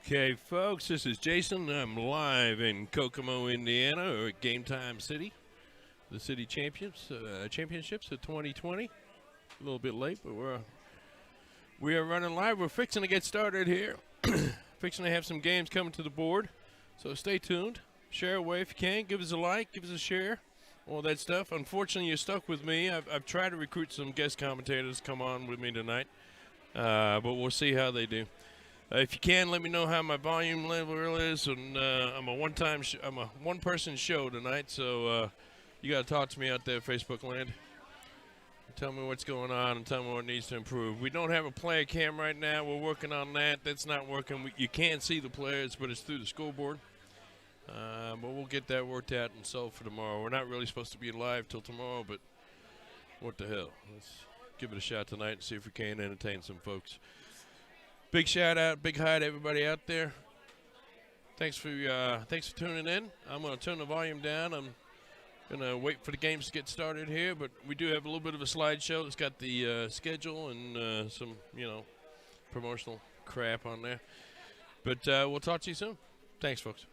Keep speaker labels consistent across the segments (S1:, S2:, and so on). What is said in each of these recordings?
S1: Okay, folks, this is Jason. I'm live in Kokomo, Indiana, or at Gametime City, the city championships of 2020. A little bit late, but we are running live. We're fixing to get started here. Fixing to have some games coming to the board, so stay tuned. Share away if you can. Give us a like, give us a share, all that stuff. Unfortunately, you're stuck with me. I've tried to recruit some guest commentators to come on with me tonight, but we'll see how they do. If you can, let me know how my volume level is. And I'm a one-person show tonight, so you got to talk to me out there, Facebook land. Tell me what's going on and tell me what needs to improve. We don't have a player cam right now. We're working on that. That's not working. You can't see the players, but it's through the scoreboard. But we'll get that worked out and solved for tomorrow. We're not really supposed to be live till tomorrow, but what the hell? Let's give it a shot tonight and see if we can entertain some folks. Big shout out, big hi to everybody out there. Thanks for tuning in. I'm going to turn the volume down. I'm going to wait for the games to get started here, but we do have a little bit of a slideshow. It's got the schedule and some, promotional crap on there. But we'll talk to you soon. Thanks, folks.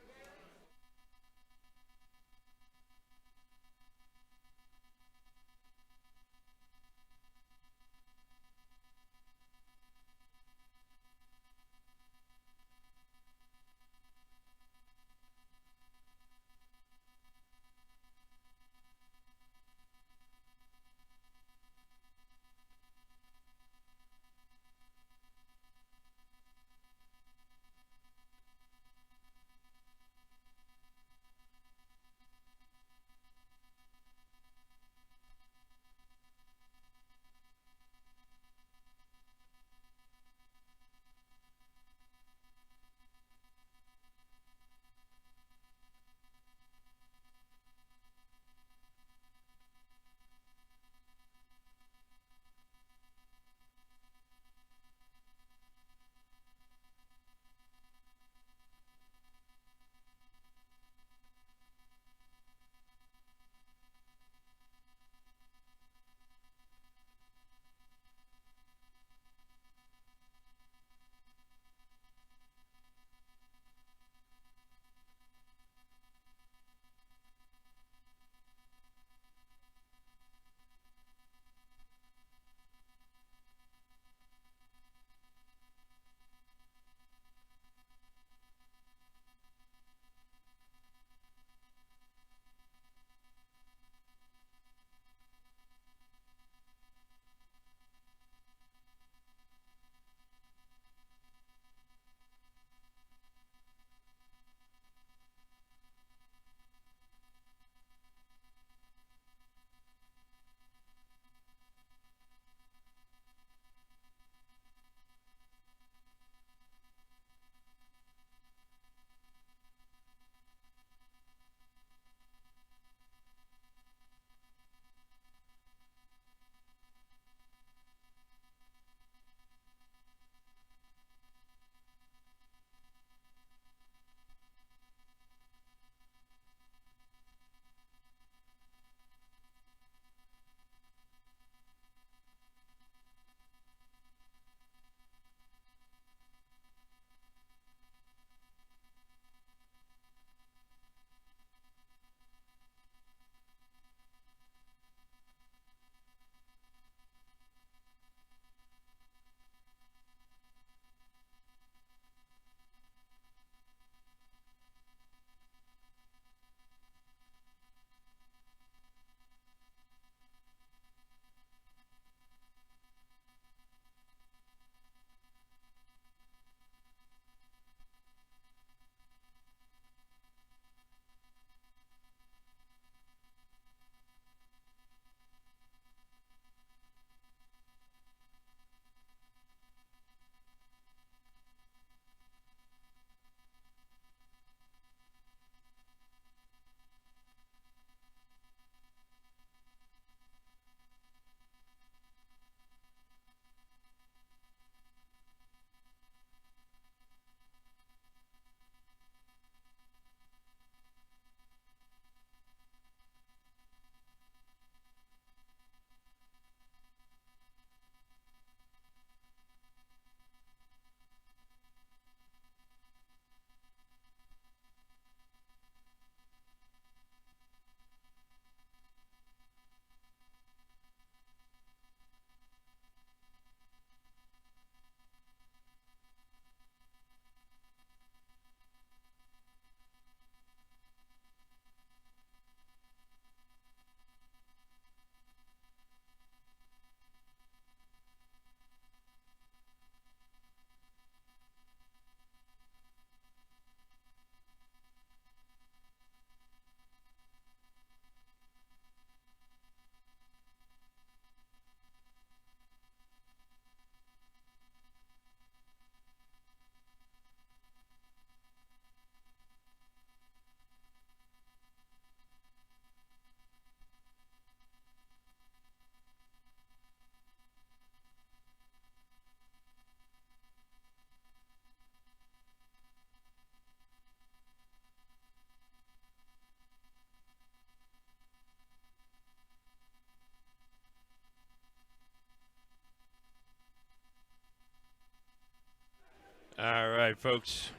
S1: right, folks.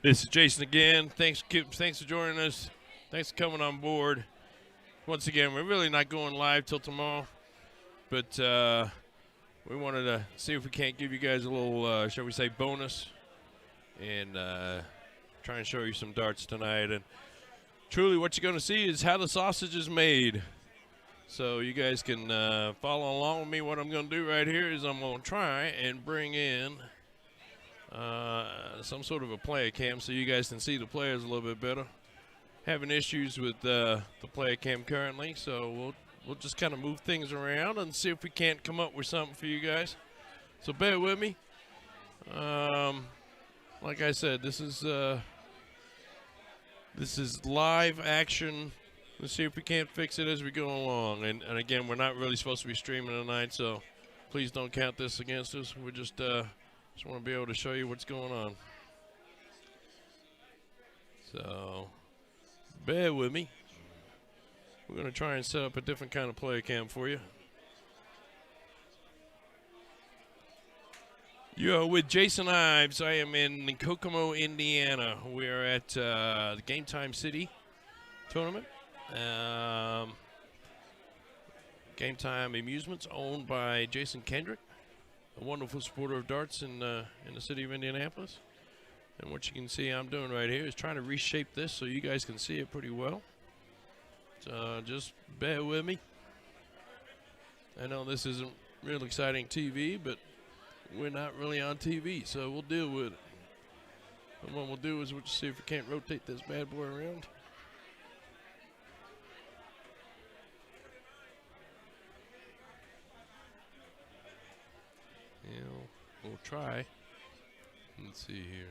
S1: This is Jason again. Thanks for joining us. Thanks for coming on board. Once again, we're really not going live till tomorrow, but we wanted to see if we can't give you guys a little, shall we say, bonus, and try and show you some darts tonight. And truly, what you're going to see is how the sausage is made. So you guys can follow along with me. What I'm going to do right here is I'm going to try and bring in some sort of a player cam so you guys can see the players a little bit better. Having issues with the player cam currently, so we'll just kind of move things around and see if we can't come up with something for you guys. So bear with me. Like I said, this is live action. Let's see if we can't fix it as we go along. And again, we're not really supposed to be streaming tonight, so please don't count this against us. We just want to be able to show you what's going on. So bear with me. We're going to try and set up a different kind of player cam for you. You are with Jason Ives. I am in Kokomo, Indiana. We are at the Gametime City tournament. Gametime Amusements, owned by Jason Kendrick, a wonderful supporter of darts in the city of Indianapolis. And what you can see I'm doing right here is trying to reshape this so you guys can see it pretty well. So just bear with me. I know this isn't real exciting TV, but we're not really on TV, so we'll deal with it. And what we'll do is we'll just see if we can't rotate this bad boy around. Yeah, we'll try. Let's see here.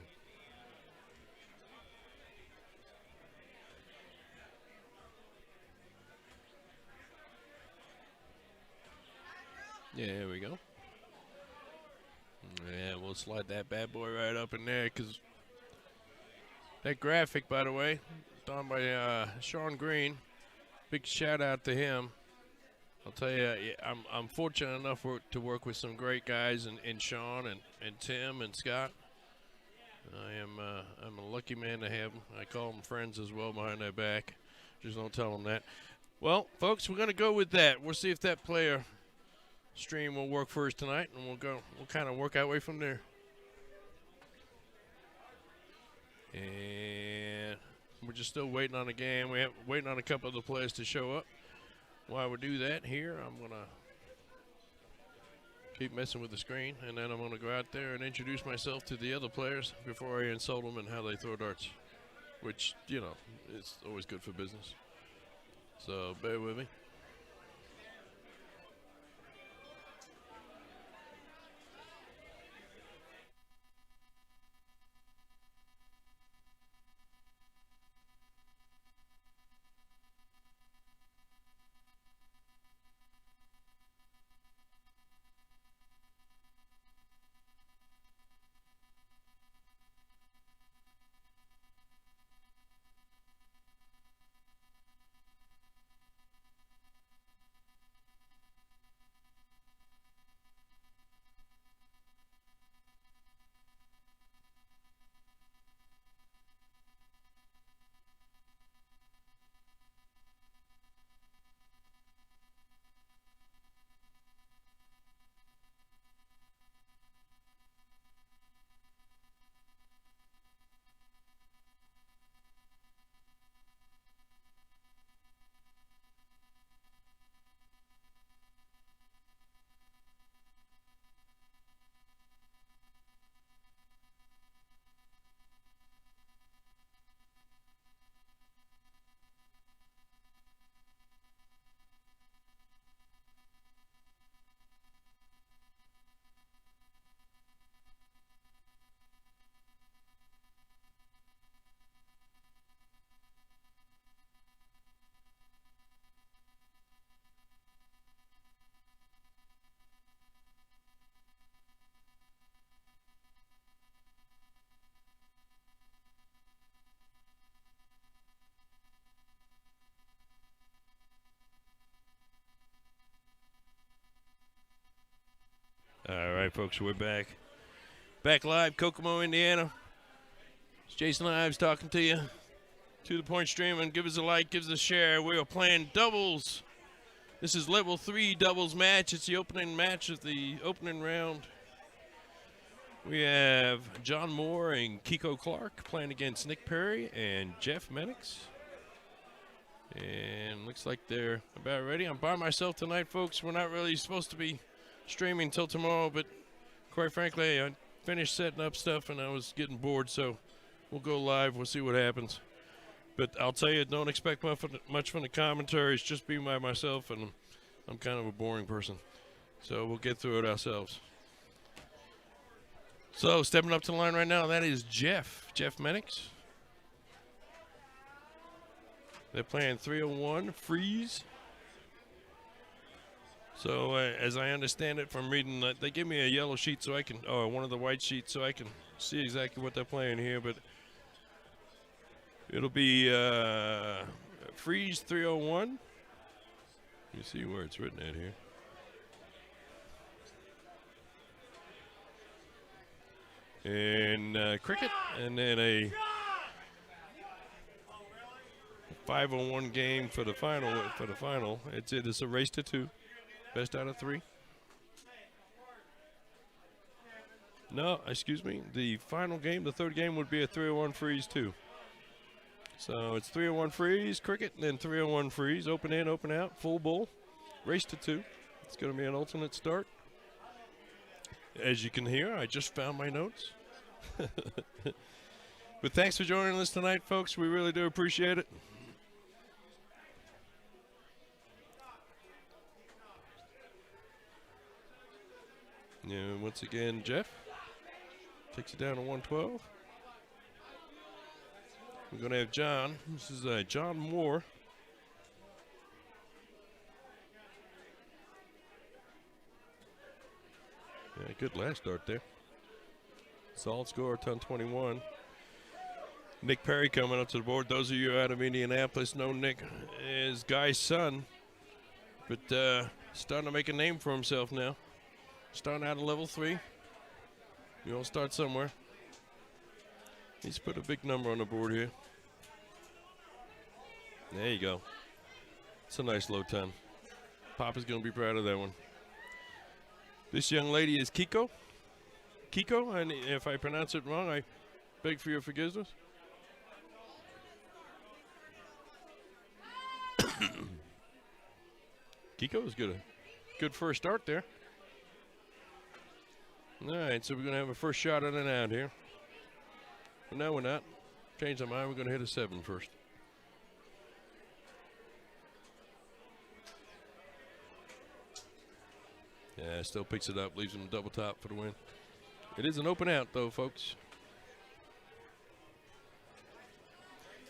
S1: Yeah, there we go. Yeah, we'll slide that bad boy right up in there, because that graphic, by the way, done by Sean Green. Big shout out to him. I'll tell you, I'm fortunate enough to work with some great guys in Sean and Tim and Scott. I'm a lucky man to have them. I call them friends as well behind their back. Just don't tell them that. Well, folks, we're gonna go with that. We'll see if that player stream will work for us tonight, and we'll kind of work our way from there. And we're just still waiting on the game. We're waiting on a couple of the players to show up. While we do that here, I'm going to keep messing with the screen, and then I'm going to go out there and introduce myself to the other players before I insult them and how they throw darts, which, you know, it's always good for business. So bear with me. All right, folks, we're back. Back live, Kokomo, Indiana. It's Jason Ives talking to you. To the point stream, and give us a like, give us a share. We are playing doubles. This is level 3 doubles match. It's the opening match of the opening round. We have John Moore and Kiko Clark playing against Nick Perry and Jeff Menix. And looks like they're about ready. I'm by myself tonight, folks. We're not really supposed to be streaming until tomorrow, but quite frankly, I finished setting up stuff and I was getting bored, so we'll go live. We'll see what happens. But I'll tell you, don't expect much from the commentaries. Just be by myself, and I'm kind of a boring person. So we'll get through it ourselves. So stepping up to the line right now, that is Jeff Menix. They're playing 301 freeze. So as I understand it from reading, they give me a yellow sheet so I can, one of the white sheets so I can see exactly what they're playing here. But it'll be freeze 301. You see where it's written at here. And cricket, and then a 501 game for the final. It's a race to 2, best out of 3. No, excuse me. The final game, the third game, would be a 301 freeze 2. So it's 301 freeze cricket, and then 301 freeze, open in, open out, full bowl, race to 2. It's going to be an alternate start. As you can hear, I just found my notes. But thanks for joining us tonight, folks. We really do appreciate it. And once again, Jeff takes it down to 112. We're going to have John. This is John Moore. Yeah, good last start there. Solid score, 10-21. Nick Perry coming up to the board. Those of you out of Indianapolis know Nick is Guy's son, but starting to make a name for himself now. Starting out at level 3. You all start somewhere. He's put a big number on the board here. There you go. It's a nice low 10. Papa's going to be proud of that one. This young lady is Kiko. Kiko, and if I pronounce it wrong, I beg for your forgiveness. Kiko's got a good first start there. All right, so we're going to have a first shot at an out here. But no, we're not. Change our mind. We're going to hit a 7 first. Yeah, still picks it up, leaves him double top for the win. It is an open out, though, folks.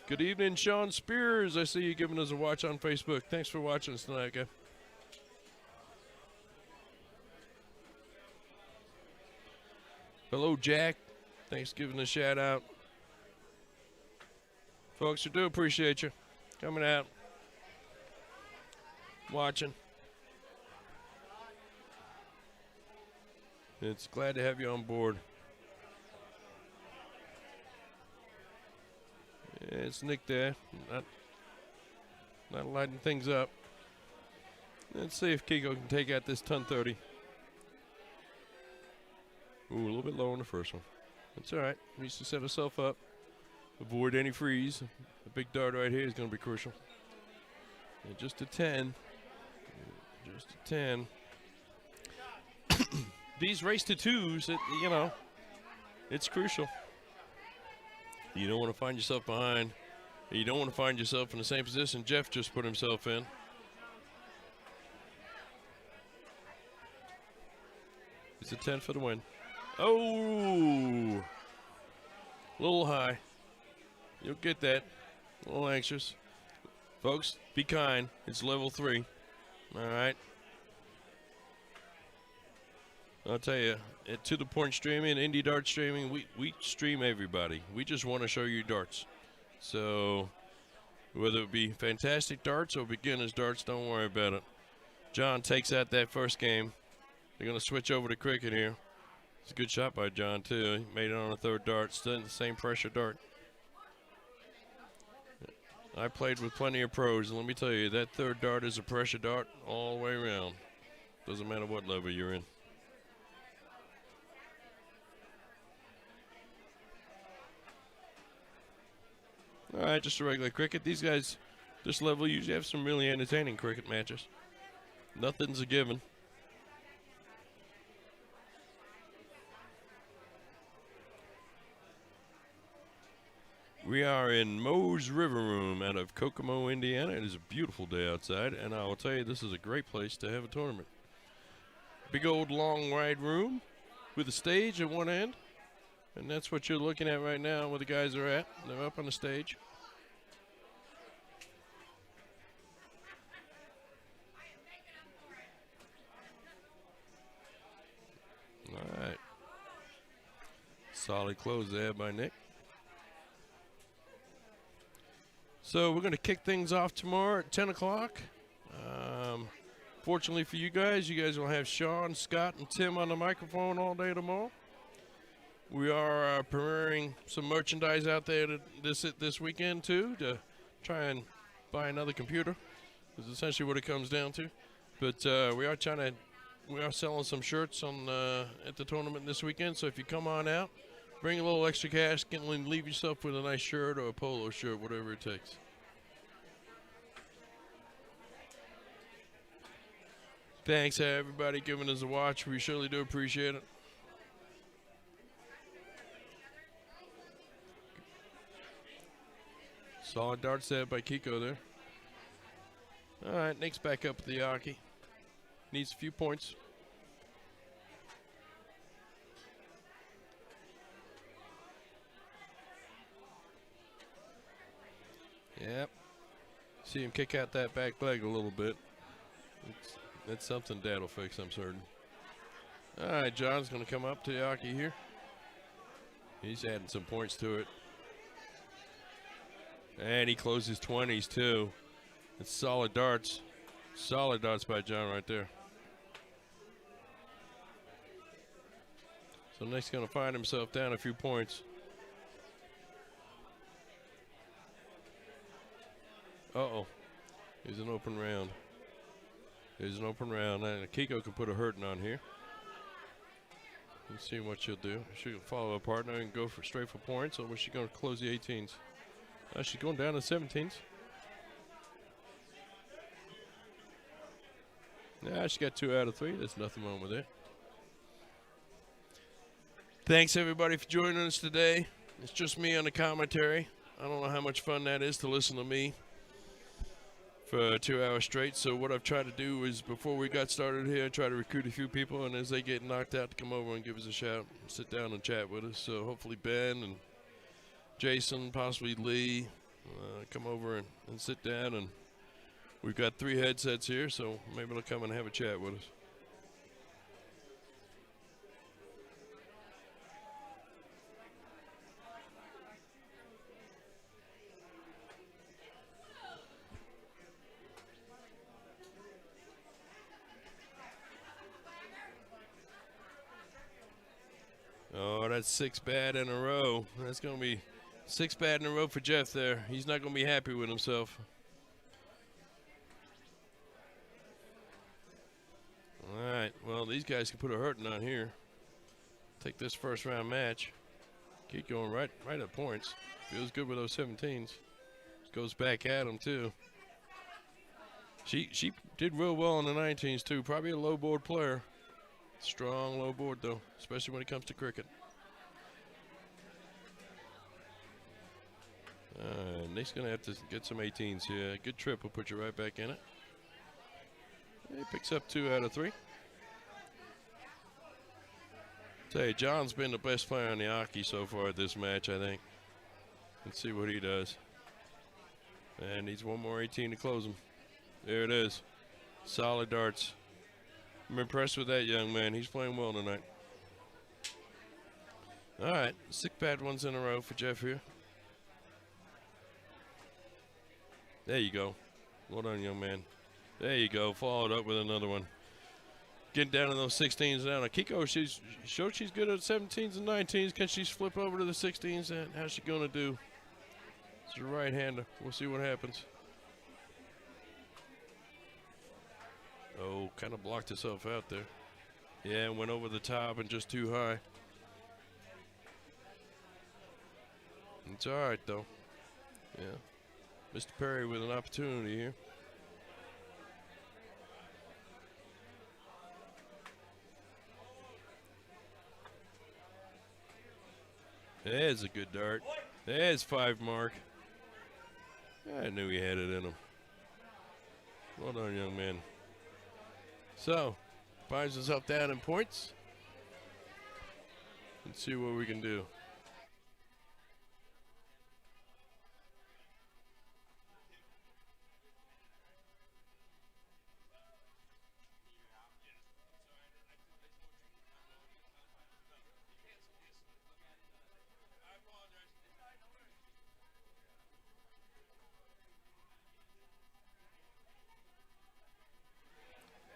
S1: Good evening, Sean Spears. I see you giving us a watch on Facebook. Thanks for watching us tonight, guy. Hello, Jack. Thanks for giving a shout out. Folks, we do appreciate you coming out, watching. It's glad to have you on board. It's Nick there, not lighting things up. Let's see if Kiko can take out this 10-30. Ooh, a little bit low on the first one. That's all right. Needs to set herself up. Avoid any freeze. A big dart right here is going to be crucial. And just a 10. Just a 10. These race to 2s, it's crucial. You don't want to find yourself behind. You don't want to find yourself in the same position Jeff just put himself in. It's a 10 for the win. Oh! A little high. You'll get that. A little anxious. Folks, be kind. It's level 3. All right. I'll tell you, To the Point streaming, Indie Dart streaming, we stream everybody. We just want to show you darts. So whether it be fantastic darts or beginner's darts, don't worry about it. John takes out that first game. They're going to switch over to cricket here. It's a good shot by John, too. He made it on a third dart. Still the same pressure dart. I played with plenty of pros, and let me tell you, that third dart is a pressure dart all the way around. Doesn't matter what level you're in. All right, just a regular cricket. These guys, this level, usually have some really entertaining cricket matches. Nothing's a given. We are in Moe's River Room out of Kokomo, Indiana. It is a beautiful day outside, and I will tell you, this is a great place to have a tournament. Big old long wide room with a stage at one end, and that's what you're looking at right now where the guys are at. They're up on the stage. All right. Solid close there by Nick. So we're going to kick things off tomorrow at 10 o'clock. Fortunately for you guys will have Sean, Scott, and Tim on the microphone all day tomorrow. We are premiering some merchandise out there this weekend, too, to try and buy another computer. Is essentially what it comes down to. But we are selling some shirts at the tournament this weekend. So if you come on out, bring a little extra cash, and leave yourself with a nice shirt or a polo shirt, whatever it takes. Thanks, everybody, giving us a watch. We surely do appreciate it. Solid dart set by Kiko there. All right, Nick's back up at the Yaki. Needs a few points. Yep. See him kick out that back leg a little bit. That's something Dad will fix, I'm certain. All right, John's going to come up to Yaki here. He's adding some points to it. And he closes 20s, too. It's solid darts. Solid darts by John right there. So Nick's going to find himself down a few points. Uh-oh. Here's an open round. Here's an open round. And Kiko can put a hurting on here. Let's see what she'll do. She'll follow a partner and go straight for points, or was she going to close the 18s? She's going down to 17s. Yeah, she got 2 out of 3. There's nothing wrong with it. Thanks, everybody, for joining us today. It's just me on the commentary. I don't know how much fun that is to listen to me for 2 hours straight. So what I've tried to do is, before we got started here, I try to recruit a few people, and as they get knocked out, to come over and give us a shout, sit down and chat with us. So hopefully Ben and Jason, possibly Lee, come over and sit down. And we've got 3 headsets here, so maybe they'll come and have a chat with us. Oh, that's 6 bad in a row. That's going to be 6 bad in a row for Jeff there. He's not going to be happy with himself. All right, well, these guys can put a hurting on here. Take this first round match. Keep going right at points. Feels good with those 17s. Goes back at him, too. She did real well in the 19s, too. Probably a low board player. Strong low board, though, especially when it comes to cricket. Nick's going to have to get some 18s here. Good trip will put you right back in it. He picks up 2 out of 3. Tell you, John's been the best player on the Aki so far at this match, I think. Let's see what he does. And needs one more 18 to close him. There it is. Solid darts. I'm impressed with that young man. He's playing well tonight. All right, 6 bad ones in a row for Jeff here. There you go. Well done, young man. There you go. Followed up with another one. Getting down to those 16s now. Now, Kiko, she's showed she's good at 17s and 19s. Can she flip over to the 16s? And how's she going to do? It's a right-hander. We'll see what happens. Oh, kind of blocked himself out there. Yeah, went over the top and just too high. It's all right, though. Yeah. Mr. Perry with an opportunity here. There's a good dart. There's 5 mark. I knew he had it in him. Well done, young man. So, finds himself down in points. Let's see what we can do.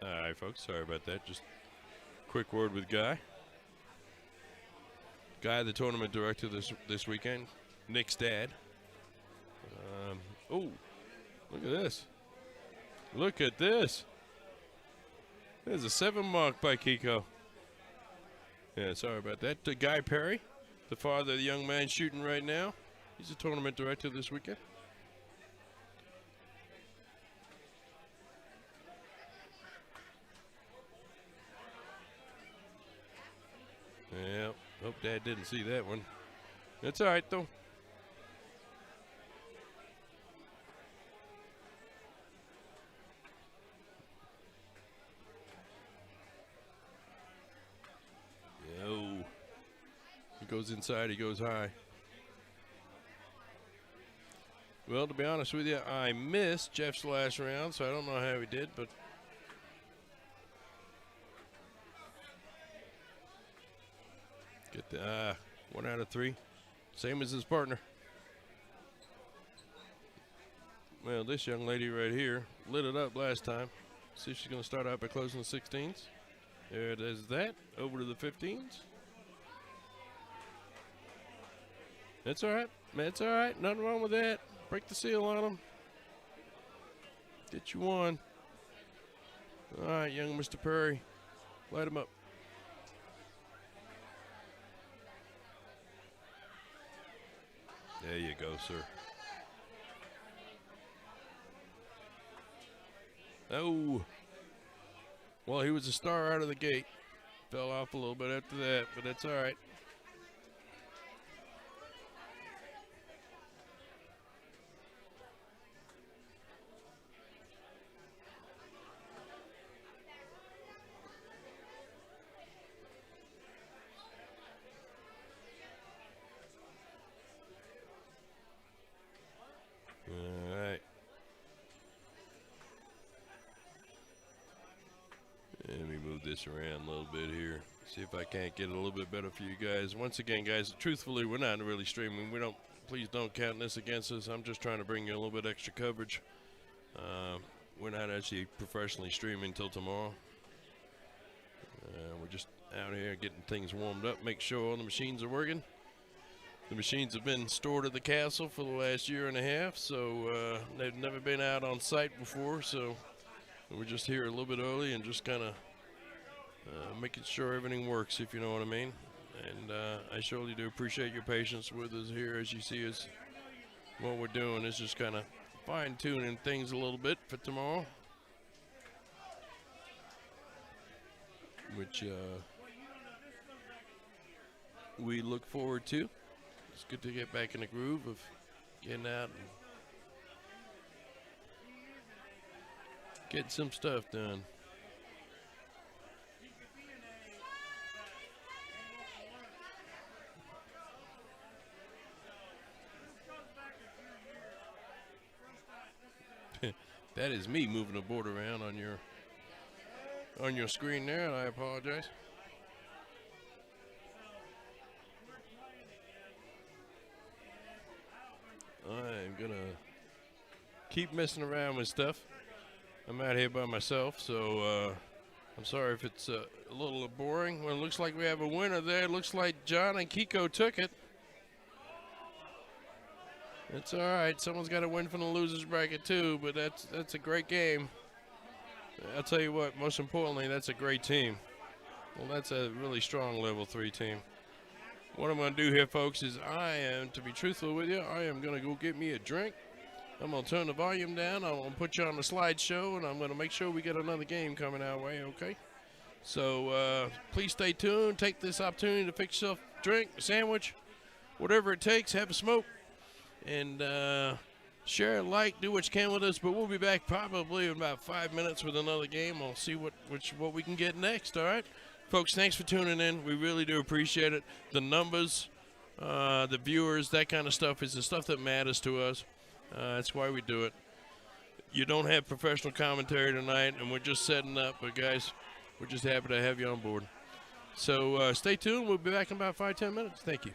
S1: All right, folks. Sorry about that. Just quick word with Guy. Guy, the tournament director this weekend. Nick's dad. Oh, look at this. Look at this. There's a 7 mark by Kiko. Yeah, sorry about that. To Guy Perry, the father of the young man shooting right now. He's a tournament director this weekend. Yeah, hope Dad didn't see that one. That's all right, though. Yo. He goes inside, he goes high. Well, to be honest with you, I missed Jeff's last round, so I don't know how he did, but get the 1 out of 3. Same as his partner. Well, this young lady right here lit it up last time. See if she's going to start out by closing the 16s. There it is that. Over to the 15s. That's all right. That's all right. Nothing wrong with that. Break the seal on them. Get you one. All right, young Mr. Perry. Light him up. There you go, sir. Oh. Well, he was a star out of the gate. Fell off a little bit after that, but that's all right. All right. Let me move this around a little bit here. See if I can't get it a little bit better for you guys. Once again, guys, truthfully, we're not really streaming. Please don't count this against us. I'm just trying to bring you a little bit extra coverage. We're not actually professionally streaming until tomorrow. We're just out here getting things warmed up, make sure all the machines are working. The machines have been stored at the castle for the last year and a half, so they've never been out on site before, so we're just here a little bit early and just kind of making sure everything works, if you know what I mean. And I surely do appreciate your patience with us here. As you see us, what we're doing is just kind of fine-tuning things a little bit for tomorrow, which we look forward to. It's good to get back in the groove of getting out and getting some stuff done. That is me moving the board around on your screen there, and I apologize. I'm gonna keep messing around with stuff. I'm out here by myself, so I'm sorry if it's a little boring. Well, it looks like we have a winner there. It looks like John and Kiko took it. It's all right. Someone's got to win from the losers bracket too, but that's a great game. I'll tell you what. Most importantly, that's a great team. Well, that's a really strong level 3 team. What I'm going to do here, folks, is to be truthful with you, I am going to go get me a drink. I'm going to turn the volume down. I'm going to put you on the slideshow, and I'm going to make sure we get another game coming our way, okay? So please stay tuned. Take this opportunity to fix yourself a drink, a sandwich, whatever it takes. Have a smoke, and share, like, do what you can with us. But we'll be back probably in about 5 minutes with another game. We'll see what we can get next, all right? Folks, thanks for tuning in. We really do appreciate it. The numbers, the viewers, that kind of stuff is the stuff that matters to us. That's why we do it. You don't have professional commentary tonight, and we're just setting up. But, guys, we're just happy to have you on board. So stay tuned. We'll be back in about 5-10 minutes. Thank you.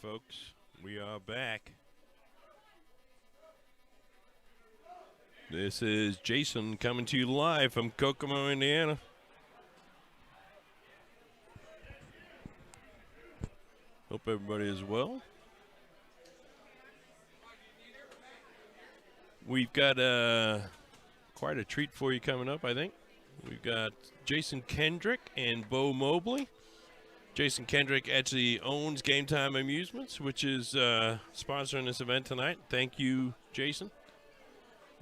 S1: folks. We are back. This is Jason coming to you live from Kokomo, Indiana. Hope everybody is well. We've got quite a treat for you coming up, I think. We've got Jason Kendrick and Bo Mobley. Jason Kendrick actually owns Gametime Amusements, which is sponsoring this event tonight. Thank you, Jason.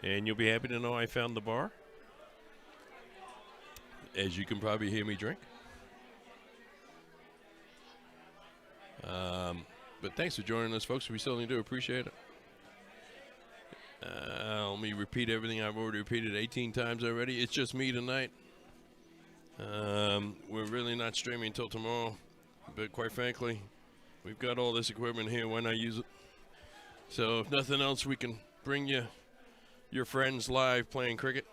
S1: And you'll be happy to know I found the bar, as you can probably hear me drink. But thanks for joining us, folks. We certainly do appreciate it. Let me repeat everything I've already repeated 18 times already. It's just me tonight. We're really not streaming until tomorrow, but quite frankly, we've got all this equipment here. Why not use it? So if nothing else, we can bring you your friends live playing cricket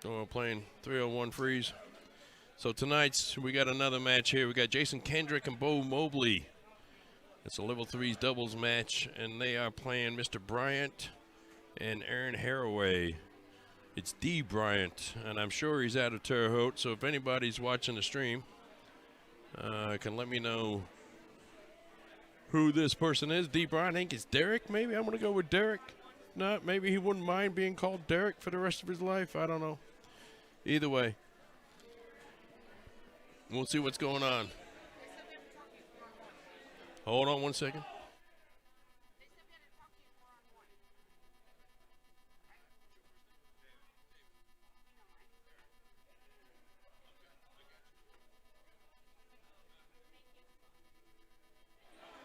S1: or playing 301 freeze. So tonight's, we got another match here. We got Jason Kendrick and Bo Mobley. It's a level 3's doubles match, and they are playing Mr. Bryant and Aaron Haraway. It's D. Bryant, and I'm sure he's out of Terre Haute, so if anybody's watching the stream, can let me know who this person is. D. Bryant, I think it's Derek, maybe? I'm going to go with Derek. No, maybe he wouldn't mind being called Derek for the rest of his life. I don't know. Either way, we'll see what's going on. Hold on one second.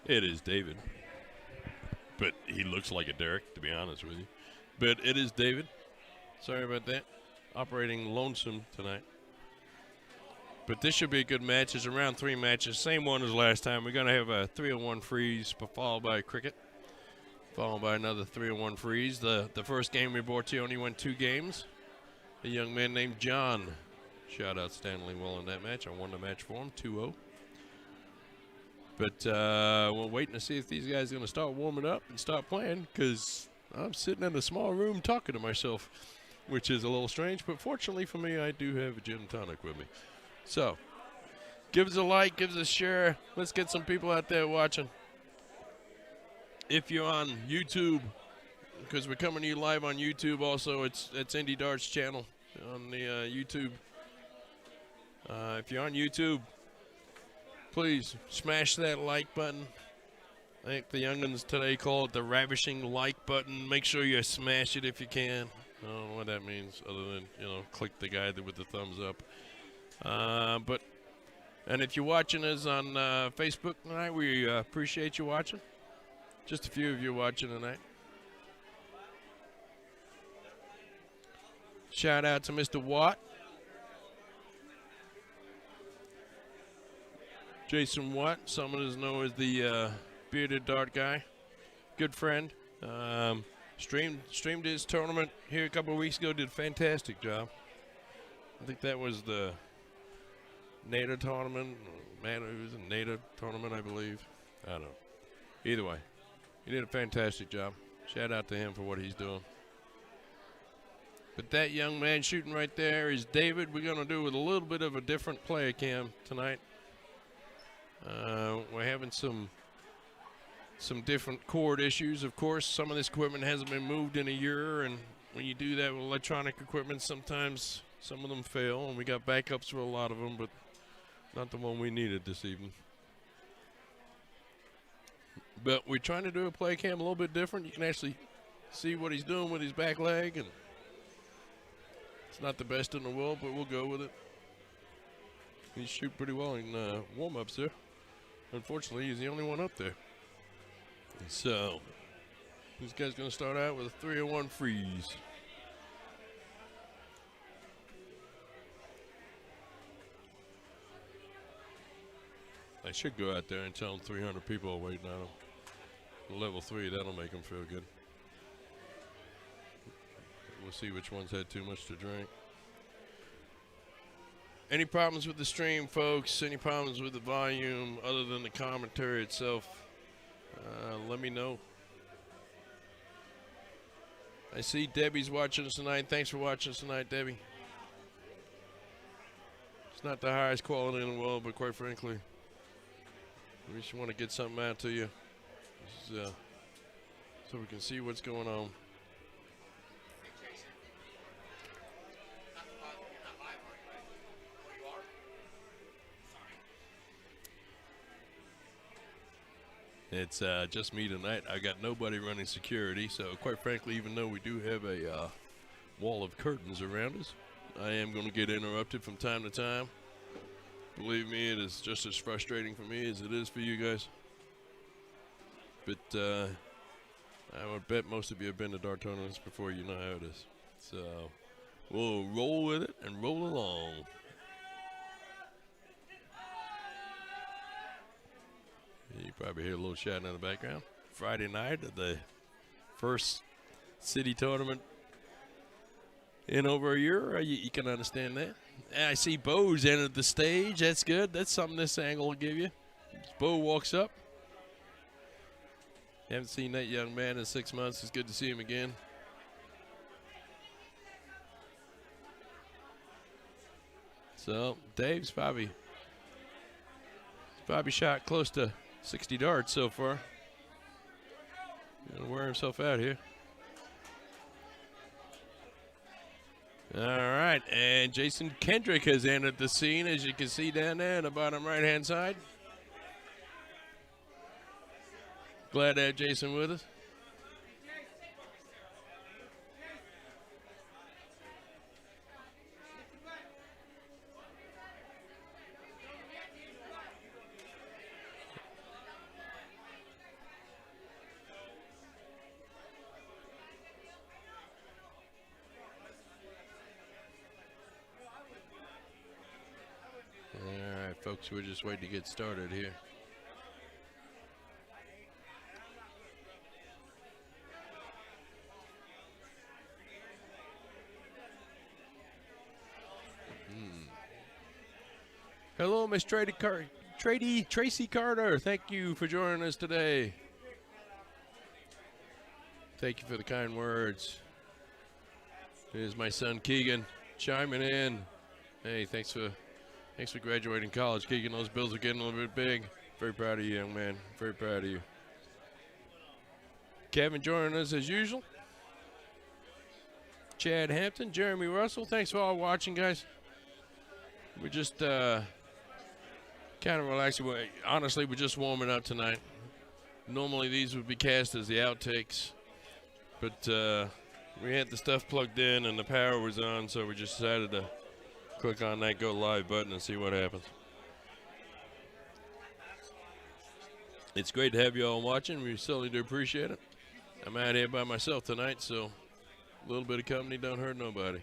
S1: It is David. But he looks like a Derek, to be honest with you. But it is David. Sorry about that. Operating lonesome tonight. But this should be a good match. It's a round 3 matches. Same one as last time. We're going to have a 301 freeze followed by cricket. Followed by another 301 freeze. The first game we brought to you only went 2 games. A young man named John. Shout out Stanley Well in that match. I won the match for him, 2-0. But we're waiting to see if these guys are going to start warming up and start playing, because I'm sitting in a small room talking to myself, which is a little strange. But fortunately for me, I do have a gin tonic with me. So give us a like, give us a share. Let's get some people out there watching. If you're on YouTube, because we're coming to you live on YouTube also, it's Indie Darts channel on the YouTube. If you're on YouTube, please smash that like button. I think the youngins today call it the ravishing like button. Make sure you smash it if you can. I don't know what that means other than, click the guy with the thumbs up. And if you're watching us on Facebook tonight, we appreciate you watching. Just a few of you watching tonight. Shout out to Mr. Watt. Jason Watt, some of us know as the bearded dart guy. Good friend. Streamed his tournament here a couple of weeks ago. Did a fantastic job. I think that was the NATO tournament. Man, it was a NATO tournament, I believe. I don't know. Either way, he did a fantastic job. Shout out to him for what he's doing. But that young man shooting right there is David. We're going to do with a little bit of a different player cam tonight. We're having some different cord issues. Of course, some of this equipment hasn't been moved in a year, and when you do that with electronic equipment, sometimes some of them fail, and we got backups for a lot of them, but not the one we needed this evening. But we're trying to do a play cam a little bit different. You can actually see what he's doing with his back leg, and it's not the best in the world, but we'll go with it. He shoot pretty well in warm-ups there. Unfortunately, he's the only one up there. So, this guy's going to start out with a 301 freeze. I should go out there and tell him 300 people are waiting on him. Level 3, that'll make him feel good. We'll see which ones had too much to drink. Any problems with the stream, folks? Any problems with the volume other than the commentary itself? Let me know. I see Debbie's watching us tonight. Thanks for watching us tonight, Debbie. It's not the highest quality in the world, but quite frankly, we just want to get something out to you so we can see what's going on. It's just me tonight. I got nobody running security, so quite frankly, even though we do have a wall of curtains around us, I am going to get interrupted from time to time. Believe me, it is just as frustrating for me as it is for you guys. But I would bet most of you have been to dart tournaments before. You know how it is. So we'll roll with it and roll along. You probably hear a little shouting in the background. Friday night of the first city tournament in over a year. You can understand that. I see Bo's entered the stage. That's good. That's something this angle will give you. As Bo walks up. Haven't seen that young man in 6 months. It's good to see him again. So Dave's probably shot close to 60 darts so far. Gonna wear himself out here. All right, and Jason Kendrick has entered the scene, as you can see down there in the bottom right-hand side. Glad to have Jason with us. All right, folks, we're just waiting to get started here. Hello, Miss Tracy Carter. Thank you for joining us today. Thank you for the kind words. Here's my son Keegan chiming in. Hey, thanks for graduating college, Keegan. Those bills are getting a little bit big. Very proud of you, young man. Very proud of you. Kevin joining us as usual. Chad Hampton, Jeremy Russell. Thanks for all watching, guys. We're just kind of relaxing. Honestly, we're just warming up tonight. Normally these would be cast as the outtakes, but we had the stuff plugged in and the power was on, so we just decided to click on that go live button and see what happens. It's great to have you all watching. We certainly do appreciate it. I'm out here by myself tonight, so a little bit of company don't hurt nobody.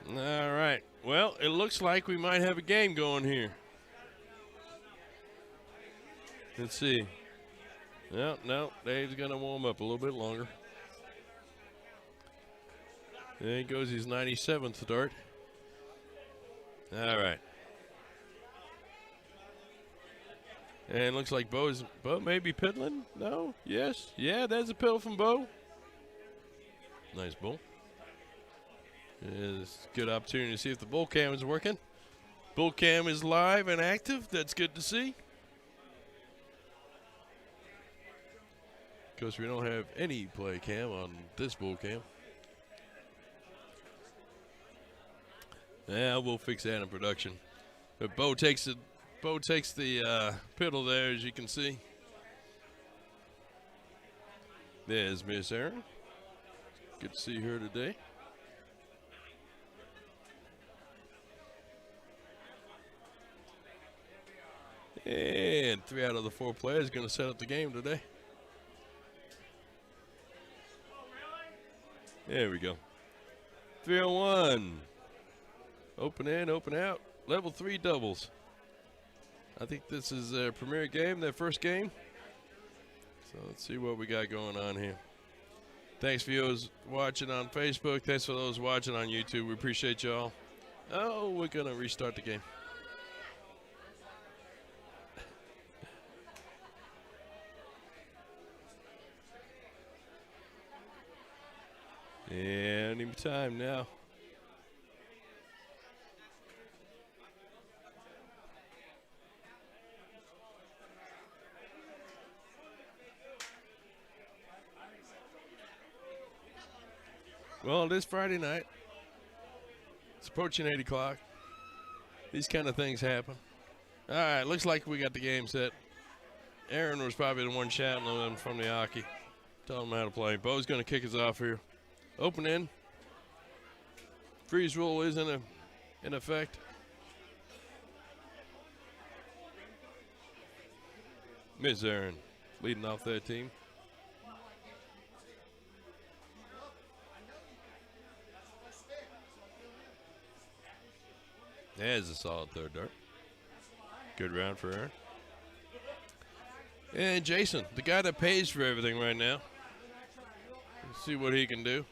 S1: All right. Well, it looks like we might have a game going here. Let's see. No, Dave's going to warm up a little bit longer. There he goes, his 97th dart. All right. And looks like Bo may be piddling. No? Yes? Yeah, there's a piddle from Bo. Nice bull. It's a good opportunity to see if the bull cam is working. Bull cam is live and active. That's good to see. Of course, we don't have any play cam on this bull cam. Yeah, we'll fix that in production. But Bo takes the piddle there, as you can see. There's Miss Erin. Good to see her today. And 3 out of the 4 players going to set up the game today. There we go. 301. Open in, open out. Level 3 doubles. I think this is their premier game, their first game. So let's see what we got going on here. Thanks for those watching on Facebook. Thanks for those watching on YouTube. We appreciate y'all. Oh, we're going to restart the game. Any time now. Well, it is Friday night. It's approaching 8 o'clock. These kind of things happen. All right, looks like we got the game set. Aaron was probably the one shouting at them from the hockey. Telling them how to play. Bo's going to kick us off here. Open in. Freeze rule is in effect. Miss Aaron leading off that team. There's a solid third dart. Good round for Aaron. And Jason, the guy that pays for everything right now. Let's see what he can do.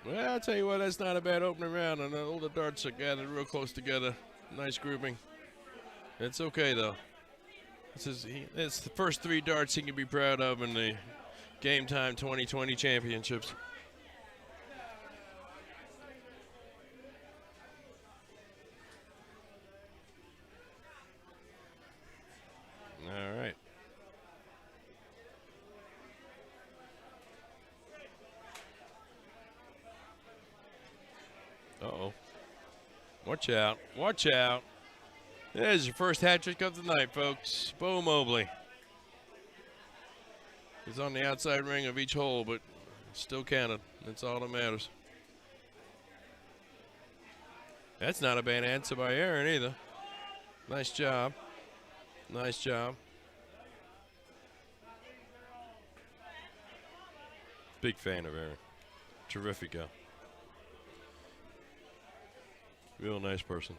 S1: Well, I'll tell you what, that's not a bad opening round, and all the darts are gathered real close together. Nice grouping. It's okay, though. It's the first 3 darts he can be proud of in the Gametime 2020 championships. All right. Uh-oh. Watch out. Watch out. There's your first hat trick of the night, folks. Bo Mobley. He's on the outside ring of each hole, but still counted. That's all that matters. That's not a bad answer by Aaron either. Nice job. Nice job. Big fan of Aaron. Terrific guy. Real nice person.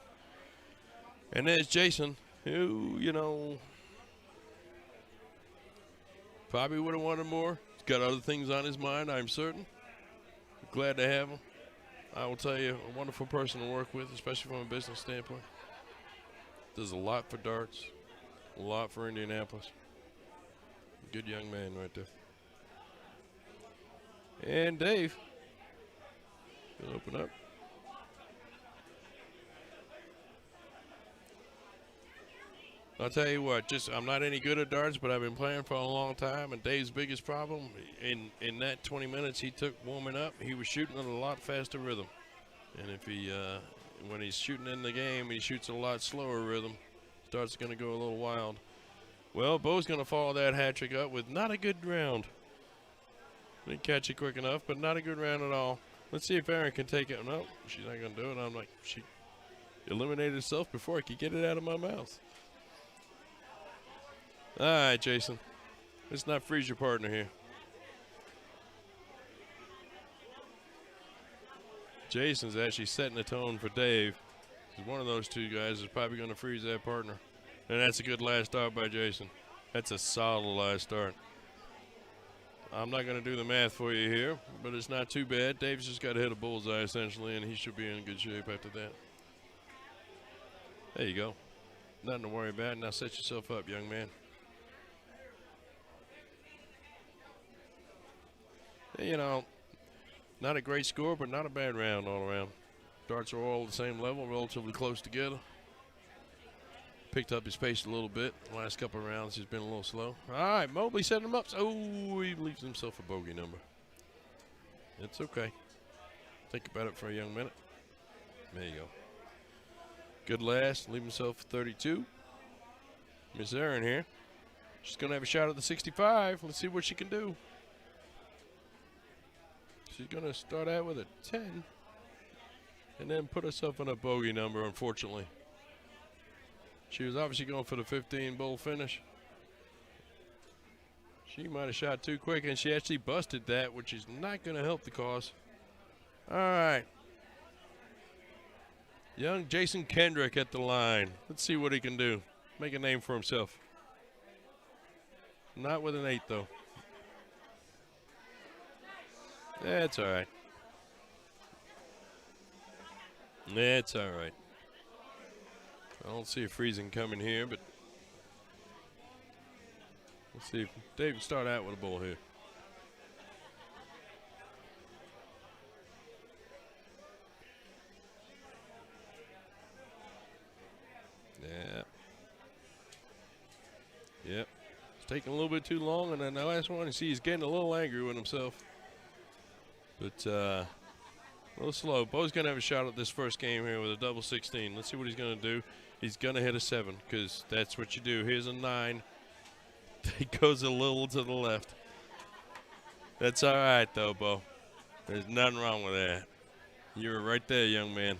S1: And there's Jason, who, you know, probably would have wanted more. He's got other things on his mind, I'm certain. Glad to have him. I will tell you, a wonderful person to work with, especially from a business standpoint. Does a lot for darts, a lot for Indianapolis. Good young man right there. And Dave will open up. I'll tell you what, I'm not any good at darts, but I've been playing for a long time, and Dave's biggest problem, in that 20 minutes he took warming up, he was shooting at a lot faster rhythm. And if he, when he's shooting in the game, he shoots a lot slower rhythm. Darts going to go a little wild. Well, Bo's going to follow that hat trick up with not a good round. Didn't catch it quick enough, but not a good round at all. Let's see if Aaron can take it. No, she's not going to do it. I'm like, she eliminated herself before I could get it out of my mouth. All right, Jason. Let's not freeze your partner here. Jason's actually setting the tone for Dave. He's one of those two guys is probably going to freeze that partner. And that's a good last start by Jason. That's a solid last start. I'm not going to do the math for you here, but it's not too bad. Dave's just got to hit a bullseye, essentially, and he should be in good shape after that. There you go. Nothing to worry about. Now set yourself up, young man. You know, not a great score, but not a bad round all around. Darts are all at the same level, relatively close together. Picked up his pace a little bit. The last couple of rounds, he's been a little slow. All right, Mobley setting him up. Oh, he leaves himself a bogey number. It's okay. Think about it for a young minute. There you go. Good last. Leave himself 32. Miss Aaron here. She's going to have a shot at the 65. Let's see what she can do. She's going to start out with a 10 and then put herself in a bogey number, unfortunately. She was obviously going for the 15 bowl finish. She might have shot too quick, and she actually busted that, which is not going to help the cause. All right. Young Jason Kendrick at the line. Let's see what he can do. Make a name for himself. Not with an 8, though. That's all right. That's all right. I don't see a freezing coming here, but let's see if Dave can start out with a bull here. Yeah. Yep. It's taking a little bit too long, and then the last one, you see he's getting a little angry with himself. But a little slow. Bo's going to have a shot at this first game here with a double 16. Let's see what he's going to do. He's going to hit a 7 because that's what you do. Here's a 9. He goes a little to the left. That's all right, though, Bo. There's nothing wrong with that. You were right there, young man.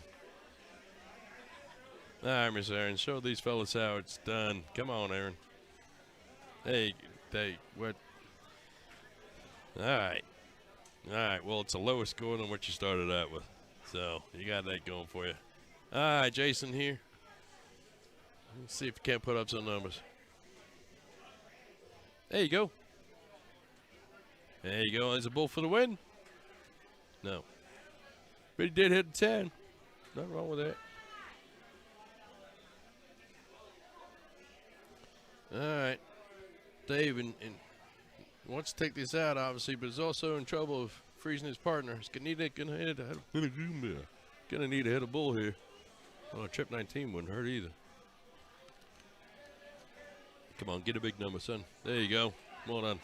S1: All right, Miss Aaron, show these fellas how it's done. Come on, Aaron. Hey, what? All right. All right, well, it's a lower score than what you started out with. So you got that going for you. All right, Jason here. Let's see if you can't put up some numbers. There you go. There you go. There's a bull for the win. No. But he did hit a 10. Nothing wrong with that. All right. Dave wants to take this out, obviously, but is also in trouble of freezing his partner. He's gonna need to hit a bull here. Oh, trip 19 wouldn't hurt either. Come on, get a big number, son. There you go. Well done.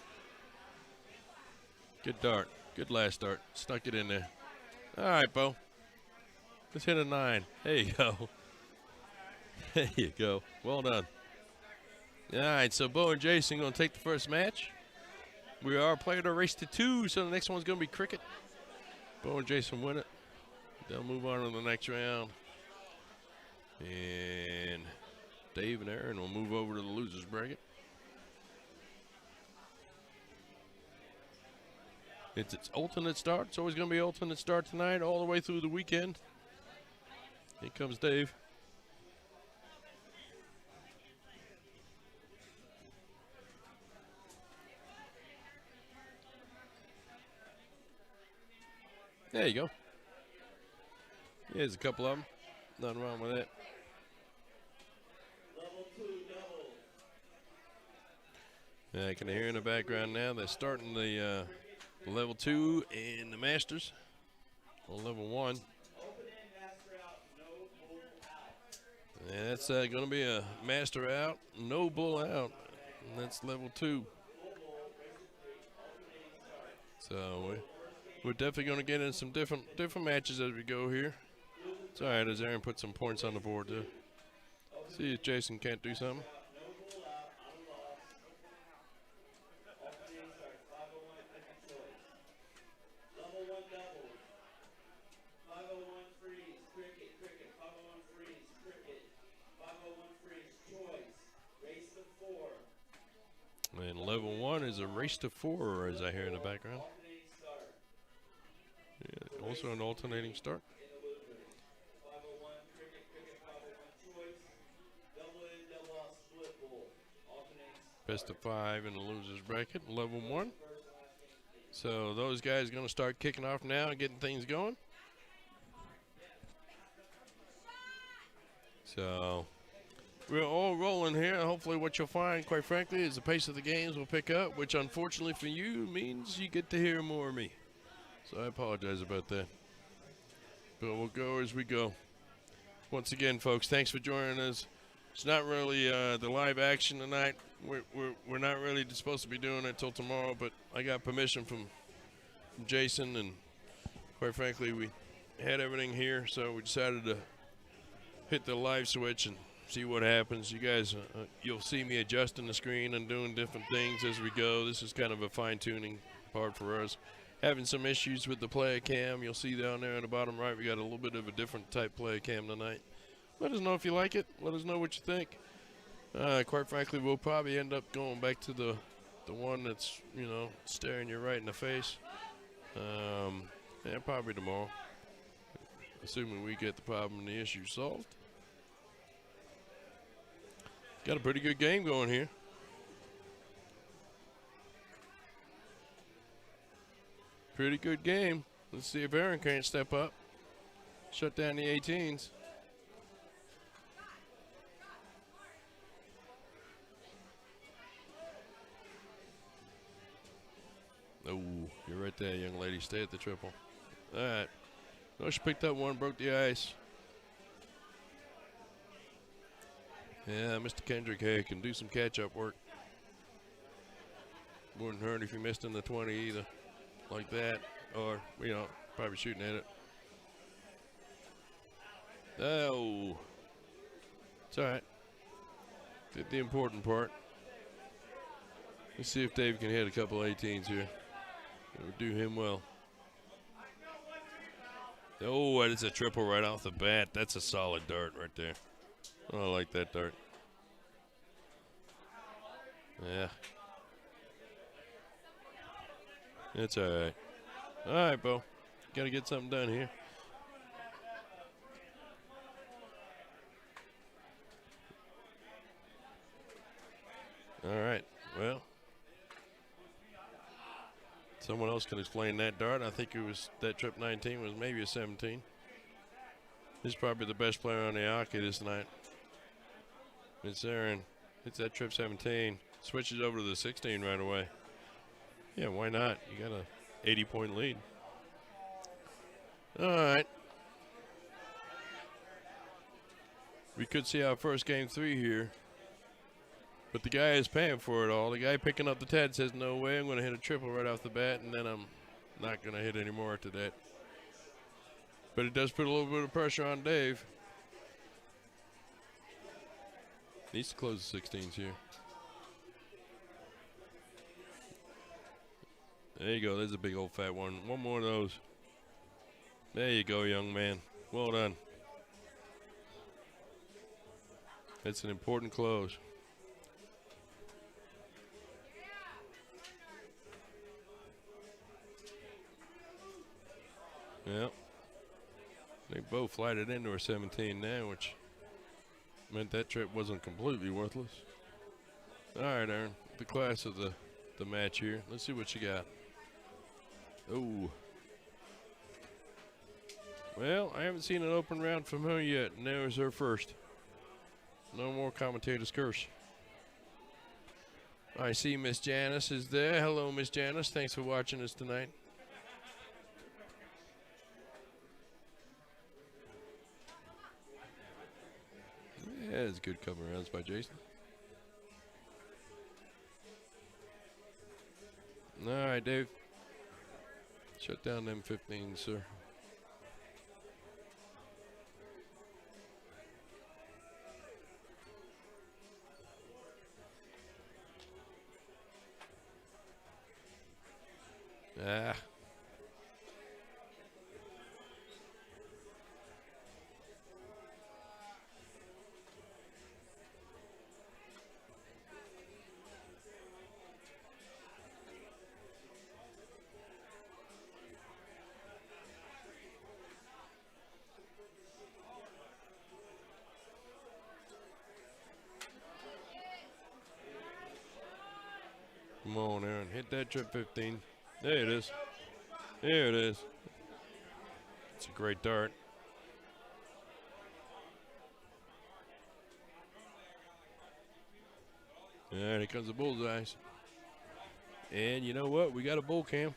S1: Good dart. Good last dart. Stuck it in there. All right, Bo. Let's hit a 9. There you go. There you go. Well done. All right, so Bo and Jason going to take the first match. We are playing a race to 2, so the next one's going to be cricket. Bo and Jason win it. They'll move on to the next round. And Dave and Aaron will move over to the losers bracket. It's its alternate start. It's always going to be alternate start tonight all the way through the weekend. Here comes Dave. There you go. Here's a couple of them. Nothing wrong with that. I can hear in the background now they're starting the level 2 in the Masters on level 1. And that's going to be a master out, no bull out. And that's level 2. So we're definitely going to get in some different matches as we go here. It's all right as Aaron put some points on the board there. See if Jason can't do something. And level 1 is a race to 4, as I hear in the background. Yeah, also an alternating start. Best of 5 in the losers bracket, level 1. So those guys are going to start kicking off now and getting things going. So we're all rolling here. Hopefully what you'll find, quite frankly, is the pace of the games will pick up, which unfortunately for you means you get to hear more of me. So I apologize about that. But we'll go as we go. Once again, folks, thanks for joining us. It's not really the live action tonight. We're not really supposed to be doing it till tomorrow, but I got permission from Jason, and quite frankly, we had everything here, so we decided to hit the live switch and see what happens. You guys, you'll see me adjusting the screen and doing different things as we go. This is kind of a fine-tuning part for us. Having some issues with the player cam. You'll see down there in the bottom right, we got a little bit of a different type player cam tonight. Let us know if you like it. Let us know what you think. Quite frankly, we'll probably end up going back to the one that's, you know, staring you right in the face. Yeah, probably tomorrow. assuming we get the problem and the issue solved. Got a pretty good game going here. Pretty good game. Let's see if Aaron can't step up. Shut down the 18s. Oh, you're right there, young lady. Stay at the triple. All right. Oh, she picked up one, broke the ice. Yeah, Mr. Kendrick Hay can do some catch-up work. Wouldn't hurt if you missed in the 20 either. Like that. Or, you know, probably shooting at it. Oh. It's all right. Did the important part. Let's see if Dave can hit a couple 18s here. It would do him well. Oh, it's a triple right off the bat. That's a solid dart right there. Oh, I like that dart. Yeah. It's all right. All right, Bo. Got to get something done here. All right. Well, someone else can explain that dart. I think it was that trip 19 was maybe a 17. He's probably the best player on the hockey this night. It's Aaron. Hits that trip 17. Switches over to the 16 right away. Yeah, why not? You got a 80-point lead. All right. We could see our first game 3 here. But the guy is paying for it all. The guy picking up the TED says, no way, I'm going to hit a triple right off the bat, and then I'm not going to hit any more after that. But it does put a little bit of pressure on Dave. Needs to close the 16s here. There you go. There's a big old fat one. One more of those. There you go, young man. Well done. It's an important close. Yep. They both flighted into her 17 now, which meant that trip wasn't completely worthless. All right, Aaron. The class of the match here. Let's see what you got. Oh. Well, I haven't seen an open round from her yet, and now is her first. No more commentators curse. I see Miss Janice is there. Hello, Miss Janice. Thanks for watching us tonight. Yeah, it's good cover rounds by Jason. All right, Dave. Shut down them 15s, sir. Ah. Come on, Aaron. Hit that trip 15. There it is. There it is. It's a great dart. All right, here comes the bullseyes. And you know what? We got a bull cam.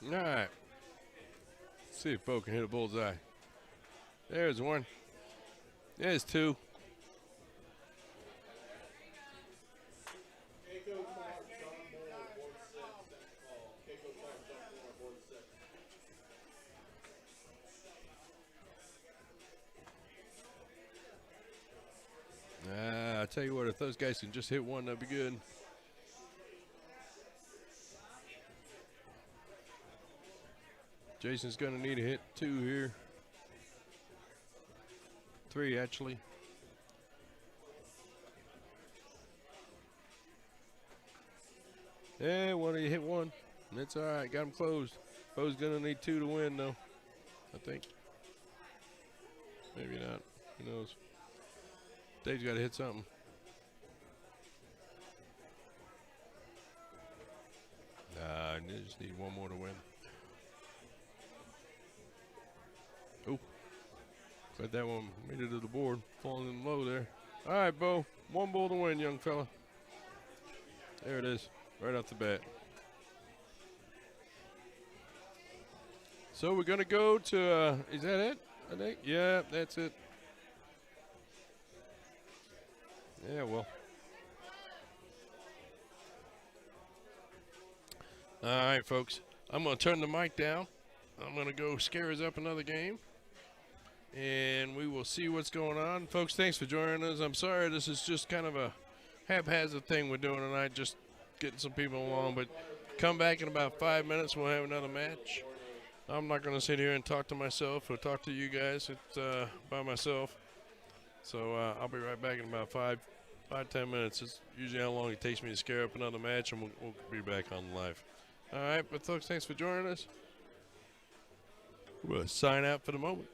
S1: All right. Let's see if Bo can hit a bullseye. There's one. There's two. I tell you what, if those guys can just hit one, that'd be good. Jason's going to need a hit 2 here. 3, actually. Yeah, he hit 1. That's all right. Got him closed. Bo's going to need 2 to win, though, I think. Maybe not. Who knows? Dave's got to hit something. I just need 1 more to win. Oh. Glad that one made it to the board. Falling in low there. All right, Bo. 1 ball to win, young fella. There it is. Right off the bat. So we're going to go to, is that it? I think, yeah, that's it. Yeah, well. All right, folks. I'm going to turn the mic down. I'm going to go scare us up another game. And we will see what's going on. Folks, thanks for joining us. I'm sorry this is just kind of a haphazard thing we're doing tonight, just getting some people along. But come back in about 5 minutes. We'll have another match. I'm not going to sit here and talk to myself or talk to you guys. It's by myself. So I'll be right back in about 5-10 minutes. It's usually how long it takes me to scare up another match, and we'll be back on live. All right, but folks, thanks for joining us. We'll sign out for the moment.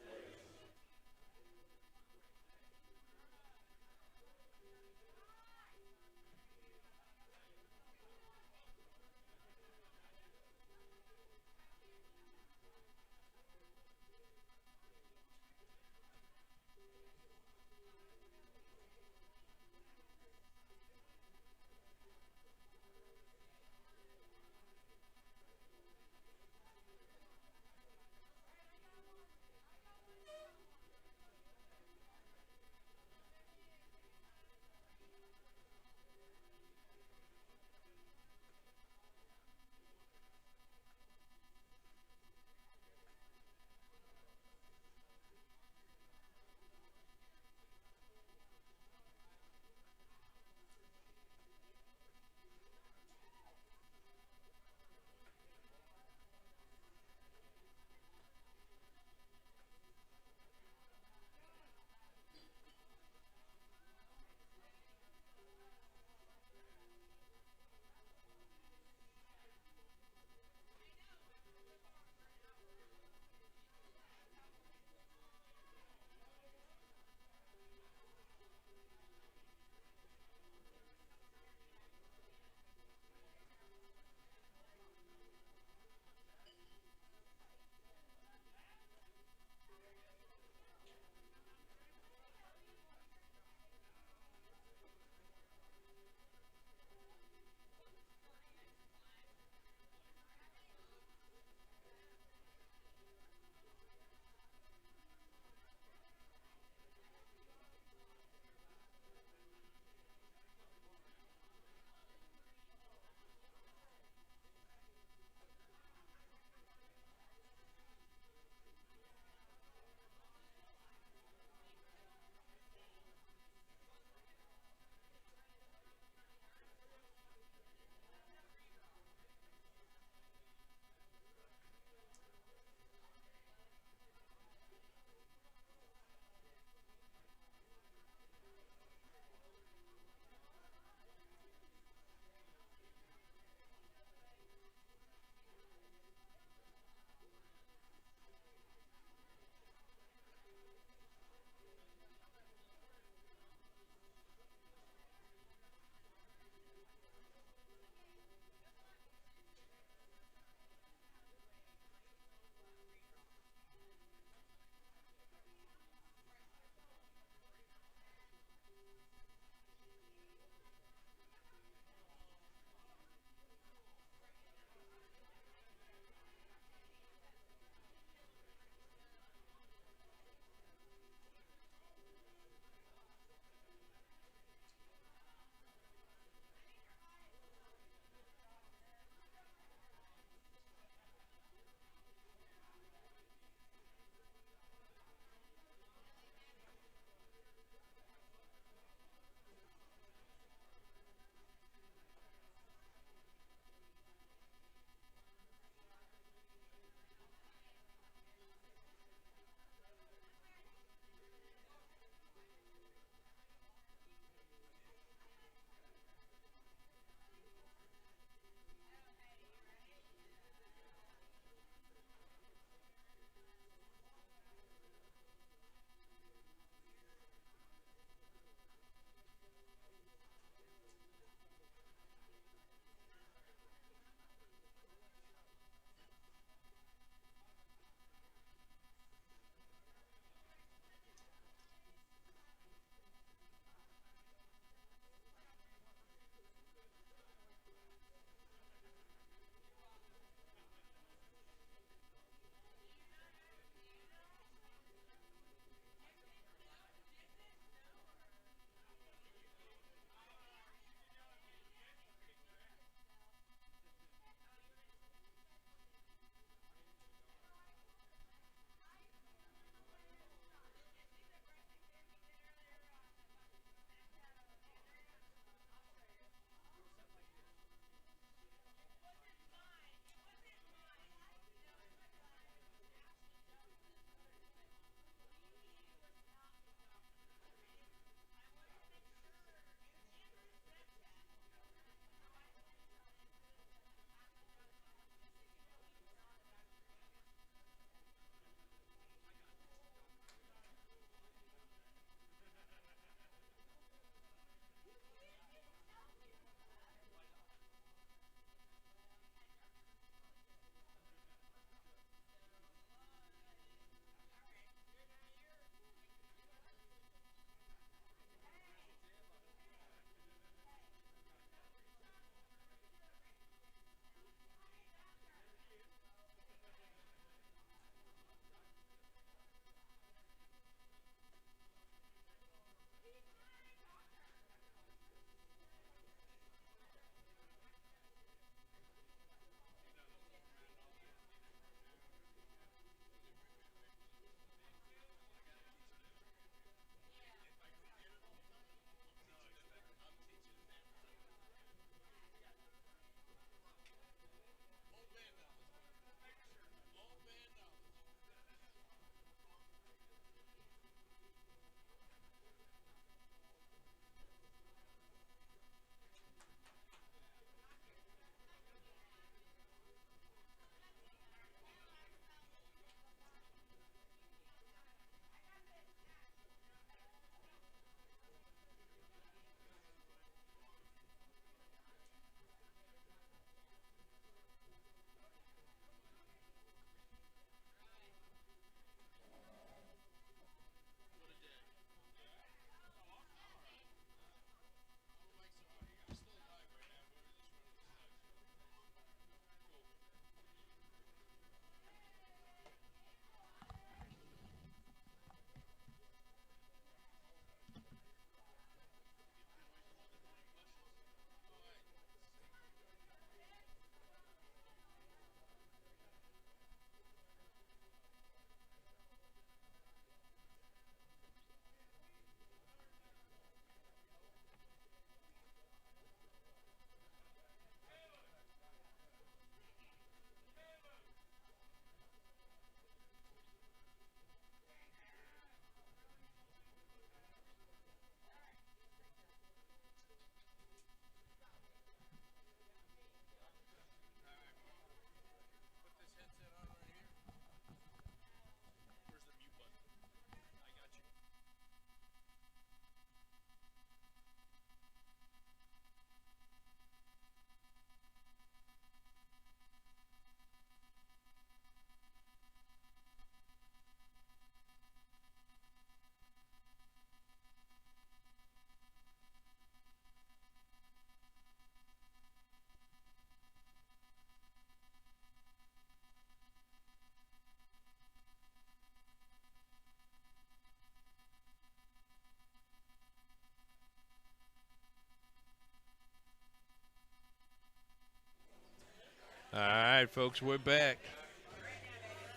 S1: All right, folks, we're back.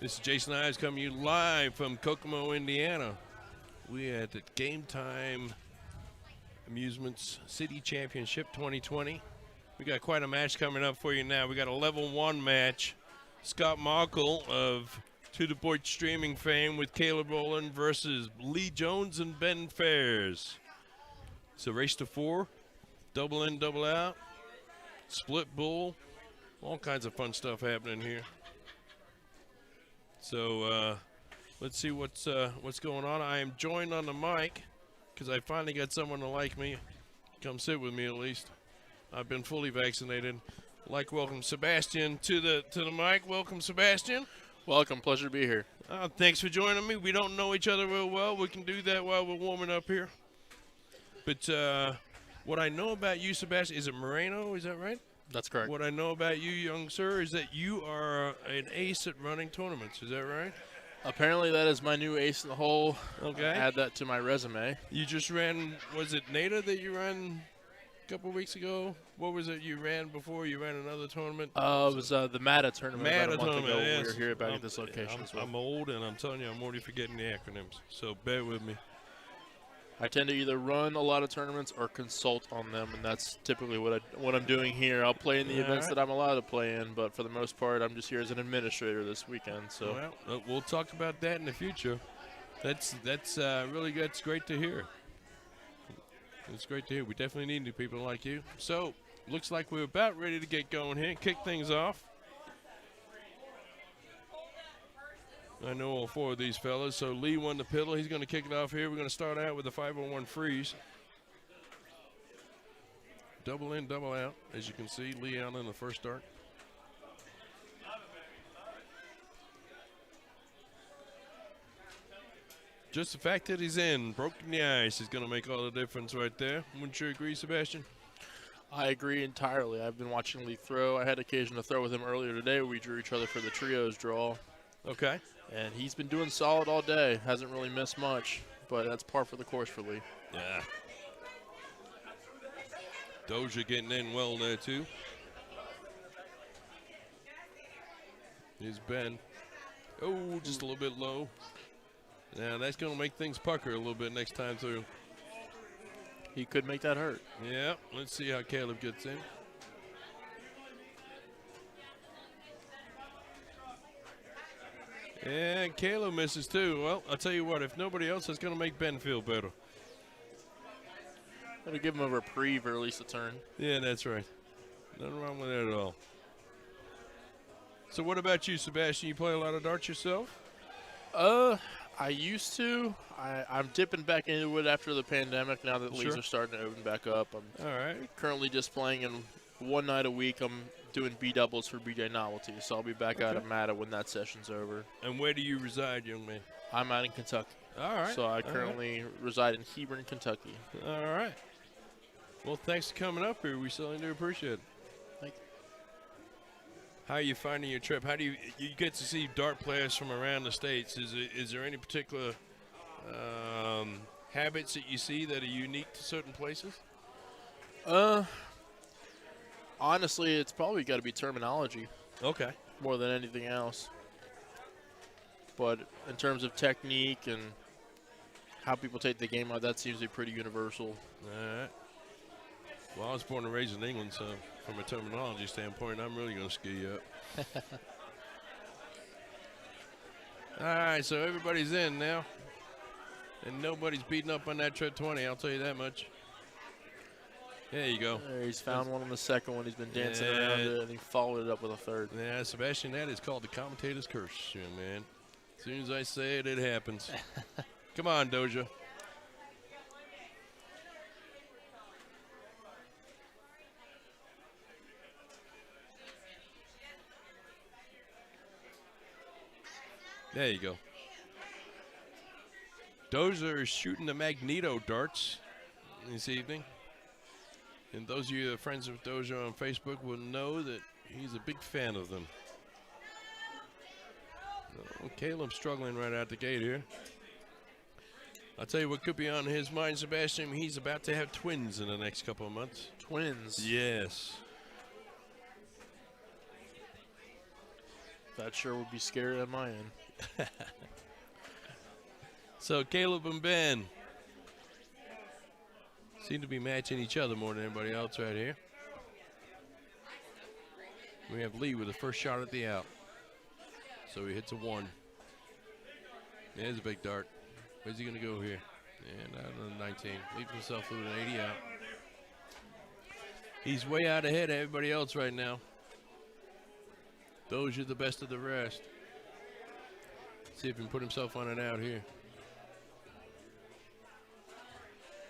S1: This is Jason Ives coming to you live from Kokomo, Indiana. We're at the Gametime Amusements City Championship 2020. We got quite a match coming up for you now. We got a level 1 match. Scott Markle of To The Point streaming fame with Caleb Rowland versus Lee Jones and Ben Fairs. It's a race to 4, double in, double out, split bull, all kinds of fun stuff happening here. So let's see what's going on. I am joined on the mic because I finally got someone to like me. Come sit with me at least. I've been fully vaccinated. Welcome Sebastian to the mic. Welcome, Sebastian.
S2: Welcome, pleasure to be here.
S1: Thanks for joining me. We don't know each other real well. We can do that while we're warming up here. But what I know about you, Sebastian, is it Moreno? Is that right?
S2: That's correct.
S1: What I know about you, young sir, is that you are an ace at running tournaments. Is that right?
S2: Apparently that is my new ace in the hole.
S1: Okay.
S2: Add that to my resume.
S1: You just ran, was it NATA that you ran a couple of weeks ago? What was it you ran before? You ran another tournament?
S2: It was the MATA tournament about a month ago.
S1: Yes.
S2: We were here back at this location as well.
S1: I'm old, and I'm telling you, I'm already forgetting the acronyms. So bear with me.
S2: I tend to either run a lot of tournaments or consult on them, and that's typically what I'm doing here. I'll play in the events that I'm allowed to play in, but for the most part, I'm just here as an administrator this weekend. So
S1: well, we'll talk about that in the future. That's really good. It's great to hear. It's great to hear. We definitely need new people like you. So looks like we're about ready to get going here. Kick things off. I know all 4 of these fellas. So Lee won the piddle. He's going to kick it off here. We're going to start out with a 501 freeze. Double in, double out. As you can see, Lee out in the first start. Just the fact that he's in, broken the ice, is going to make all the difference right there. Wouldn't you agree, Sebastian?
S2: I agree entirely. I've been watching Lee throw. I had occasion to throw with him earlier today. We drew each other for the trios draw.
S1: Okay.
S2: And he's been doing solid all day. Hasn't really missed much, but that's par for the course for Lee.
S1: Yeah. Doja getting in well there, too. Here's Ben. Oh, just a little bit low. Now, that's going to make things pucker a little bit next time through.
S2: He could make that hurt.
S1: Yeah, let's see how Caleb gets in. And Caleb misses too. Well, I'll tell you what, if nobody else, it's going to make Ben feel better.
S2: That'll give him a reprieve or at least a turn.
S1: Yeah, that's right. Nothing wrong with that at all. So what about you, Sebastian? You play a lot of darts yourself?
S2: I used to. I'm dipping back into it after the pandemic now that leagues are starting to open back up. I'm
S1: all right.
S2: Currently just playing in one night a week. I'm doing B doubles for BJ Novelty, so I'll be back out of MATA when that session's over.
S1: And where do you reside, young man?
S2: I'm out in Kentucky.
S1: All right.
S2: So I currently reside in Hebron, Kentucky.
S1: All right. Well, thanks for coming up here. We certainly do appreciate it.
S2: Thank you.
S1: How are you finding your trip? How do you get to see dart players from around the states? Is there any particular habits that you see that are unique to certain places?
S2: Honestly, it's probably got to be terminology.
S1: Okay.
S2: More than anything else. But in terms of technique and how people take the game out, that seems to be pretty universal.
S1: All right. Well, I was born and raised in England, so from a terminology standpoint, I'm really going to ski you up. All right, so everybody's in now. And nobody's beating up on that Tread 20, I'll tell you that much. There you go.
S2: There, he's found one on the second one. He's been dancing around it, and he followed it up with a third.
S1: Yeah, Sebastian, that is called the commentator's curse, young man. As soon as I say it, it happens. Come on, Doja. There you go. Doja is shooting the Magneto darts this evening. And those of you that are friends with Doja on Facebook will know that he's a big fan of them. Oh, Caleb's struggling right out the gate here. I'll tell you what could be on his mind, Sebastian. He's about to have twins in the next couple of months.
S2: Twins?
S1: Yes.
S2: That sure would be scary on my end.
S1: So Caleb and Ben seem to be matching each other more than anybody else right here. We have Lee with the first shot at the out. So he hits a 1. There's a big dart. Where's he going to go here? And out of the 19. Leaves himself with an 80 out. He's way out ahead of everybody else right now. Those are the best of the rest. See if he can put himself on an out here.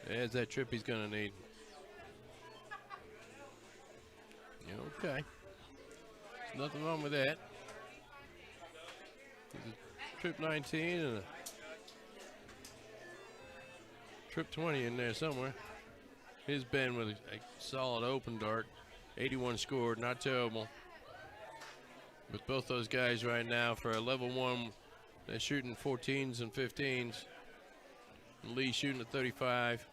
S1: There's that trip he's going to need. Okay. There's nothing wrong with that. There's a trip 19 and a trip 20 in there somewhere. Here's Ben with a solid open dart. 81 scored, not terrible. With both those guys right now for a level 1, they're shooting 14s and 15s. And Lee shooting at 35.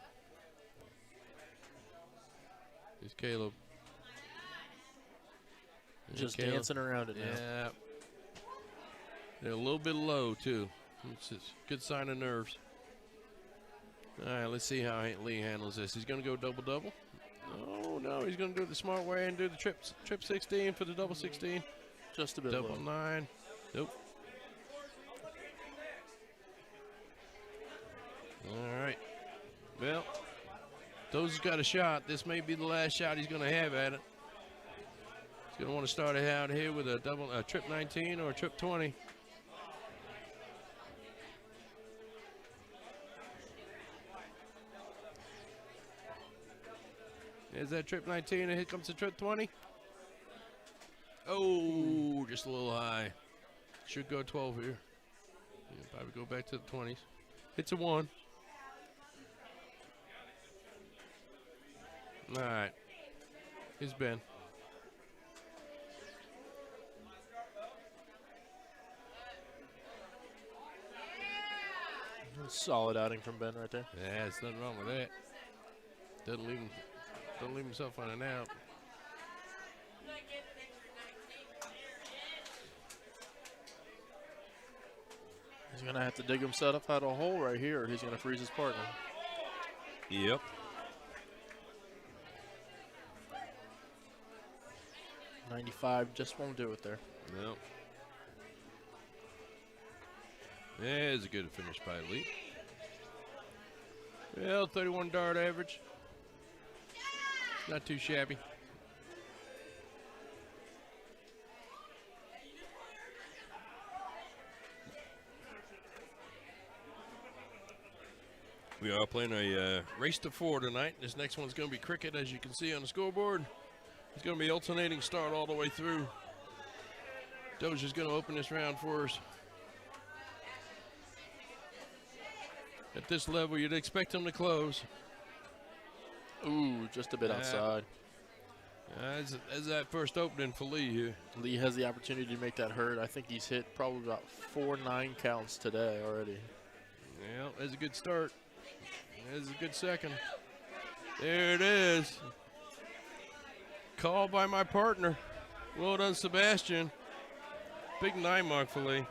S1: Here's Caleb.
S2: Just dancing around it now.
S1: Yeah. They're a little bit low, too. It's a good sign of nerves. All right, let's see how Lee handles this. He's going to go double-double. Oh, no, he's going to do it the smart way and do the trip 16 for the double 16.
S2: Just a bit
S1: Double
S2: low.
S1: 9. Nope. All right. Well, Dozi's got a shot. This may be the last shot he's going to have at it. He's going to want to start it out here with a trip 19 or a trip 20. There's that trip 19, and here comes the trip 20. Oh, just a little high. Should go 12 here. Yeah, probably go back to the 20s. Hits a 1. All right. Here's Ben.
S2: Solid outing from Ben right there.
S1: Yeah, there's nothing wrong with that. Don't leave himself on an out.
S2: He's going to have to dig himself out of a hole right here, or he's going to freeze his partner.
S1: Yep.
S2: .95 just won't do it there.
S1: Nope. There's a good finish by Lee. Well, 31 dart average. Not too shabby. We are playing a race to 4 tonight. This next one's going to be cricket, as you can see on the scoreboard. It's going to be alternating start all the way through. Dozi's going to open this round for us. At this level, you'd expect him to close.
S2: Ooh, just a bit outside.
S1: As that first opening for Lee here.
S2: Lee has the opportunity to make that hurt. I think he's hit probably about 4 9 counts today already.
S1: Yeah, that's a good start. There's a good second. There it is. Called by my partner. Well done, Sebastian. Big 9 mark for Lee. And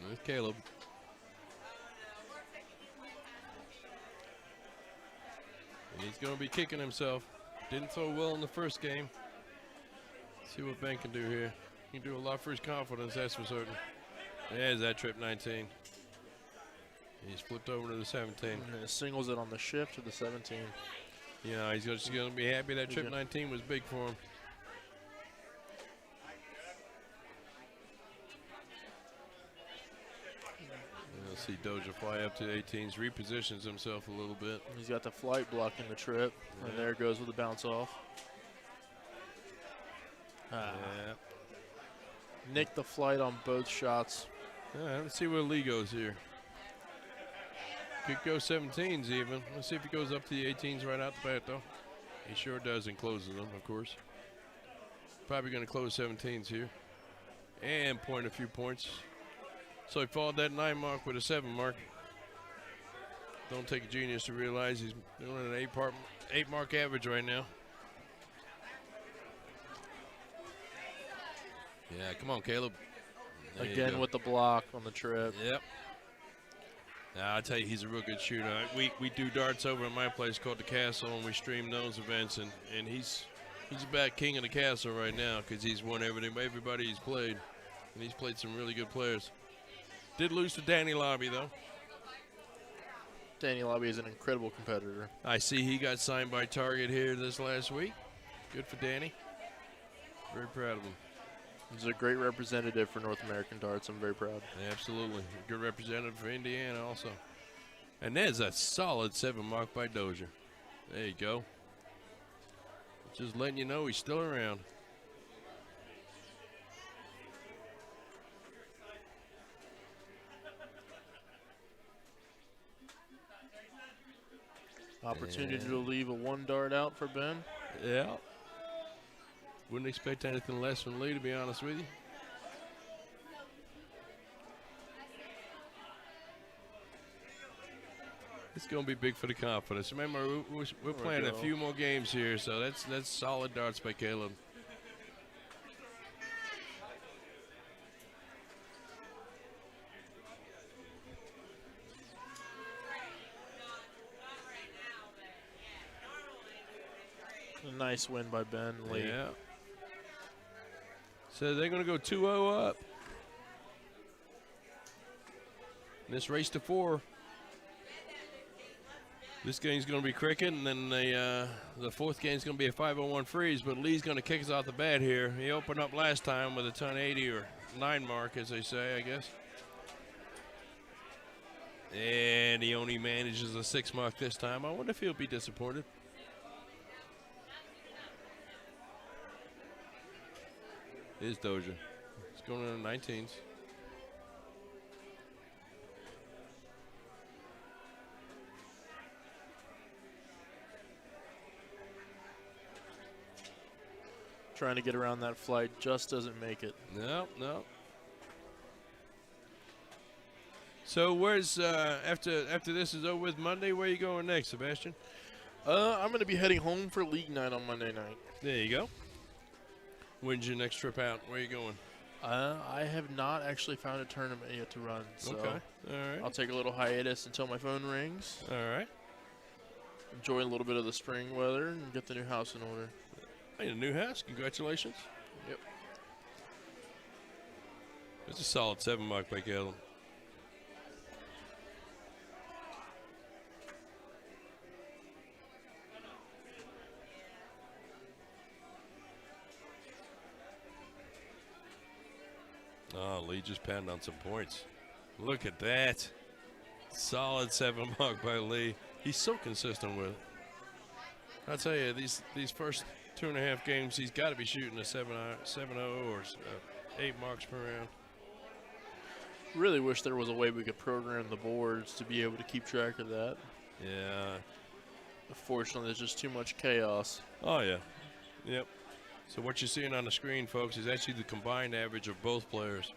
S1: there's Caleb. And he's going to be kicking himself. Didn't throw well in the first game. See what Ben can do here. He can do a lot for his confidence, that's for certain. There's that trip 19. He's flipped over to the 17.
S2: And singles it on the shift to the 17.
S1: Yeah, he's just going to be happy that trip 19 was big for him. You'll see Doja fly up to 18s, repositions himself a little bit.
S2: He's got the flight blocking the trip, and there it goes with the bounce off.
S1: Yeah.
S2: Nicked the flight on both shots.
S1: Yeah, let's see where Lee goes here. Could go 17s even. Let's see if he goes up to the 18s right out the bat, though. He sure does and closes them, of course. Probably going to close 17s here. And point a few points. So he followed that 9 mark with a 7 mark. Don't take a genius to realize he's doing an 8 mark average right now. Yeah, come on, Caleb. There
S2: Again with the block on the trip.
S1: Yep. Now, I'll tell you, he's a real good shooter. We do darts over at my place called The Castle, and we stream those events, and he's about king of the castle right now because he's won everybody he's played, and he's played some really good players. Did lose to Danny Lobby, though.
S2: Danny Lobby is an incredible competitor.
S1: I see he got signed by Target here this last week. Good for Danny. Very proud of him.
S2: He's a great representative for North American darts. I'm very proud.
S1: Absolutely. Good representative for Indiana also. And there's a solid 7 mark by Dozier. There you go. Just letting you know he's still around.
S2: Opportunity to leave a 1 dart out for Ben.
S1: Yeah. Wouldn't expect anything less from Lee, to be honest with you. It's going to be big for the confidence. Remember, we're playing a few more games here, so that's solid darts by Caleb.
S2: A nice win by Ben Lee.
S1: Yeah. So they're going to go 2-0 up. This race to 4. This game's going to be cricket, and then the fourth game's going to be a 5-0-1 freeze, but Lee's going to kick us off the bat here. He opened up last time with a 1080 or 9 mark, as they say, I guess. And he only manages a 6 mark this time. I wonder if he'll be disappointed. Here's Dozier. He's going in the 19s.
S2: Trying to get around that flight, just doesn't make it.
S1: No. So where's after this is over with Monday? Where are you going next, Sebastian?
S2: I'm going to be heading home for league night on Monday night.
S1: There you go. When's your next trip out? Where are you going?
S2: I have not actually found a tournament yet to run, so
S1: okay. All right.
S2: I'll take a little hiatus until my phone rings.
S1: All right.
S2: Enjoy a little bit of the spring weather and get the new house in order.
S1: Hey, a new house. Congratulations.
S2: Yep.
S1: It's a solid 7 mark by Caleb. Oh, Lee just pounded on some points. Look at that. Solid 7 mark by Lee. He's so consistent with it. I'll tell you, these first 2.5 games, he's got to be shooting a 7-0 or 8 marks per round.
S2: Really wish there was a way we could program the boards to be able to keep track of that.
S1: Yeah.
S2: Unfortunately, there's just too much chaos.
S1: Oh, yeah. Yep. So what you're seeing on the screen, folks, is actually the combined average of both players,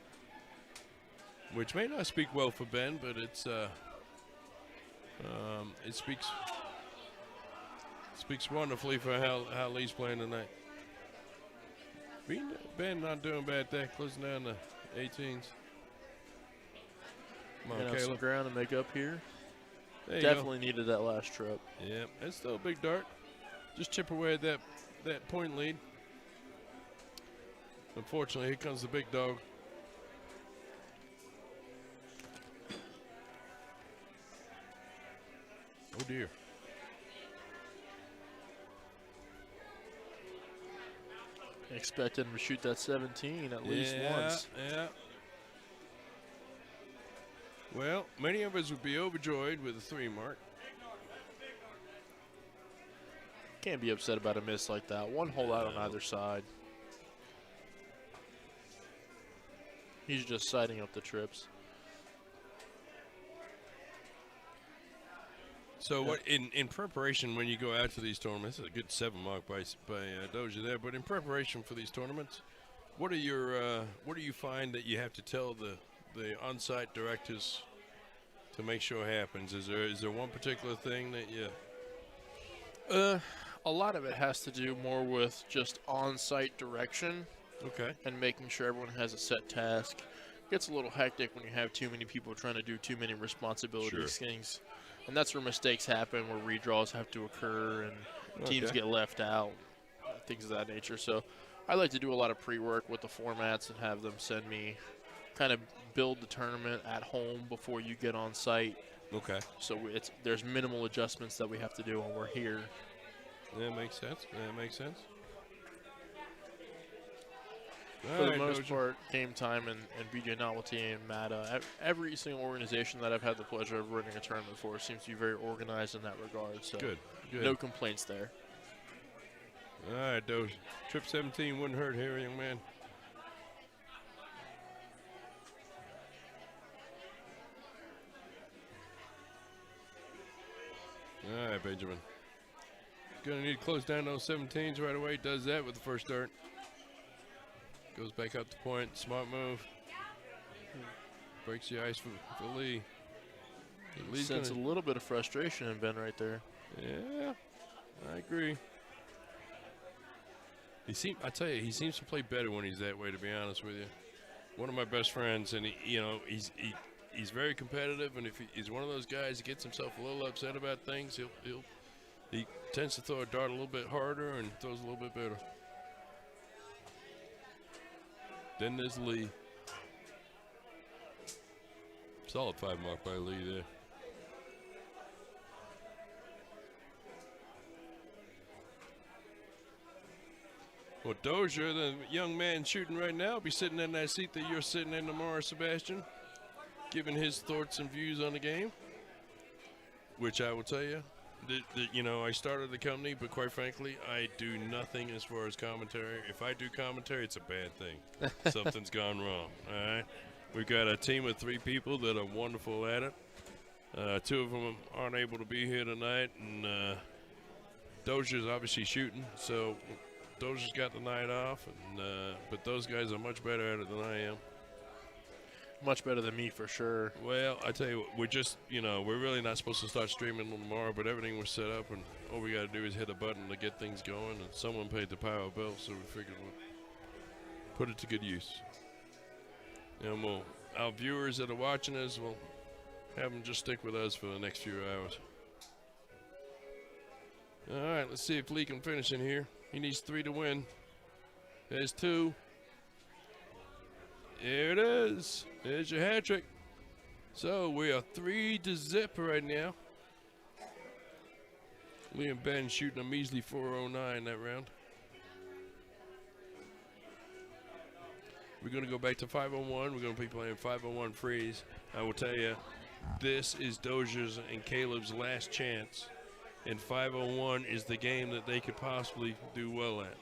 S1: which may not speak well for Ben, but it speaks wonderfully for how Lee's playing tonight. Ben not doing bad there, closing down the 18s. Come on,
S2: Caleb. Some ground to make up here. Definitely needed that last trip.
S1: Yeah, it's still a big dart. Just chip away at that point lead. Unfortunately, here comes the big dog. Oh, dear.
S2: Expect him to shoot that 17 at least once.
S1: Yeah. Well, many of us would be overjoyed with a 3 mark.
S2: Can't be upset about a miss like that. 1 hole out on either side. He's just siding up the trips.
S1: So what in preparation when you go out to these tournaments, this is a good 7 mark by Dozier there. But in preparation for these tournaments, what do you find that you have to tell the on-site directors to make sure happens? Is there one particular thing that you?
S2: A lot of it has to do more with just on-site direction.
S1: Okay.
S2: and making sure everyone has a set task. Gets a little hectic when you have too many people trying to do too many responsibilities things, and that's where mistakes happen, where redraws have to occur and teams get left out, things of that nature. So I like to do a lot of pre-work with the formats and have them send me, kind of build the tournament at home before you get on site.
S1: Okay.
S2: So there's minimal adjustments that we have to do when we're here.
S1: That makes sense. That makes sense.
S2: For the most part, Game Time and BJ Novelty and Mata, every single organization that I've had the pleasure of running a tournament for seems to be very organized in that regard. So
S1: good.
S2: No complaints there.
S1: All right, Doge. Trip 17 wouldn't hurt here, young man. All right, Benjamin. Gonna need to close down those 17s right away. Does that with the first dart. Goes back up the point. Smart move. Breaks the ice for Lee.
S2: Sense a little bit of frustration in Ben right there.
S1: Yeah, I agree. I tell you, he seems to play better when he's that way, to be honest with you. One of my best friends, and he's very competitive, and if he's one of those guys that gets himself a little upset about things, he tends to throw a dart a little bit harder and throws a little bit better. Then there's Lee. Solid 5 mark by Lee there. Well, Dozier, the young man shooting right now, will be sitting in that seat that you're sitting in tomorrow, Sebastian, giving his thoughts and views on the game, which I will tell you, I started the company, but quite frankly, I do nothing as far as commentary. If I do commentary, it's a bad thing. Something's gone wrong, all right? We've got a team of 3 people that are wonderful at it. 2 of them aren't able to be here tonight, and Dozier's obviously shooting, so Dozier's got the night off, and but those guys are much better at it than I am.
S2: Much better than me, for sure.
S1: Well, I tell you what, we're just, we're really not supposed to start streaming tomorrow, but everything was set up, and all we got to do is hit a button to get things going, and someone paid the power bill, so we figured we'd put it to good use. And our viewers that are watching us, we'll have them just stick with us for the next few hours. All right, let's see if Lee can finish in here. He needs 3 to win. There's 2. There it is. There's your hat trick. So we are 3-0 right now. Lee and Ben shooting a measly 409 that round. We're going to go back to 501. We're going to be playing 501 freeze. I will tell you, this is Dozier's and Caleb's last chance. And 501 is the game that they could possibly do well at.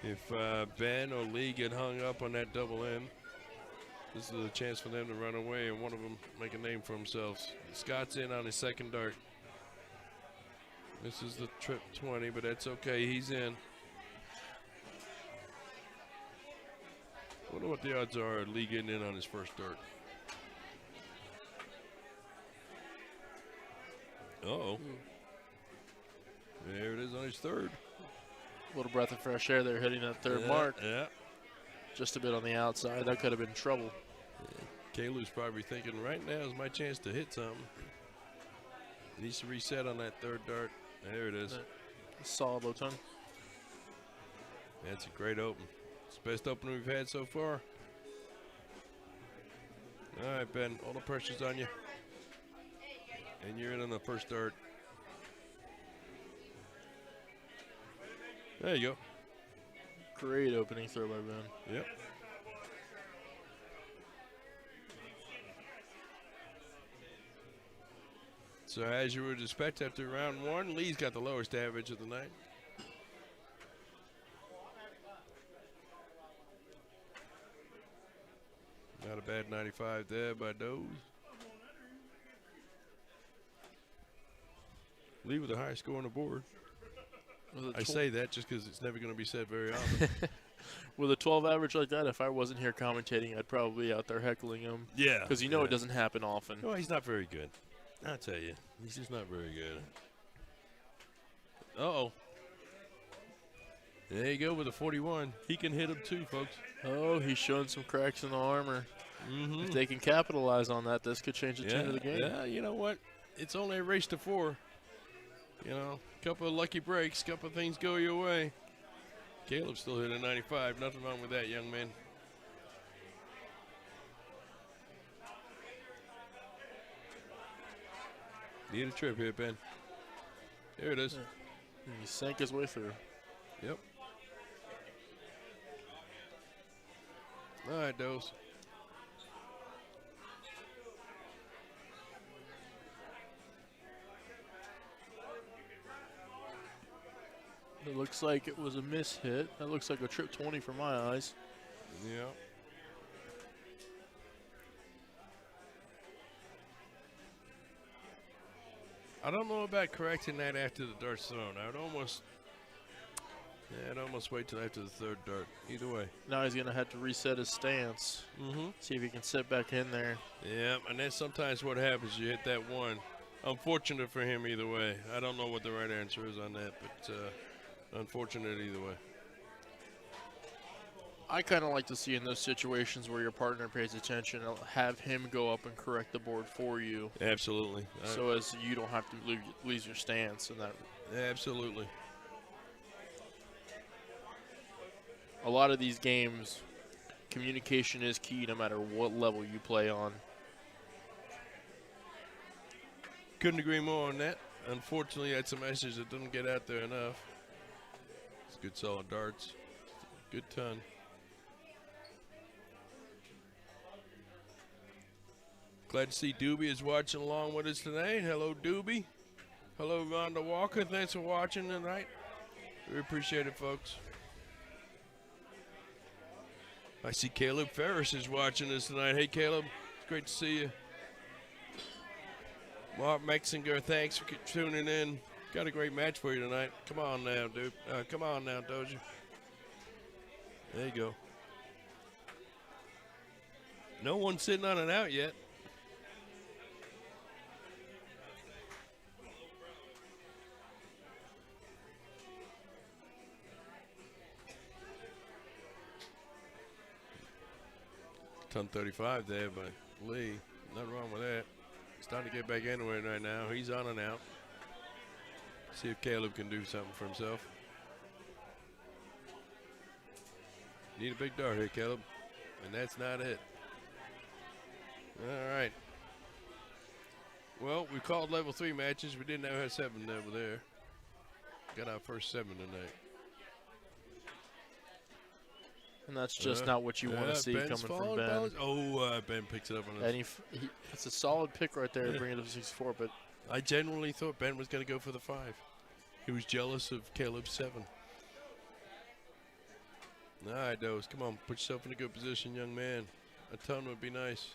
S1: If Ben or Lee get hung up on that double end, this is a chance for them to run away and one of them make a name for themselves. Scott's in on his second dart. This is the trip 20, but that's okay. He's in. I wonder what the odds are of Lee getting in on his first dart. Uh-oh. There it is on his third.
S2: A little breath of fresh air there, hitting that third mark.
S1: Yeah.
S2: Just a bit on the outside. That could have been trouble.
S1: Yeah. Kalu's probably thinking, right now is my chance to hit something. Needs to reset on that third dart. There it is.
S2: Solid low tongue.
S1: That's a great open. It's the best opener we've had so far. All right, Ben, all the pressure's on you. And you're in on the first dart. There you go.
S2: Great opening throw by Ben.
S1: Yep. So as you would expect after round 1, Lee's got the lowest average of the night. Not a bad 95 there by Doze. Lee with the highest score on the board. I say that just because it's never going to be said very often.
S2: With a 12 average like that, if I wasn't here commentating, I'd probably be out there heckling him.
S1: Yeah.
S2: Because it doesn't happen often.
S1: No, he's not very good. I'll tell you. He's just not very good. Uh-oh. There you go with a 41. He can hit him too, folks.
S2: Oh, he's showing some cracks in the armor.
S1: Mm-hmm.
S2: If they can capitalize on that, this could change the tune of the game.
S1: Yeah, you know what? It's only a race to 4. You know, a couple of lucky breaks, couple of things go your way. Caleb still hit a 95. Nothing wrong with that, young man. Need a trip here, Ben. There it is.
S2: Yeah. He sank his way through.
S1: Yep. All right, Dose.
S2: It looks like it was a miss hit. That looks like a trip 20 for my eyes.
S1: Yeah. I don't know about correcting that after the dart's thrown. I'd almost wait till after the 3rd dart. Either way.
S2: Now he's going to have to reset his stance. See if he can sit back in there.
S1: Yeah, and that's sometimes what happens. You hit that one. Unfortunate for him either way. I don't know what the right answer is on that, but unfortunate either way.
S2: I kind of like to see in those situations where your partner pays attention, have him go up and correct the board for you.
S1: Absolutely.
S2: So as you don't have to lose your stance. And that.
S1: Absolutely.
S2: A lot of these games, communication is key no matter what level you play on.
S1: Couldn't agree more on that. Unfortunately, that's a message that doesn't get out there enough. It's good solid darts. Good ton. Glad to see Doobie is watching along with us today. Hello, Doobie. Hello, Rhonda Walker. Thanks for watching tonight. We appreciate it, folks. I see Caleb Ferris is watching us tonight. Hey, Caleb. It's great to see you. Mark Mexinger, thanks for tuning in. Got a great match for you tonight. Come on now, dude. Come on now, Doja. There you go. No one's sitting on an out yet. Ton 35 there by Lee. Nothing wrong with that. He's starting to get back into it right now. He's on and out. See if Caleb can do something for himself. Need a big dart here, Caleb. And that's not it. All right. Well, we called level 3 matches. We didn't have 7 over there. Got our first 7 tonight.
S2: And that's just not what you want to see
S1: Ben's
S2: coming from Ben.
S1: balance. Oh, Ben picks it up on us.
S2: And it's a solid pick right there to bring it up to 64. But
S1: I genuinely thought Ben was going to go for the 5. He was jealous of Caleb's 7. All right, Dose. Come on. Put yourself in a good position, young man. A ton would be nice.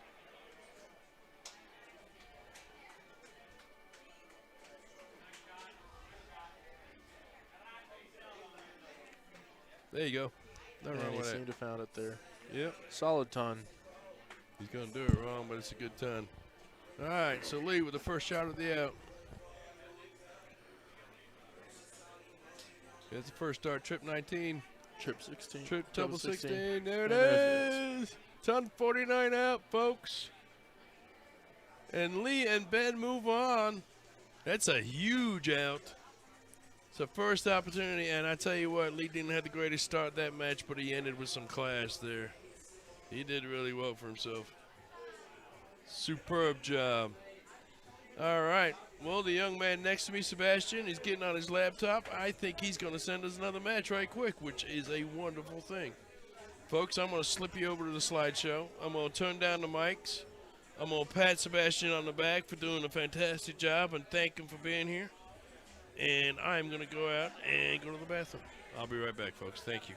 S1: There you go. Nothing wrong
S2: he
S1: with that.
S2: seemed to found it there.
S1: Yep.
S2: Solid ton.
S1: He's going to do it wrong, but it's a good ton. All right, so Lee with the first shot of the out. Here's the first start, trip 19.
S2: Trip 16.
S1: Trip double 16. There it is. Ton 49 out, folks. And Lee and Ben move on. That's a huge out. It's a first opportunity, and I tell you what, Lee didn't have the greatest start that match, but he ended with some class there. He did really well for himself. Superb job. All right. Well, the young man next to me, Sebastian, is getting on his laptop. I think he's going to send us another match right quick, which is a wonderful thing. Folks, I'm going to slip you over to the slideshow. I'm going to turn down the mics. I'm going to pat Sebastian on the back for doing a fantastic job and thank him for being here. And I'm going to go out and go to the bathroom. I'll be right back, folks. Thank you.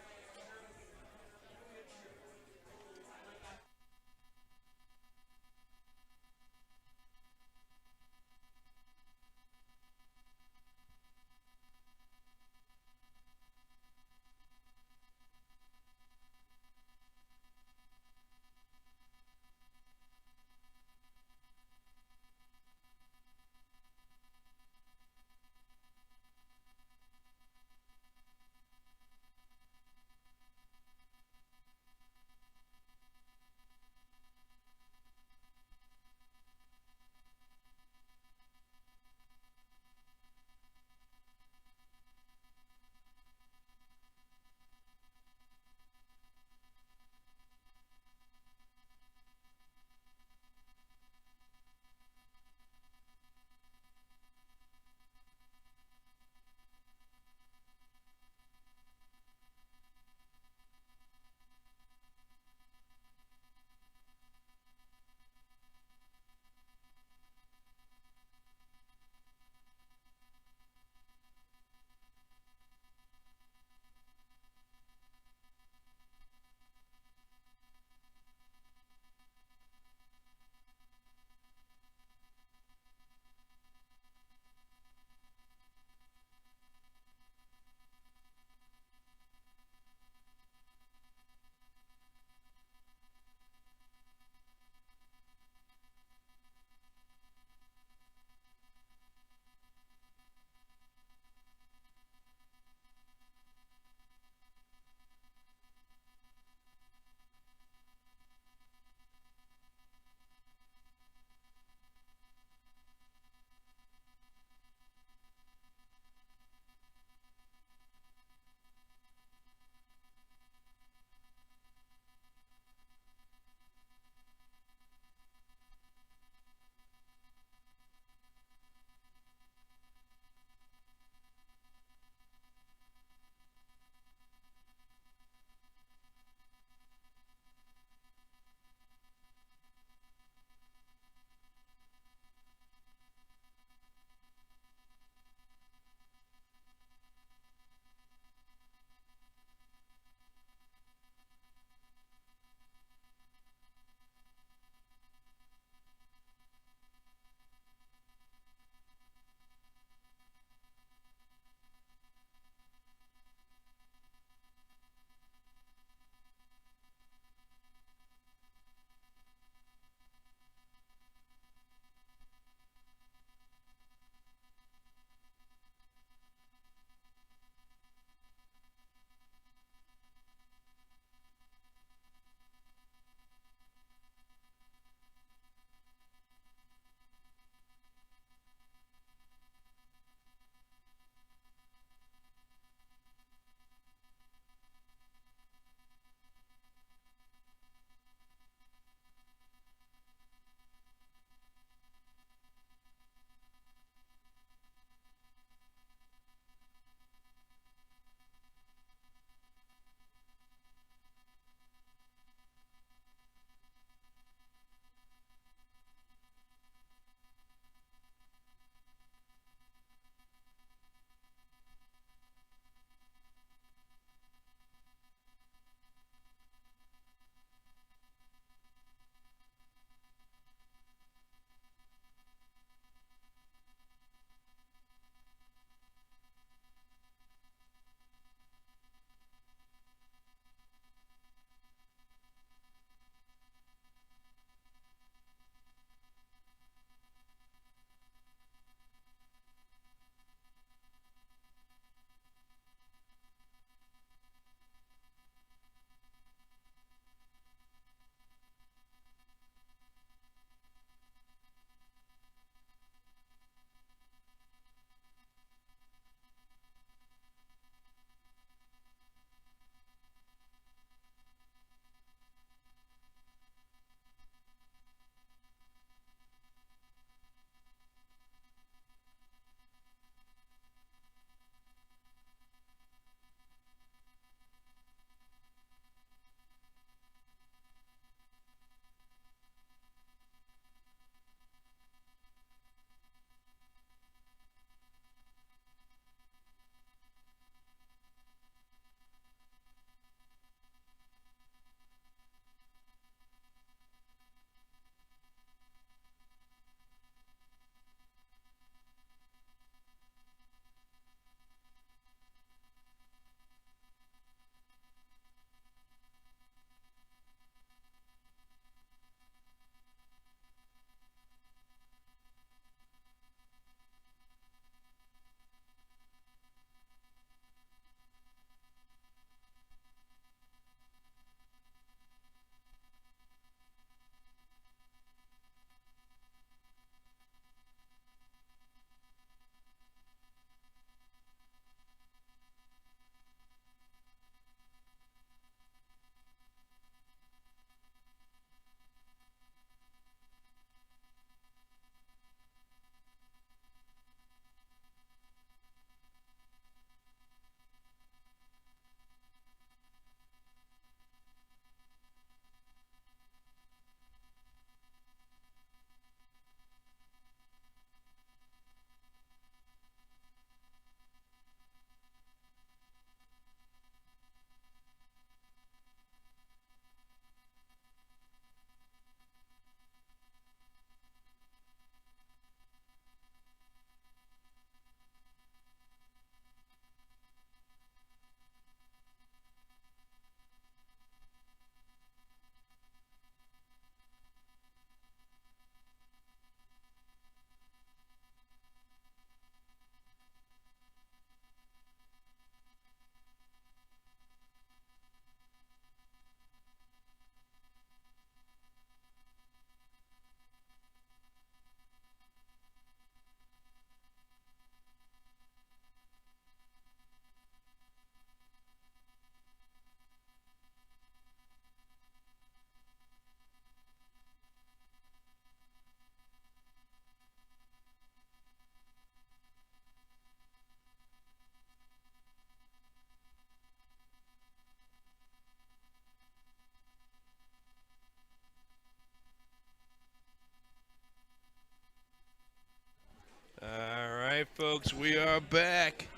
S1: right, folks, we are back.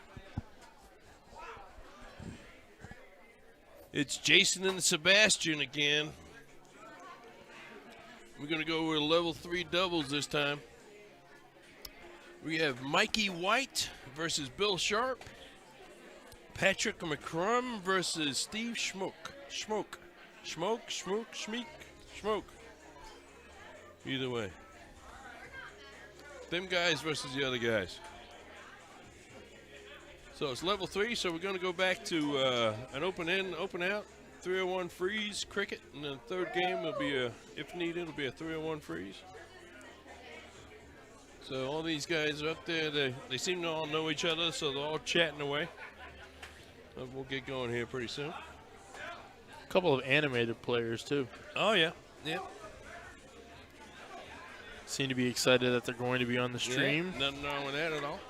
S1: It's Jason and Sebastian again. We're going to go with level 3 doubles this time. We have Mikey White versus Bill Sharp. Patrick McCrum versus Steve Schmoke. Schmoke. Either way. Them guys versus the other guys. So it's level 3, so we're going to go back to an open in, open out, 301 freeze, cricket, and then the third game will be if needed, it'll be a 301 freeze. So all these guys are up there, they seem to all know each other, so they're all chatting away. We'll get going here pretty soon.
S2: A couple of animated players, too.
S1: Oh, yeah. Yep.
S2: Seem to be excited that they're going to be on the stream.
S1: Yeah, nothing wrong with that at all.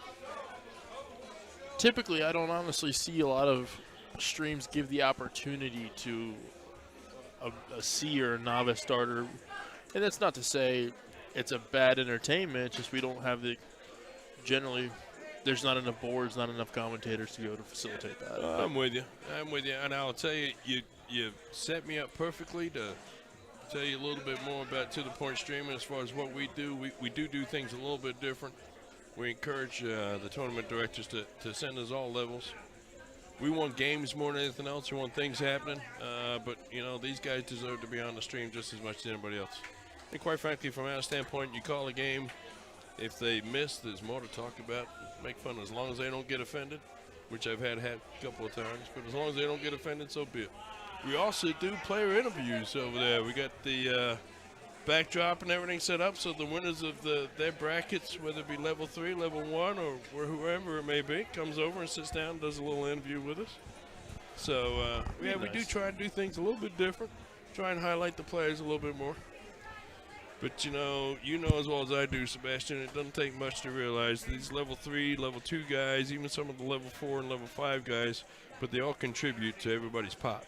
S2: Typically, I don't honestly see a lot of streams give the opportunity to a C or a novice starter. And that's not to say it's a bad entertainment, it's just we don't have the – generally, there's not enough boards, not enough commentators to be able to facilitate that.
S1: I'm with you. And I'll tell you, you set me up perfectly to tell you a little bit more about to-the-point streaming as far as what we do. We do things a little bit different. We encourage the tournament directors to send us all levels. We want games more than anything else. We want things happening. But, you know, these guys deserve to be on the stream just as much as anybody else. And quite frankly, from our standpoint, you call a game. If they miss, there's more to talk about. Make fun as long as they don't get offended, which I've had a couple of times. But as long as they don't get offended, so be it. We also do player interviews over there. We got the backdrop and everything set up, so the winners of their brackets, whether it be level 3, level 1, or whoever it may be, comes over and sits down and does a little interview with us. So, yeah, we do try and do things a little bit different, try and highlight the players a little bit more. But, you know as well as I do, Sebastian, it doesn't take much to realize these level 3, level 2 guys, even some of the level 4 and level 5 guys, but they all contribute to everybody's pot.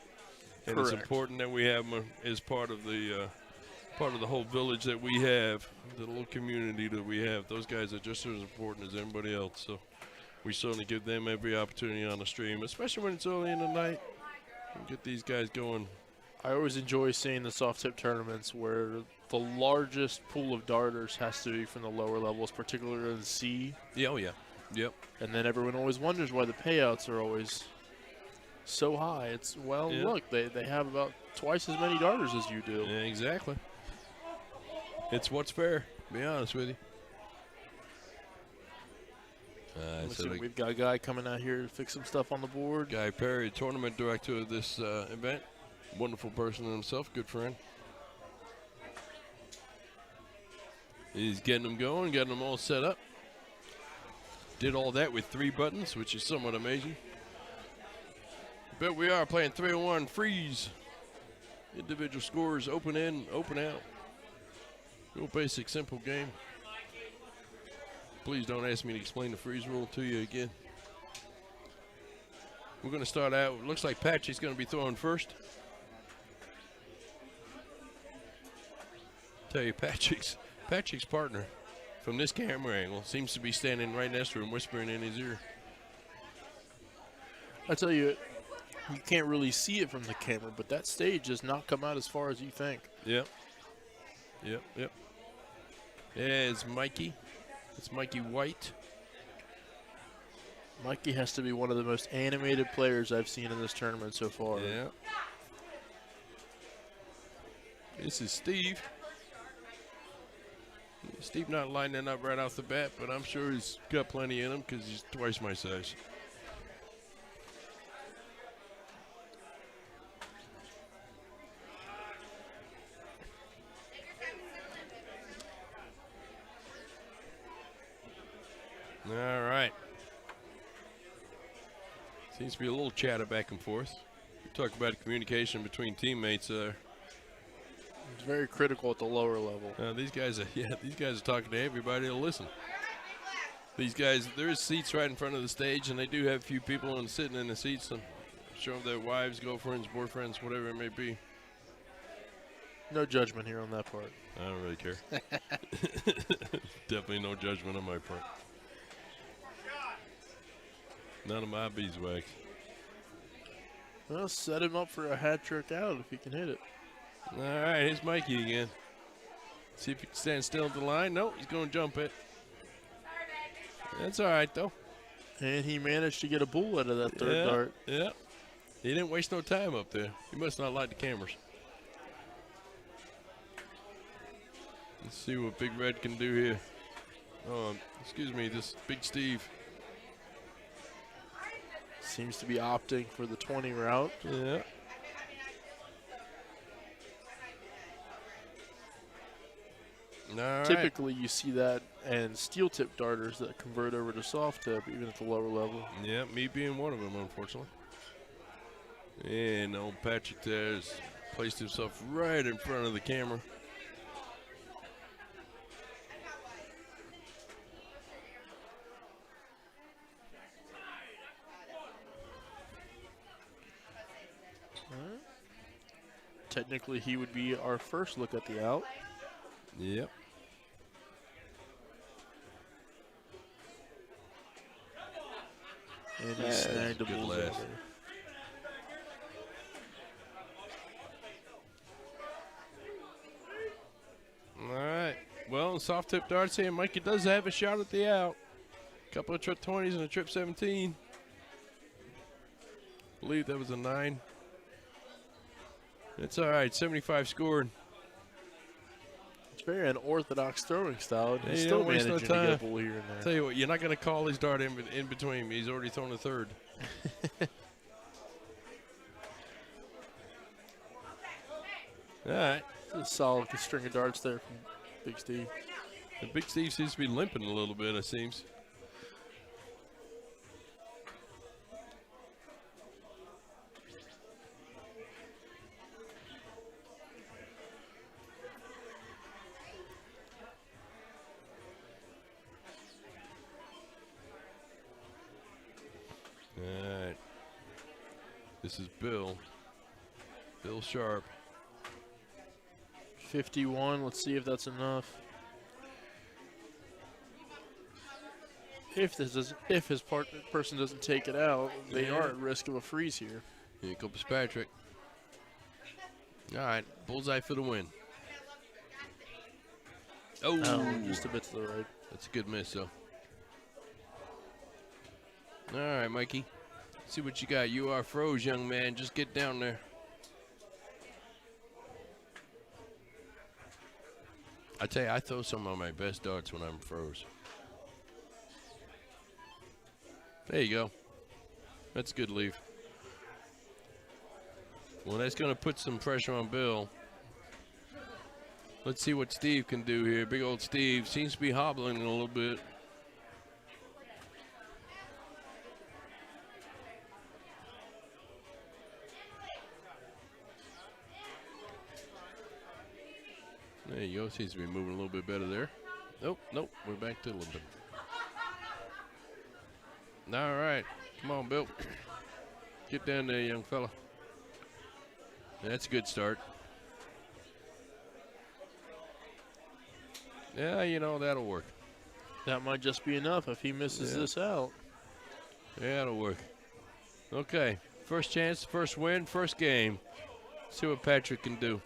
S1: And
S2: Correct.
S1: It's important that we have them as part of the whole village that we have, the little community that we have. Those guys are just as important as everybody else. So we certainly give them every opportunity on the stream, especially when it's early in the night. And get these guys going.
S2: I always enjoy seeing the soft tip tournaments where the largest pool of darters has to be from the lower levels, particularly in C.
S1: Yeah, oh yeah. Yep.
S2: And then everyone always wonders why the payouts are always so high. It's, well,
S1: Yeah.
S2: look, they have about twice as many darters as you do.
S1: Yeah, exactly. It's what's fair, to be honest with you.
S2: So we've got a guy coming out here to fix some stuff on the board.
S1: Guy Perry, tournament director of this event. Wonderful person himself, good friend. He's getting them going, getting them all set up. Did all that with 3 buttons, which is somewhat amazing. But we are playing 301 freeze. Individual scores, open in, open out. Real basic, simple game. Please don't ask me to explain the freeze rule to you again. We're going to start out. It looks like Patrick's going to be throwing first. Tell you, Patrick's partner from this camera angle seems to be standing right next to him, whispering in his ear.
S2: I tell you, you can't really see it from the camera, but that stage does not come out as far as you think.
S1: Yep. Yeah, it's Mikey. It's Mikey White.
S2: Mikey has to be one of the most animated players I've seen in this tournament so far.
S1: Yeah. This is Steve. Steve not lining up right off the bat, but I'm sure he's got plenty in him because he's twice my size. All right. Seems to be a little chatter back and forth. We talk about communication between teammates.
S2: It's very critical at the lower level.
S1: These guys are talking to everybody to listen. These guys, there's seats right in front of the stage, and they do have a few people sitting in the seats and show their wives, girlfriends, boyfriends, whatever it may be.
S2: No judgment here on that part.
S1: I don't really care. Definitely no judgment on my part. None of my beeswax.
S2: Well, set him up for a hat trick out if he can hit it.
S1: All right, here's Mikey again. See if he can stand still at the line. Nope, he's going to jump it. That's all right, though.
S2: And he managed to get a bull out of that third dart.
S1: Yeah. He didn't waste no time up there. He must not like the cameras. Let's see what Big Red can do here. Excuse me, this Big Steve.
S2: Seems to be opting for the 20 route.
S1: Yeah. All
S2: Typically, you see that and steel tip darters that convert over to soft tip, even at the lower level.
S1: Yeah, me being one of them, unfortunately. And old Patrick there has placed himself right in front of the camera.
S2: Technically, he would be our first look at the out.
S1: Yep.
S2: And he snagged a
S1: good
S2: bullseye
S1: last.
S2: there.
S1: All right. Well, soft tip darts here. Mikey does have a shot at the out. Couple of trip 20s and a trip 17. Believe that was a 9. It's all right. 75 scored.
S2: It's very unorthodox throwing style. And
S1: Hey,
S2: he's
S1: you
S2: still
S1: don't waste
S2: managing
S1: no
S2: to get a
S1: time.
S2: bull here and there.
S1: Tell you what, you're not going to call his dart in between me. He's already thrown a third. All right.
S2: It's a solid string of darts there from Big Steve.
S1: And Big Steve seems to be limping a little bit, it seems. All right. This is Bill. Bill Sharp.
S2: 51. Let's see if that's enough. If his person doesn't take it out, they are at risk of a freeze here.
S1: Here comes Patrick. All right, bullseye for the win. Oh,
S2: Just a bit to the right.
S1: That's a good miss, though. All right, Mikey. See what you got. You are froze, young man. Just get down there. I tell you, I throw some of my best darts when I'm froze. There you go. That's a good leave. Well, that's going to put some pressure on Bill. Let's see what Steve can do here. Big old Steve seems to be hobbling a little bit. There you go. Seems to be moving a little bit better there. Nope, nope. We're back to limping. All right. Come on, Bill. Get down there, young fella. That's a good start. Yeah, you know, that'll work.
S2: That might just be enough if he misses this out.
S1: Yeah, that'll work. Okay. First chance, first win, first game. See what Patrick can do.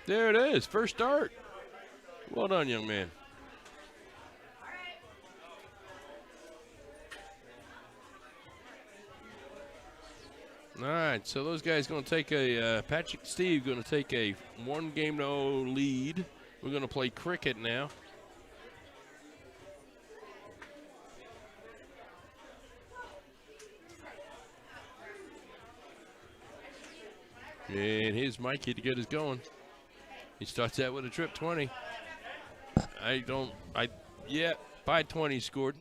S1: There it is. First start. Well done, young man. All right, so those guys going to take a Patrick and Steve going to take a 1-0 lead. We're going to play cricket now. And here's Mikey to get us going. He starts out with a trip 20. Yeah, by 20 scored.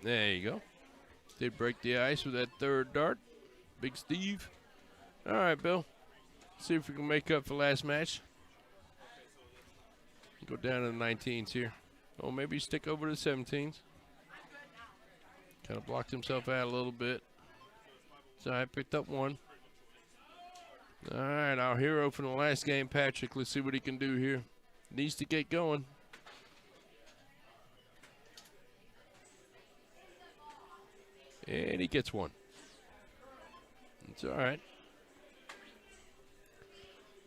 S1: There you go. Did break the ice with that third dart. Big Steve. All right, Bill. See if we can make up for last match. Go down to the 19s here. Oh, maybe stick over to 17s. Kind of blocked himself out a little bit. So I picked up one. All right, our hero from the last game, Patrick. Let's see what he can do here. Needs to get going. And he gets one. It's all right.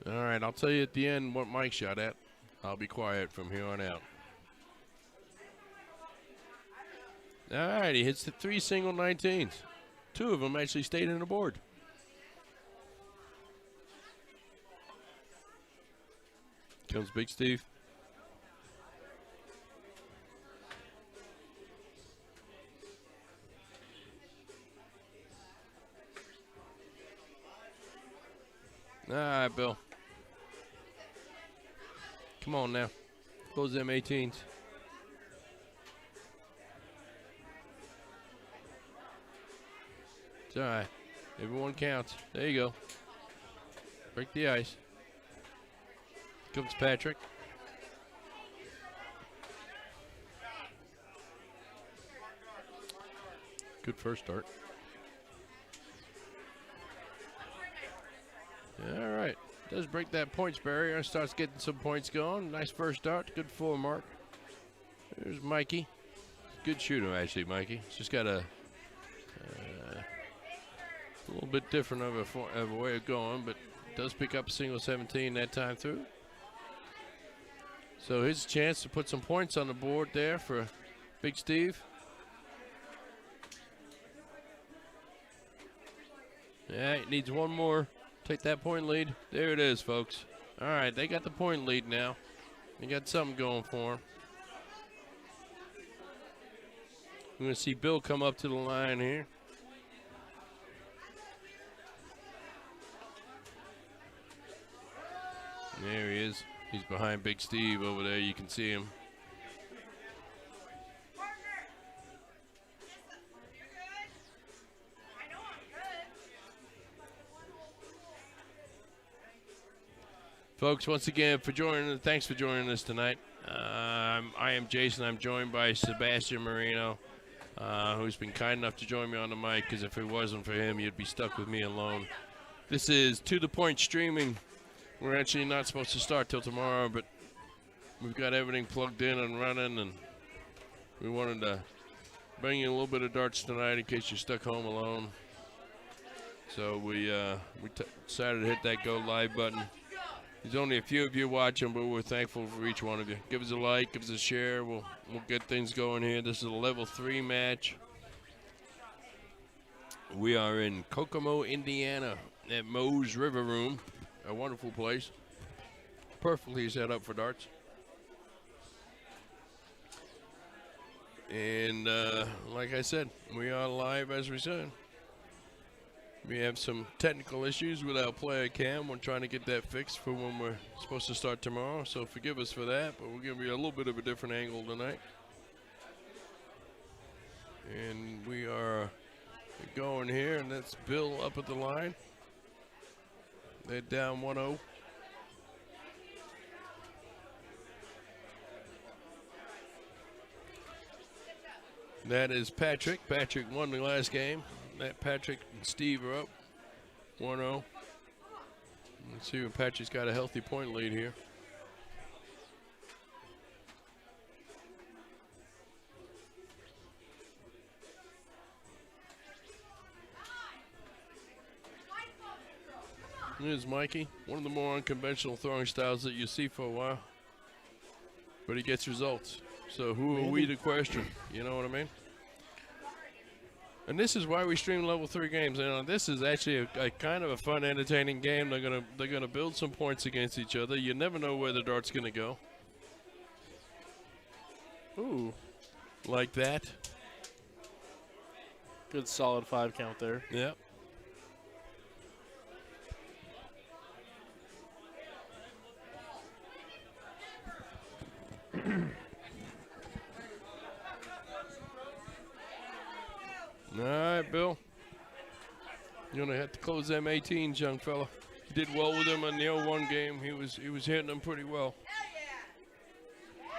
S1: All right, I'll tell you at the end what Mike shot at. I'll be quiet from here on out. All right, he hits the 3 single 19s. 2 of them actually stayed in the board. Comes Big Steve. All right, Bill. Come on now. Close them 18s. It's all right. Everyone counts. There you go. Break the ice. Comes Patrick. Good first start. All right. Does break that points barrier. Starts getting some points going. Nice first start. Good full mark. There's Mikey. Good shooter, actually, Mikey. He's just got a little bit different of a way of going, but does pick up a single 17 that time through. So here's a chance to put some points on the board there for Big Steve. Yeah, he needs one more. Take that point lead. There it is, folks. All right, they got the point lead now. They got something going for them. We're going to see Bill come up to the line here. There he is. He's behind Big Steve over there. You can see him. Folks, once again, thanks for joining us tonight. I am Jason. I'm joined by Sebastian Marino, who's been kind enough to join me on the mic, because if it wasn't for him, you'd be stuck with me alone. This is To The Point Streaming. We're actually not supposed to start till tomorrow, but we've got everything plugged in and running, and we wanted to bring you a little bit of darts tonight in case you're stuck home alone. So we decided to hit that go live button. There's only a few of you watching, but we're thankful for each one of you. Give us a like, give us a share. We'll get things going here. This is a level 3 match. We are in Kokomo, Indiana, at Moe's River Room. A wonderful place. Perfectly set up for darts. And like I said, we are live as we said. We have some technical issues with our player cam. We're trying to get that fixed for when we're supposed to start tomorrow. So forgive us for that, but we'll give you a little bit of a different angle tonight. And we are going here, and that's Bill up at the line. They're down 1-0. That is Patrick. Patrick won the last game. That Patrick and Steve are up 1-0. Let's see if Patrick's got a healthy point lead here. Here's Mikey, one of the more unconventional throwing styles that you see for a while. But he gets results. So who are we to question? You know what I mean? And this is why we stream level 3 games. You know, this is actually a kind of a fun, entertaining game. They're gonna build some points against each other. You never know where the dart's gonna go. Ooh, like that.
S2: Good solid 5 count there.
S1: Yep. All right, Bill. You're gonna have to close them 18s, young fella. You did well with them in the 0-1 game. He was hitting them pretty well.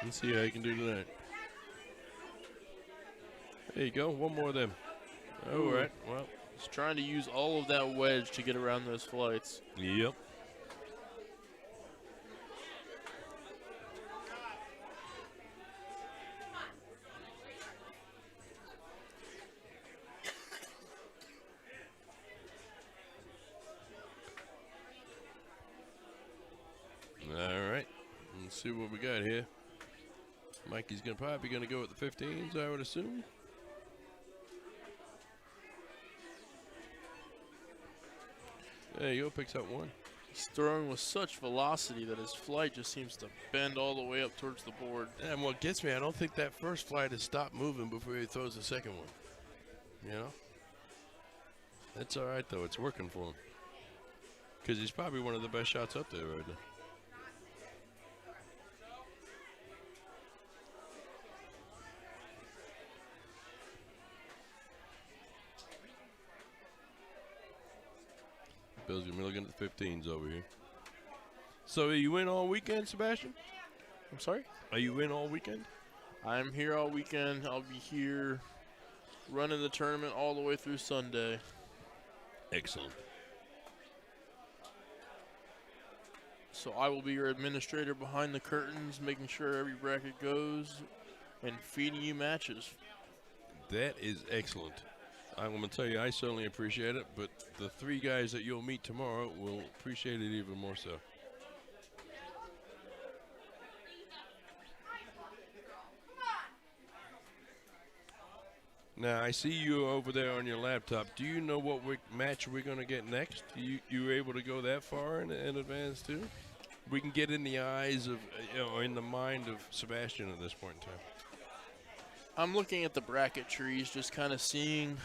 S1: Let's see how you can do tonight. There you go. One more of them. All right. Well.
S2: He's trying to use all of that wedge to get around those flights.
S1: Yep. All right. Let's see what we got here. Mikey's probably going to go with the 15s, I would assume. There you go, picks up one.
S2: He's throwing with such velocity that his flight just seems to bend all the way up towards the board.
S1: And what gets me, I don't think that first flight has stopped moving before he throws the second one. You know? That's all right, though. It's working for him. Because he's probably one of the best shots up there right now. Bill's gonna be looking at the 15s over here. So are you in all weekend, Sebastian?
S2: I'm sorry?
S1: Are you in all weekend?
S2: I'm here all weekend. I'll be here running the tournament all the way through Sunday.
S1: Excellent.
S2: So I will be your administrator behind the curtains, making sure every bracket goes and feeding you matches.
S1: That is excellent. I'm going to tell you, I certainly appreciate it, but the three guys that you'll meet tomorrow will appreciate it even more so. Now, I see you over there on your laptop. Do you know what match we're going to get next? You able to go that far in advance, too? We can get in the eyes of, in the mind of Sebastian at this point in time.
S2: I'm looking at the bracket trees, just kind of seeing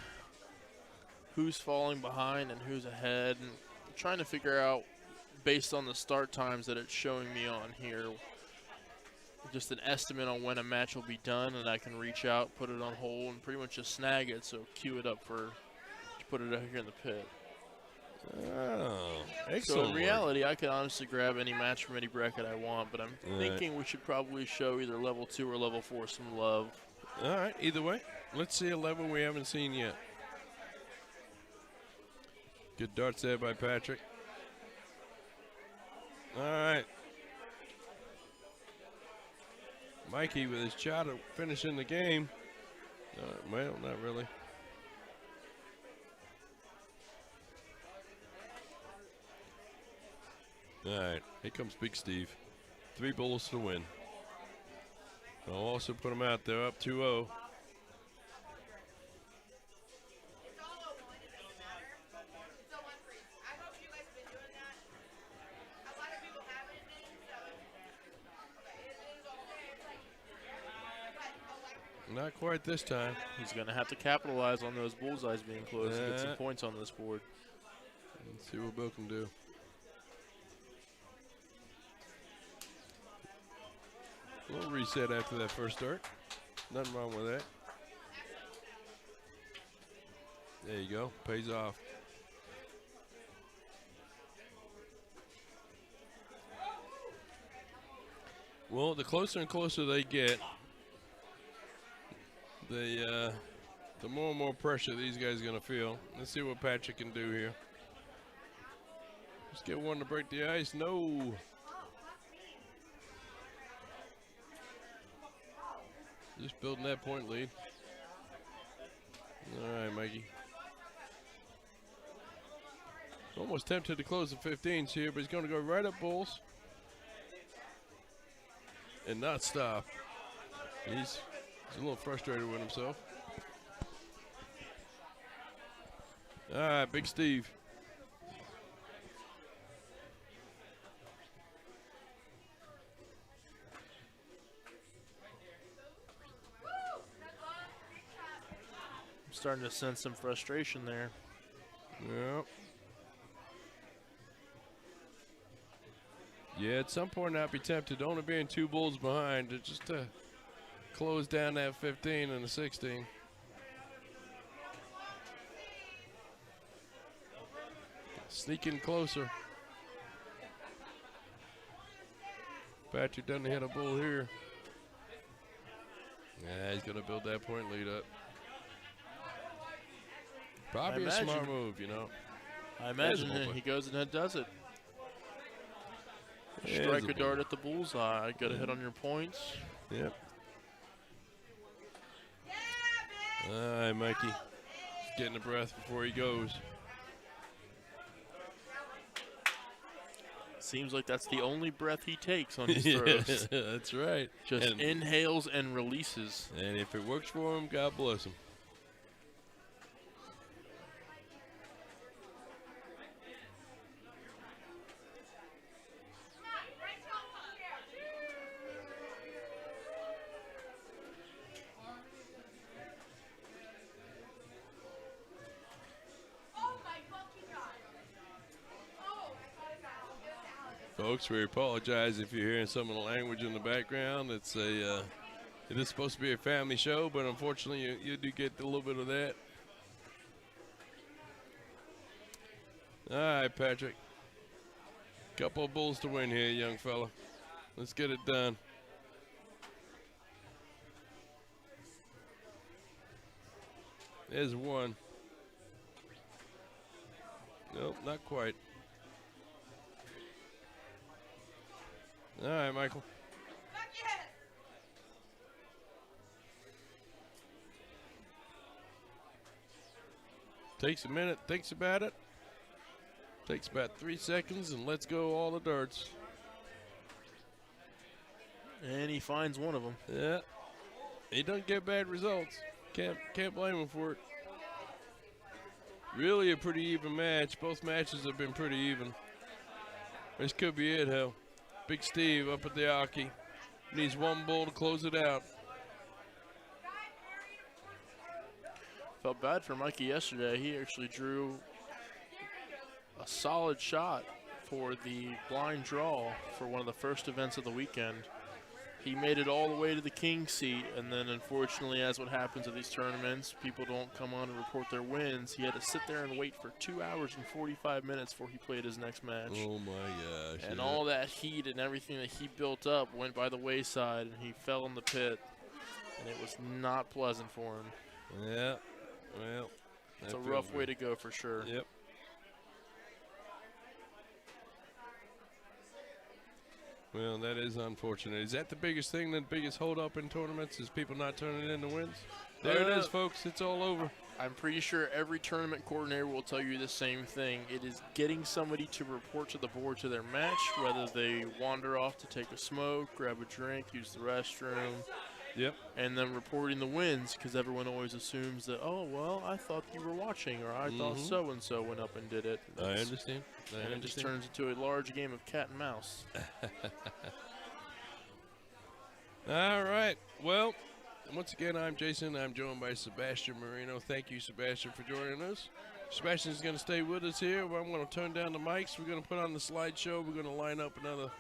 S2: who's falling behind and who's ahead, and trying to figure out, based on the start times that it's showing me on here, just an estimate on when a match will be done, and I can reach out, put it on hold, and pretty much just snag it, so queue it up to put it out here in the pit.
S1: Oh, excellent.
S2: So in reality, I could honestly grab any match from any bracket I want, but I'm thinking we should probably show either level 2 or level 4 some love.
S1: All right, either way, let's see a level we haven't seen yet. Good darts there by Patrick. All right. Mikey with his shot at finishing the game. Well, not really. All right, here comes Big Steve. 3 bulls to win. I'll also put him out there up 2-0. Not quite this time.
S2: He's going to have to capitalize on those bullseyes being close to get some points on this board.
S1: Let's see what Bill can do. A little reset after that first start. Nothing wrong with that. There you go. Pays off. Well, the closer and closer they get, the more and more pressure these guys are going to feel. Let's see what Patrick can do here. Let's get one to break the ice. No. Just building that point lead. All right, Mikey. Almost tempted to close the 15s here, but he's going to go right up bulls and not stop. He's a little frustrated with himself. All right, Big Steve.
S2: I'm starting to sense some frustration there.
S1: Yep. Yeah, at some point I'd be tempted, only being 2 bulls behind, just to close down that 15 and the 16. Sneaking closer. Patrick doesn't hit a bull here. Yeah, he's going to build that point lead up. Probably a smart move, you know.
S2: I imagine he goes and does it. Strike a dart at the bullseye. Got a hit on your points.
S1: Yep. All right, Mikey. Just getting a breath before he goes.
S2: Seems like that's the only breath he takes on his throws.
S1: That's right.
S2: Just inhales and releases.
S1: And if it works for him, God bless him. Folks, we apologize if you're hearing some of the language in the background. It is supposed to be a family show, but unfortunately you do get a little bit of that. All right, Patrick. Couple of bulls to win here, young fella. Let's get it done. There's one. Nope, not quite. All right, Michael. Takes a minute, thinks about it. Takes about 3 seconds, and let's go all the darts.
S2: And he finds one of them.
S1: Yeah. He doesn't get bad results. Can't blame him for it. Really a pretty even match. Both matches have been pretty even. This could be it, hell. Big Steve up at the Aki. Needs one bull to close it out.
S2: Felt bad for Mikey yesterday. He actually drew a solid shot for the blind draw for one of the first events of the weekend. He made it all the way to the king seat, and then unfortunately, as what happens at these tournaments, people don't come on and report their wins. He had to sit there and wait for 2 hours and 45 minutes before he played his next match.
S1: Oh my gosh.
S2: And all that heat and everything that he built up went by the wayside, and he fell in the pit, and it was not pleasant for him.
S1: Yeah, well.
S2: It's a rough way to go for sure.
S1: Yep. Well, that is unfortunate. Is that the biggest thing, the biggest hold-up in tournaments, is people not turning in the wins? There it is, folks. It's all over.
S2: I'm pretty sure every tournament coordinator will tell you the same thing. It is getting somebody to report to the board to their match, whether they wander off to take a smoke, grab a drink, use the restroom.
S1: Yep.
S2: And then reporting the wins, because everyone always assumes that, oh, well, I thought you were watching, or I thought so-and-so went up and did it.
S1: I understand.
S2: And it just turns into a large game of cat and mouse.
S1: All right. Well, once again, I'm Jason. I'm joined by Sebastian Marino. Thank you, Sebastian, for joining us. Sebastian's going to stay with us here. I'm going to turn down the mics. We're going to put on the slideshow. We're going to line up another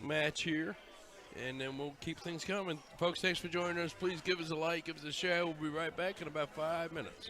S1: match here, and then we'll keep things coming. Folks, thanks for joining us. Please give us a like, give us a share. We'll be right back in about 5 minutes.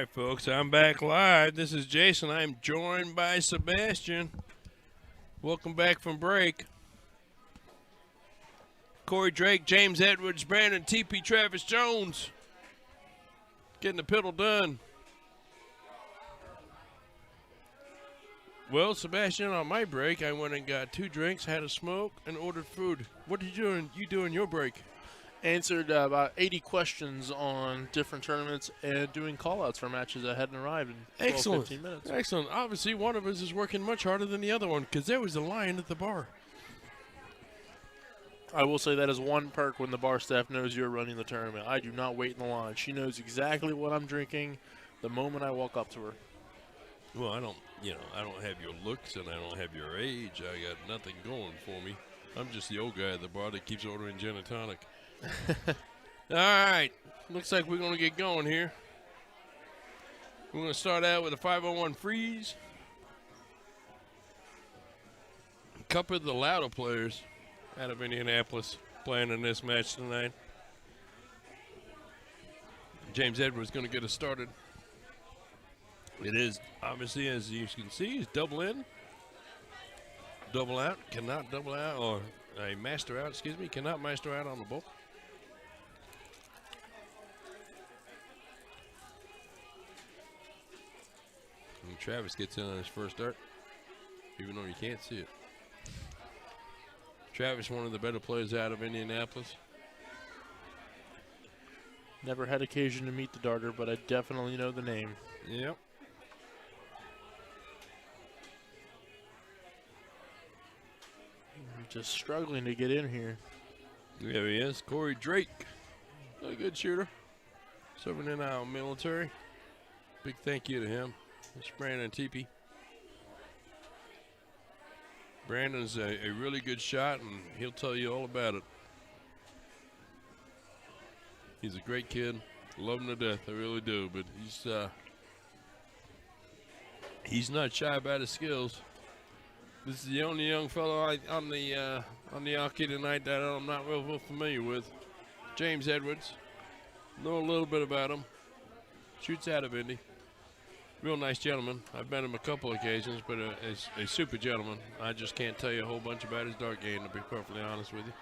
S1: right, folks, I'm back live. This is Jason. I'm joined by Sebastian. Welcome back from break. Corey Drake, James Edwards, Brandon TP, Travis Jones. Getting the piddle done. Well, Sebastian, on my break, I went and got 2 drinks, had a smoke, and ordered food. What did you do in your break?
S2: Answered about 80 questions on different tournaments and doing call-outs for matches that hadn't arrived in 12,
S1: Excellent.
S2: 15 minutes.
S1: Excellent. Obviously, one of us is working much harder than the other one because there was a line at the bar.
S2: I will say that is one perk when the bar staff knows you're running the tournament. I do not wait in the line. She knows exactly what I'm drinking the moment I walk up to her.
S1: Well, I don't have your looks and I don't have your age. I got nothing going for me. I'm just the old guy at the bar that keeps ordering gin and tonic. All right. Looks like we're going to get going here. We're going to start out with a 501 freeze. A couple of the louder players out of Indianapolis playing in this match tonight. James Edwards going to get us started. It is, obviously, as you can see, is double in, double out, cannot double out, or a master out, excuse me, cannot master out on the ball. And Travis gets in on his first dart, even though you can't see it. Travis, one of the better players out of Indianapolis.
S2: Never had occasion to meet the darter, but I definitely know the name.
S1: Yep.
S2: I'm just struggling to get in here.
S1: There he is, Corey Drake. A good shooter. Serving in our military. Big thank you to him. It's Brandon TP. Brandon's a really good shot, and he'll tell you all about it. He's a great kid. Love him to death, I really do. But he's not shy about his skills. This is the only young fellow on the hockey tonight that I'm not real familiar with. James Edwards. Know a little bit about him. Shoots out of Indy. Real nice gentleman. I've met him a couple occasions, but a super gentleman. I just can't tell you a whole bunch about his dart game, to be perfectly honest with you.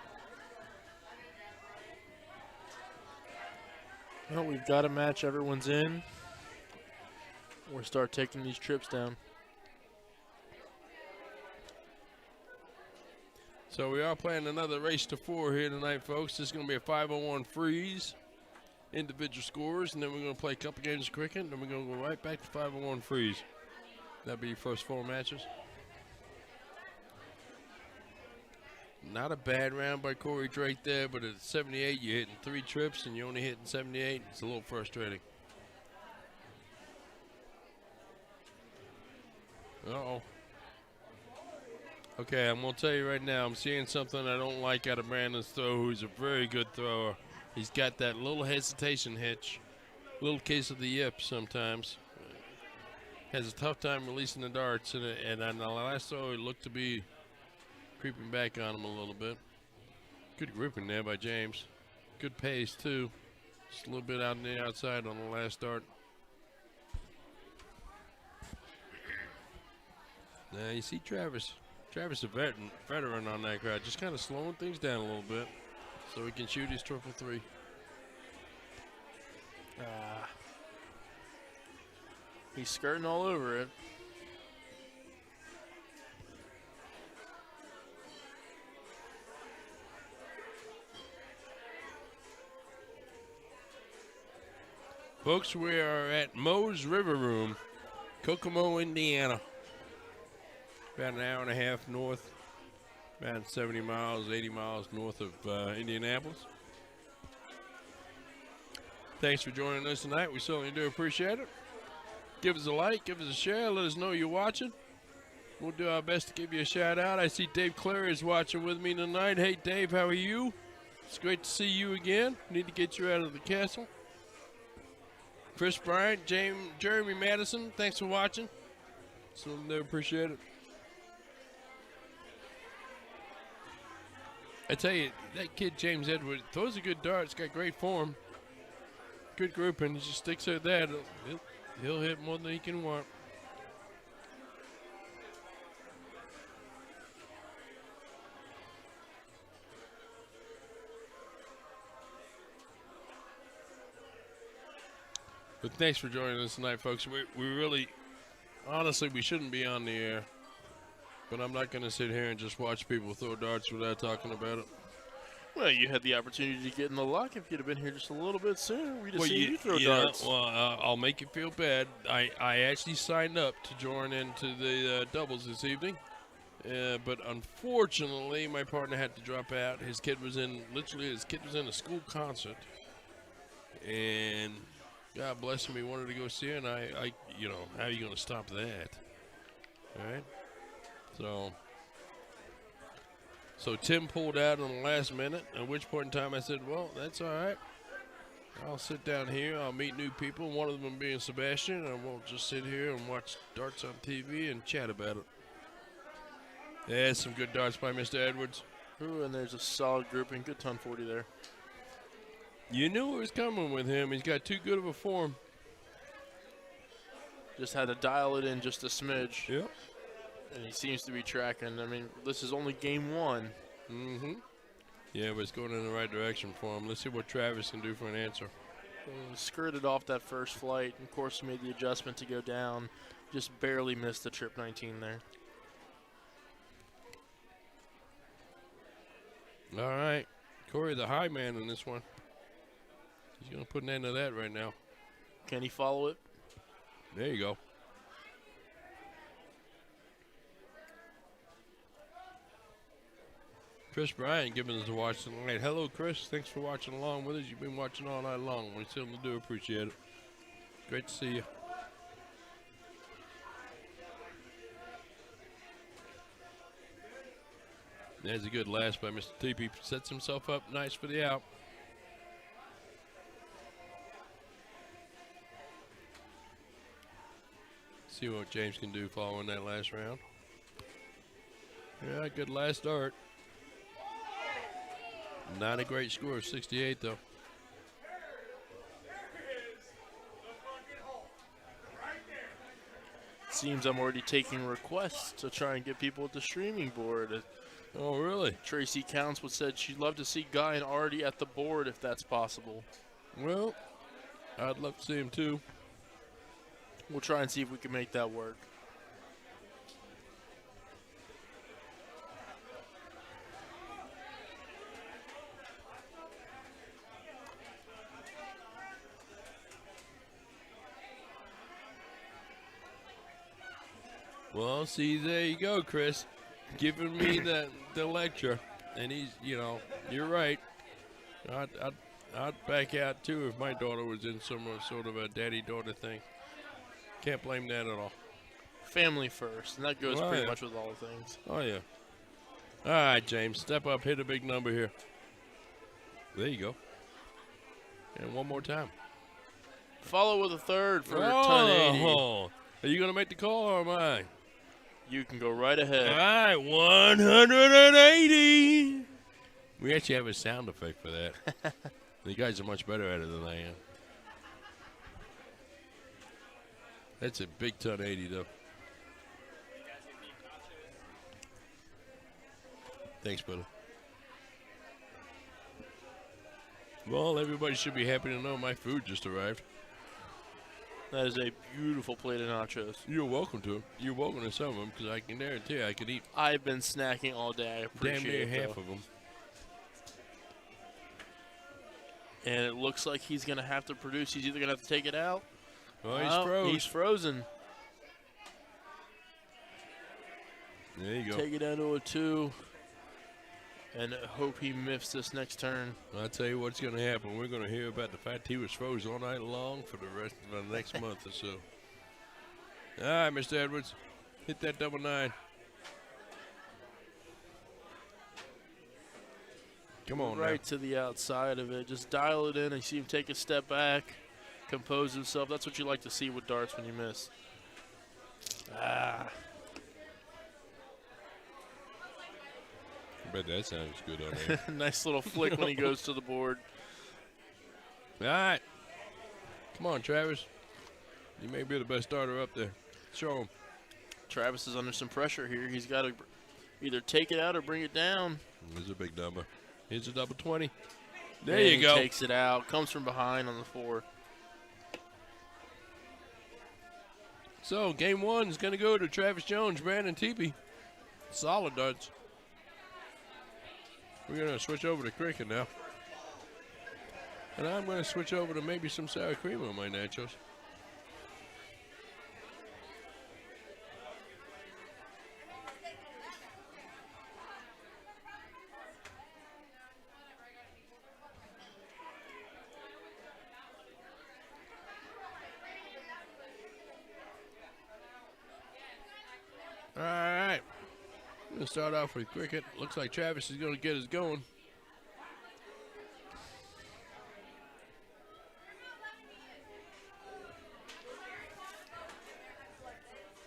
S2: Well, we've got a match. Everyone's in. We'll start taking these trips down.
S1: So we are playing another race to 4 here tonight, folks. This is going to be a 501 freeze. Individual scores, and then we're going to play a couple games of cricket, and then we're going to go right back to 501 freeze. That'll be your first 4 matches. Not a bad round by Corey Drake there, but at 78, you're hitting 3 trips, and you're only hitting 78. It's a little frustrating. Uh-oh. Okay, I'm going to tell you right now, I'm seeing something I don't like out of Brandon's throw, who's a very good thrower. He's got that little hesitation hitch, little case of the yips sometimes. Has a tough time releasing the darts, and on the last throw, it looked to be creeping back on him a little bit. Good grouping there by James. Good pace, too. Just a little bit out on the outside on the last dart. Now, you see Travis. Travis, a veteran on that crowd, just kind of slowing things down a little bit so he can shoot his 3-3.
S2: He's skirting all over it.
S1: Folks, we are at Moe's River Room, Kokomo, Indiana. About an hour and a half north, about 70 miles, 80 miles north of Indianapolis. Thanks for joining us tonight. We certainly do appreciate it. Give us a like, give us a share, let us know you're watching. We'll do our best to give you a shout out. I see Dave Clary is watching with me tonight. Hey, Dave, how are you? It's great to see you again. Need to get you out of the castle. Chris Bryant, Jeremy Madison, thanks for watching. Certainly do appreciate it. I tell you, that kid James Edwards throws a good dart. It's got great form. Good grouping. He just sticks at that. He'll hit more than he can want. But thanks for joining us tonight, folks. We really, honestly, we shouldn't be on the air. But I'm not going to sit here and just watch people throw darts without talking about it.
S2: Well, you had the opportunity to get in the luck. If you'd have been here just a little bit sooner, we'd have seen you throw darts.
S1: I'll make you feel bad. I actually signed up to join into the doubles this evening. But unfortunately, my partner had to drop out. His kid was in a school concert. And God bless him, he wanted to go see it. And I how are you going to stop that? All right? So Tim pulled out on the last minute, at which point in time I said, well, that's all right. I'll sit down here. I'll meet new people, one of them being Sebastian, and we'll just sit here and watch darts on TV and chat about it. Yeah, some good darts by Mr. Edwards.
S2: Ooh, and there's a solid grouping. Good ton 40 there.
S1: You knew it was coming with him. He's got too good of a form.
S2: Just had to dial it in just a smidge.
S1: Yep.
S2: And he seems to be tracking. I mean, this is only game one.
S1: Mm-hmm. Yeah, but it's going in the right direction for him. Let's see what Travis can do for an answer.
S2: He skirted off that first flight. And of course, he made the adjustment to go down. Just barely missed the trip 19 there.
S1: All right. Corey, the high man in this one. He's going to put an end to that right now.
S2: Can he follow it?
S1: There you go. Chris Bryan giving us a watch tonight. Hello, Chris. Thanks for watching along with us. You've been watching all night long. We certainly do appreciate it. Great to see you. There's a good last by Mr. Teepee. Sets himself up nice for the out. See what James can do following that last round. Yeah, good last dart. Not a great score of 68, though.
S2: Seems I'm already taking requests to try and get people at the streaming board.
S1: Oh, really?
S2: Tracy Counts said she'd love to see Guy and Artie at the board if that's possible.
S1: Well, I'd love to see him, too.
S2: We'll try and see if we can make that work.
S1: Well, see, there you go, Chris. Giving me the lecture. And he's, you're right. I'd back out, too, if my daughter was in some sort of a daddy-daughter thing. Can't blame that at all.
S2: Family first, and that goes pretty much with all things.
S1: Oh, yeah. All right, James, step up, hit a big number here. There you go. And one more time.
S2: Follow with a third for ton 80.
S1: Are you going to make the call or am I?
S2: You can go right ahead.
S1: All right, 180. We actually have a sound effect for that. You guys are much better at it than I am. That's a big ton 80, though. Thanks, brother. Well, everybody should be happy to know my food just arrived.
S2: That is a beautiful plate of nachos.
S1: You're welcome to them. You're welcome to some of them because I can guarantee you I could eat.
S2: I've been snacking all day. I appreciate
S1: damn near
S2: it,
S1: half of them.
S2: And it looks like he's going to have to produce. He's either going to have to take it out.
S1: Oh, he's frozen.
S2: He's frozen.
S1: There you go.
S2: Take it down to a 2. And hope he miffs this next turn.
S1: I'll tell you what's going to happen. We're going to hear about the fact he was frozen all night long for the rest of the next month or so. All right, Mr. Edwards. Hit that double 9. Come on,
S2: right to the outside of it. Just dial it in and see him take a step back, compose himself. That's what you like to see with darts when you miss.
S1: I bet that sounds good on there.
S2: Nice little flick when he goes to the board.
S1: All right. Come on, Travis. He may be the best starter up there. Show him.
S2: Travis is under some pressure here. He's got to either take it out or bring it down.
S1: Here's a big number. Here's a double 20. There
S2: And
S1: you go.
S2: He takes it out. Comes from behind on the 4.
S1: So, game 1 is going to go to Travis Jones, Brandon Teepee. Solid darts. We're going to switch over to cricket now. And I'm going to switch over to maybe some sour cream on my nachos. All right. I'm going to start off with cricket. Looks like Travis is going to get us going.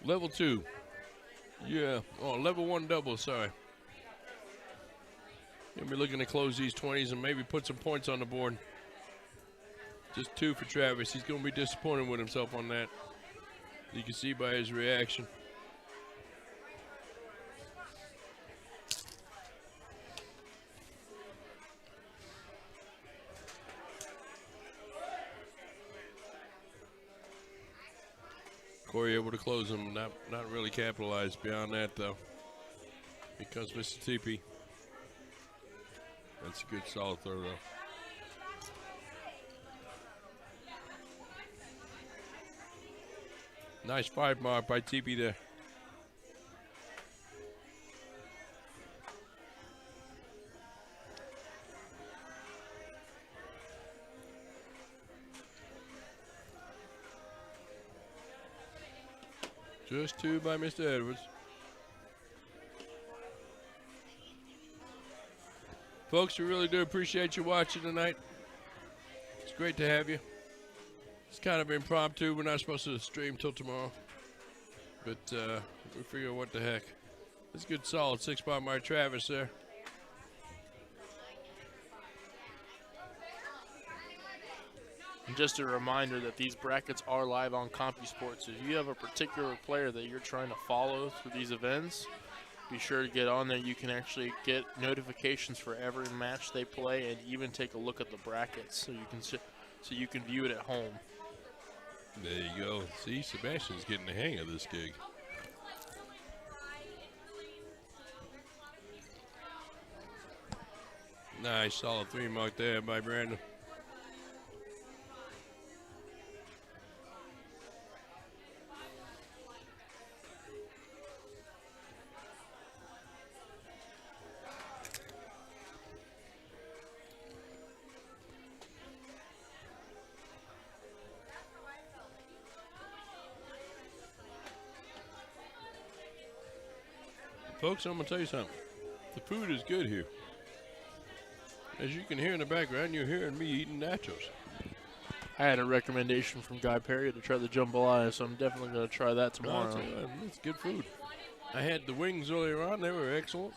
S1: Level 2. Yeah. Oh, level 1 double, sorry. Gonna be looking to close these 20s and maybe put some points on the board. Just 2 for Travis. He's gonna be disappointed with himself on that. You can see by his reaction. Corey able to close him, not really capitalized beyond that though. Because Mr. Teepee. That's a good solid throw though. Nice 5 mark by Teepee there. Just 2 by Mr. Edwards. Folks, we really do appreciate you watching tonight. It's great to have you. It's kind of impromptu. We're not supposed to stream till tomorrow. But we figure what the heck. It's a good solid 6 by my Travis there.
S2: And just a reminder that these brackets are live on CompuSports. So if you have a particular player that you're trying to follow through these events, be sure to get on there. You can actually get notifications for every match they play, and even take a look at the brackets, so you can view it at home.
S1: There you go. See, Sebastian's getting the hang of this gig. Nice, solid 3 mark there by Brandon. Folks, I'm going to tell you something. The food is good here. As you can hear in the background, you're hearing me eating nachos.
S2: I had a recommendation from Guy Perry to try the jambalaya, so I'm definitely going to try that tomorrow.
S1: It's good food. I had the wings earlier on. They were excellent.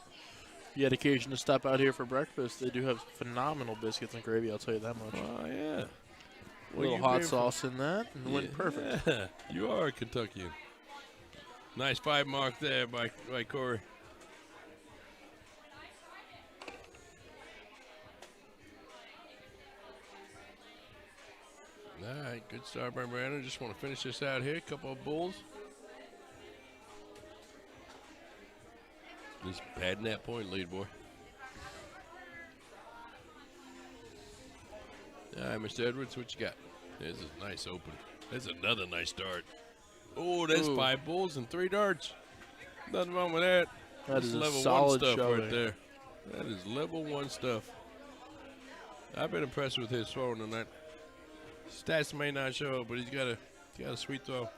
S2: If you had occasion to stop out here for breakfast, they do have phenomenal biscuits and gravy, I'll tell you that much.
S1: Oh, yeah.
S2: A little hot sauce in that, and went perfect.
S1: Yeah. You are a Kentuckian. Nice 5 mark there by Corey. All right, good start by Brandon. Just want to finish this out here. Couple of bulls. Just padding that point lead, boy. All right, Mr. Edwards, what you got? This is a nice open. That's another nice dart. Oh, that's 5 bulls and 3 darts. Nothing wrong with that.
S2: That is
S1: level
S2: solid
S1: 1 stuff
S2: showing.
S1: right there. That is level 1 stuff. I've been impressed with his throwing tonight. Stats may not show, but he's got a sweet throw.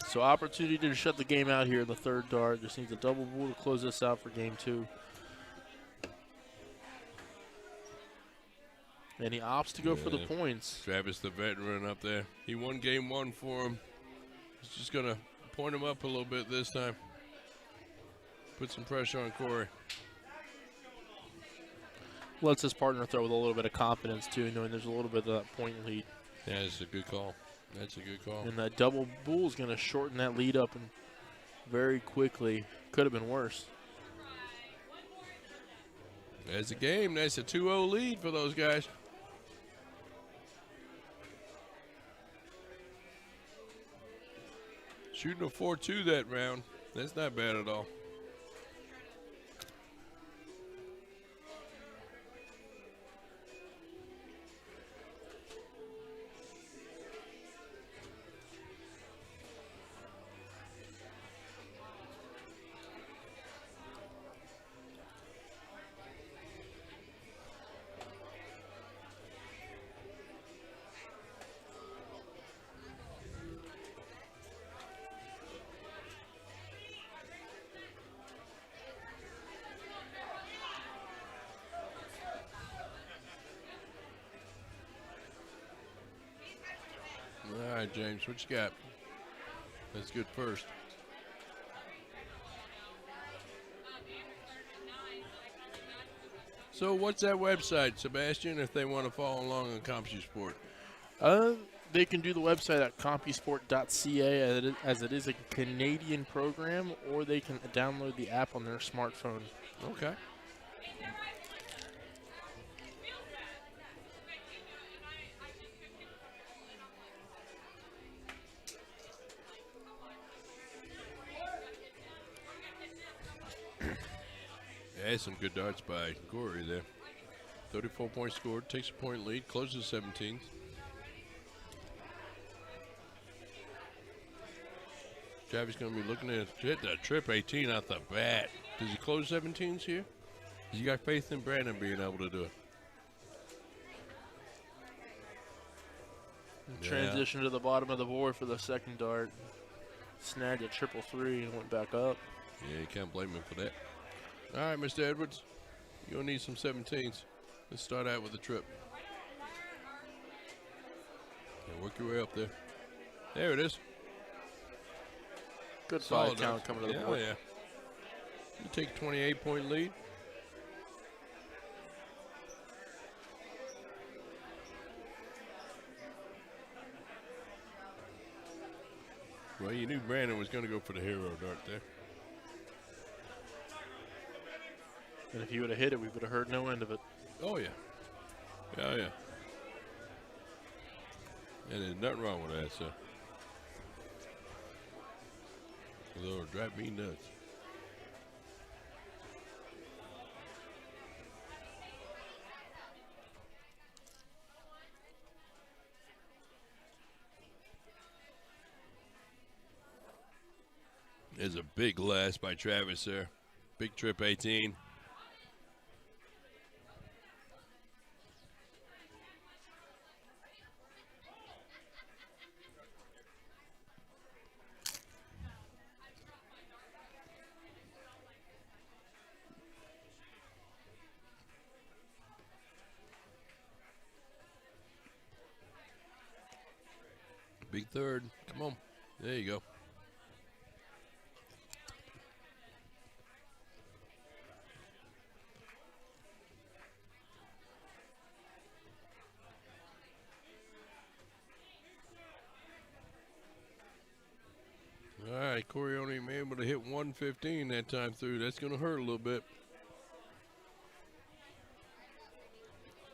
S2: So opportunity to shut the game out here in the 3rd dart. Just needs a double bull to close this out for game 2. And he opts to go for the points.
S1: Travis, the veteran up there. He won game 1 for him. He's just going to point him up a little bit this time. Put some pressure on Corey.
S2: Lets his partner throw with a little bit of confidence, too, knowing there's a little bit of that point lead.
S1: Yeah, it's a good call. That's a good call.
S2: And that double bull is going to shorten that lead up and very quickly. Could have been worse.
S1: That's a game. That's a 2-0 lead for those guys. Shooting a 4-2 that round. That's not bad at all. All right, James, what you got? That's good first. So what's that website, Sebastian, if they want to follow along on CompuSport?
S2: They can do the website at compusport.ca as it is a Canadian program, or they can download the app on their smartphone.
S1: Okay. Yeah, some good darts by Corey there. 34 points scored, takes a point lead, closes 17th. Travis going to be looking at hit that trip 18 out the bat. Does he close 17s here? Has he got faith in Brandon being able to do it?
S2: Transition to the bottom of the board for the second dart. Snagged a 3-3 and went back up.
S1: Yeah, you can't blame him for that. All right, Mr. Edwards, you'll need some 17s. Let's start out with the trip. Yeah, work your way up there. There it is.
S2: Good
S1: Solid
S2: 5 count coming to the
S1: yeah,
S2: board.
S1: Yeah. You take a 28-point lead. Well, you knew Brandon was going to go for the hero dart there.
S2: And if he would have hit it, we would have heard no end of it.
S1: Oh, yeah. Yeah, yeah. And there's nothing wrong with that, so. Although it would drive me nuts. There's a big last by Travis there. Big trip 18. Big third. Come on. There you go. All right, Corey only able to hit 115 that time through. That's going to hurt a little bit.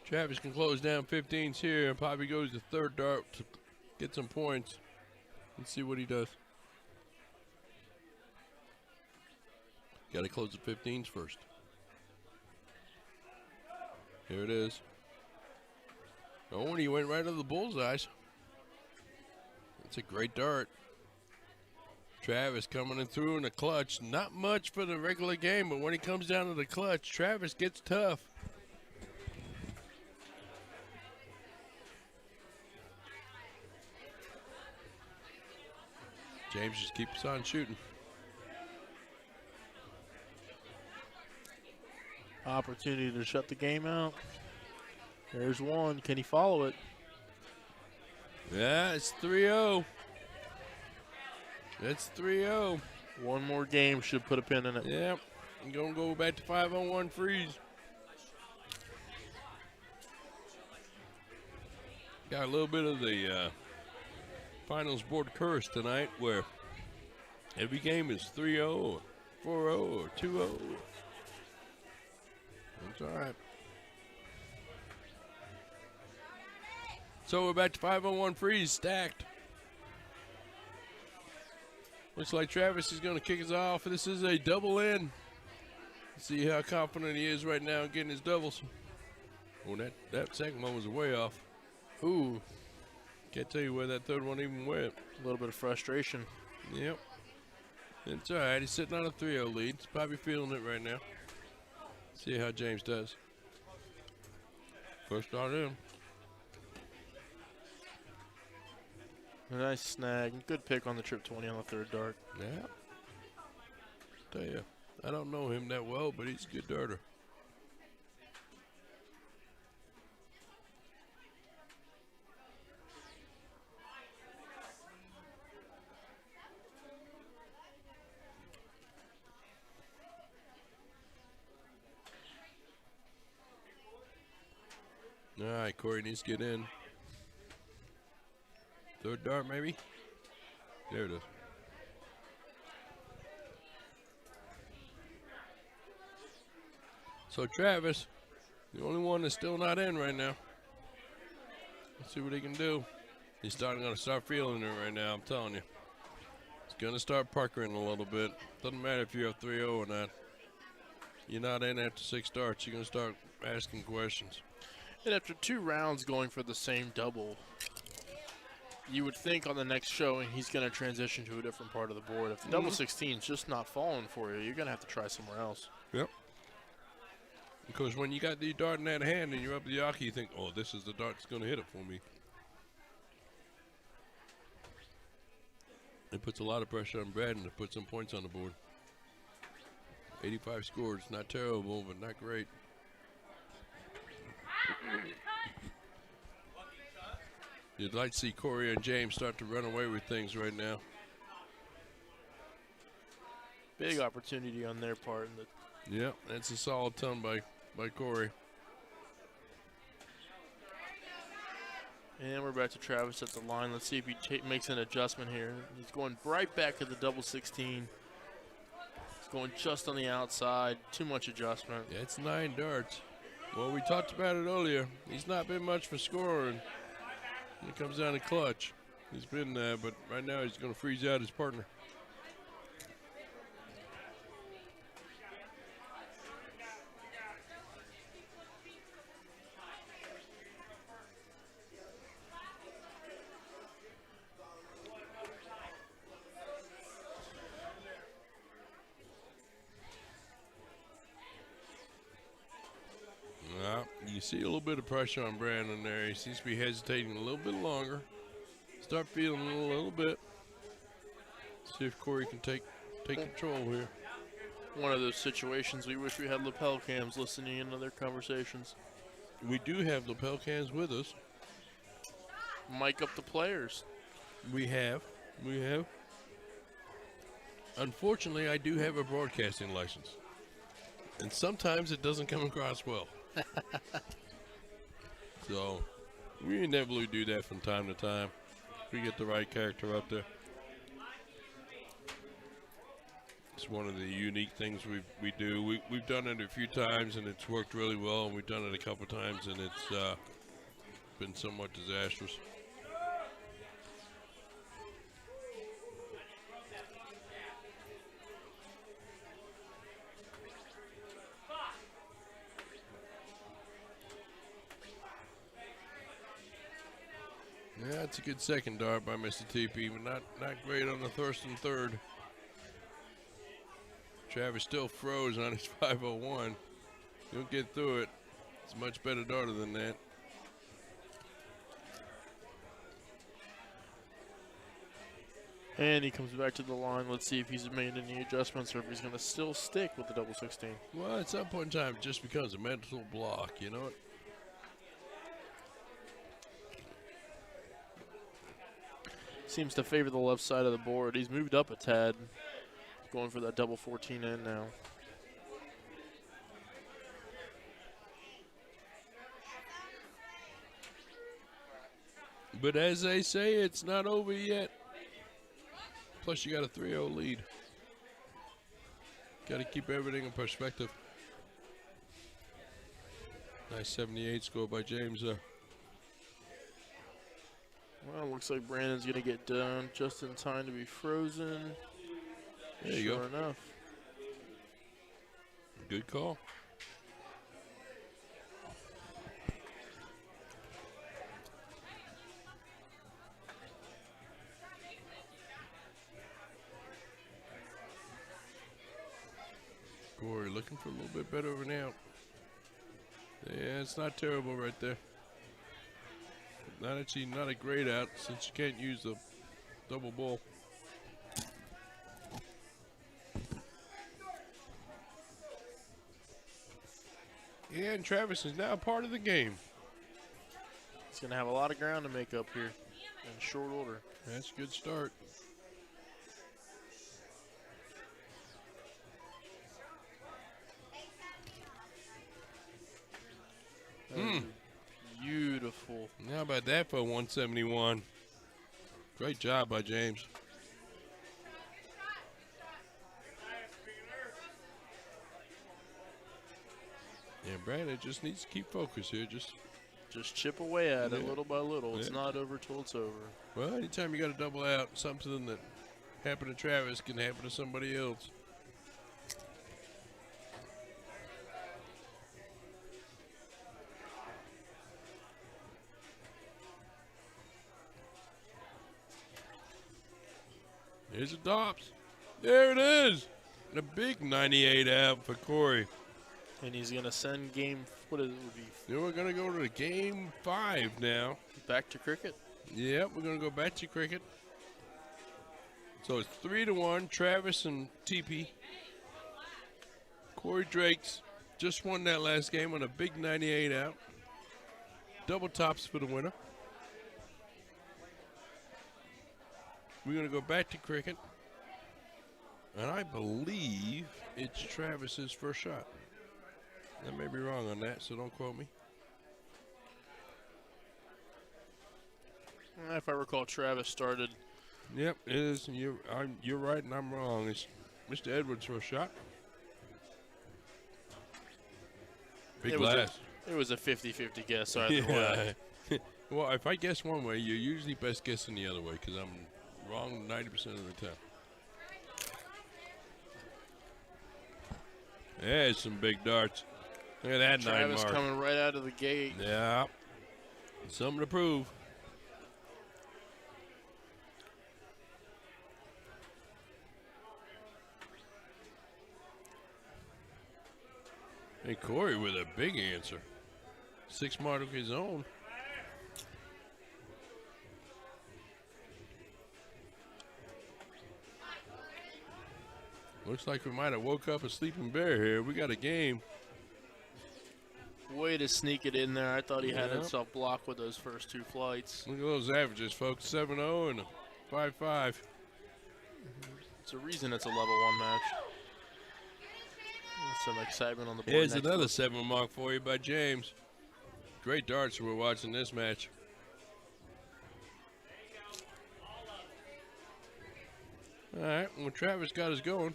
S1: Travis can close down 15s here and probably goes to third dart to get some points. Let's see what he does. Got to close the 15s first. Here it is. Oh, and he went right to the bullseyes. That's a great dart. Travis coming in through in the clutch. Not much for the regular game, but when he comes down to the clutch, Travis gets tough. James just keeps on shooting.
S2: Opportunity to shut the game out. There's one. Can he follow it?
S1: Yeah, it's 3-0. That's 3-0.
S2: One more game should put a pin in it.
S1: Yep. I'm going to go back to 5-on-1 freeze. Got a little bit of the finals board curse tonight where every game is 3-0 or 4-0 or 2-0. That's all right. So we're back to 501 freeze stacked. Looks like Travis is going to kick us off. This is a double in. See how confident he is right now in getting his doubles. Oh, that second one was way off.
S2: Ooh.
S1: Can't tell you where that third one even went.
S2: A little bit of frustration.
S1: Yep. It's all right. He's sitting on a 3-0 lead. He's probably feeling it right now. See how James does. First start in.
S2: A nice snag. Good pick on the trip 20 on the third dart.
S1: Yeah. Tell you, I don't know him that well, but he's a good darter. All right, Corey needs to get in. Third dart, maybe? There it is. So Travis, the only one that's still not in right now. Let's see what he can do. He's going to start feeling it right now, I'm telling you. He's going to start puckering a little bit. Doesn't matter if you have 3-0 or not. You're not in after 6 starts. You're going to start asking questions.
S2: And after 2 rounds going for the same double, you would think on the next showing he's going to transition to a different part of the board. If the double 16 is just not falling for you, you're going to have to try somewhere else.
S1: Yep. Because when you got the dart in that hand and you're up the yaki, you think, oh, this is the dart that's going to hit it for me. It puts a lot of pressure on Braden to put some points on the board. 85 scores, not terrible, but not great. You'd like to see Corey and James start to run away with things right now.
S2: Big opportunity on their part.
S1: Yeah, that's a solid ton by Corey.
S2: And we're back to Travis at the line. Let's see if he makes an adjustment here. He's going right back to the double 16. He's going just on the outside. Too much adjustment.
S1: Yeah, it's 9 darts. Well, we talked about it earlier. He's not been much for scoring. It comes down to clutch. He's been there, but right now he's going to freeze out his partner. You see a little bit of pressure on Brandon there. He seems to be hesitating a little bit longer. Start feeling it a little bit. See if Corey can take control here.
S2: One of those situations we wish we had lapel cams listening in to their conversations.
S1: We do have lapel cams with us.
S2: Mic up the players.
S1: We have. Unfortunately, I do have a broadcasting license. And sometimes it doesn't come across well. So, we inevitably do that from time to time. We get the right character up there. It's one of the unique things we do. We've done it a few times and it's worked really well. And we've done it a couple times and it's been somewhat disastrous. Yeah, it's a good second dart by Mr. TP, but not great on the first and third. Travis still froze on his 501. He'll get through it. It's a much better darter than that.
S2: And he comes back to the line. Let's see if he's made any adjustments or if he's going to still stick with the double 16.
S1: Well, at some point in time, it just becomes a mental block, you know it?
S2: Seems to favor the left side of the board. He's moved up a tad, going for that double 14 in now.
S1: But as they say, it's not over yet. Plus, you got a 3-0 lead. Got to keep everything in perspective. Nice 78 score by James.
S2: Well, looks like Brandon's going to get done just in time to be frozen.
S1: There you go.
S2: Sure enough.
S1: Good call. Corey looking for a little bit better of an out. Yeah, it's not terrible right there. Not actually not a great out since you can't use the double ball. Yeah, and Travis is now part of the game.
S2: He's going to have a lot of ground to make up here in short order.
S1: That's a good start.
S2: Beautiful.
S1: How about that for 171? Great job by James. Yeah, Brandon just needs to keep focus here.
S2: Just chip away at it little by little. It's not over till it's over.
S1: Well, anytime you got a double out, something that happened to Travis can happen to somebody else. Here's a Dobbs. There it is. And a big 98 out for Corey.
S2: And he's going to send game, what is it would be?
S1: Then we're going to go to the game 5 now.
S2: Back to cricket?
S1: Yep, we're going to go back to cricket. So it's 3-1, Travis and TP. Corey Drake's just won that last game on a big 98 out. Double tops for the winner. We're going to go back to cricket. And I believe it's Travis's first shot. I may be wrong on that, so don't quote me.
S2: If I recall, Travis started.
S1: Yep, it is. You're right, and I'm wrong. It's Mr. Edwards' first shot. Big glass.
S2: It was a 50-50 guess either way.
S1: Well, if I guess one way, you're usually best guessing the other way because I'm wrong 90% of the time. There's some big darts. Look at that
S2: Travis
S1: 9 mark.
S2: coming right out of the gate.
S1: Yeah. Something to prove. Hey, Corey with a big answer. 6 mark of his own. Looks like we might have woke up a sleeping bear here. We got a game.
S2: Way to sneak it in there. I thought he had himself blocked with those first 2 flights.
S1: Look at those averages, folks. 7-0 and a 5-5.
S2: It's a reason it's a level 1 match. Some excitement on the board.
S1: Here's another 7 mark for you by James. Great darts we're watching this match. All right, well, Travis got us going.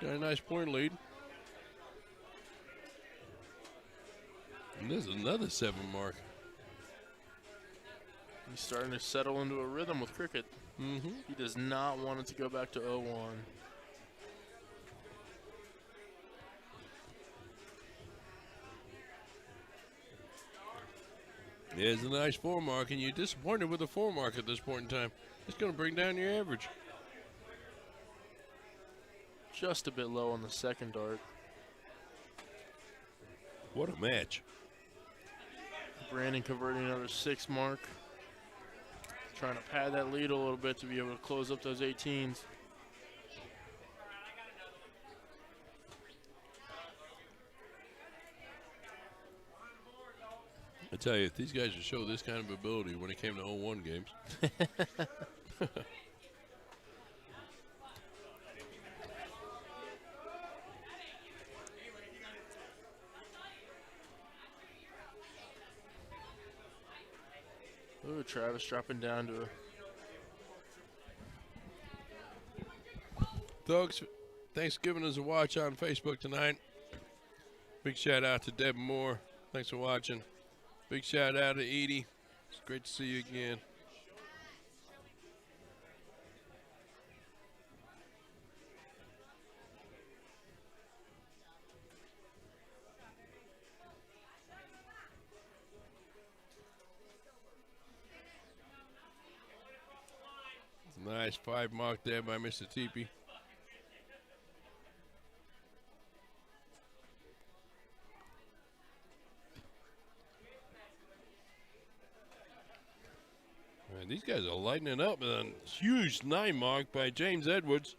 S1: Got a nice point lead. And there's another 7 mark.
S2: He's starting to settle into a rhythm with cricket.
S1: Mm-hmm.
S2: He does not want it to go back to 0-1.
S1: There's a nice 4 mark, and you're disappointed with the 4 mark at this point in time. It's going to bring down your average.
S2: Just a bit low on the second dart.
S1: What a match.
S2: Brandon converting another 6 mark. Trying to pad that lead a little bit to be able to close up those 18s.
S1: I tell you, if these guys would show this kind of ability when it came to 0-1 games.
S2: Ooh, Travis dropping down to
S1: Thugs, thanks for giving us a watch on Facebook tonight. Big shout out to Deb Moore. Thanks for watching. Big shout out to Edie. It's great to see you again. Nice 5 mark there by Mr. Teepee. Man, these guys are lighting it up. A huge 9 mark by James Edwards.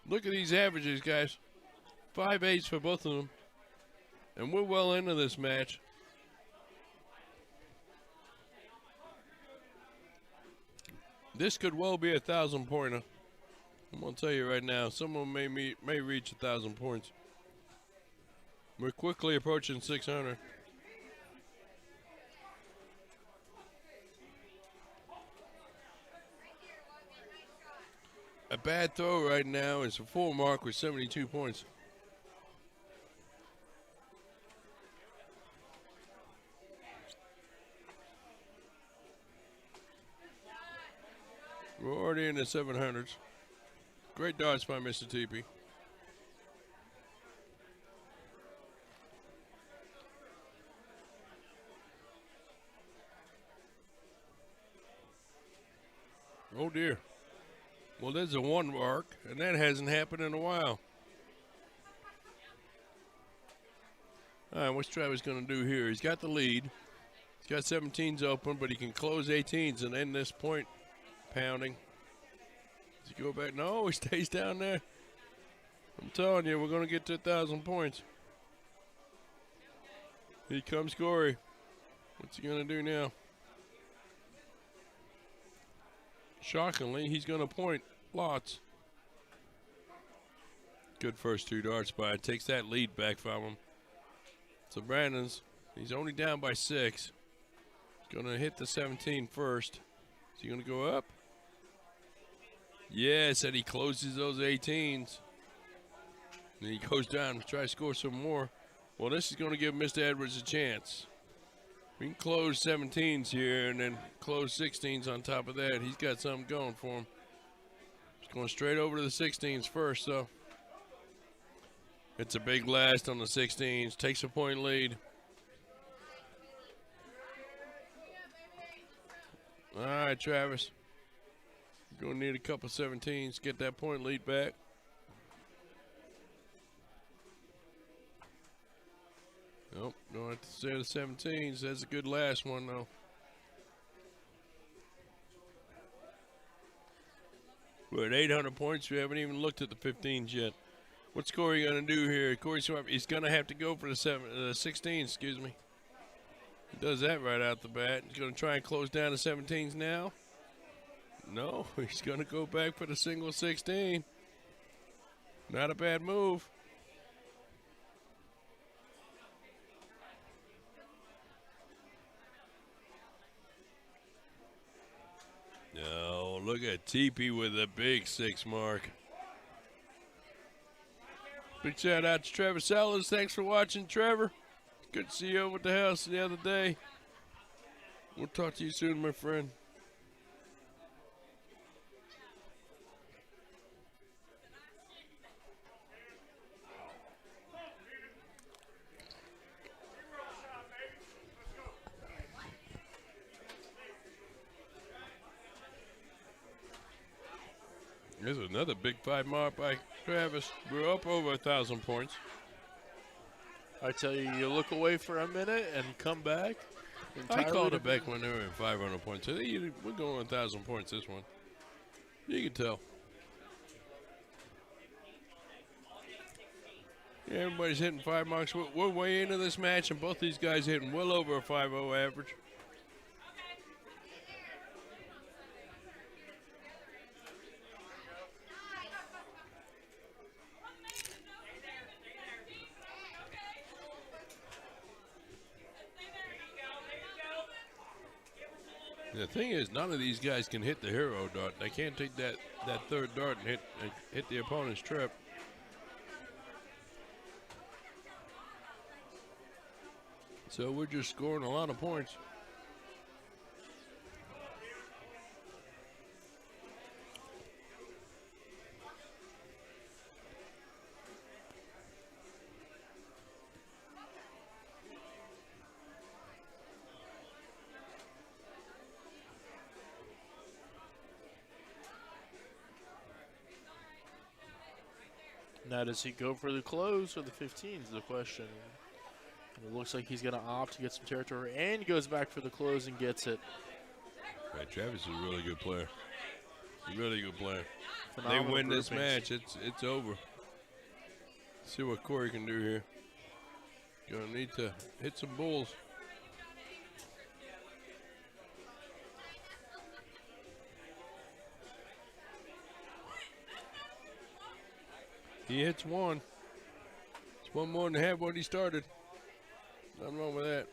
S1: Look at these averages, guys. 5.8 for both of them. And we're well into this match. This could well be a 1,000-pointer. I'm going to tell you right now, someone may reach 1,000 points. We're quickly approaching 600. A bad throw right now is a full mark with 72 points. We're already in the 700s. Great darts by Mr. Teepee. Oh dear. Well, there's a 1 mark, and that hasn't happened in a while. All right, what's Travis going to do here? He's got the lead. He's got 17s open, but he can close 18s and end this point pounding. Does he go back? No, he stays down there. I'm telling you, we're going to get to 1,000 points. Here comes Corey. What's he going to do now? Shockingly, he's going to point lots. Good first 2 darts by. Takes that lead back from him. So Brandon's, he's only down by 6. He's going to hit the 17 first. Is he going to go up? Yes, and he closes those 18s. And he goes down to try to score some more. Well, this is going to give Mr. Edwards a chance. We can close 17s here and then close 16s on top of that. He's got something going for him. He's going straight over to the 16s first, so. It's a big last on the 16s. Takes a point lead. All right, Travis. You're going to need a couple 17s to get that point lead back. Nope, don't have to say the 17s. That's a good last one, though. We're at 800 points. We haven't even looked at the 15s yet. What's Corey going to do here? Corey Swap, he's going to have to go for the 16s, excuse me. He does that right out the bat. He's going to try and close down the 17s now. No, he's going to go back for the single 16. Not a bad move. No, look at Teepee with a big 6 mark. Big shout out to Trevor Sellers. Thanks for watching, Trevor. Good to see you over at the house the other day. We'll talk to you soon, my friend. There's another big 5 mark by Travis. We're up over 1,000 points.
S2: I tell you, you look away for a minute and come back.
S1: I called it back when they were at 500 points. So we're going 1,000 points this one. You can tell. Yeah, everybody's hitting 5 marks. We're way into this match, and both these guys hitting well over a 5.0 average. The thing is, none of these guys can hit the hero dart. They can't take that third dart and hit the opponent's trip. So we're just scoring a lot of points.
S2: Now, does he go for the close or the 15 is the question. And it looks like he's going to opt to get some territory, and he goes back for the close and gets it.
S1: Right, Travis is a really good player. Really good player.
S2: Phenomenal
S1: They win this
S2: groupings.
S1: match, it's over. See what Corey can do here. Gonna need to hit some bulls. He hits one. It's one more than half what he started. Nothing wrong with that.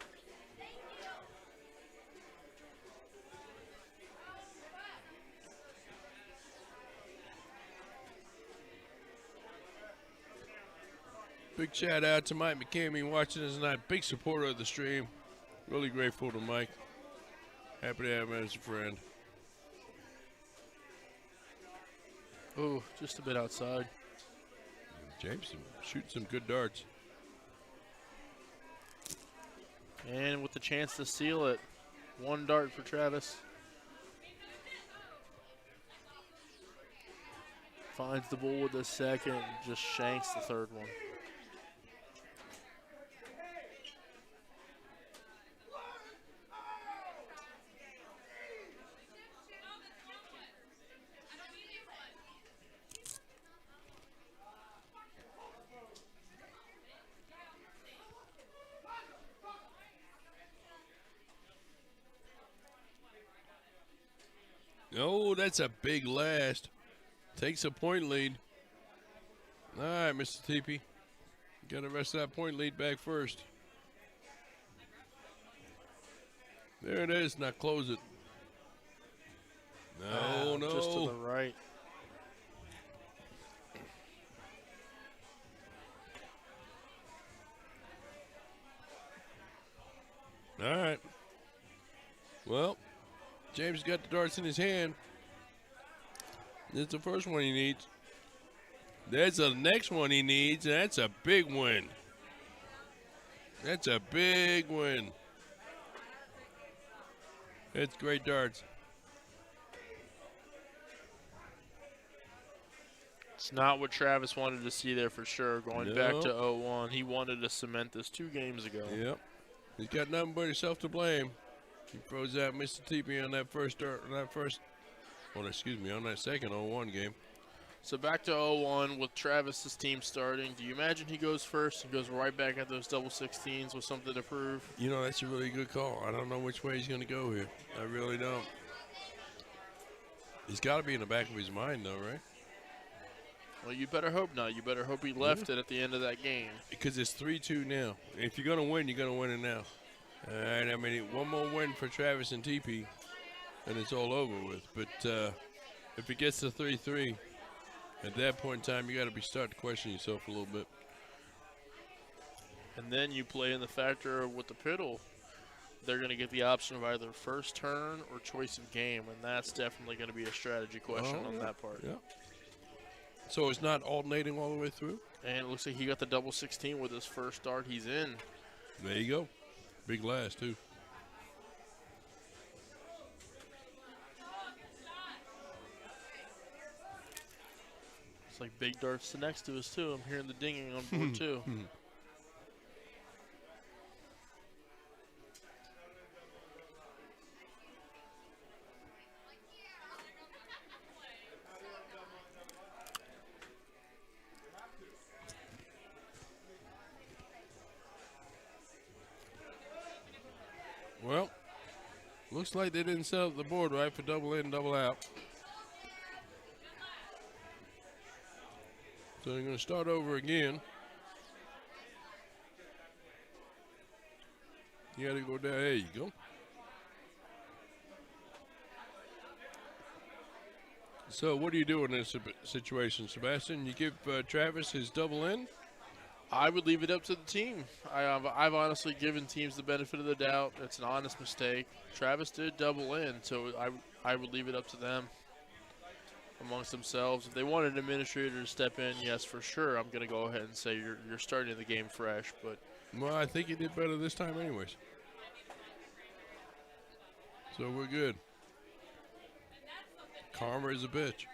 S1: Big shout out to Mike McCamey watching us tonight. Big supporter of the stream. Really grateful to Mike. Happy to have him as a friend.
S2: Oh, just a bit outside.
S1: James shooting some good darts.
S2: And with the chance to seal it, one dart for Travis. Finds the bull with the second, just shanks the third one.
S1: Oh, that's a big last. Takes a point lead. All right, Mr. TP. Got the rest of that point lead back first. There it is. Now close it. No, no.
S2: Just to the right.
S1: All right. Well, James got the darts in his hand. That's the first one he needs. That's the next one he needs, and that's a big win. That's a big win. That's great darts.
S2: It's not what Travis wanted to see there for sure. Going back to 0-1, he wanted to cement this 2 games ago.
S1: Yep. He's got nothing but himself to blame. He throws out Mr. TP on that on that second 0-1 game.
S2: So back to 0-1 with Travis's team starting. Do you imagine he goes first and goes right back at those double 16s with something to prove?
S1: You know, that's a really good call. I don't know which way he's going to go here. I really don't. He's got to be in the back of his mind, though, right?
S2: Well, you better hope not. You better hope he left it at the end of that game.
S1: Because it's 3-2 now. If you're going to win, you're going to win it now. All right, I mean, one more win for Travis and TP, and it's all over with. But if it gets to 3-3, at that point in time, you got to be starting to question yourself a little bit.
S2: And then you play in the factor with the piddle. They're going to get the option of either first turn or choice of game, and that's definitely going to be a strategy question on that part.
S1: Yeah. So it's not alternating all the way through?
S2: And it looks like he got the double 16 with his first dart. He's in.
S1: There you go. Big last, too.
S2: It's like big darts to next to us, too. I'm hearing the dinging on board, too.
S1: Well, looks like they didn't set up the board right for double in, double out. So they're going to start over again. You got to go down. There you go. So what do you do in this situation, Sebastian? You give Travis his double in?
S2: I would leave it up to the team. I've honestly given teams the benefit of the doubt. It's an honest mistake. Travis did double in, so I would leave it up to them amongst themselves. If they want an administrator to step in, yes, for sure, I'm going to go ahead and say you're starting the game fresh. But
S1: Well, I think he did better this time anyways. So we're good. Karma is a bitch.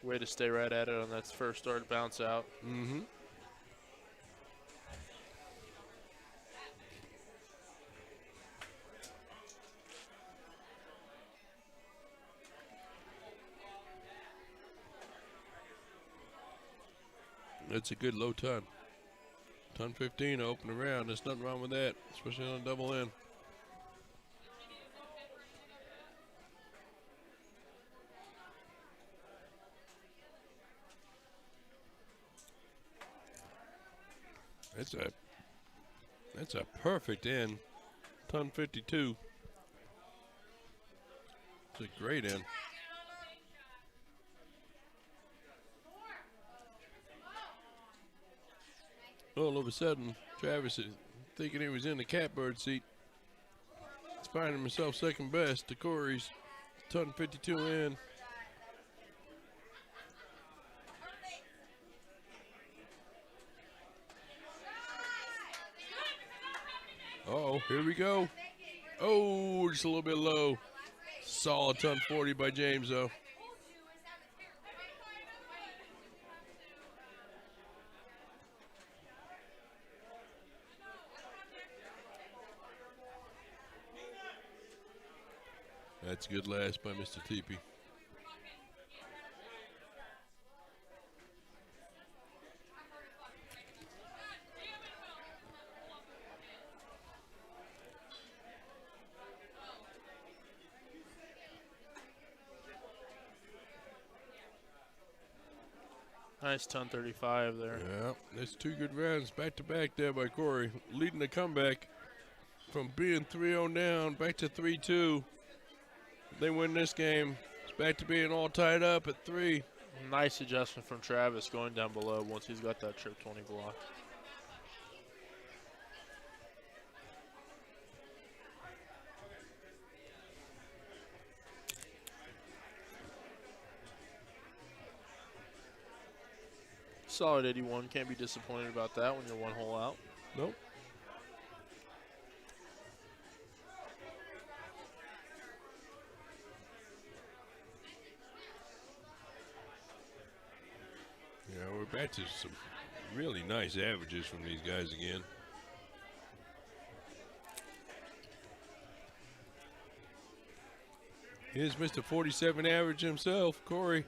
S2: way to stay right at it on that first start bounce out.
S1: Mm-hmm. That's a good low ton. Ton 15 to open the round. There's nothing wrong with that, especially on a double in. That's a perfect in. Ton 52. It's a great in. All of a sudden, Travis is thinking he was in the catbird seat. He's finding himself second best to Corey's ton 52 in. Uh-oh, here we go. Oh, just a little bit low. Solid ton 40 by James, though. That's a good last by Mr. Teepee.
S2: Nice ton 35 there.
S1: Yeah, that's two good rounds back to back there by Corey, leading the comeback from being 3-0 down back to 3-2. They win this game. It's back to being all tied up at 3.
S2: Nice adjustment from Travis going down below once he's got that trip 20 block. Solid 81. Can't be disappointed about that when you're one hole out.
S1: Nope. Yeah, we're back to some really nice averages from these guys again. Here's Mr. 47 average himself, Corey.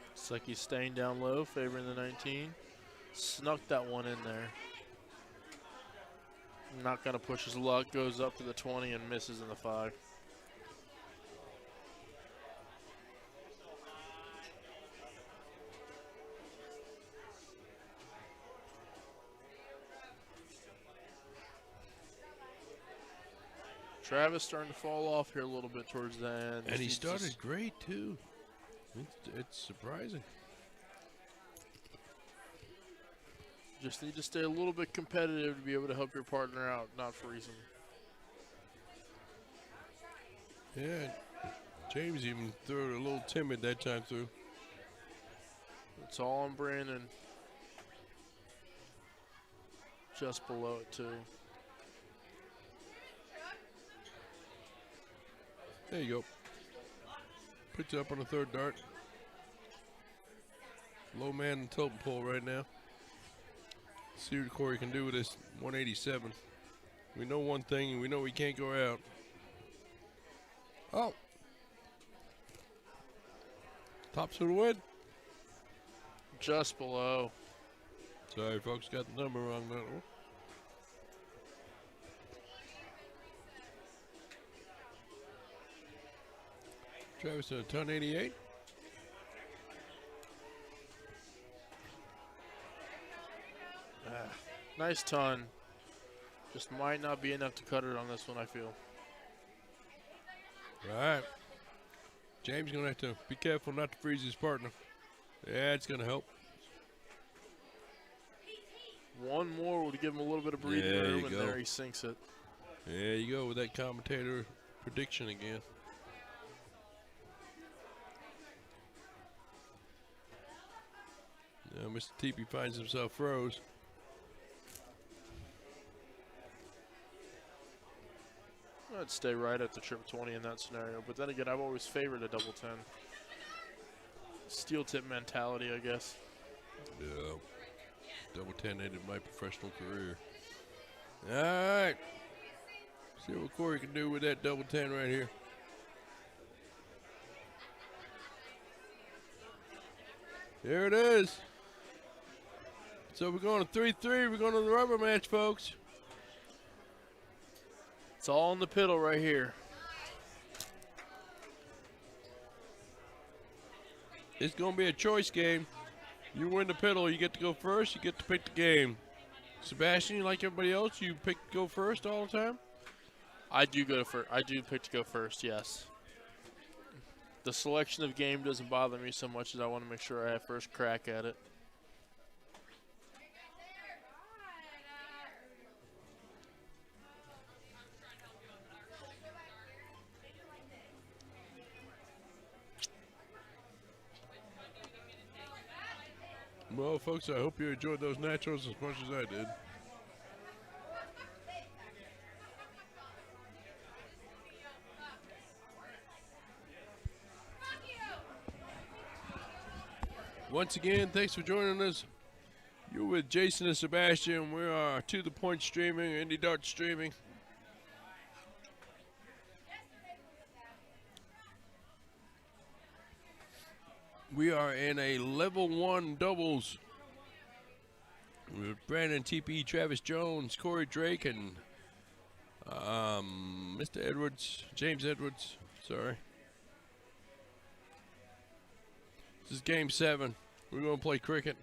S2: Looks like he's staying down low, favoring the 19. Snuck that one in there. Not going to push his luck, goes up to the 20 and misses in the 5. Travis starting to fall off here a little bit towards the end.
S1: And he started great, too. It's surprising.
S2: Just need to stay a little bit competitive to be able to help your partner out, not freeze him.
S1: Yeah, James even threw it a little timid that time through.
S2: It's all on Brandon. Just below it, too.
S1: There you go. Puts up on the third dart. Low man in the totem pole right now. See what Corey can do with this 187. We know one thing, and we know we can't go out. Oh. Tops of the wood.
S2: Just below.
S1: Sorry, folks, got the number wrong. That one. Travis at a ton 88.
S2: Nice ton. Just might not be enough to cut it on this one, I feel.
S1: All right. James going to have to be careful not to freeze his partner. Yeah, it's going to help.
S2: One more would give him a little bit of breathing room, and there he sinks it.
S1: There you go with that commentator prediction again. Now Mr. TP finds himself froze.
S2: I'd stay right at the triple 20 in that scenario, but then again, I've always favored a double 10. Steel tip mentality, I guess.
S1: Yeah. Double 10 ended my professional career. All right. See what Corey can do with that double 10 right here. There it is. So we're going to 3-3. We're going to the rubber match, folks.
S2: It's all in the piddle right here.
S1: It's going to be a choice game. You win the piddle, you get to go first, you get to pick the game. Sebastian, like everybody else, you pick to go first all the time?
S2: I do go first. I do pick to go first, yes. The selection of game doesn't bother me so much as I want to make sure I have first crack at it.
S1: Well, folks, I hope you enjoyed those nachos as much as I did. Once again, thanks for joining us. You're with Jason and Sebastian. We are To The Point Streaming, Indie Dart Streaming. We are in a level 1 doubles with Brandon TP, Travis Jones, Corey Drake, and Mr. Edwards, James Edwards, sorry. This is game 7. We're going to play cricket.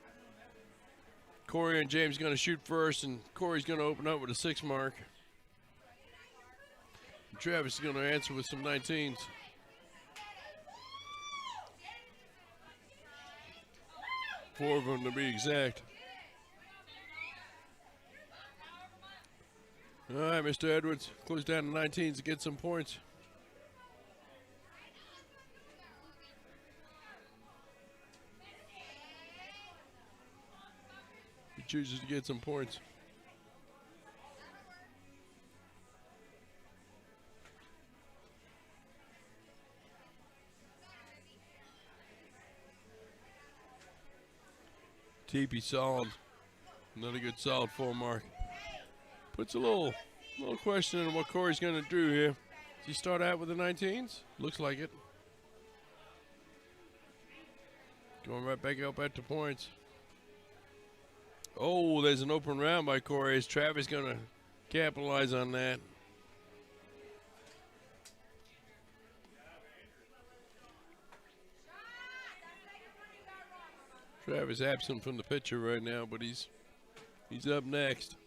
S1: Corey and James are going to shoot first, and Corey's going to open up with a 6 mark. And Travis is going to answer with some 19s. Four of them to be exact. All right, Mr. Edwards, close down to 19s to get some points. He chooses to get some points. TP solid. Another good solid 4 mark. Puts a little question in what Corey's going to do here. Does he start out with the 19s? Looks like it. Going right back up at the points. Oh, there's an open round by Corey. Is Travis going to capitalize on that? Travis absent from the picture right now, but he's up next.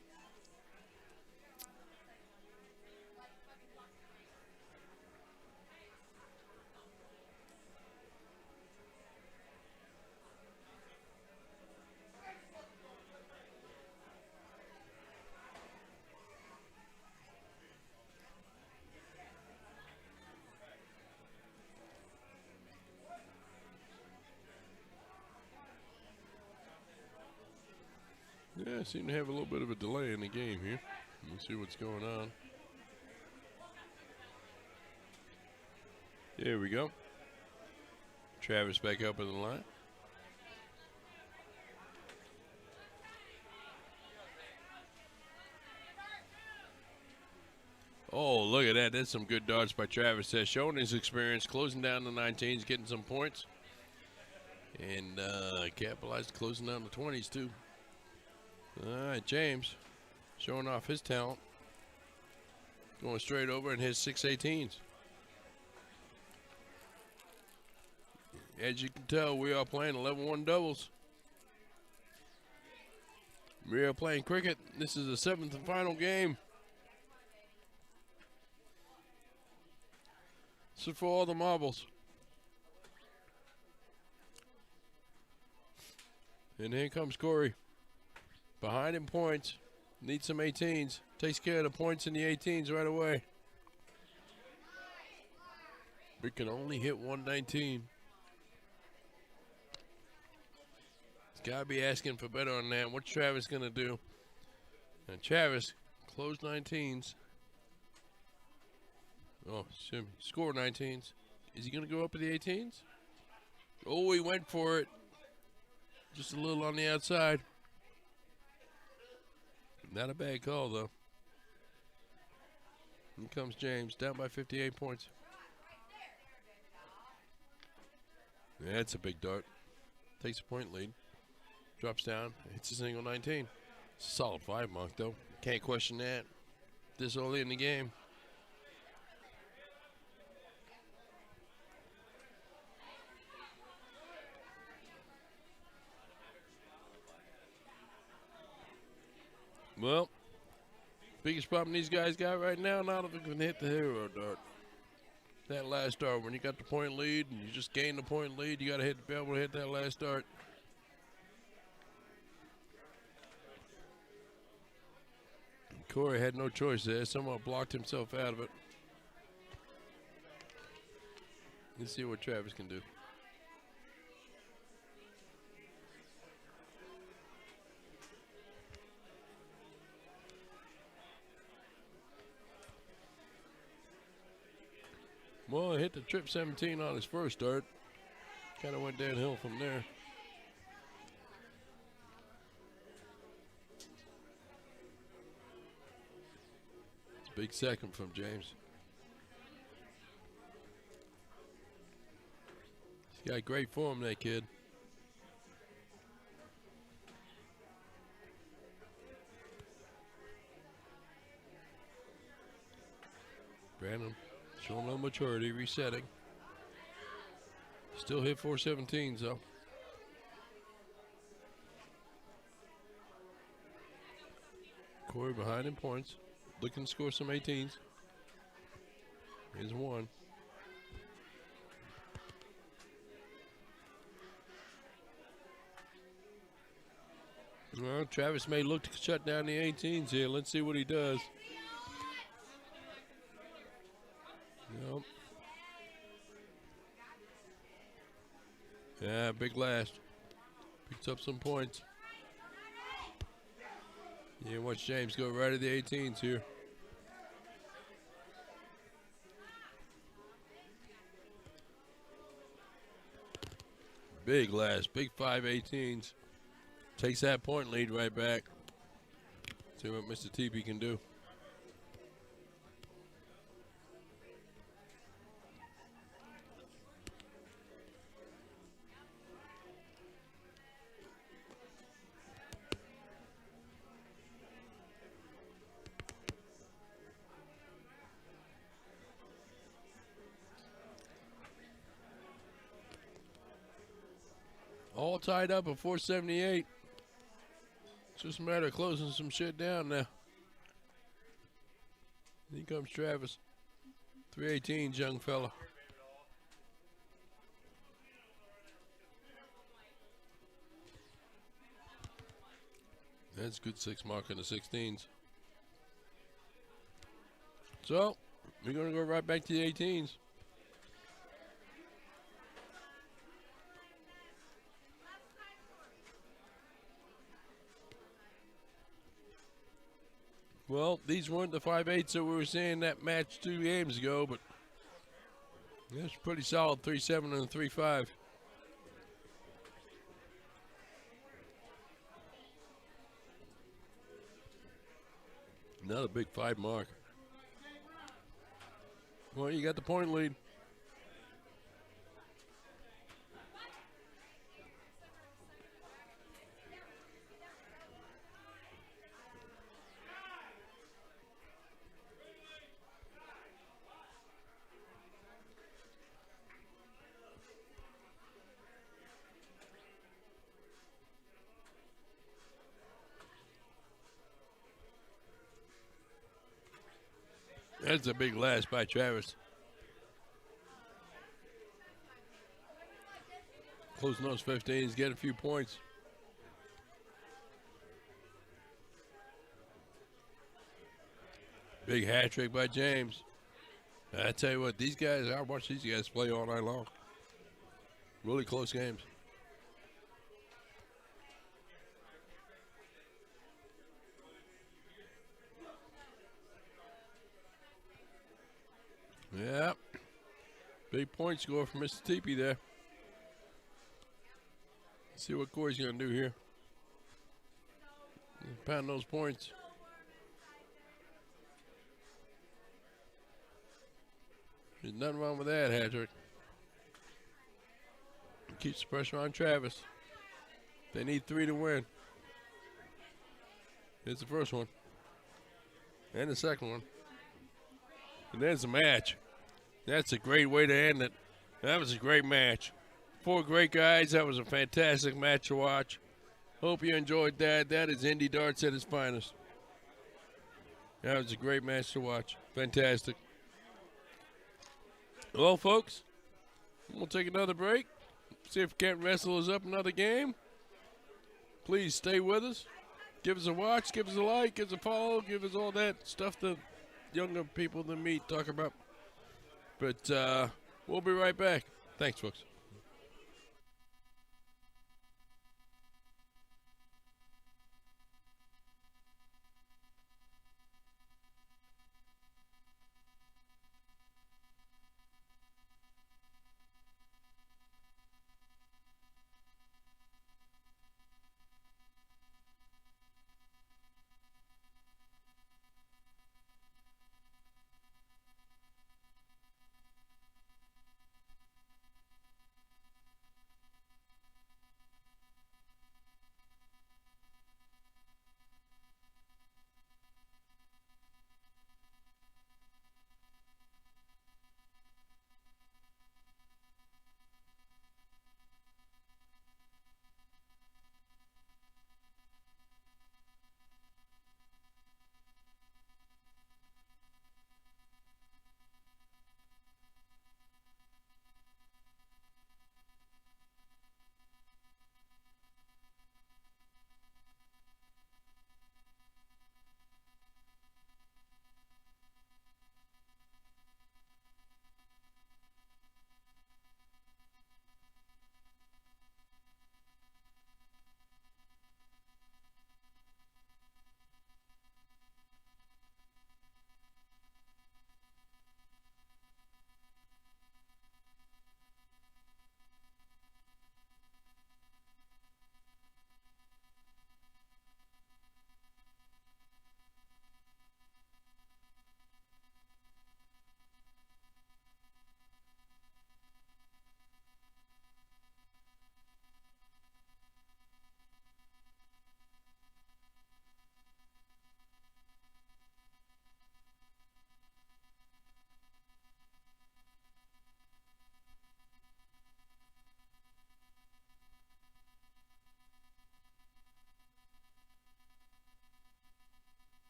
S1: Yeah, I seem to have a little bit of a delay in the game here. Let's see what's going on. There we go. Travis back up in the line. Oh, look at that. That's some good darts by Travis. Showing his experience, closing down the 19s, getting some points. And capitalized, closing down the 20s, too. All right, James showing off his talent. Going straight over and his 6/18s. As you can tell, we are playing level 1 doubles. We are playing cricket. This is the 7th and final game So for all the marbles. And here comes Corey. Behind him points. Needs some 18s. Takes care of the points in the 18s right away. We can only hit 119. He's got to be asking for better on that. What's Travis going to do? And Travis closed 19s. Oh, score 19s. Is he going to go up with the 18s? Oh, he went for it. Just a little on the outside. Not a bad call, though. Here comes James, down by 58 points. That's a big dart. Takes a point lead. Drops down, hits a single 19. It's a solid 5 mark, though. Can't question that. This early in the game. Well, biggest problem these guys got right now, not if they can hit the hero dart. That last dart, when you got the point lead and you just gain the point lead, you got to be able to hit that last dart. Corey had no choice there. Someone blocked himself out of it. Let's see what Travis can do. Well, hit the trip 17 on his first dart. Kind of went downhill from there. It's a big second from James. He's got great form, that kid. Brandon showing a little maturity, resetting. Still hit 417s though. Corey behind in points. Looking to score some 18s. Here's one. Well, Travis may look to shut down the 18s here. Let's see what he does. Yep. Yeah, big last. Picks up some points. Yeah, watch James go right at the 18s here. Big last, big 5 18s. Takes that point lead right back. See what Mr. TP can do. All tied up at 478. It's just a matter of closing some shit down now. Here comes Travis. 318's young fella. That's a good 6 mark in the 16s. So, we're going to go right back to the 18s. Well, these weren't the 5.8s that we were seeing that match 2 games ago, but it's pretty solid 3.7 and a 3.5. Another big 5 mark. Well, you got the point lead. That's a big last by Travis. Closing those 15s, get a few points. Big hat trick by James. I tell you what, these guys, I watch these guys play all night long. Really close games. Yeah. Big point score for Mr. Teepee there. Let's see what Corey's going to do here. Pound those points. There's nothing wrong with that, Hattrick. Keeps the pressure on Travis. They need 3 to win. Here's the first one. And the second one. And there's the match. That's a great way to end it. That was a great match. 4 great guys. That was a fantastic match to watch. Hope you enjoyed that. That is Indie Darts at its finest. That was a great match to watch. Fantastic. Well, folks, we'll take another break. See if Can't Wrestle is up another game. Please stay with us. Give us a watch, give us a like, give us a follow, give us all that stuff that younger people than me talk about. But we'll be right back. Thanks, folks.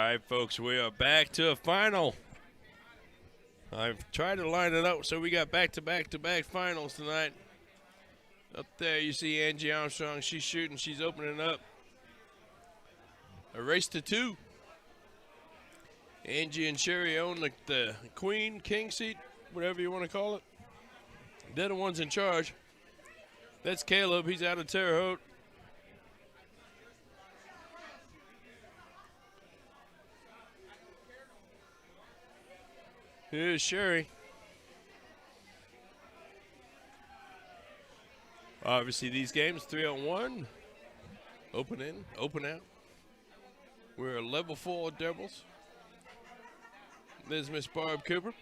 S1: right, folks, we are back to a final. I've tried to line it up so we got back-to-back finals tonight. Up there, you see Angie Armstrong. She's shooting. She's opening up. A race to 2. Angie and Sherry own the queen, king seat, whatever you want to call it. They're the ones in charge. That's Caleb. He's out of Terre Haute. Here's Sherry. Obviously, these games 3-on-1. Open in, open out. We're a level 4 doubles. There's Miss Barb Cooper.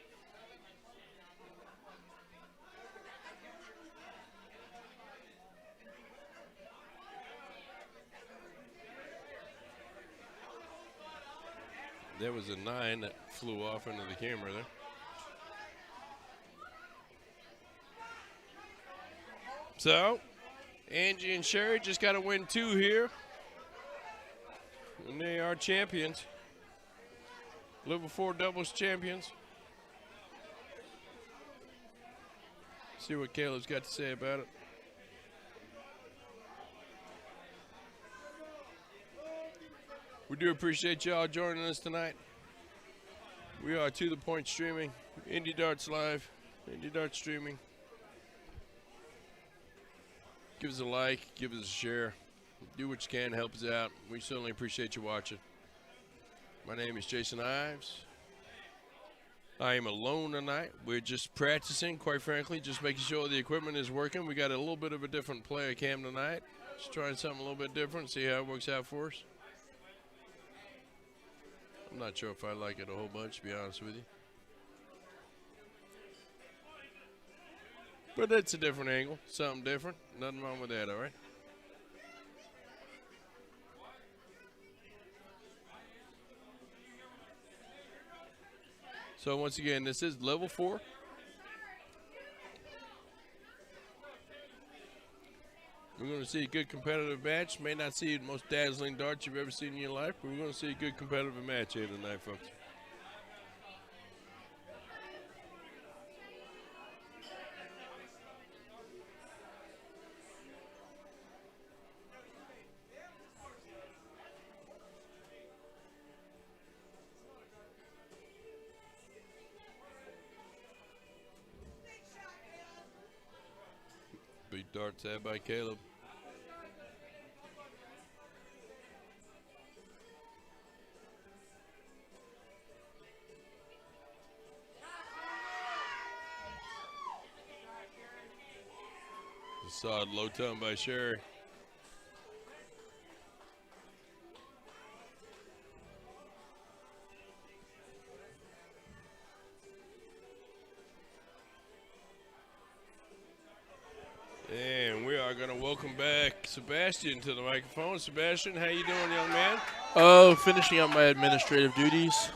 S1: There was a 9 that flew off into the camera there. So, Angie and Sherry just got to win 2 here. And they are champions. Level 4 doubles champions. See what Caleb's got to say about it. We do appreciate y'all joining us tonight. We are To The Point Streaming, Indie Darts Live, Indie Darts Streaming. Give us a like, give us a share. Do what you can, help us out. We certainly appreciate you watching. My name is Jason Ives. I am alone tonight. We're just practicing, quite frankly, just making sure the equipment is working. We got a little bit of a different player cam tonight. Just trying something a little bit different, see how it works out for us. I'm not sure if I like it a whole bunch, to be honest with you. But it's a different angle, something different. Nothing wrong with that, all right? So once again, this is level 4. We're going to see a good competitive match. May not see the most dazzling darts you've ever seen in your life, but we're going to see a good competitive match here tonight, folks. Big darts had by Caleb. A solid low tone by Sherry. And we are going to welcome back Sebastian to the microphone. Sebastian, how you doing, young man?
S2: Oh, finishing up my administrative duties,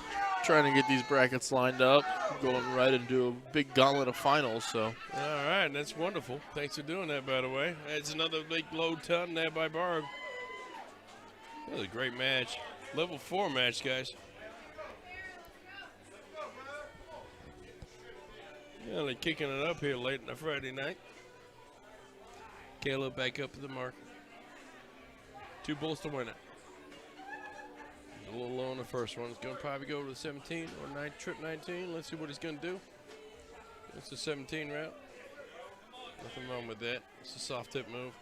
S2: trying to get these brackets lined up, going right into a big gauntlet of finals. So.
S1: All right, that's wonderful. Thanks for doing that, by the way. That's another big low ton there by Barb. That was a great match. Level 4 match, guys. Yeah, they're kicking it up here late on a Friday night. Caleb back up to the mark. 2 bulls to win it. A little low on the first one. He's going to probably go to the 17 or trip 19. Let's see what he's going to do. It's the 17 route. Nothing wrong with that. It's a soft tip move.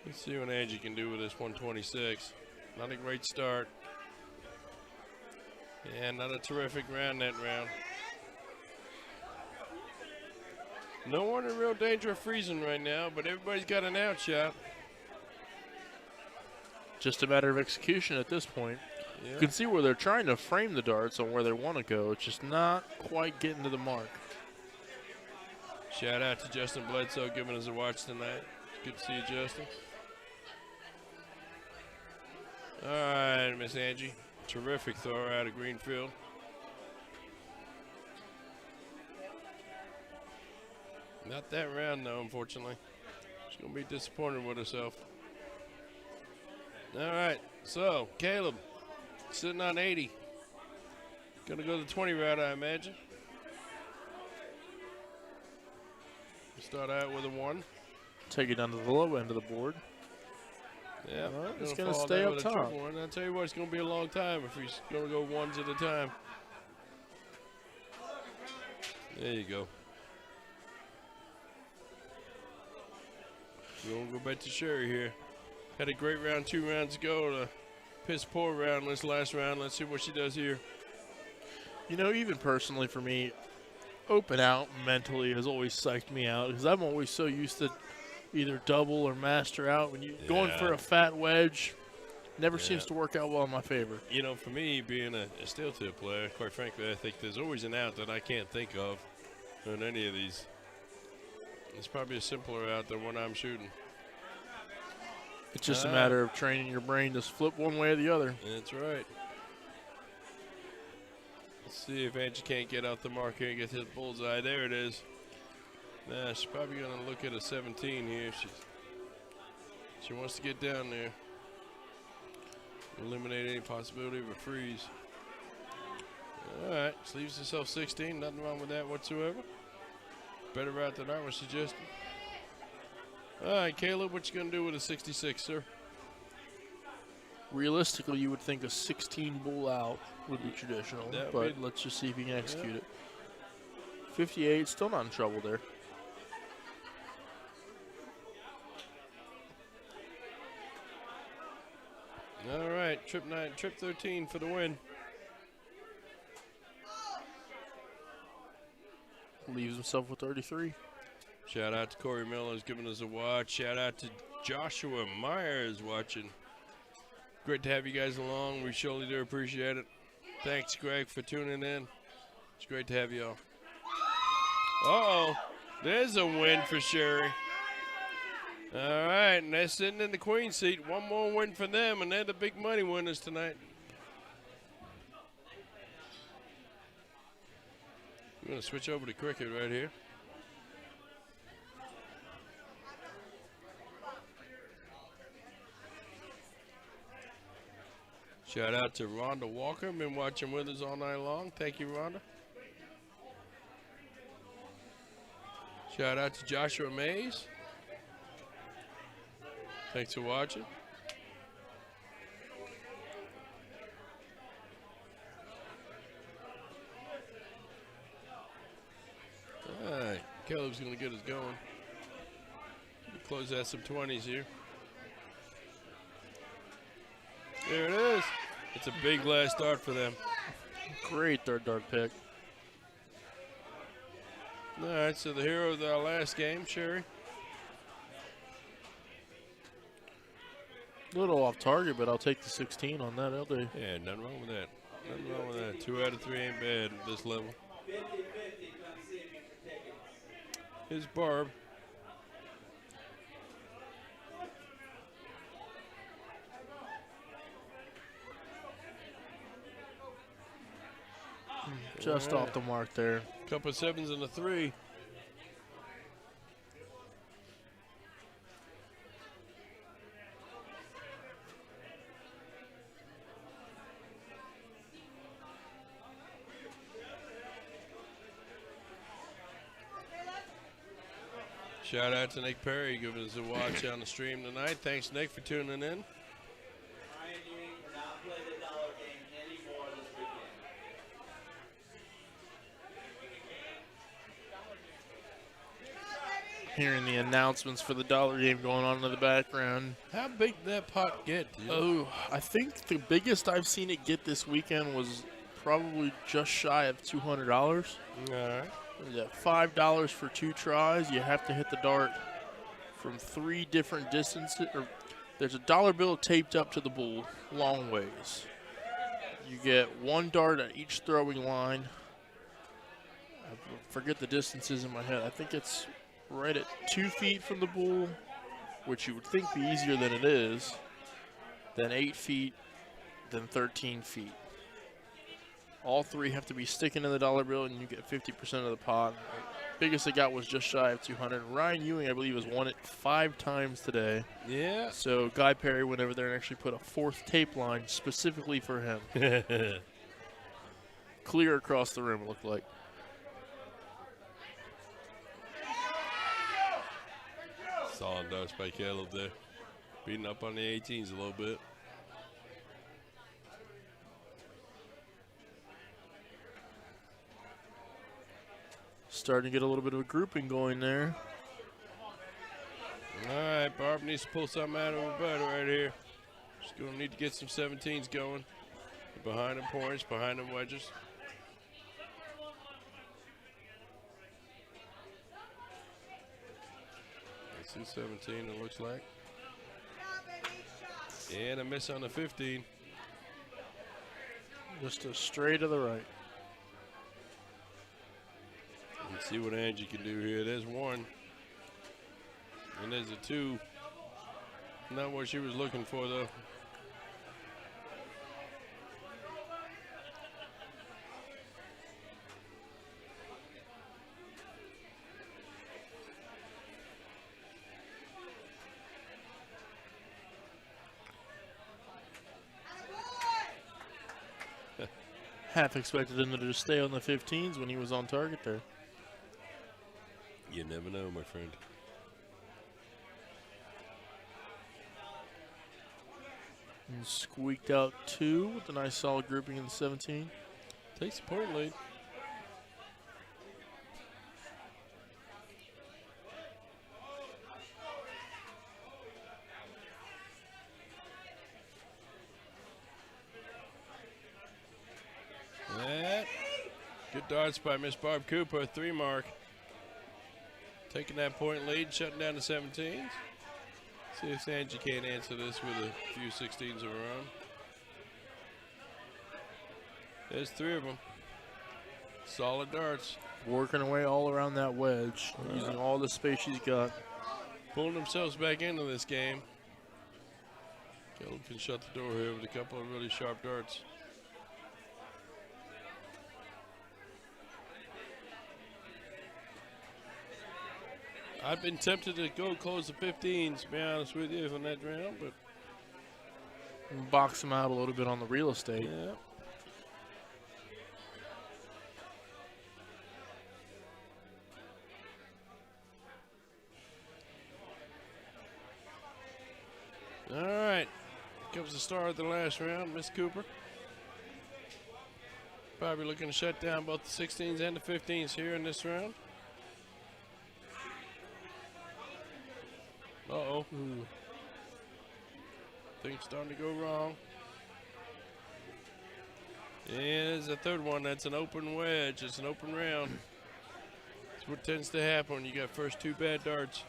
S1: Let's see what Angie can do with this 126. Not a great start. Yeah, not a terrific round that round. No one in real danger of freezing right now, but everybody's got an out shot.
S2: Just a matter of execution at this point.
S1: Yeah.
S2: You can see where they're trying to frame the darts on where they want to go. It's just not quite getting to the mark.
S1: Shout out to Justin Bledsoe giving us a watch tonight. Good to see you, Justin. All right, Miss Angie. Terrific throw out of Greenfield. Not that round, though, unfortunately. She's going to be disappointed with herself. All right, so Caleb sitting on 80. Gonna go the 20 route, I imagine. Start out with a 1.
S2: Take it down to the low end of the board.
S1: Yeah,
S2: it's going to stay up top.
S1: I'll tell you what, it's going to be a long time if he's going to go 1s at a time. There you go. We'll go back to Sherry here. Had a great round 2 rounds ago. The piss poor round this last round. Let's see what she does here.
S2: You know, even personally for me, open out mentally has always psyched me out because I'm always so used to either double or master out. When you're going for a fat wedge, never seems to work out well in my favor.
S1: You know, for me, being a steel tip player, quite frankly, I think there's always an out that I can't think of in any of these. It's probably a simpler out than what I'm shooting.
S2: It's just a matter of training your brain to flip one way or the other.
S1: That's right. Let's see if Angie can't get out the mark here and get his bullseye. There it is. Nah, she's probably going to look at a 17 here. She wants to get down there. Eliminate any possibility of a freeze. All right, she leaves herself 16. Nothing wrong with that whatsoever. Better route than I was suggesting. All right, Caleb, what you going to do with a 66, sir?
S2: Realistically, you would think a 16 bull out would be traditional, but let's just see if he can execute it. 58, still not in trouble there.
S1: All right, trip 9, trip 13 for the win.
S2: Leaves himself with 33.
S1: Shout out to Corey Miller's giving us a watch. Shout out to Joshua Myers watching. Great to have you guys along. We surely do appreciate it. Thanks, Greg, for tuning in. It's great to have you all. Uh-oh. There's a win for Sherry. All right, and they're sitting in the queen seat. One more win for them, and they're the big money winners tonight. We're going to switch over to cricket right here. Shout out to Rhonda Walker. Been watching with us all night long. Thank you, Rhonda. Shout out to Joshua Mays. Thanks for watching. All right, Caleb's going to get us going. Close out some 20s here. There it is. It's a big last start for them.
S2: Great third dart pick.
S1: All right, so the hero of our last game, Sherry.
S2: A little off target, but I'll take the 16 on that all day.
S1: Yeah, nothing wrong with that. Nothing wrong with that. 2 out of 3 ain't bad at this level. Here's Barb.
S2: Just off the mark there.
S1: Couple of 7s and a 3. Shout out to Nick Perry giving us a watch on the stream tonight. Thanks, Nick, for tuning in.
S2: Hearing the announcements for the dollar game going on in the background.
S1: How big did that pot get? Dude?
S2: Oh, I think the biggest I've seen it get this weekend was probably just shy of $200.
S1: All right.
S2: Yeah, $5 for 2 tries. You have to hit the dart from 3 different distances. Or there's a dollar bill taped up to the bull, long ways. You get 1 dart at each throwing line. I forget the distances in my head. I think it's right at 2 feet from the bull, which you would think be easier than it is, then 8 feet, then 13 feet. All 3 have to be sticking to the dollar bill, and you get 50% of the pot. Biggest it got was just shy of 200. Ryan Ewing, I believe, has won it 5 times today.
S1: Yeah.
S2: So Guy Perry went over there and actually put a 4th tape line specifically for him. Clear across the room, it looked like.
S1: Solid darts by Caleb there. Beating up on the 18s a little bit.
S2: Starting to get a little bit of a grouping going there.
S1: All right, Barb needs to pull something out of her butt right here. She's going to need to get some 17s going. Behind them points, behind them wedges. Let's see 17, it looks like. And a miss on the 15.
S2: Just a straight to the right.
S1: Let's see what Angie can do here. There's 1. And there's a 2. Not what she was looking for, though.
S2: Half expected him to just stay on the 15s when he was on target there.
S1: You never know, my friend.
S2: And squeaked out 2 with a nice solid grouping in the 17.
S1: Takes the point lead. Good darts by Miss Barb Cooper, 3 mark. Taking that point lead, shutting down the 17s. See if Angie can't answer this with a few 16s of her own. There's 3 of them. Solid darts.
S2: Working away all around that wedge, using all the space she's got.
S1: Pulling themselves back into this game. Caleb can shut the door here with a couple of really sharp darts. I've been tempted to go close the 15s, to be honest with you, on that round, but
S2: box them out a little bit on the real estate.
S1: yeah. All right, here comes the star of the last round, Miss Cooper. Probably looking to shut down both the 16s and the 15s here in this round. Uh-oh. Things starting to go wrong. And there's a 3rd one. That's an open wedge. It's an open round. That's what tends to happen when you got first 2 bad darts.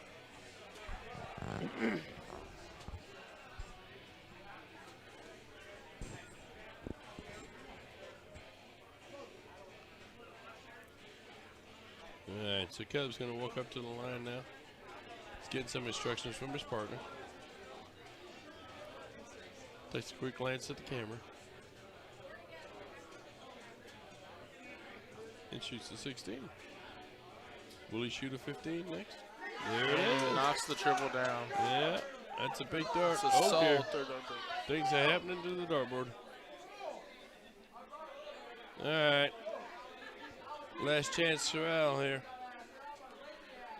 S1: All right, so Caleb's going to walk up to the line now. Getting some instructions from his partner. Takes a quick glance at the camera. And shoots the 16. Will he shoot a 15 next? There it is.
S2: Knocks the triple down.
S1: Yeah, that's a big dart.
S2: It's a solid
S1: dear.
S2: 3rd dart.
S1: Things are happening to the dartboard. All right. Last chance for Al here.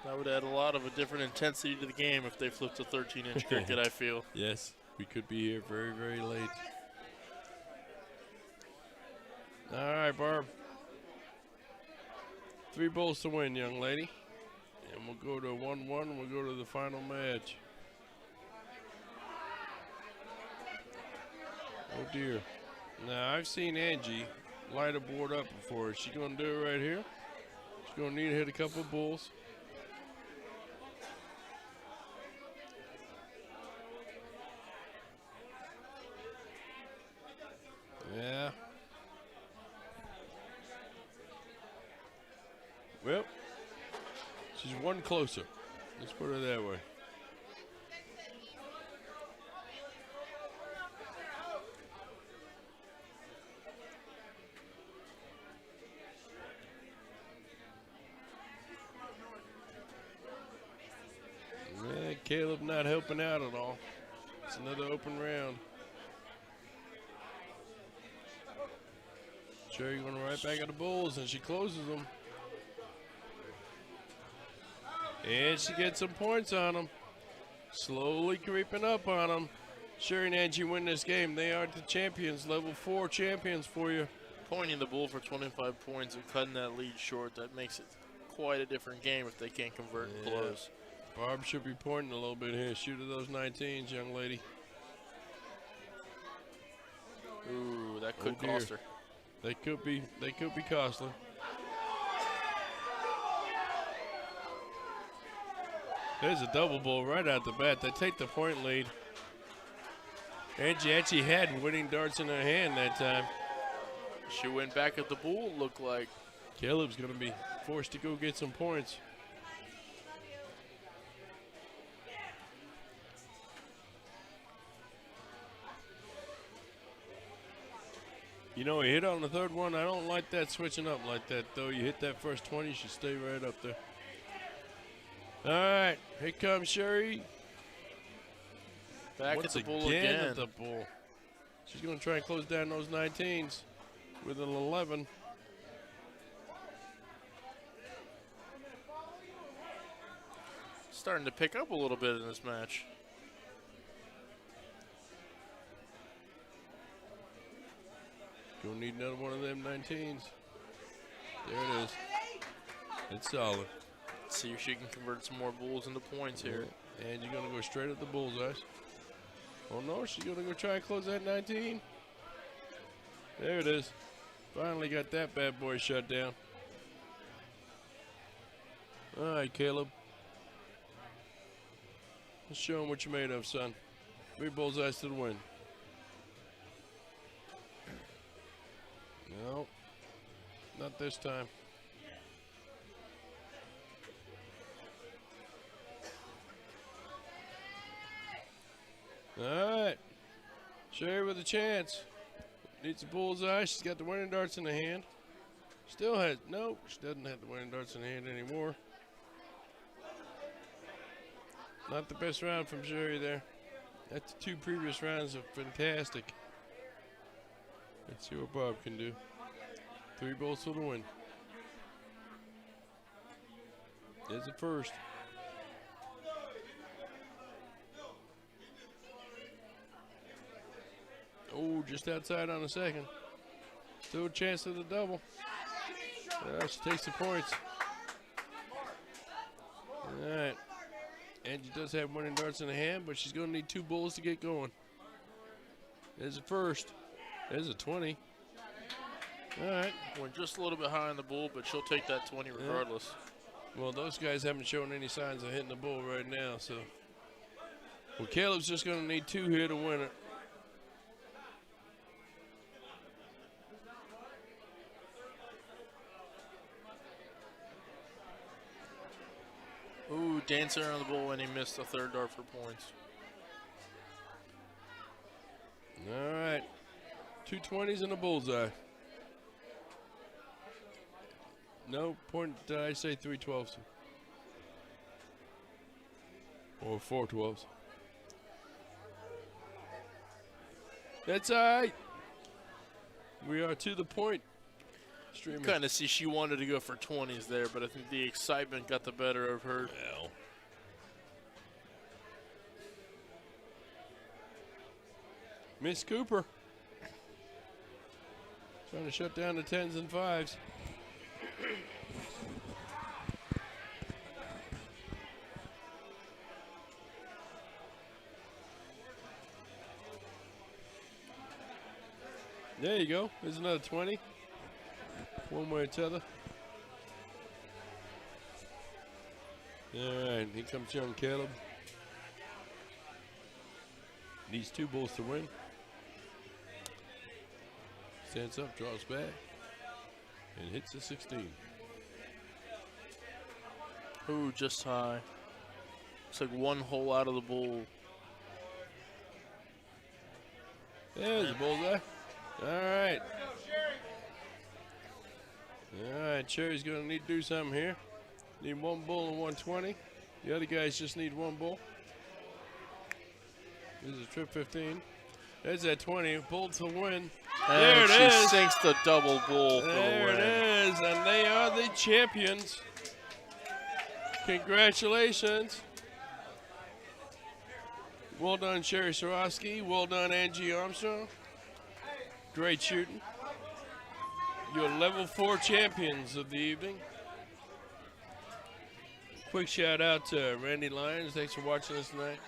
S2: That would add a lot of a different intensity to the game if they flipped a 13-inch cricket, I feel.
S1: Yes, we could be here very, very late. All right, Barb. 3 balls to win, young lady. And we'll go to 1-1 and we'll go to the final match. Oh, dear. Now, I've seen Angie light a board up before. Is she going to do it right here? She's going to need to hit a couple of bulls. Yeah. Well, she's 1 closer. Let's put her that way. Caleb not helping out at all. It's another open round. Sherry going right back at the Bulls, and she closes them. And she gets some points on them. Slowly creeping up on them. Sherry and Angie win this game. They are the champions, level 4 champions for you.
S2: Pointing the Bull for 25 points and cutting that lead short, that makes it quite a different game if they can't convert and close.
S1: Barb should be pointing a little bit here. Shoot at those 19s, young lady.
S2: Ooh, that could cost her.
S1: They could be costly. There's a double bull right out the bat. They take the point lead. Angie actually had winning darts in her hand that time.
S2: She went back at the Bull, looked like.
S1: Caleb's going to be forced to go get some points. You know, he hit on the third one. I don't like that switching up like that, though. You hit that first 20, you should stay right up there. All right, here comes Sherry.
S2: Back at the Bull again.
S1: At the Bull. She's going to try and close down those 19s with an 11.
S2: Starting to pick up a little bit in this match.
S1: Gonna need another one of them 19s. There it is. It's solid.
S2: Let's see if she can convert some more Bulls into points here.
S1: And you're gonna go straight at the bullseyes. Oh no, she's gonna go try and close that 19. There it is. Finally got that bad boy shut down. All right, Caleb. Let's show him what you're made of, son. 3 bullseyes to the win. No, not this time. All right, Sherry with a chance. Needs a bullseye. She's got the winning darts in the hand. Still has, no, she doesn't have the winning darts in the hand anymore. Not the best round from Sherry there. That's the 2 previous rounds are fantastic. Let's see what Bob can do. 3 balls to the win. There's the first. Oh, just outside on the second. Still a chance of the double. She takes the points. All right. Angie does have winning darts in the hand, but she's going to need 2 bulls to get going. There's the first. There's a 20. All right.
S2: Went just a little bit high on the Bull, but she'll take that 20 regardless.
S1: Yeah. Well, those guys haven't shown any signs of hitting the bull right now, so. Well, Caleb's just going to need 2 here to win it.
S2: Ooh, dancing around the Bull, and he missed the 3rd dart for points.
S1: All right. 2 20s and a bullseye. No point. Did I say 3 12s? Or 4 12s? That's all right. We are to the point.
S2: You kind of see she wanted to go for 20s there, but I think the excitement got the better of her.
S1: Well. Miss Cooper. Trying to shut down the 10s and 5s. There you go. There's another 20. One way or the other. All right, here comes young Caleb. Needs 2 bulls to win. Stands up, draws back, and hits the 16.
S2: Ooh, just high. It's like 1 hole out of the Bull.
S1: There's the bullseye. All right. All right, Sherry's going to need to do something here. Need 1 bull and 120. The other guys just need 1 bull. This is trip 15. There's that 20. Pulled to win.
S2: And
S1: there it
S2: she
S1: is.
S2: sinks the double bull for the
S1: There
S2: win.
S1: it is. And they are the champions. Congratulations. Well done, Sherry Swarovski. Well done, Angie Armstrong. Great shooting. You're level 4 champions of the evening. Quick shout out to Randy Lyons. Thanks for watching us tonight.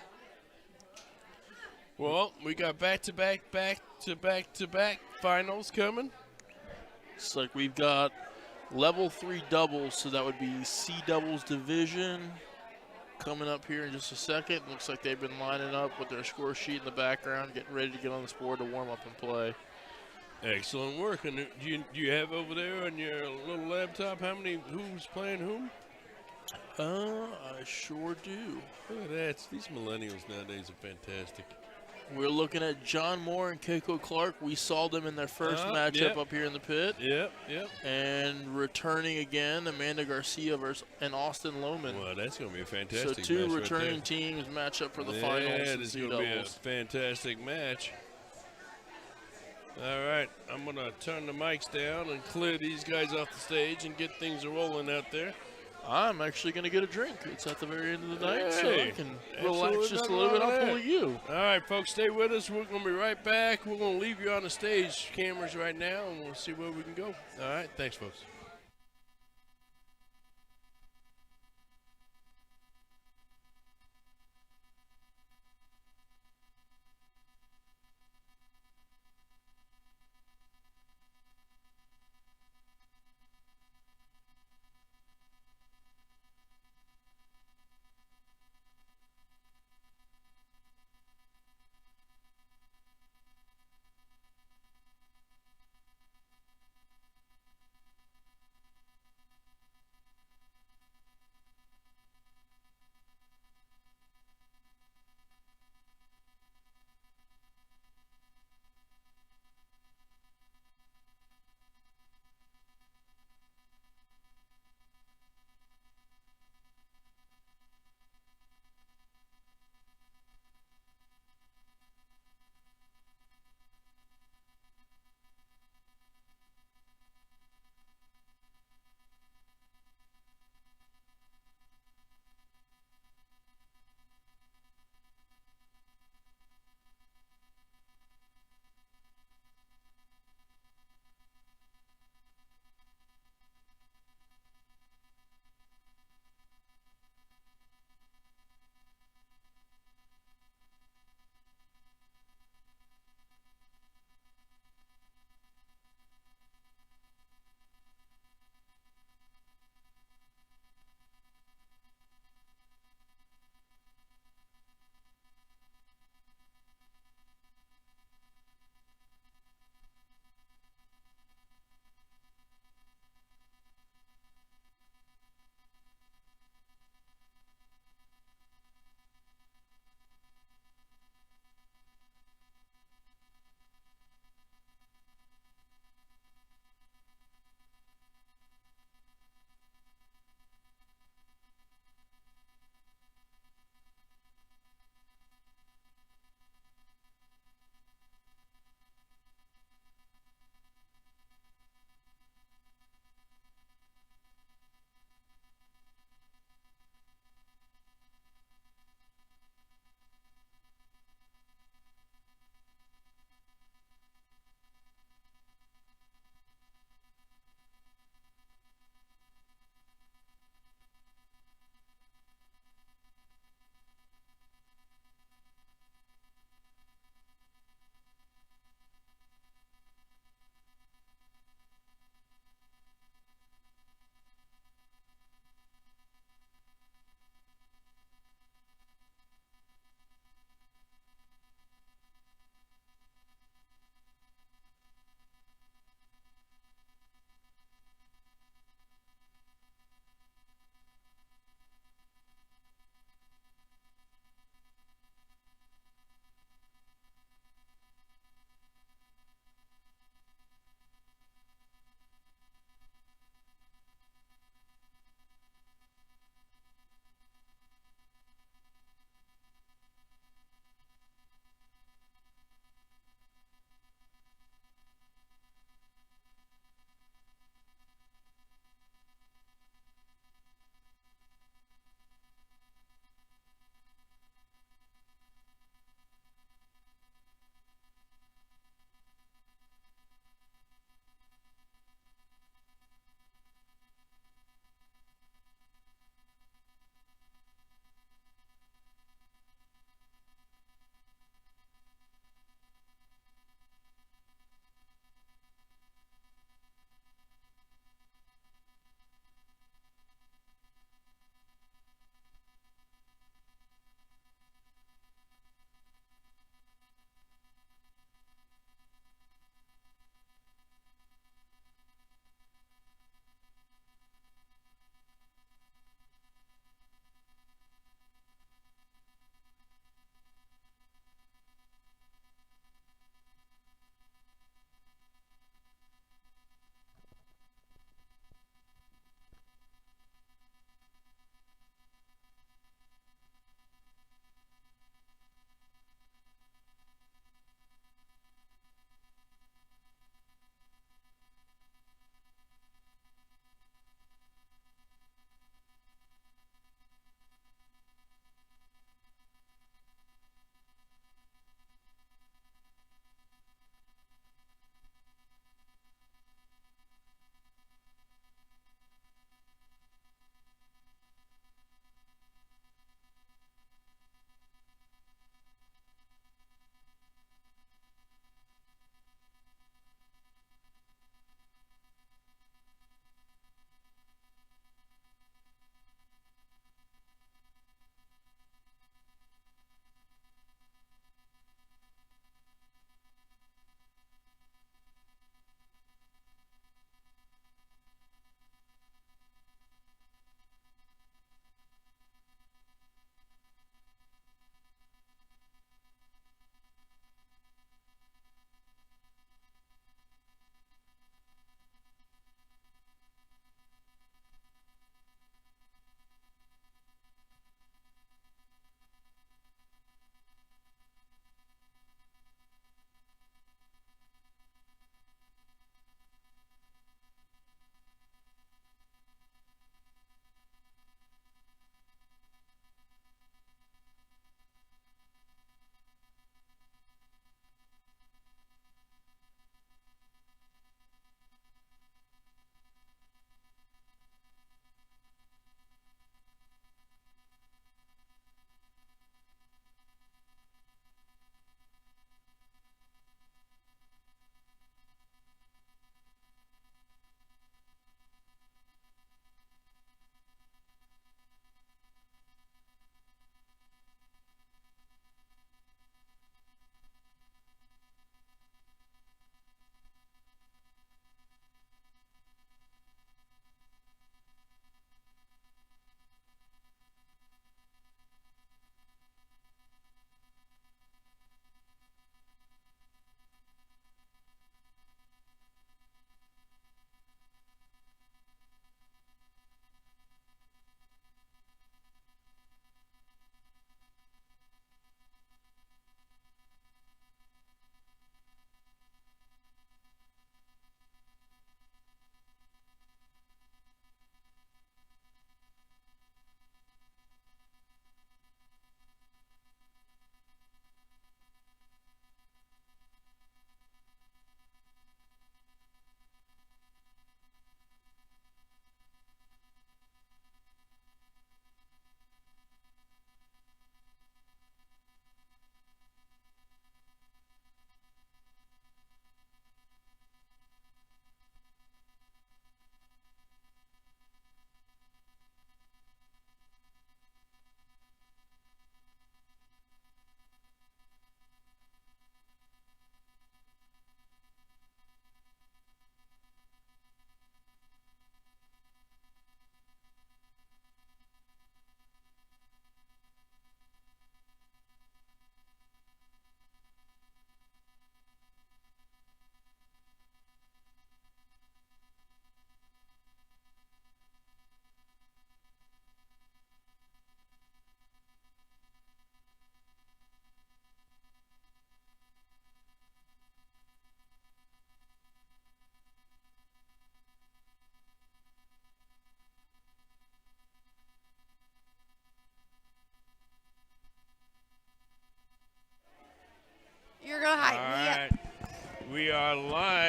S1: Well, we got back-to-back finals coming.
S2: It's like we've got level 3 doubles, so that would be C doubles division coming up here in just a second. Looks like they've been lining up with their score sheet in the background, getting ready to get on this board to warm up and play.
S1: Excellent work. And do you have over there on your little laptop who's playing whom?
S2: I sure do.
S1: Look at that. These millennials nowadays are fantastic.
S2: We're looking at John Moore and Keiko Clark. We saw them in their first matchup up here in the pit.
S1: Yep.
S2: And returning again, Amanda Garcia and Austin Lohman.
S1: Well, that's going to be a fantastic match.
S2: So two returning teams match up for the finals.
S1: Yeah, it's going to be a fantastic match. All right, I'm going to turn the mics down and clear these guys off the stage and get things rolling out there.
S2: I'm actually going to get a drink. It's at the very end of the night, so I can
S1: relax
S2: relax just a little bit. I'll pull you.
S1: All right, folks, stay with us. We're going to be right back. We're going to leave you on the stage cameras right now, and we'll see where we can go. All right, thanks, folks.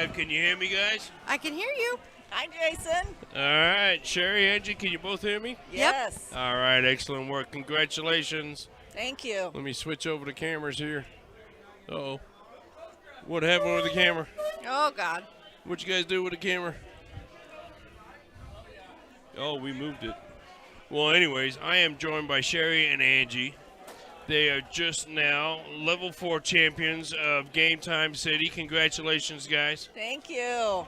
S1: live. Can you hear me, guys?
S3: I can hear you.
S4: Hi, Jason.
S1: All right. Sherry, Angie, can you both hear me?
S4: Yes.
S1: All right. Excellent work. Congratulations.
S4: Thank you.
S1: Let me switch over the cameras here. Uh-oh. What happened with the camera?
S3: Oh, God.
S1: What you guys do with the camera? Oh, we moved it. Well, anyways, I am joined by Sherry and Angie. They are just now level 4 champions of Gametime City. Congratulations, guys.
S4: Thank you.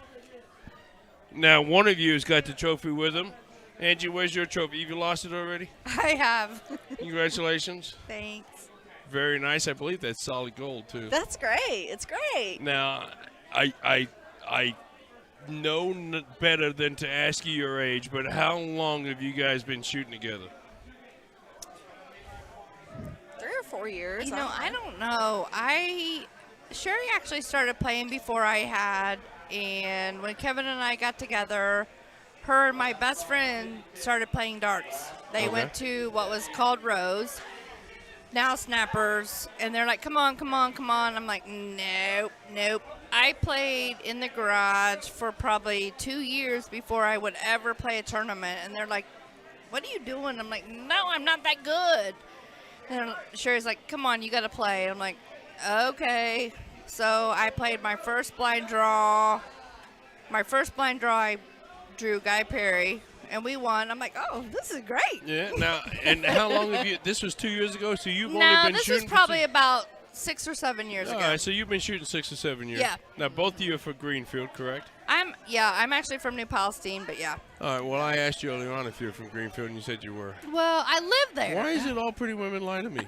S1: Now, one of you has got the trophy with them. Angie, where's your trophy? Have you lost it already?
S3: I have.
S1: Congratulations.
S3: Thanks.
S1: Very nice. I believe that's solid gold, too.
S4: That's great. It's great.
S1: Now, I know better than to ask you your age, but how long have you guys been shooting together?
S4: 3 or 4 years.
S3: You know, I don't know. Sherry actually started playing before I had, and when Kevin and I got together, her and my best friend started playing darts. They went to what was called Rose, now Snappers, and they're like, come on, come on, come on. I'm like, nope. I played in the garage for probably 2 years before I would ever play a tournament, and they're like, what are you doing? I'm like, no, I'm not that good. And Sherry's like, come on, you got to play. I'm like, okay. So I played my first blind draw. My first blind draw, I drew Guy Perry, and we won. I'm like, oh, this is great.
S1: Yeah. Now, and how long have you? This was 2 years ago, so you've only
S3: No,
S1: been
S3: this
S1: shooting.
S3: is probably about 6 or 7 years
S1: All
S3: ago.
S1: right, so you've been shooting 6 or 7 years.
S3: Yeah.
S1: Now, both of you are for Greenfield, correct?
S3: I'm actually from New Palestine, but yeah.
S1: All right. Well, I asked you earlier on if you're from Greenfield, and you said you were.
S3: Well, I live there.
S1: Why is it all pretty women lie to me?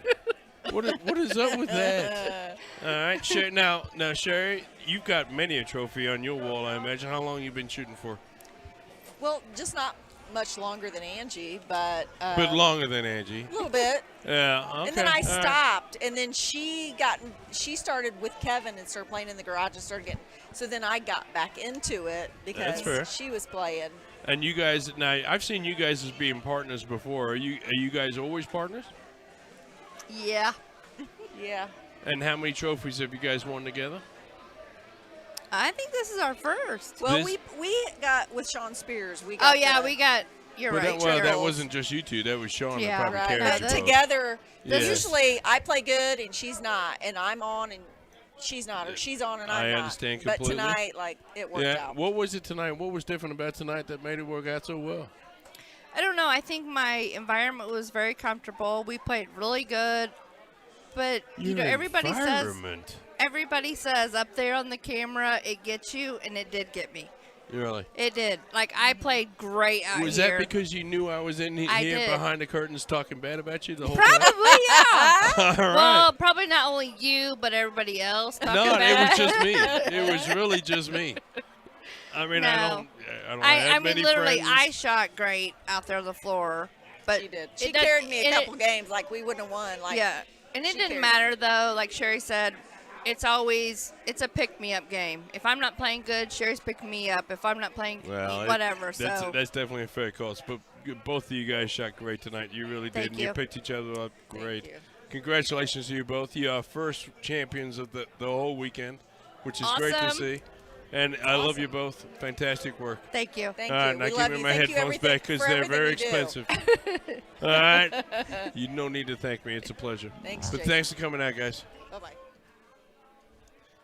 S1: What is up with that? All right, Sherry. Now, Sherry, you've got many a trophy on your wall, I imagine. How long you been shooting for?
S4: Well, just not much longer than Angie, but
S1: But longer than Angie.
S4: a little bit.
S1: Yeah. Okay.
S4: And then I
S1: all right.
S4: stopped, and then she started with Kevin and started playing in the garage and started getting. So then I got back into it
S1: That's fair.
S4: because she was playing.
S1: And you guys, now I've seen you guys as being partners before. Are you guys always partners?
S3: Yeah.
S4: Yeah.
S1: And how many trophies have you guys won together?
S3: I think this is our first.
S4: Well,
S1: This-
S4: we got with Sean Spears. We got
S3: Oh, yeah,
S4: the-
S3: we got, you're
S1: But
S3: right.
S1: that
S4: Charles.
S1: wasn't just you two. That was Sean.
S3: Yeah,
S1: that probably
S4: right.
S1: carried
S3: Yeah,
S1: you
S4: But
S1: both.
S4: together,
S1: Yes.
S4: usually I play good and she's not, and I'm on and she's not, or she's on and I'm
S1: I
S4: not.
S1: understand
S4: But
S1: completely.
S4: tonight, like, it worked
S1: Yeah.
S4: out.
S1: What was it tonight? What was different about tonight that made it work out so well?
S3: I don't know. I think my environment was very comfortable. We played really good. But, you know,
S1: Your
S3: everybody
S1: environment.
S3: says up there on the camera, it gets you, and it did get me.
S1: Really?
S3: It did. Like, I played great out
S1: Was
S3: here.
S1: that because you knew I was in
S3: I
S1: here
S3: did.
S1: behind the curtains talking bad about you the whole time?
S3: Probably, yeah.
S1: All right.
S3: Well, probably not only you, but everybody else.
S1: No,
S3: talking
S1: it
S3: bad.
S1: was just me. It was really just me. I mean, I
S3: No.
S1: don't
S3: I
S1: have
S3: mean,
S1: many
S3: literally,
S1: friends.
S3: I shot great out there on the floor. But
S4: She did.
S3: it
S4: She
S3: does-
S4: carried me a
S3: and
S4: couple games like we wouldn't have won. Like,
S3: yeah. And it
S4: she
S3: didn't
S4: carried
S3: matter,
S4: me.
S3: though. Like Sherry said, it's a pick-me-up game. If I'm not playing good, Sherry's picking me up. If I'm not playing,
S1: Well,
S3: whatever.
S1: That's
S3: So
S1: definitely a fair cost. But both of you guys shot great tonight. You really did.
S3: Thank
S1: And you
S3: you.
S1: picked each other up great.
S4: you.
S1: Congratulations to you both. You are first champions of the whole weekend, which is great to
S3: Awesome.
S1: see. And I love
S4: Awesome.
S1: you both. Fantastic work.
S3: thank you.
S4: Thank
S1: All right,
S4: you.
S1: now
S4: We
S1: give
S4: love
S1: me
S4: you.
S1: my
S4: Thank you
S1: headphones
S4: everything-
S1: back because
S4: for
S1: they're
S4: everything
S1: very
S4: you do.
S1: expensive. All right. You no need to thank me. It's a pleasure.
S4: Thanks,
S1: But
S4: Jason.
S1: thanks for coming out, guys.
S4: Bye-bye.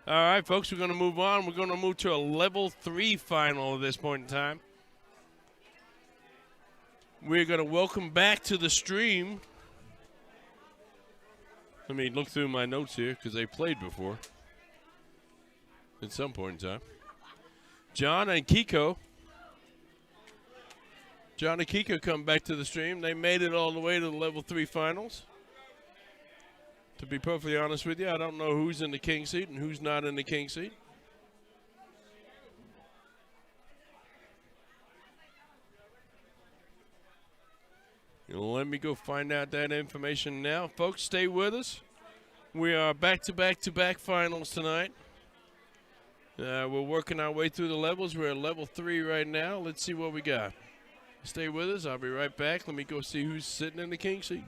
S1: All right, folks, we're going to move on. We're going to move to a level 3 final at this point in time. We're going to welcome back to the stream. Let me look through my notes here because they played before at some point in time. John and Kiko. John and Kiko come back to the stream. They made it all the way to the level 3 finals. To be perfectly honest with you, I don't know who's in the king seat and who's not in the king seat. Let me go find out that information now. Folks, stay with us. We are back-to-back-to-back finals tonight. We're working our way through the levels. We're at level 3 right now. Let's see what we got. Stay with us. I'll be right back. Let me go see who's sitting in the king seat.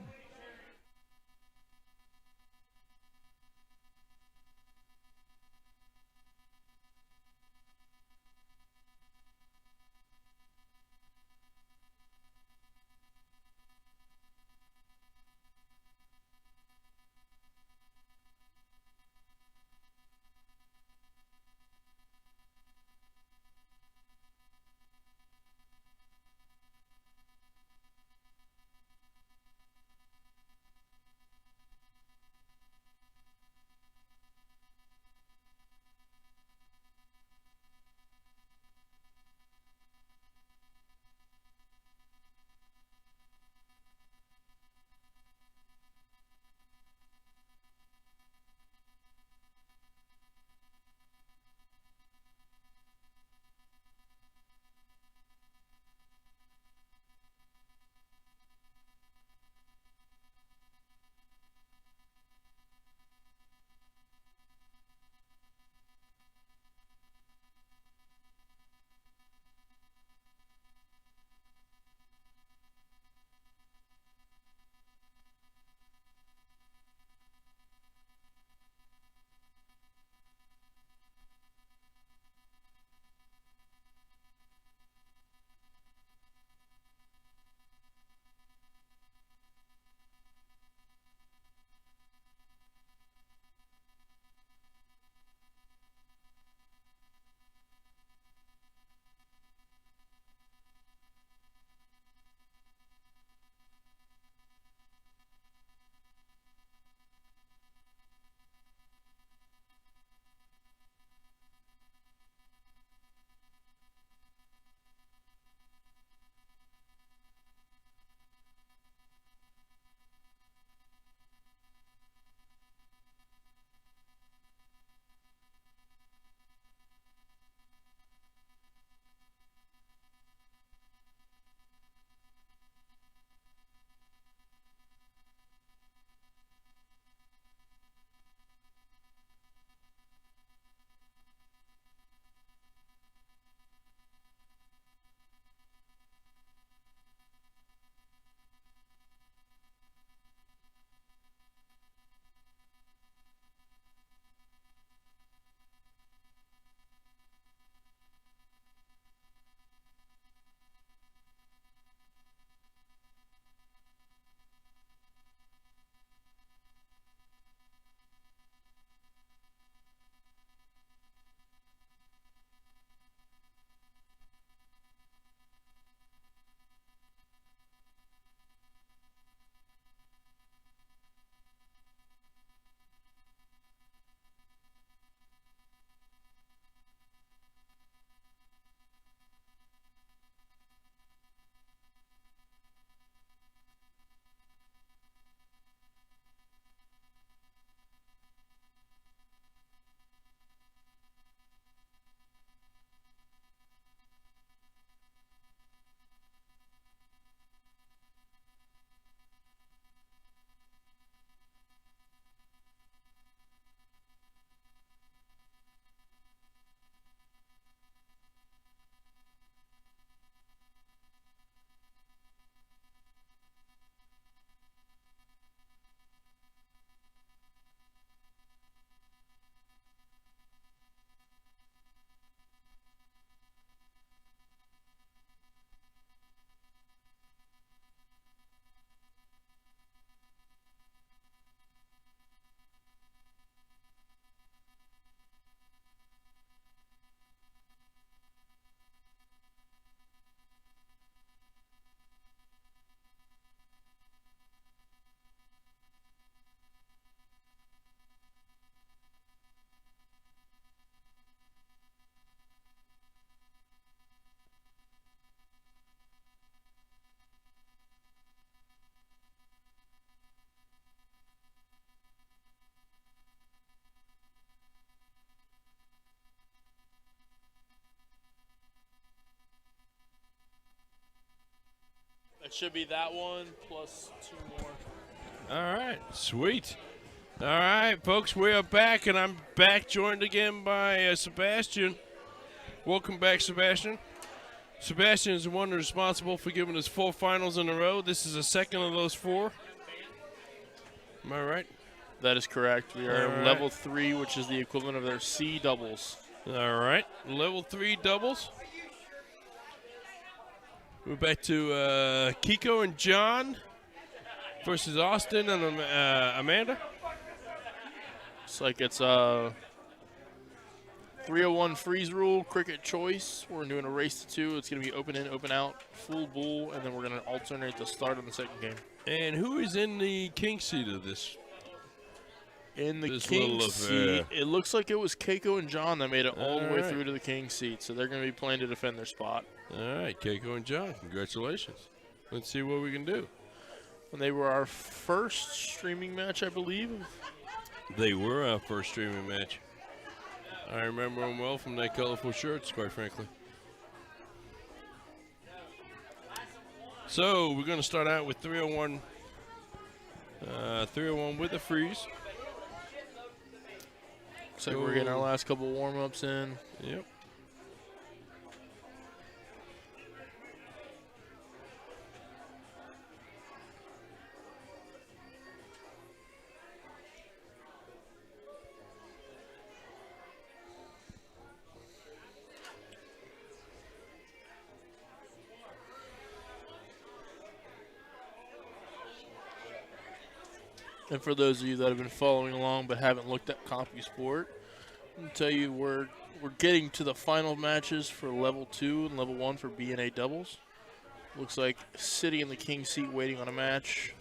S2: It should be that one plus 2 more.
S1: All right, sweet. All right, folks, we are back, and I'm back joined again by Sebastian. Welcome back, Sebastian. Sebastian is the one responsible for giving us 4 finals in a row. This is the second of those 4. Am I right?
S2: That is correct. We are
S1: All right.
S2: level 3, which is the equivalent of their C doubles.
S1: All right, level 3 doubles. We're back to Kiko and John versus Austin and Amanda.
S2: Looks like it's 301 freeze rule, cricket choice. We're doing a race to 2. It's going to be open in, open out, full bull, and then we're going to alternate the start of the second game.
S1: And who is in the king seat of this?
S2: In the
S1: This
S2: king
S1: little
S2: seat,
S1: affair.
S2: it looks like it was Keiko and John that made it all the way
S1: Alright.
S2: through to the king seat, so they're going to be playing to defend their spot.
S1: All right, Keiko and John, congratulations. Let's see what we can do.
S2: And they were our first streaming match, I believe.
S1: They were our first streaming match. I remember them well from their colorful shirts, quite frankly. So we're going to start out with 301. 301 with the freeze.
S2: Looks like we're getting our last couple warm-ups in.
S1: Yep.
S2: And for those of you that have been following along but haven't looked at CompuSport, I'll tell you we're getting to the final matches for level 2 and level 1 for B&A doubles. Looks like City in the king seat waiting on a match.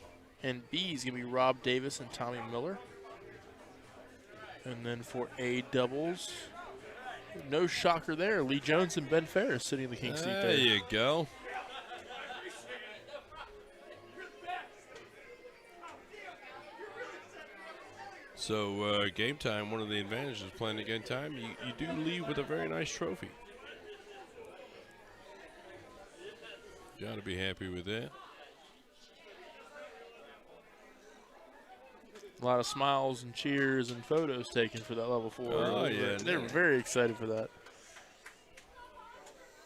S2: And B is going to be Rob Davis and Tommy Miller. And then for A doubles, no shocker there. Lee Jones and Ben Ferris sitting in the king seat
S1: There
S2: there.
S1: you go. So game time, one of the advantages of playing at game time, you do leave with a very nice trophy. Got to be happy with that.
S2: A lot of smiles and cheers and photos taken for that level 4.
S1: Oh, yeah,
S2: They're
S1: no.
S2: very excited for that.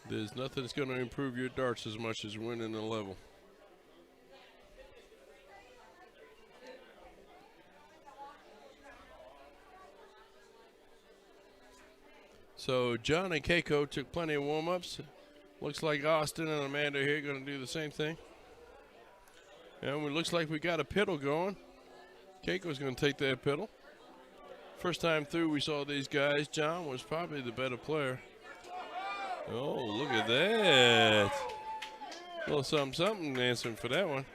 S1: There's nothing that's going to improve your darts as much as winning a level. So John and Keiko took plenty of warm-ups. Looks like Austin and Amanda here are going to do the same thing. And it looks like we got a piddle going. Keiko's going to take that piddle. First time through we saw these guys. John was probably the better player. Oh, look at that. A little something dancing for that one.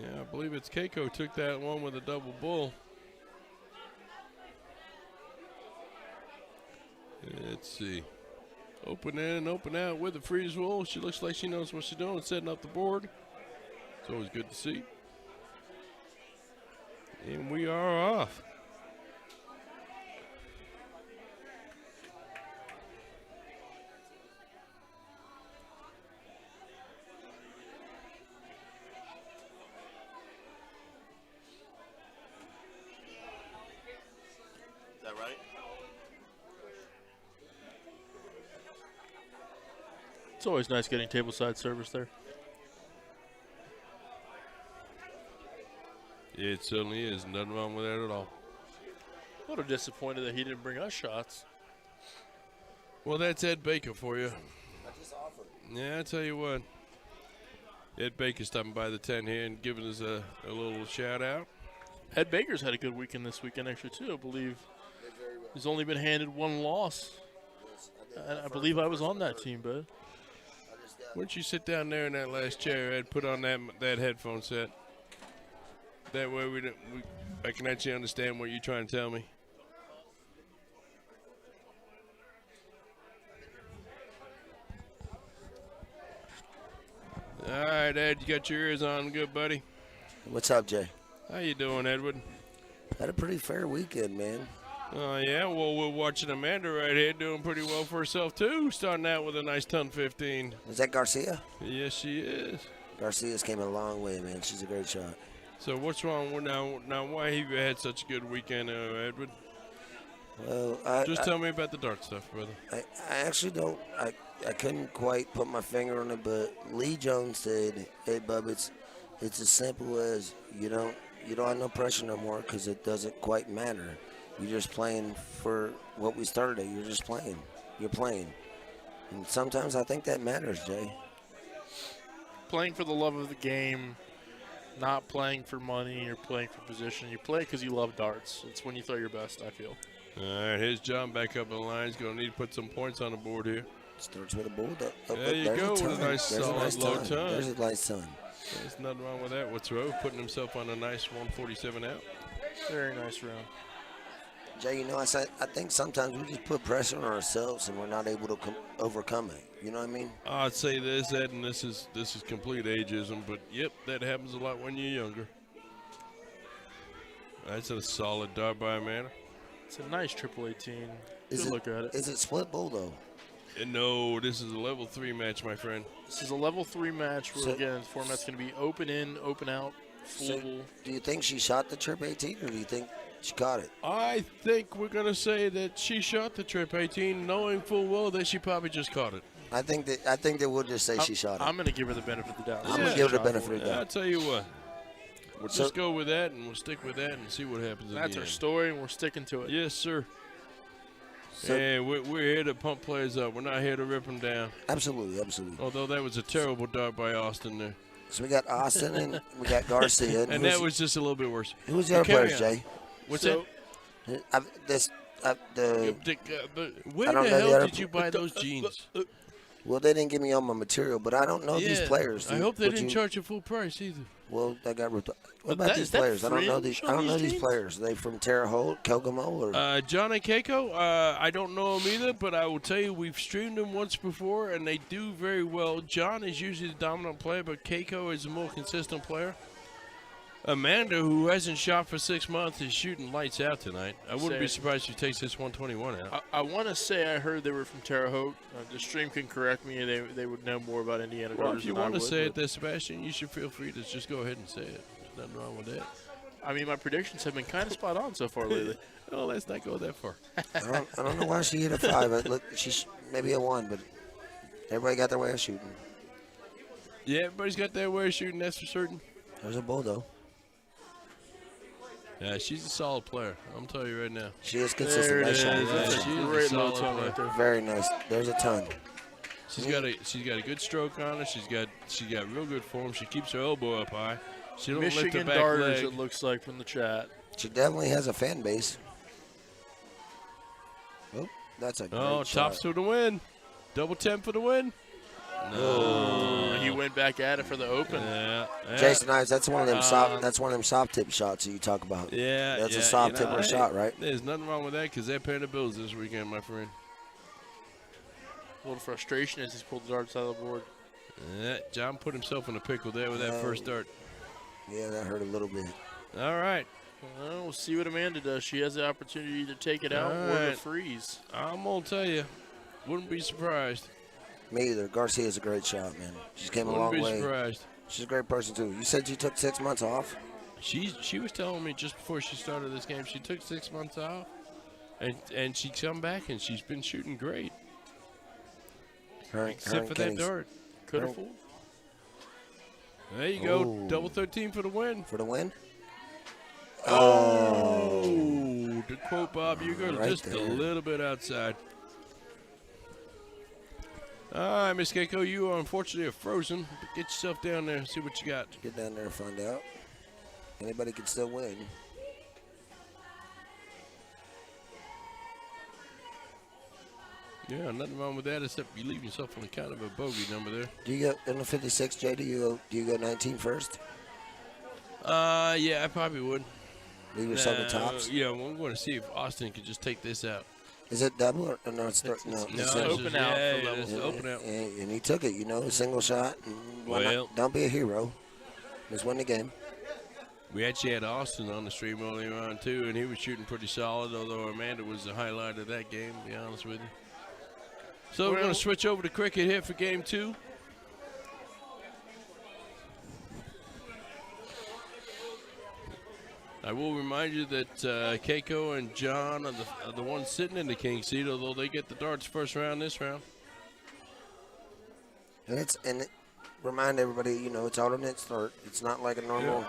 S1: Yeah, I believe it's Keiko took that one with a double bull. Let's see. Open in, open out with the freeze roll. She looks like she knows what she's doing, setting up the board. It's always good to see. And we are off.
S5: Is that right?
S2: It's always nice getting tableside service there.
S1: It certainly is. Nothing wrong with that at all.
S2: A little disappointed that he didn't bring us shots.
S1: Well, that's Ed Baker for you.
S5: I just offered.
S1: Yeah, I tell you what. Ed Baker stopping by the tent here and giving us a little shout out.
S2: Ed Baker's had a good weekend this weekend, actually, too, I believe.
S5: Did very well.
S2: He's only been handed 1 loss.
S5: Yes, I did
S2: And
S5: my
S2: I
S5: first
S2: believe I was
S5: first
S2: on that
S5: first.
S2: team, bud.
S5: I just got
S1: Why don't you sit down there in that last chair, Ed? Put on that headphone set. That way I can actually understand what you're trying to tell me. All right, Ed, you got your ears on, good buddy.
S5: What's up, Jay?
S1: How you doing, Edward?
S5: Had a pretty fair weekend, man.
S1: Oh, yeah. Well, we're watching Amanda right here doing pretty well for herself, too. Starting out with a nice ton 15.
S5: Is that Garcia?
S1: Yes, she is.
S5: Garcia's came a long way, man. She's a great shot.
S1: So what's wrong with now? Why have you had such a good weekend, Edward?
S5: Well,
S1: Just tell me about the dart stuff, brother.
S5: I actually don't. I couldn't quite put my finger on it, but Lee Jones said, "Hey, bub, it's as simple as you don't have no pressure no more because it doesn't quite matter. You're just playing for what we started at. You're just playing. You're playing, and sometimes I think that matters, Jay.
S2: Playing for the love of the game, not playing for money or playing for position. You play because you love darts. It's when you throw your best, I feel.
S1: All right, here's John back up in the line. He's going to need to put some points on the board here.
S5: Starts with a bulldog.
S1: There you go, with a nice solid low ton.
S5: There's a nice ton.
S1: There's nothing wrong with that whatsoever. Putting himself on a nice 147 out.
S2: Very nice round.
S5: Jay, I think sometimes we just put pressure on ourselves and we're not able to overcome it. You know what I mean?
S1: I'd say this, Ed, and this is complete ageism, but yep, that happens a lot when you're younger. That's a solid dart by Amanda.
S2: It's a nice triple 18. Good look at it.
S5: Is it split bull though?
S1: No, this is a level 3 match, my friend.
S2: This is a level 3 match where, again, the format's going to be open in, open out, full.
S5: So, do you think she shot the trip 18 or do you think she caught it?
S1: I think we're going to say that she shot the trip 18, knowing full well that she probably just caught it.
S5: I think that we'll just say she shot it.
S2: I'm going to give her the benefit of the doubt.
S5: I'm going to give her the benefit of the doubt.
S1: I'll tell you what. We'll just go with that, and we'll stick with that and see what happens.
S2: That's our story, and we're sticking to it.
S1: Yes, sir. Hey, we're here to pump players up. We're not here to rip them down.
S5: Absolutely, absolutely.
S1: Although that was a terrible dart by Austin there.
S5: So we got Austin and we got Garcia.
S1: And that was just a little bit worse.
S5: Who was the other players, Jay?
S1: What's that? Where the hell did you buy those jeans?
S5: Well, they didn't give me all my material, but I don't know these players.
S1: I hope they didn't charge you full price either.
S5: Well, they got ripped. What about these players? I don't know these. I don't know these players. Are they from Terre Haute, Kokomo, or?
S1: John and Keiko. I don't know them either, but I will tell you we've streamed them once before, and they do very well. John is usually the dominant player, but Keiko is a more consistent player. Amanda, who hasn't shot for 6 months, is shooting lights out tonight. I wouldn't be surprised if she takes this 121 out.
S2: I want to say I heard they were from Terre Haute. The stream can correct me. They would know more about Indiana
S1: Well,
S2: Darters
S1: if you
S2: than I
S1: want to
S2: would,
S1: say it there, Sebastian, you should feel free to just go ahead and say it. There's nothing wrong with that.
S2: I mean, my predictions have been kind of spot on so far lately.
S1: Oh, let's not go that far.
S5: I don't know why she hit a 5. Look, she's maybe a 1, but everybody got their way of shooting.
S1: Yeah, everybody's got their way of shooting, that's for certain.
S5: There's a bull, though.
S1: Yeah, she's a solid player. I'm telling you right now.
S5: She is consistent. Nice shot.
S1: She's a
S2: Great
S1: solid
S2: low tone
S1: player.
S2: right there.
S5: Very nice. There's a ton.
S1: She's got a good stroke on her. She's got real good form. She keeps her elbow up high. She don't lift her
S2: Michigan
S1: back
S2: Darters,
S1: leg.
S2: it looks like from the chat.
S5: She definitely has a fan base. Oh, that's a great shot.
S1: Tops for the win. Double 10 for the win.
S2: No. He went back at it for the open.
S1: Yeah.
S5: Jason Ives, that's one of them soft. That's one of them soft tip shots that you talk about.
S1: Yeah,
S5: that's a soft tipper shot, right?
S1: There's nothing wrong with that because they're paying the bills this weekend, my friend.
S2: A little frustration as he's pulled the darts out of the board.
S1: Yeah, John put himself in a pickle there with that first dart.
S5: Yeah, that hurt a little bit.
S1: All right.
S2: Well, we'll see what Amanda does. She has the opportunity to take it out or to freeze.
S1: I'm going to tell you, wouldn't be surprised.
S5: Me either. Garcia's a great shot, man. She's came a long way.
S1: Wouldn't be surprised.
S5: She's a great person, too. You said she took 6 months off?
S1: She was telling me just before she started this game, she took 6 months off, and she come back, and she's been shooting great. Except for that dart.
S2: Could have fooled.
S1: There you go. Double 13 for the win.
S5: For the win?
S1: Oh. To quote Bob Uger,
S5: Right
S1: just
S5: there.
S1: a little bit outside. All right, Miss Keiko, you are unfortunately frozen. But get yourself down there and see what you got.
S5: Get down there and find out. Anybody can still win.
S1: Yeah, nothing wrong with that except you leave yourself on a kind of a bogey number there.
S5: Do you go in the 56, Jay? Do you go 19 first?
S1: Yeah, I probably would.
S5: Leave yourself in tops?
S1: Yeah, well, I'm going to see if Austin could just take this out.
S5: Is it double or no? It's no.
S1: It's
S2: open out for level.
S1: It's open out.
S5: And he took it, a single shot. Why
S1: Well.
S5: not? Don't be a hero. Just win the game.
S1: We actually had Austin on the stream earlier on, too, and he was shooting pretty solid, although Amanda was the highlight of that game, to be honest with you. So we're going to switch over to cricket here for game 2. I will remind you that Keiko and John are the ones sitting in the king seat, although they get the darts first round this round.
S5: And remind everybody, you know, it's alternate start. It's not like a normal,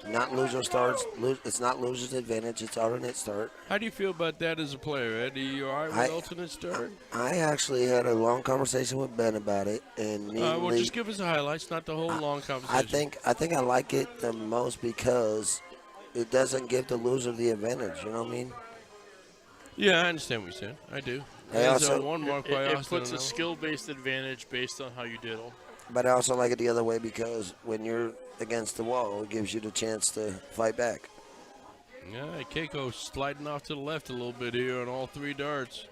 S5: not loser starts. It's not loser's advantage. It's alternate start.
S1: How do you feel about that as a player, Ed? Are you all right with alternate start?
S5: I actually had a long conversation with Ben about it, and
S1: well, just give us the highlights, not the whole long conversation.
S5: I think I like it the most because it doesn't give the loser the advantage. You know what I mean?
S1: Yeah, I understand what you're saying. I do.
S2: It puts a skill-based advantage based on how you diddle.
S5: But I also like it the other way because when you're against the wall, it gives you the chance to fight back.
S1: Yeah, Keiko sliding off to the left a little bit here on all 3 darts.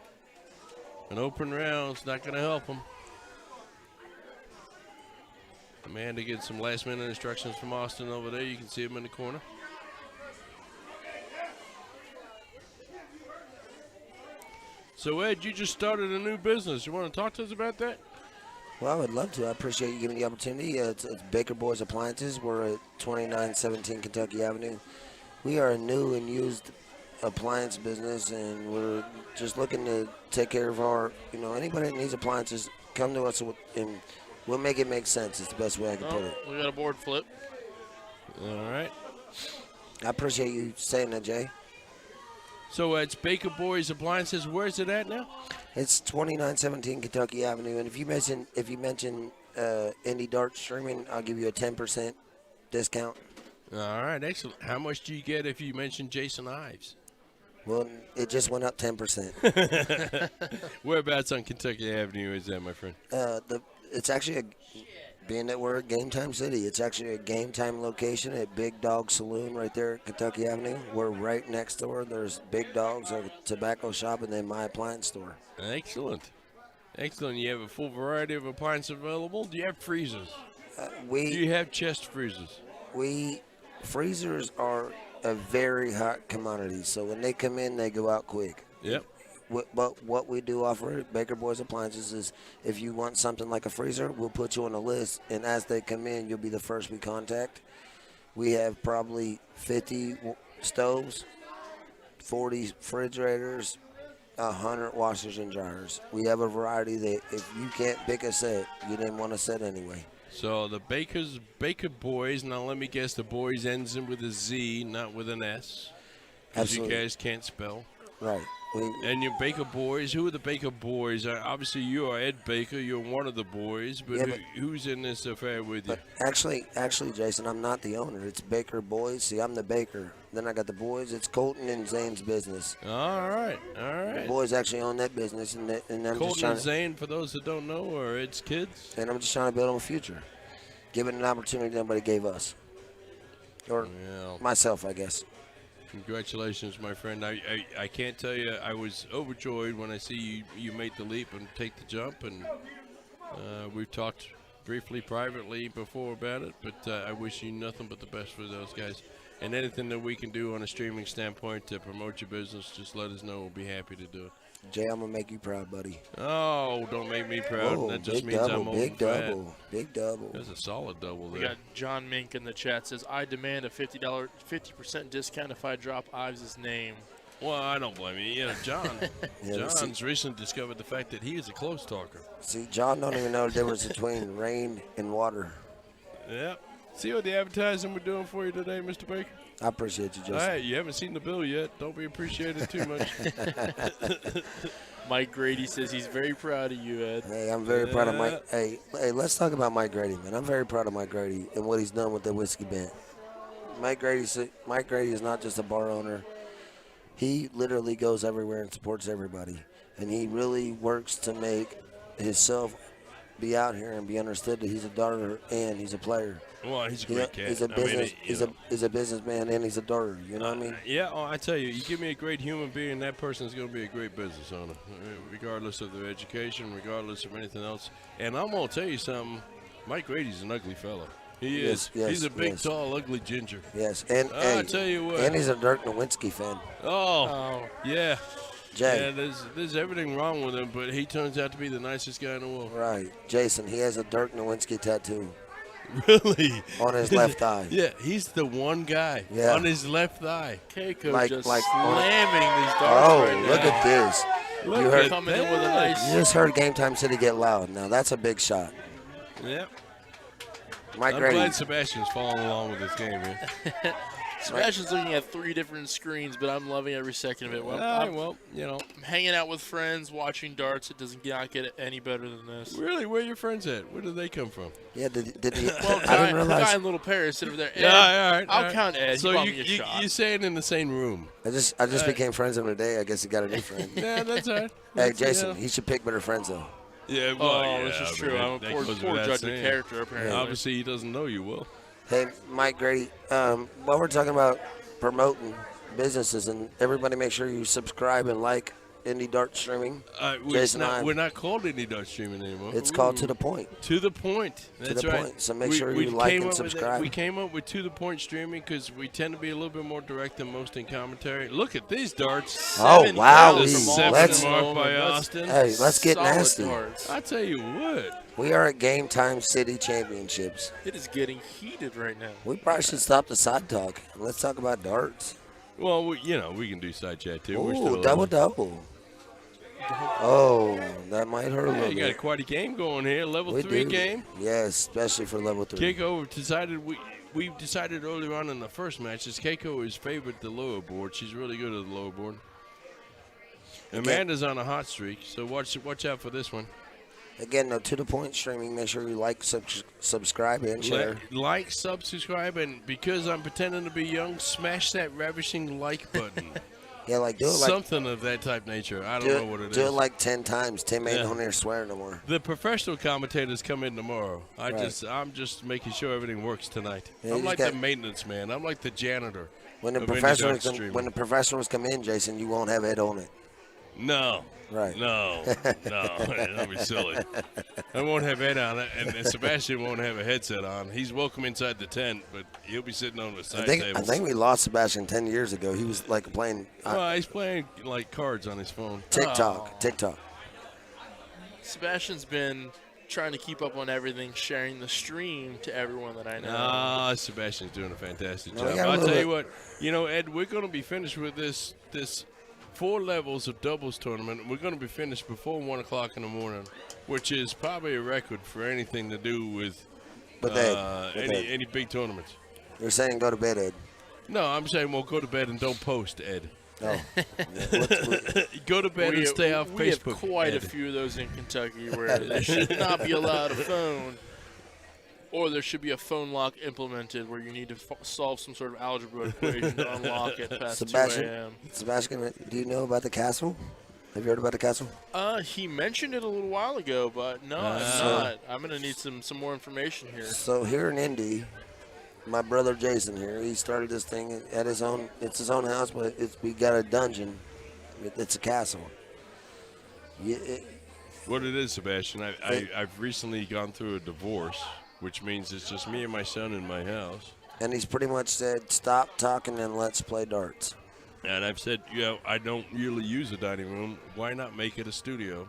S1: An open round's not going to help him. Amanda gets some last-minute instructions from Austin over there. You can see him in the corner. So, Ed, you just started a new business. You want to talk to us about that?
S5: Well, I would love to. I appreciate you giving me the opportunity. It's Baker Boys Appliances. We're at 2917 Kentucky Avenue. We are a new and used appliance business, and we're just looking to take care of our, anybody that needs appliances, come to us, and we'll make it make sense. It's the best way I can put it.
S2: We got a board flip.
S1: All right.
S5: I appreciate you saying that, Jay.
S1: So it's Baker Boys Appliances. Where's it at now?
S5: It's 2917 Kentucky Avenue, and if you mention Indie Dart Streaming, I'll give you a 10% discount.
S1: All right, excellent. How much do you get if you mention Jason Ives?
S5: Well, it just went up 10%.
S1: Whereabouts on Kentucky Avenue is that, my friend?
S5: It's actually being that we're at Gametime City, it's actually a Gametime location at Big Dog Saloon right there at Kentucky Avenue. We're right next door. There's Big Dog's, a tobacco shop, and then my appliance store.
S1: Excellent. Excellent. You have a full variety of appliances available. Do you have freezers? Do you have chest freezers?
S5: Freezers are a very hot commodity, so when they come in, they go out quick.
S1: Yep.
S5: But what we do offer at Baker Boys Appliances is if you want something like a freezer, we'll put you on a list, and as they come in, you'll be the first we contact. We have probably 50 stoves, 40 refrigerators, 100 washers and dryers. We have a variety that if you can't pick a set, you didn't want a set anyway.
S1: So the Baker Boys, now let me guess, the boys ends in with a Z, not with an S. Because you guys can't spell.
S5: Right.
S1: And your Baker Boys, who are the Baker Boys? Obviously, you are Ed Baker. You're one of the boys, but who's in this affair with you?
S5: Actually, Jason, I'm not the owner. It's Baker Boys. See, I'm the baker. Then I got the boys. It's Colton and Zane's business.
S1: All right.
S5: The boys actually own that business, and I'm
S1: Colton
S5: just trying
S1: and Zane, for those that don't know, are Ed's kids.
S5: And I'm just trying to build them a future, give it an opportunity nobody gave us, or myself, I guess.
S1: Congratulations, my friend. I can't tell you, I was overjoyed when I see you made the leap and take the jump. And we've talked briefly privately before about it, but I wish you nothing but the best for those guys. And anything that we can do on a streaming standpoint to promote your business, just let us know. We'll be happy to do it.
S5: Jay, I'm going to make you proud, buddy.
S1: Oh, don't make me proud.
S5: Whoa,
S1: that just means I'm old and fat.
S5: Big double.
S1: That's a solid double there.
S2: We got John Mink in the chat says, I demand a $50% discount if I drop Ives' name.
S1: Well, I don't blame you. John's recently discovered the fact that he is a close talker.
S5: See, John don't even know the difference between rain and water.
S1: Yeah. See what the advertising we're doing for you today, Mr. Baker?
S5: I appreciate you, Justin.
S1: All right, you haven't seen the bill yet. Don't be appreciated too much.
S2: Mike Grady says he's very proud of you, Ed.
S5: Hey, I'm very proud of Mike. Hey, let's talk about Mike Grady, man. I'm very proud of Mike Grady and what he's done with the whiskey band. Mike Grady is not just a bar owner. He literally goes everywhere and supports everybody. And he really works to make himself be out here and be understood that he's a darter and he's a player.
S1: Well, he's a great cat.
S5: He's a business. He's a businessman and he's a darter. You know what I mean?
S1: Yeah. Oh, I tell you, you give me a great human being, that person's going to be a great business owner, regardless of their education, regardless of anything else. And I'm going to tell you something. Mike Grady's an ugly fellow. He
S5: Yes,
S1: is.
S5: yes,
S1: He's a big,
S5: yes.
S1: tall, ugly ginger.
S5: Yes, and
S1: I
S5: hey,
S1: tell you what.
S5: and he's a Dirk Nowitzki fan.
S1: Oh, yeah.
S5: Jay.
S1: Yeah, there's everything wrong with him, but he turns out to be the nicest guy in the world.
S5: Right. Jason, he has a Dirk Nowitzki tattoo
S1: Really?
S5: on his left thigh.
S1: Yeah, he's the one guy
S5: Yeah.
S1: on his left thigh.
S2: Keiko
S5: Like-
S2: just
S5: like-
S2: slamming these darts
S5: Oh,
S2: right
S5: look
S2: now.
S5: at this.
S1: Look
S5: You heard-
S1: at
S2: Coming in with a
S1: that.
S2: nice.
S5: You just heard Gametime City get loud. Now, that's a big shot.
S1: Yeah.
S5: Mike
S1: I'm
S5: Grady.
S1: glad Sebastian's following along with this game here.
S2: Sebastian's looking at 3 different screens, but I'm loving every second of it. Well, I'm
S1: Well, you know.
S2: hanging out with friends, watching darts. It does not get any better than this.
S1: Really, where are your friends at? Where do they come from?
S5: Yeah, did he?
S2: Well,
S5: I didn't
S2: guy
S5: realize.
S2: in Little Paris sitting over there. Ed,
S1: Yeah, all right.
S2: I'll count Ed.
S1: So
S2: he bought
S1: you,
S2: me a
S1: you,
S2: shot.
S1: you're saying in the same room.
S5: I just became friends with him today. I guess he got a new friend.
S1: Yeah, that's all right.
S5: Hey,
S1: That's,
S5: Jason,
S1: yeah.
S5: he should pick better friends though.
S1: Yeah, well,
S2: Oh,
S1: yeah,
S2: this is
S1: I
S2: true.
S1: mean,
S2: I'm a
S1: that
S2: poor
S1: goes
S2: judge
S1: without
S2: of
S1: saying.
S2: character, apparently.
S1: Obviously, he doesn't know you well.
S5: Hey, Mike Grady, while we're talking about promoting businesses, and everybody make sure you subscribe and like Indie Dart Streaming. Jason,
S1: We're not called Indie Dart Streaming anymore.
S5: It's called To The Point.
S1: To the Point. That's
S5: the
S1: right.
S5: point. So make sure you like
S1: came
S5: and
S1: up with
S5: subscribe.
S1: We came up with To the Point Streaming because we tend to be a little bit more direct than most in commentary. Look at these darts.
S5: Oh,
S2: 7
S5: wow.
S2: kills
S1: The
S2: from
S1: seventh
S5: Let's-
S1: mark by
S2: That's-
S1: Austin.
S5: Hey, let's get
S2: Solid
S5: nasty.
S2: darts.
S1: I tell you what.
S5: We are at Gametime City Championships.
S2: It is getting heated right now.
S5: We probably should stop the side talk and let's talk about darts.
S1: Well, we can do side chat too. We're still
S5: Ooh, double. Oh, that might hurt a
S1: Yeah,
S5: little
S1: you got a
S5: bit.
S1: quite a game going here. Level
S5: We
S1: 3
S5: do.
S1: game.
S5: Yes, especially for level 3.
S1: Keiko decided we decided earlier on in the first match that Keiko is favored the lower board. She's really good at the lower board. Amanda's on a hot streak, so watch out for this one.
S5: Again, no, To The Point Streaming. Make sure you like, subscribe, and share.
S1: Like, subscribe, and because I'm pretending to be young, smash that ravishing like button.
S5: Yeah, like do it like
S1: Something of that type nature. I don't know what it is.
S5: do it like 10 times. Tim ain't
S1: Yeah.
S5: on there swearing no more.
S1: The professional commentators come in tomorrow.
S5: Right.
S1: I'm just making sure everything works tonight.
S5: Yeah,
S1: I'm
S5: you
S1: like
S5: just
S1: the maintenance man. I'm like the janitor.
S5: When the
S1: of Indie
S5: professionals
S1: Dart streaming.
S5: when the professionals come in, Jason, you won't have Ed on it.
S1: No.
S5: Right.
S1: No. That'd be silly. I won't have Ed on it, and Sebastian won't have a headset on. He's welcome inside the tent, but he'll be sitting on the
S5: I
S1: side
S5: think
S1: table.
S5: we lost Sebastian 10 years ago. He was like playing
S1: Well, he's playing like cards on his phone.
S5: TikTok.
S2: Sebastian's been trying to keep up on everything, sharing the stream to everyone that I know.
S1: Ah, Sebastian's doing a fantastic
S5: No, we
S1: job.
S5: got a
S1: I'll
S5: little
S1: tell you
S5: bit-
S1: what, Ed, we're going to be finished with this 4 levels of doubles tournament. We're going to be finished before 1 o'clock in the morning, which is probably a record for anything to do with
S5: But
S1: any big tournaments.
S5: You're saying go to bed, Ed.
S1: No, I'm saying, well, go to bed and don't post, Ed.
S5: No.
S1: Go to bed and stay off
S2: we
S1: Facebook.
S2: have quite
S1: Ed.
S2: a few of those in Kentucky where they should not be allowed a phone, or there should be a phone lock implemented where you need to solve some sort of algebra equation to unlock it past 2 a.m.
S5: Sebastian, do you know about the castle? Have you heard about the castle?
S2: He mentioned it a little while ago, but no, I'm not. I'm going to need some more information here.
S5: So here in Indy, my brother Jason here, he started this thing at his own. It's his own house, but we got a dungeon. It's a castle.
S1: What it is, Sebastian, I've recently gone through a divorce, which means it's just me and my son in my house.
S5: And he's pretty much said, stop talking and let's play darts.
S1: And I've said, I don't really use a dining room. Why not make it a studio?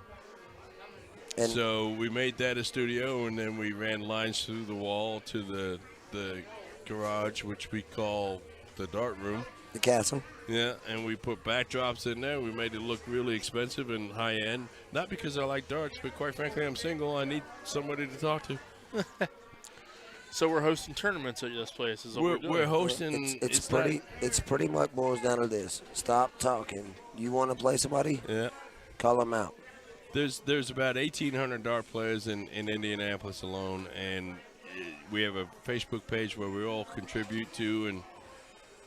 S5: And
S1: So we made that a studio, and then we ran lines through the wall to the garage, which we call the dart room.
S5: the castle.
S1: Yeah, and we put backdrops in there. We made it look really expensive and high-end. Not because I like darts, but quite frankly, I'm single. I need somebody to talk to.
S2: So we're hosting tournaments at this place. Is what
S1: We're
S2: doing.
S1: hosting.
S5: It's pretty much boils down to this. Stop talking. You want to play somebody?
S1: Yeah.
S5: Call them out.
S1: There's about 1,800 dart players in Indianapolis alone, and we have a Facebook page where we all contribute to,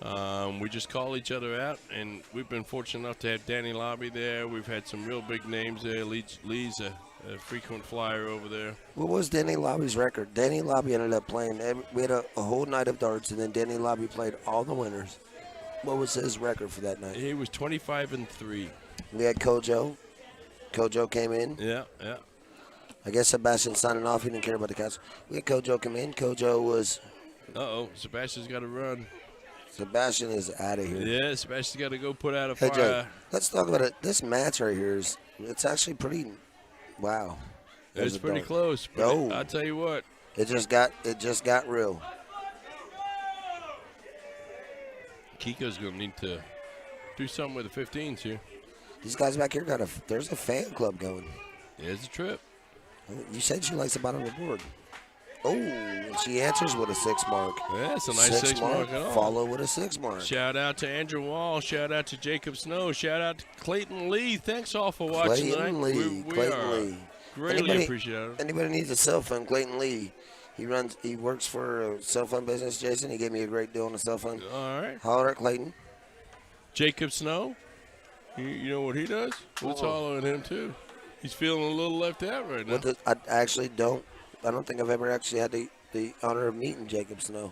S1: and we just call each other out. And we've been fortunate enough to have Danny Lobby there. We've had some real big names there. Lee's a frequent flyer over there.
S5: What was Danny Lobby's record? Danny Lobby ended up playing. We had a whole night of darts, and then Danny Lobby played all the winners. What was his record for that night?
S1: He was 25-3.
S5: We had Kojo. Kojo came in.
S1: Yeah, yeah.
S5: I guess Sebastian's signing off. He didn't care about the Cats. We had Kojo come in. Kojo was.
S1: Sebastian's got to run.
S5: Sebastian is out of here.
S1: Yeah, Sebastian's got to go put out a
S5: Hey,
S1: fire.
S5: Jay, let's talk about it. This match right here it's actually pretty. Wow.
S1: It's pretty close. But
S5: Oh.
S1: I'll tell you what.
S5: It just got real.
S1: Kiko's going to need to do something with the 15s here.
S5: These guys back here there's a fan club going.
S1: There's a trip.
S5: You said she likes the bottom of the board. Oh, and she answers with a 6 mark.
S1: Yeah, it's a nice 6 mark at all.
S5: Follow with a 6 mark.
S1: Shout out to Andrew Wall. Shout out to Jacob Snow. Shout out to Clayton Lee. Thanks all for watching tonight.
S5: Clayton Lee.
S1: Greatly appreciate it.
S5: Anybody needs a cell phone, Clayton Lee. He works for a cell phone business, Jason. He gave me a great deal on a cell phone.
S1: All right.
S5: Holler at Clayton.
S1: Jacob Snow. You know what he does? Let's holler at him too. He's feeling a little left out right now.
S5: I actually don't. I don't think I've ever actually had the honor of meeting Jacob Snow.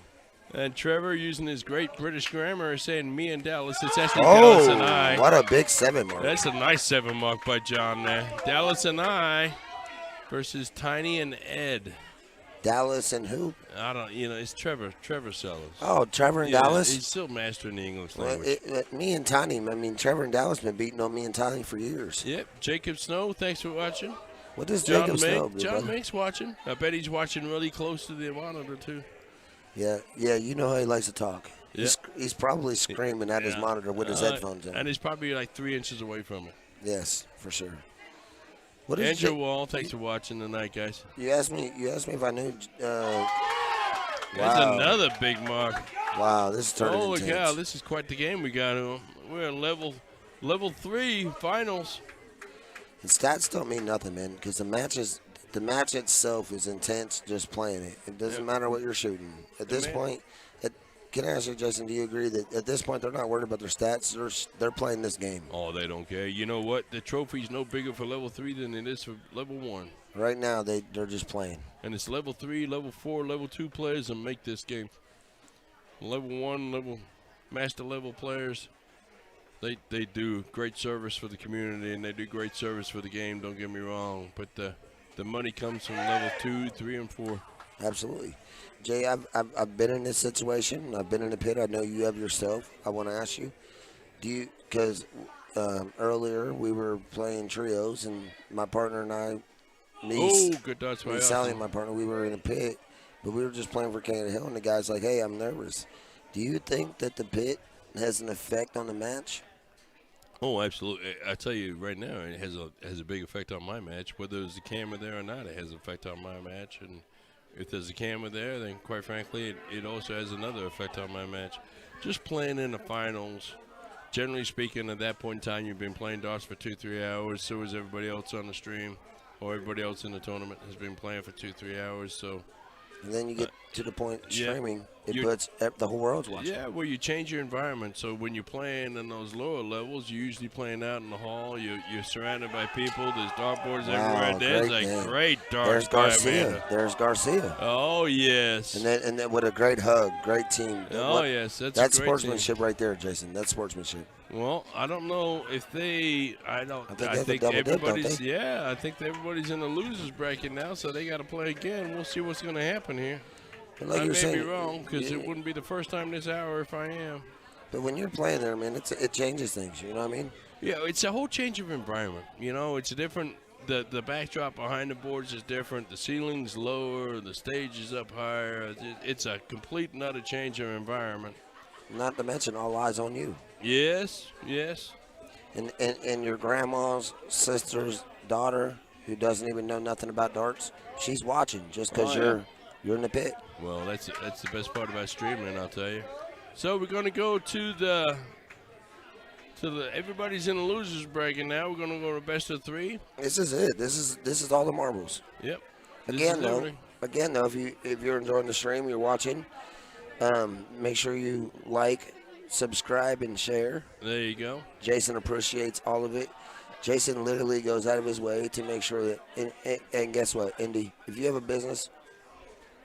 S1: And Trevor, using his great British grammar, is saying me and Dallas. It's actually Dallas and I.
S5: What a big 7 mark.
S1: That's a nice 7 mark by John there. Dallas and I versus Tiny and Ed.
S5: Dallas and who?
S1: It's Trevor Sellers.
S5: Oh, Trevor and Dallas?
S1: He's still mastering the English language.
S5: Me and Tiny, Trevor and Dallas been beating on me and Tiny for years.
S1: Yep. Jacob Snow, thanks for watching.
S5: What does Jacob Snow do,
S1: John
S5: brother?
S1: Mink's watching. I bet he's watching really close to the monitor, too.
S5: Yeah, you know how he likes to talk.
S1: Yeah.
S5: He's probably screaming at his monitor with his headphones in.
S1: And he's probably like 3 inches away from it.
S5: Yes, for sure.
S1: Andrew Wall, thanks for watching tonight, guys.
S5: You asked me if I knew.
S1: That's
S5: Wow.
S1: another big mark.
S5: Wow, this is turning
S1: Holy
S5: intense.
S1: cow, this is quite the game we got. We're in level 3 finals.
S5: And stats don't mean nothing, man, because the match itself is intense just playing it. It doesn't matter what you're shooting. At this point, can I ask you, Jason, do you agree that at this point they're not worried about their stats? They're playing this game.
S1: Oh, they don't care. You know what? The trophy's no bigger for level 3 than it is for level 1.
S5: Right now, they're just playing.
S1: And it's level 3, level 4, level 2 players that make this game. Level 1, master level players, they do great service for the community and they do great service for the game, don't get me wrong. But the money comes from level 2, 3, and 4.
S5: Absolutely. Jay, I've been in this situation. I've been in the pit. I know you have yourself. I want to ask you, because earlier we were playing trios and my partner and I,
S1: good darts by
S5: Sally and my partner, we were in a pit, but we were just playing for King of the Hill and the guy's like, hey, I'm nervous. Do you think that the pit has an effect on the match?
S1: Oh, absolutely. I tell you right now, it has a big effect on my match. Whether there's a camera there or not, it has an effect on my match. And if there's a camera there, then quite frankly, it also has another effect on my match. Just playing in the finals, generally speaking, at that point in time, you've been playing darts for 2-3 hours. So is everybody else on the stream, or everybody else in the tournament has been playing for 2-3 hours. So.
S5: And then you get to the point streaming, it
S1: You-
S5: puts the whole world's watching.
S1: Yeah, well, you change your environment. So when you're playing in those lower levels, you're usually playing out in the hall. You're surrounded by people. There's dartboards everywhere. There's a great darts.
S5: There's
S1: by
S5: Garcia.
S1: Amanda.
S5: There's Garcia.
S1: Oh, yes.
S5: And then with a great hug, great team.
S1: Oh, yes. That's
S5: That's
S1: a great
S5: sportsmanship right there, Jason. That's sportsmanship.
S1: Team. Well, I don't know if they – I
S5: think they have a double dip, don't
S1: everybody's
S5: they?
S1: – yeah, I think everybody's in the losers bracket now, so they got to play again. We'll see what's going to happen here.
S5: But like
S1: I
S5: you're
S1: may
S5: saying,
S1: be wrong because it wouldn't be the first time this hour if I am.
S5: But when you're playing there, man, it changes things. You know what I mean?
S1: Yeah, it's a whole change of environment. You know, it's a different. The backdrop behind the boards is different. The ceiling's lower. The stage is up higher. It's a complete and utter change of environment.
S5: Not to mention all eyes on you.
S1: Yes, yes.
S5: And your grandma's sister's daughter, who doesn't even know nothing about darts, she's watching just because you're in the pit.
S1: Well, that's the best part about streaming, I'll tell you. So we're going to go to the everybody's in the losers bracket now. We're going to go to best of 3.
S5: This is it. This is all the marbles.
S1: Yep.
S5: Again though, if you're enjoying the stream, you're watching, make sure you like, subscribe, and share.
S1: There you go.
S5: Jason appreciates all of it. Jason literally goes out of his way to make sure that, and guess what, Indy, if you have a business,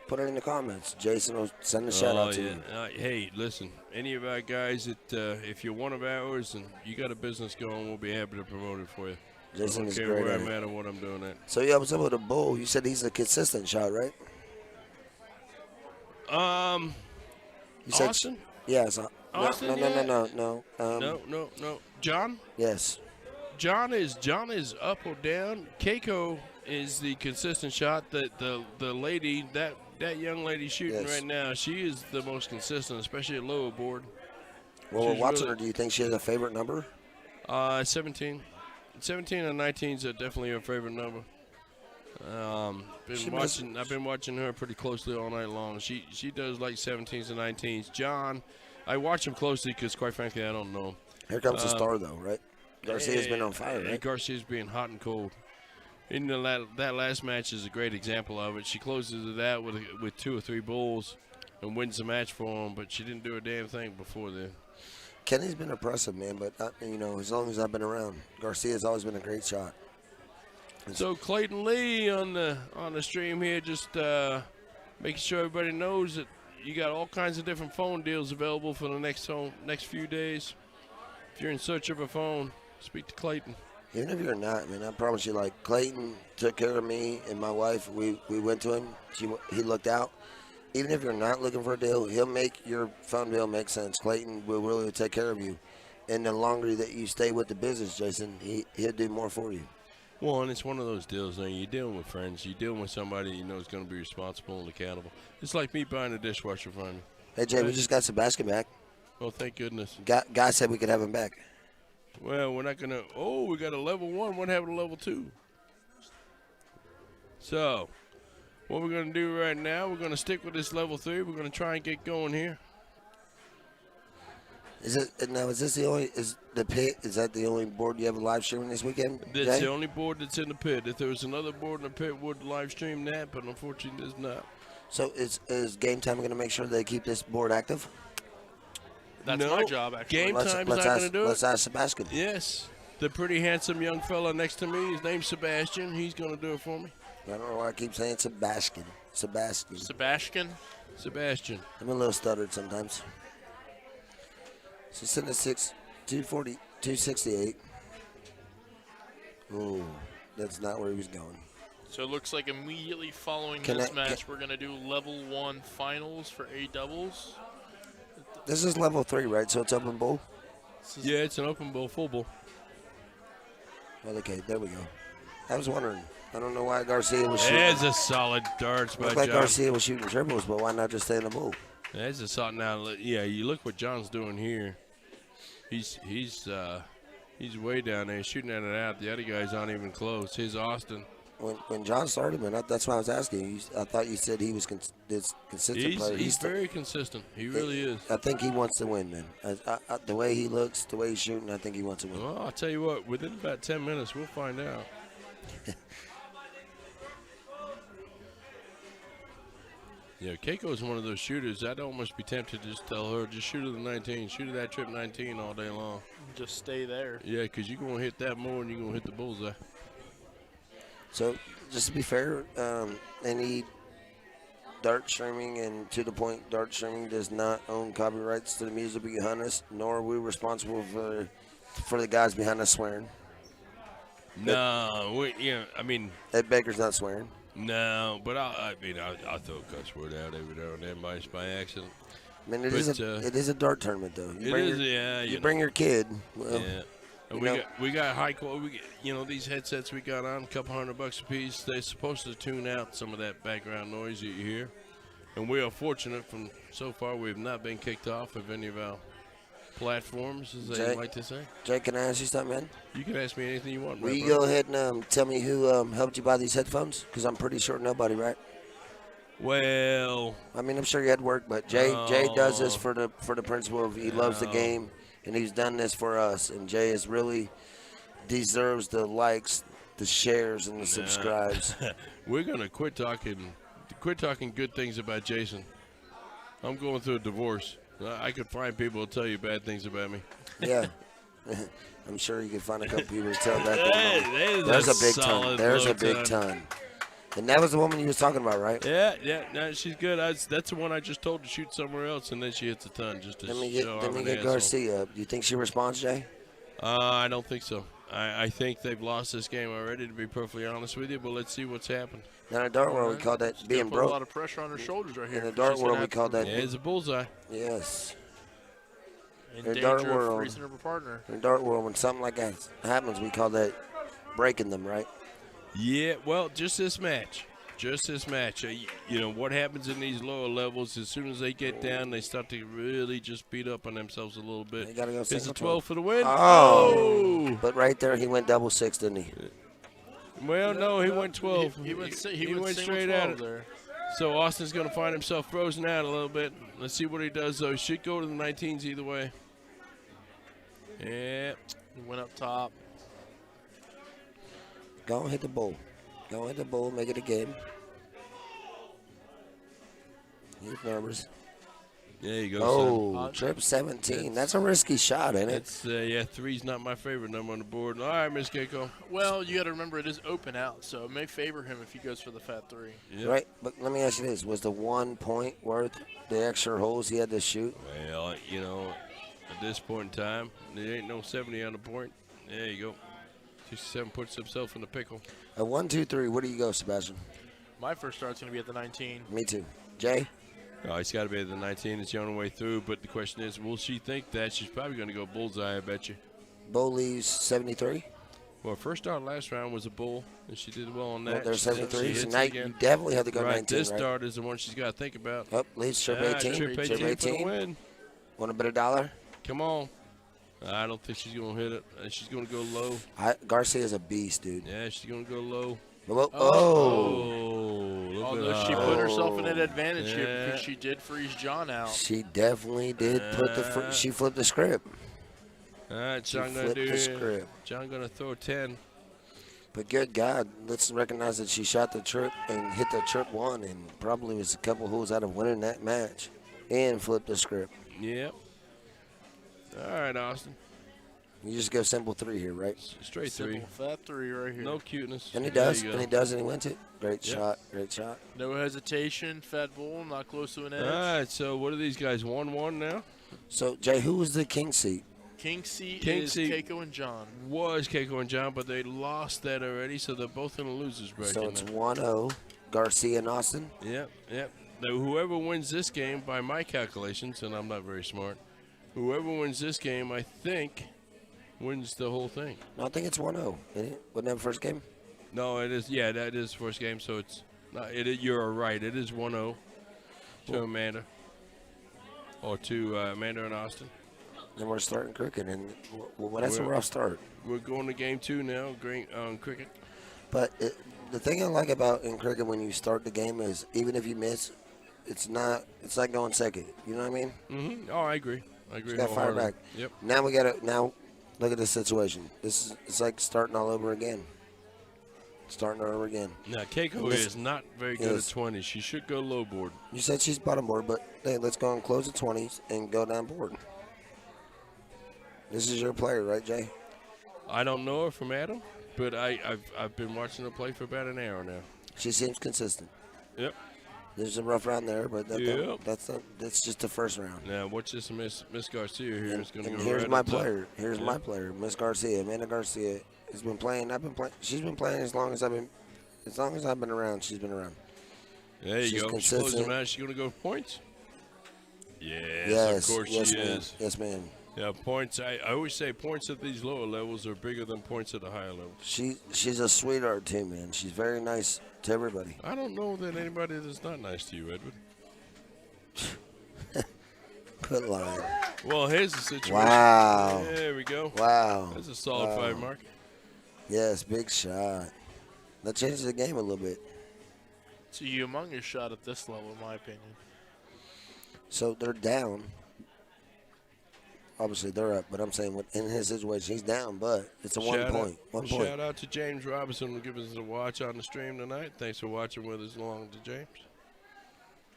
S5: put it in the comments. Jason will send a shout out to you.
S1: Hey, listen, any of our guys that if you're one of ours and you got a business going, we'll be happy to promote it for you.
S5: Jason is
S1: Okay,
S5: great
S1: where
S5: at
S1: I'm
S5: it.
S1: at and what I'm doing at.
S5: So yeah, what's up with the bull? You said he's a consistent shot, right? You said
S1: Austin?
S5: yes.
S1: Austin,
S5: no.
S1: No. John?
S5: Yes.
S1: John is up or down. Keiko is the consistent shot. The lady, that young lady shooting
S5: Yes.
S1: right now, she is the most consistent, especially at lower board.
S5: Well, we're
S1: She's
S5: watching
S1: really-
S5: her. Do you think she has a favorite number?
S1: 17. 17 and 19s are definitely her favorite number. I've been watching her pretty closely all night long. She does like 17s and 19s. John, I watch him closely because, quite frankly, I don't know.
S5: Here comes the star, though, right? Garcia's been on fire,
S1: And
S5: right?
S1: Garcia's being hot and cold. In that last match is a great example of it. She closes it out with 2 or 3 bulls and wins the match for him, but she didn't do a damn thing before then.
S5: Kenny's been impressive, man, but as long as I've been around, Garcia's always been a great shot.
S1: So Clayton Lee on the stream here, just making sure everybody knows that you got all kinds of different phone deals available for the next few days. If you're in search of a phone, speak to Clayton.
S5: Even if you're not, man, I promise you, like, Clayton took care of me and my wife. We went to him. He looked out. Even if you're not looking for a deal, he'll make your phone bill make sense. Clayton will really take care of you. And the longer that you stay with the business, Jason, he'll do more for you.
S1: Well, and it's one of those deals. You're dealing with friends. You're dealing with somebody you know is going to be responsible and accountable. It's like me buying a dishwasher from you.
S5: Hey, Jay, we just got Sebastian back.
S1: Oh, thank goodness.
S5: Guy said we could have him back.
S1: Well, we're not going to. Oh, we got a level 1. What happened to level 2? So, what we're going to do right now, we're going to stick with this level 3. We're going to try and get going here.
S5: Is this the only? Is the pit? Is that the only board you have a live streaming this weekend?
S1: That's
S5: Jay?
S1: the only board that's in the pit. If there was another board in the pit, would live stream that, but unfortunately, there's not.
S5: So is Game Time going to make sure they keep this board active?
S2: That's
S1: No.
S2: my job, actually.
S1: Game Time's not going to do
S5: Let's
S1: it.
S5: ask Sebastian.
S1: Yes, the pretty handsome young fella next to me. His name's Sebastian. He's going to do it for me.
S5: I don't know why I keep saying Sebastian.
S2: Sebastian.
S1: Sebastian.
S5: I'm a little stuttered sometimes. So sitting at 240, 268. Ooh, that's not where he was going.
S2: So it looks like immediately following
S5: Can
S2: this
S5: I-
S2: match, we're going to do level 1 finals for A doubles.
S5: This is level 3, right? So it's open bowl?
S1: Yeah, it's an open bowl, full bowl.
S5: Well, okay, there we go. I was wondering. I don't know why Garcia was shooting.
S1: There's a solid darts by
S5: Looked like
S1: John.
S5: Garcia was shooting triples, but why not just stay in the bowl?
S1: That's a solid. Now, yeah, you look what John's doing here. He's way down there shooting at it out. The other guys aren't even close. Here's Austin.
S5: When John started, man, that's why I was asking you. I thought you said he was this consistent player.
S1: He's very consistent. He really is.
S5: I think he wants to win, man. The way he looks, the way he's shooting, I think he wants to win.
S1: Well, I'll tell you what. Within about 10 minutes, we'll find out. Yeah, Keiko's one of those shooters. I'd almost be tempted to just tell her, just shoot at the 19, shoot at that trip 19 all day long.
S2: Just stay there.
S1: Yeah, because you're going to hit that more than you're going to hit the bullseye.
S5: So, just to be fair, any dart streaming and to the point dart streaming does not own copyrights to the music behind us, nor are we responsible for the guys behind us swearing.
S1: No,
S5: Ed Baker's not swearing.
S1: No, but I'll throw a cuss word out every now and then by accident.
S5: I mean, it
S1: But,
S5: is a dart tournament, though. You
S1: know.
S5: bring your kid. Well,
S1: Yeah. And
S5: you
S1: we got high quality. These headsets we got on, a couple $100 a piece. They're supposed to tune out some of that background noise that you hear. And we are fortunate from so far we have not been kicked off of any of our platforms, as they like to say.
S5: Jake, can I ask you something, man?
S1: You can ask me anything you want.
S5: Will you
S1: Rapper.
S5: go ahead and tell me who helped you buy these headphones? Because I'm pretty sure nobody, right?
S1: Well,
S5: I mean, I'm sure you had work, but Jay does this for the principle of he loves the game, and he's done this for us. And Jay is really deserves the likes, the shares, and the subscribes.
S1: we're gonna quit talking good things about Jason. I'm going through a divorce. I could find people to tell you bad things about me.
S5: Yeah. I'm sure you can find a couple people to tell that.
S1: Hey,
S5: There's a big ton.
S1: solid
S5: There's
S1: low
S5: a big ton. And that was the woman you was talking about, right?
S1: Yeah, no, she's good. That's the one I just told to shoot somewhere else, and then she hits a ton just to
S5: Let me
S1: show
S5: get
S1: I'm an
S5: Garcia up. Do you think she responds, Jay?
S1: I don't think so. I think they've lost this game already, to be perfectly honest with you, but let's see what's happened.
S5: Now in the dart world, we call that
S2: She's
S5: being
S2: gonna put a
S5: broke.
S2: lot of pressure on her shoulders right here.
S5: In the
S2: 'cause
S5: dart
S2: she's gonna
S5: world, we
S2: have
S5: call
S2: to-
S5: that.
S1: Yeah, it's a bullseye.
S5: Yes.
S2: in
S5: the
S2: danger
S5: dart
S2: of
S5: world.
S2: freezing her partner.
S5: In the dart world, when something like that happens, we call that breaking them, right?
S1: Yeah, well, just this match. Just this match. You know, what happens in these lower levels, as soon as they get down, they start to really just beat up on themselves a little bit.
S5: They gotta go
S1: It's a
S5: single
S1: 12 for the win.
S5: Oh. But right there, he went double six, didn't he?
S1: Well, no, he went 12.
S2: He went
S1: went
S2: single
S1: straight
S2: 12
S1: at it.
S2: there.
S1: So Austin's going to find himself frozen out a little bit. Let's see what he does, though. He should go to the 19s either way. Yeah.
S2: He went up top.
S5: Go and hit the bull. Go and hit the bull, make it a game. He's nervous.
S1: There you go,
S5: Oh,
S1: son.
S5: trip 17. That's a risky shot, ain't it?
S1: It's, yeah, 3's not my favorite number on the board. All right, Miss Keiko.
S2: Well, you got to remember it is open out, so it may favor him if he goes for the fat 3.
S1: Yep.
S5: Right, but let me ask you this. Was the 1 point worth the extra holes he had to shoot?
S1: Well, you know, at this point in time, there ain't no 70 on the point. There you go. 67 puts himself in the pickle.
S5: A 1, 2, 3. Where do you go, Sebastian?
S2: My first start's going to be at the 19.
S5: Me too. Jay?
S1: Oh, he's got to be at the 19. It's the only way through. But the question is, will she think that? She's probably going to go bullseye, I bet you.
S5: Bull leaves 73.
S1: Well, her first start last round was a bull, and she did well on that.
S5: Well, there's
S1: She
S5: 73.
S1: hits
S5: So
S1: it
S5: now
S1: again.
S5: you definitely have to go
S1: right,
S5: 19,
S1: this
S5: right?
S1: start is the one she's got to think about.
S5: Up, leaves trip 18.
S1: Trip 18 for the win.
S5: Want a better dollar?
S1: Come on. I don't think she's going to hit it. She's going to go low.
S5: Garcia's a beast, dude.
S1: Yeah, she's going to go low.
S5: Oh.
S2: Although she put herself in an advantage here
S1: Yeah.
S2: because she did freeze John out.
S5: She definitely did put the. She flipped the script.
S1: All right,
S5: She
S1: John going to
S5: flipped the
S1: do.
S5: script.
S1: John going to throw 10.
S5: But good God, let's recognize that she shot the trip and hit the trip 1 and probably was a couple holes out of winning that match and flipped the script.
S1: Yep. All right, Austin.
S5: You just go simple 3 here, right?
S1: Straight 3.
S2: Simple fat 3 right here.
S1: No cuteness.
S5: And he
S1: There
S5: does,
S1: you
S5: and
S1: go.
S5: he does, and he wins it. Great
S1: Yep.
S5: shot, great shot.
S2: No hesitation. Fat bull, not close to an edge.
S1: All right, so what are these guys? 1-1 now?
S5: So, Jay, who was the king seat?
S2: King seat
S1: King
S2: is
S1: seat.
S2: Keiko and John.
S1: Was Keiko and John, but they lost that already, so they're both in a loser's bracket.
S5: So it's
S1: now.
S5: 1-0, Garcia and Austin.
S1: Yep. Now, whoever wins this game, by my calculations, and I'm not very smart, whoever wins this game, I think, wins the whole thing.
S5: No, I think it's 1-0. Isn't it? Wasn't that the first game?
S1: No, it is. Yeah, that is first game, so it's not. You're right. It is 1-0 to Amanda, or to Amanda and Austin.
S5: Then we're starting cricket, and well, that's a rough start.
S1: We're going to game 2 now. Great cricket.
S5: But the thing I like about in cricket when you start the game is even if you miss, it's like going second. You know what I mean?
S1: Mm-hmm. Oh, I agree.
S5: You got to fire
S1: wholeheartedly.
S5: back.
S1: Yep.
S5: Now look at this situation. It's like starting all over again. Starting all over again.
S1: Now, Keiko is not very good at 20. She should go low board.
S5: You said she's bottom board, but hey, let's go and close the 20s and go down board. This is your player, right, Jay?
S1: I don't know her from Adam, but I've been watching her play for about an hour now.
S5: She seems consistent.
S1: Yep.
S5: There's a rough round there, but
S1: Yep.
S5: that's just the first round.
S1: Now, watch this Miss Garcia here is going to
S5: And
S1: go
S5: here's
S1: right
S5: my
S1: up top.
S5: player. Here's my player, Miss Garcia, Amanda Garcia. Has been playing. She's been playing as long as I've been around. She's been around.
S1: There you
S5: She's
S1: go. She
S5: consistent.
S1: closes them out. She's going to go for points.
S5: Yes,
S1: of course
S5: yes,
S1: she
S5: ma'am.
S1: is.
S5: Yes, ma'am.
S1: Yeah, points. I always say points at these lower levels are bigger than points at the higher levels.
S5: She's a sweetheart too, man. She's very nice to everybody.
S1: I don't know that anybody that's not nice to you, Edward.
S5: Good line.
S1: Well, here's the situation.
S5: Wow.
S1: There we go.
S5: Wow.
S1: That's a solid 5 mark.
S5: Yes, big shot. That changes the game a little bit.
S2: It's a humongous shot at this level, in my opinion.
S5: So they're down. Obviously, they're up, but I'm saying in his situation, he's down, but it's a 1 point. 1 point.
S1: Shout out to James Robinson who giving us a watch on the stream tonight. Thanks for watching with us along to James.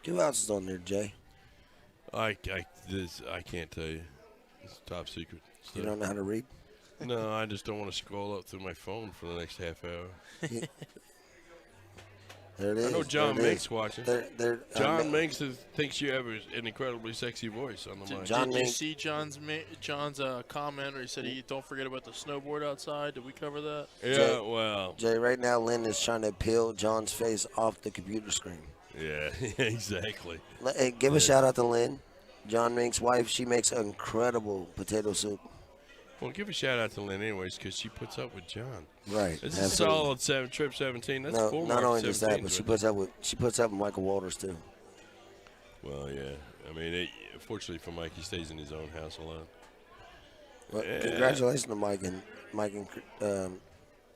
S5: 2 ounces on there, Jay.
S1: I can't tell you. It's top secret stuff.
S5: You don't know how to read?
S1: No, I just don't want to scroll up through my phone for the next half hour.
S5: There it is.
S1: I know John
S5: There it
S1: Minks
S5: is.
S1: watching.
S5: There,
S1: John Minks thinks you have an incredibly sexy voice on the mic.
S2: Did you see John's comment where he said, don't forget about the snowboard outside? Did we cover that?
S1: Yeah, well.
S5: Jay, right now Lynn is trying to peel John's face off the computer screen.
S1: Yeah, exactly.
S5: Hey, give a shout out to Lynn, John Mink's wife. She makes incredible potato soup.
S1: Well, give a shout out to Lynn anyways because she puts up with John.
S5: Right.
S1: This is a solid trip 17. That's full
S5: not
S1: mark
S5: only just that,
S1: 17s,
S5: but
S1: right?
S5: she puts up with Michael Walters too.
S1: Well, yeah. I mean, fortunately for Mike, he stays in his own house a lot.
S5: Well, congratulations to Mike and
S1: Did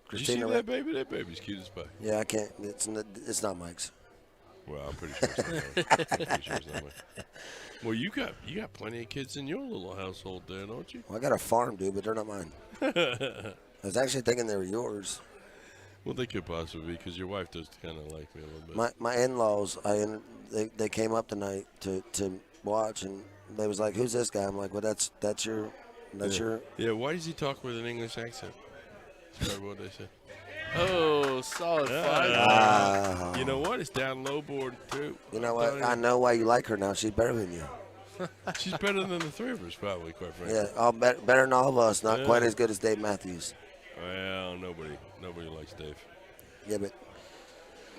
S5: Christina.
S1: you see that baby? That baby's cute as pie.
S5: Yeah, I can't. It's not Mike's.
S1: Well, I'm pretty sure it's not mine. Pretty sure it's not mine. Well, you got plenty of kids in your little household there, don't you?
S5: Well, I got a farm, dude, but they're not mine. I was actually thinking they were yours.
S1: Well, they could possibly be because your wife does kind of like me a little bit.
S5: My in-laws, they came up tonight to watch, and they was like, "Who's this guy?" I'm like, "Well, that's your."
S1: Yeah, why does he talk with an English accent? That's probably what they said.
S2: Oh, solid 5.
S1: You know what? It's down low board, too.
S5: You know what? I know why you like her now. She's better than you.
S1: She's better than the three of us, probably, quite frankly.
S5: Yeah, better than all of us. Not quite as good as Dave Matthews.
S1: Well, nobody likes Dave.
S5: Yeah, but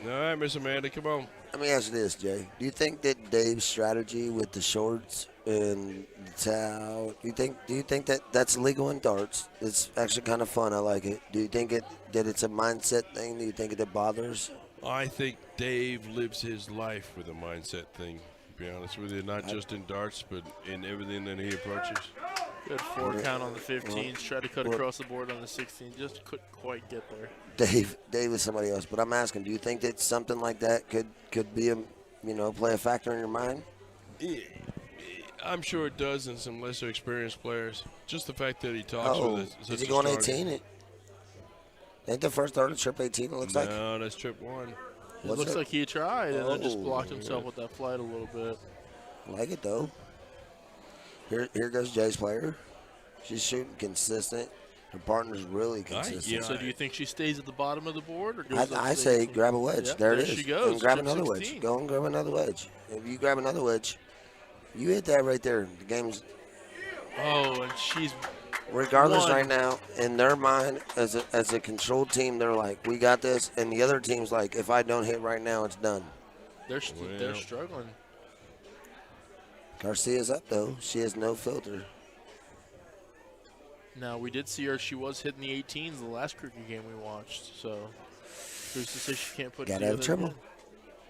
S1: All right, Miss Amanda, come on.
S5: let me ask you this, Jay. Do you think that Dave's strategy with the shorts and the towel, do you think that that's legal in darts? It's actually kind of fun. I like it. Do you think that it's a mindset thing? Do you think it bothers?
S1: I think Dave lives his life with a mindset thing, to be honest with you. Not just in darts, but in everything that he approaches.
S2: Good 4 count on the 15s. Tried to cut across the board on the 16s. Just couldn't quite get there.
S5: Dave is somebody else, but I'm asking, do you think that something like that could be play a factor in your mind?
S1: Yeah, I'm sure it does in some lesser experienced players. Just the fact that he talks with us.
S5: Is he going 18? Ain't the first dart of trip 18, it looks like?
S1: No, that's trip 1.
S2: It looks like he tried and then just blocked himself with that flight a little bit.
S5: Like it, though. Here goes Jay's player. She's shooting consistent. Her partner's really consistent.
S1: Yeah.
S2: So do you think she stays at the bottom of the board? Or goes
S5: I say
S2: 18?
S5: grab a wedge.
S2: Yep,
S5: there it
S2: there
S5: is.
S2: she goes.
S5: And grab
S2: Chip
S5: another
S2: 16.
S5: wedge. Go and grab another wedge. If you grab another wedge, you hit that right there. The game's
S2: Oh, and she's
S5: regardless
S2: won.
S5: right now, in their mind, as a controlled team, they're like, we got this. And the other team's like, if I don't hit right now, it's done.
S2: They're struggling.
S5: Garcia's up, though. She has no filter.
S2: Now, we did see her. She was hitting the 18s the last cricket game we watched. So, who's to say she can't put it
S5: Gotta have
S2: together
S5: trouble.
S2: again?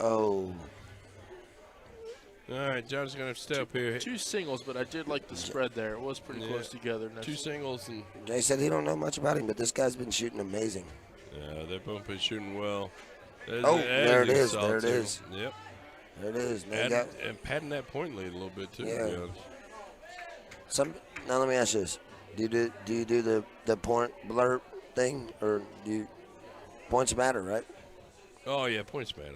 S5: Oh.
S1: All right, John's going to have to step here.
S2: 2 singles, but I did like the spread there. It was pretty close together.
S1: 2 singles. And
S5: Jay said he don't know much about him, but this guy's been shooting amazing.
S1: yeah, they've both been shooning well.
S5: There it is. There it
S1: solid
S5: is.
S1: single. Yep.
S5: There it is.
S1: And padding that point lead a little bit, too, to
S5: Yeah.
S1: be honest.
S5: Now let me ask you this: Do you do the point blurb thing, or do you, points matter, right?
S1: Oh, yeah, points matter.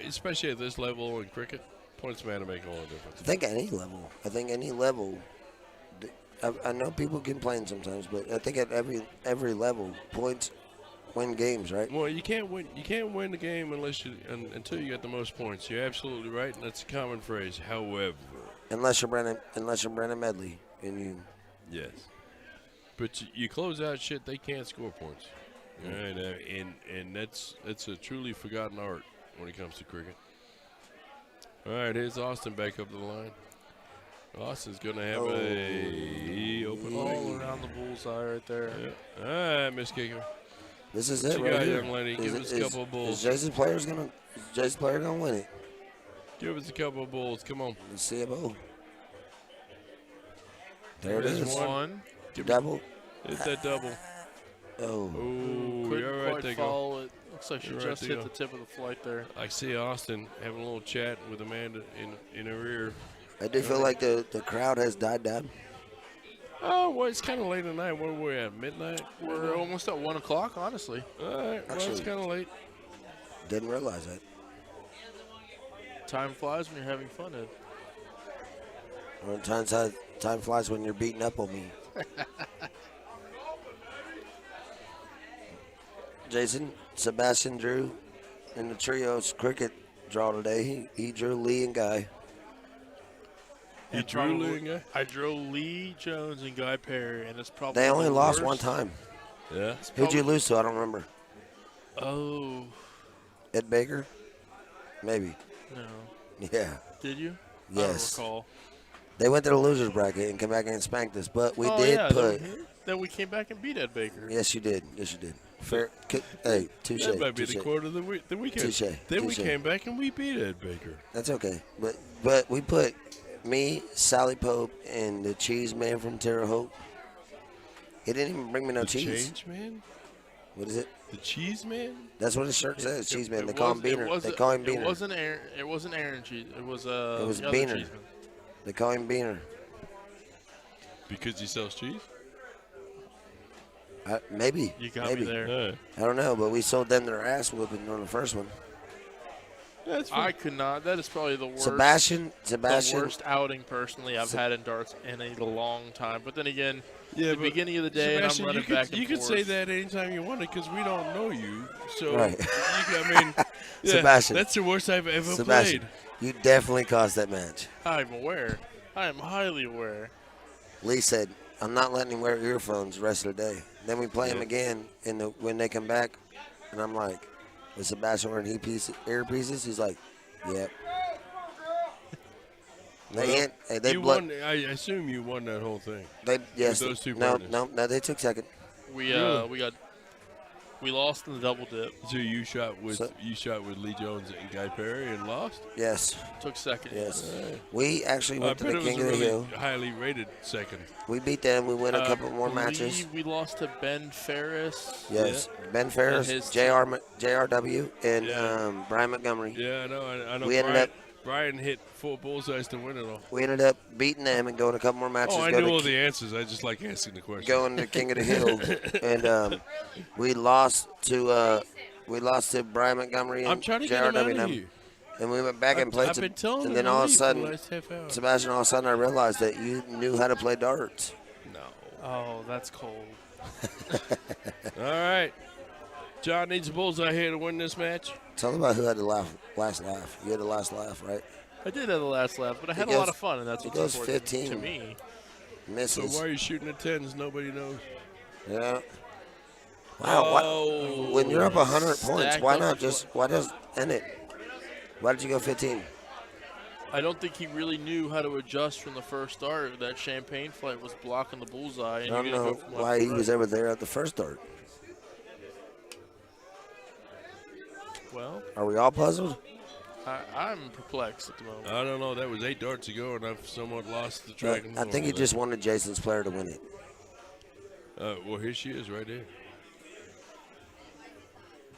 S1: Especially at this level in cricket, points matter make all the difference.
S5: I think any level. I know people complain sometimes, but I think at every level, points win games, right?
S1: Well, you can't win the game until you get the most points. You're absolutely right, and that's a common phrase. However,
S5: Unless you're Brandon Medley, and you.
S1: yes, but you close out shit, they can't score points. All right, and that's a truly forgotten art when it comes to cricket. All right, here's Austin back up the line. Austin's going to have a open
S2: All
S1: leg.
S2: around the bullseye right there.
S1: Yeah. All right, Miss Kicker.
S5: This is
S1: What
S5: it
S1: you
S5: right
S1: got,
S5: here.
S1: young lady? Give us a couple of bulls.
S5: Is Jason's player gonna win it?
S1: Give us a couple of bulls. Come on.
S5: Let's see it. There it
S1: There's
S5: is.
S2: One.
S5: Double.
S1: Hit that double.
S5: Oh.
S1: Ooh,
S2: Couldn't
S1: you're right
S2: quite
S1: there.
S2: follow it. Looks like she
S1: You're right
S2: just
S1: there.
S2: hit the tip of the flight there.
S1: I see Austin having a little chat with Amanda in her ear.
S5: I do feel like the crowd has died down.
S1: Oh, well, it's kind of late at night. What are we at, midnight?
S2: We're almost at 1 o'clock, honestly.
S1: All right, well, it's
S5: Actually-
S1: kind of late.
S5: Didn't realize that.
S2: Time flies when you're having fun, Ed.
S5: Well, time flies when you're beating up on me. Jason, Sebastian Drew, in the trios cricket draw today. He drew Lee and Guy.
S1: You
S2: And
S1: drew
S2: probably-
S1: Lee and Guy?
S2: I drew Lee Jones and Guy Perry, and it's probably
S5: They only
S2: the
S5: lost
S2: worst.
S5: one time.
S1: Yeah.
S2: It's
S5: Who'd you
S2: probably-
S5: lose to? I don't remember.
S2: Oh,
S5: Ed Baker? Maybe.
S2: no.
S5: Yeah.
S2: Did you?
S5: Yes.
S2: I don't recall.
S5: They went to the losers bracket and came back and spanked us, but we
S2: Oh,
S5: did
S2: yeah,
S5: put.
S2: Then we came back and beat Ed Baker.
S5: Yes, you did. Yes, you did. Fair. Hey, touche.
S1: That might be the
S5: touche.
S1: quarter of the weekend.
S5: Touche,
S1: Then we
S5: touche.
S1: came back and we beat Ed Baker.
S5: That's okay. But we put me, Sally Pope, and the cheese man from Terre Haute. He didn't even bring me no
S1: The
S5: cheese.
S1: Change Man?
S5: What is it?
S1: The Cheese Man?
S5: That's what his shirt says. Cheese man.
S2: It
S5: They call him
S2: was- it
S5: Beaner.
S2: was-
S5: They call him
S2: It
S5: Beaner.
S2: wasn't Aaron. It wasn't Aaron cheese. It was
S5: It was
S2: the other
S5: Beaner.
S2: cheeseman.
S5: They call him Beaner.
S1: Because he sells cheese?
S5: Maybe.
S2: You got
S5: maybe.
S2: me there.
S1: Yeah.
S5: I don't know, but we sold them their ass whooping on the first one.
S1: That's
S2: I could not. That is probably the worst.
S5: Sebastian.
S2: The worst outing personally I've had in darts in a long time. But then again,
S1: Yeah,
S2: the
S1: but
S2: beginning of the day, and I'm
S1: Sebastian,
S2: running
S1: you could,
S2: back and
S1: you could
S2: forth.
S1: say that anytime you wanted because we don't know you. So,
S5: Right.
S1: I mean, yeah,
S5: Sebastian.
S1: that's the worst I've ever
S5: Sebastian,
S1: played.
S5: you definitely caused that match.
S2: I'm aware. I am highly aware.
S5: Lee said, I'm not letting him wear earphones the rest of the day. Then we play him
S1: Yeah.
S5: again when they come back, and I'm like, is Sebastian wearing earpieces? He's like, yep.
S1: Well,
S5: They
S1: you won. I assume you won that whole thing.
S5: yes.
S1: those two
S5: no,
S1: partners.
S5: no, they took second.
S2: We lost in the double dip.
S1: So you shot with
S5: So-
S1: Lee Jones and Guy Perry and lost.
S5: Yes,
S2: Took second.
S5: yes. We actually
S1: I
S5: went to
S1: bet
S5: the
S1: it was
S5: King
S1: a
S5: of the
S1: really
S5: Hill.
S1: highly rated second.
S5: We beat them. We win a
S2: I
S5: couple more
S2: believe
S5: matches.
S2: We lost to Ben Ferris.
S5: Yes, Ben Ferris,
S2: his
S5: JRW, and
S1: Yeah.
S5: Brian Montgomery.
S1: Yeah, I know. I know.
S5: We ended
S1: Brian hit 4 bullseyes to win it all.
S5: We ended up beating them and going a couple more matches.
S1: Oh, I
S5: go
S1: knew
S5: to
S1: all the answers. I just like asking the question.
S5: going to King of the Hill, and we lost to Brian Montgomery and
S1: I'm trying to get him out
S5: JRW.
S1: of
S5: and
S1: here.
S5: And we went back and played.
S1: I've been telling
S5: and
S1: him
S5: then
S1: to
S5: all of a
S1: leave for the
S5: sudden,
S1: last half hour.
S5: Sebastian, all of a sudden, I realized that you knew how to play darts.
S1: No.
S2: Oh, that's cold.
S1: All right. John needs a bullseye here to win this match.
S5: Tell them about who had the last laugh. You had the last laugh, right?
S2: I did have the last laugh, but I had
S5: It
S2: a lot
S5: goes-
S2: of fun, and that's
S5: it
S2: what's
S5: goes
S2: important
S5: 15.
S2: to me.
S1: So
S5: Misses.
S1: why are you shooting at 10s? Nobody knows.
S5: Yeah. Wow.
S1: Oh.
S5: When you're up 100 points,
S2: Stacked
S5: why
S2: up
S5: not
S2: the
S5: just end it? Why did you go 15?
S2: I don't think he really knew how to adjust from the first start. That champagne flight was blocking the bullseye.
S5: I
S2: And
S5: don't
S2: you're gonna
S5: know
S2: go from left
S5: why
S2: to
S5: he
S2: right.
S5: was ever there at the first dart.
S2: Well,
S5: Are we all puzzled?
S2: I'm perplexed at the moment.
S1: I don't know. That was 8 darts ago, and I've somewhat lost the track.
S5: I think he just wanted Jason's player to win it.
S1: Well, here she is right there.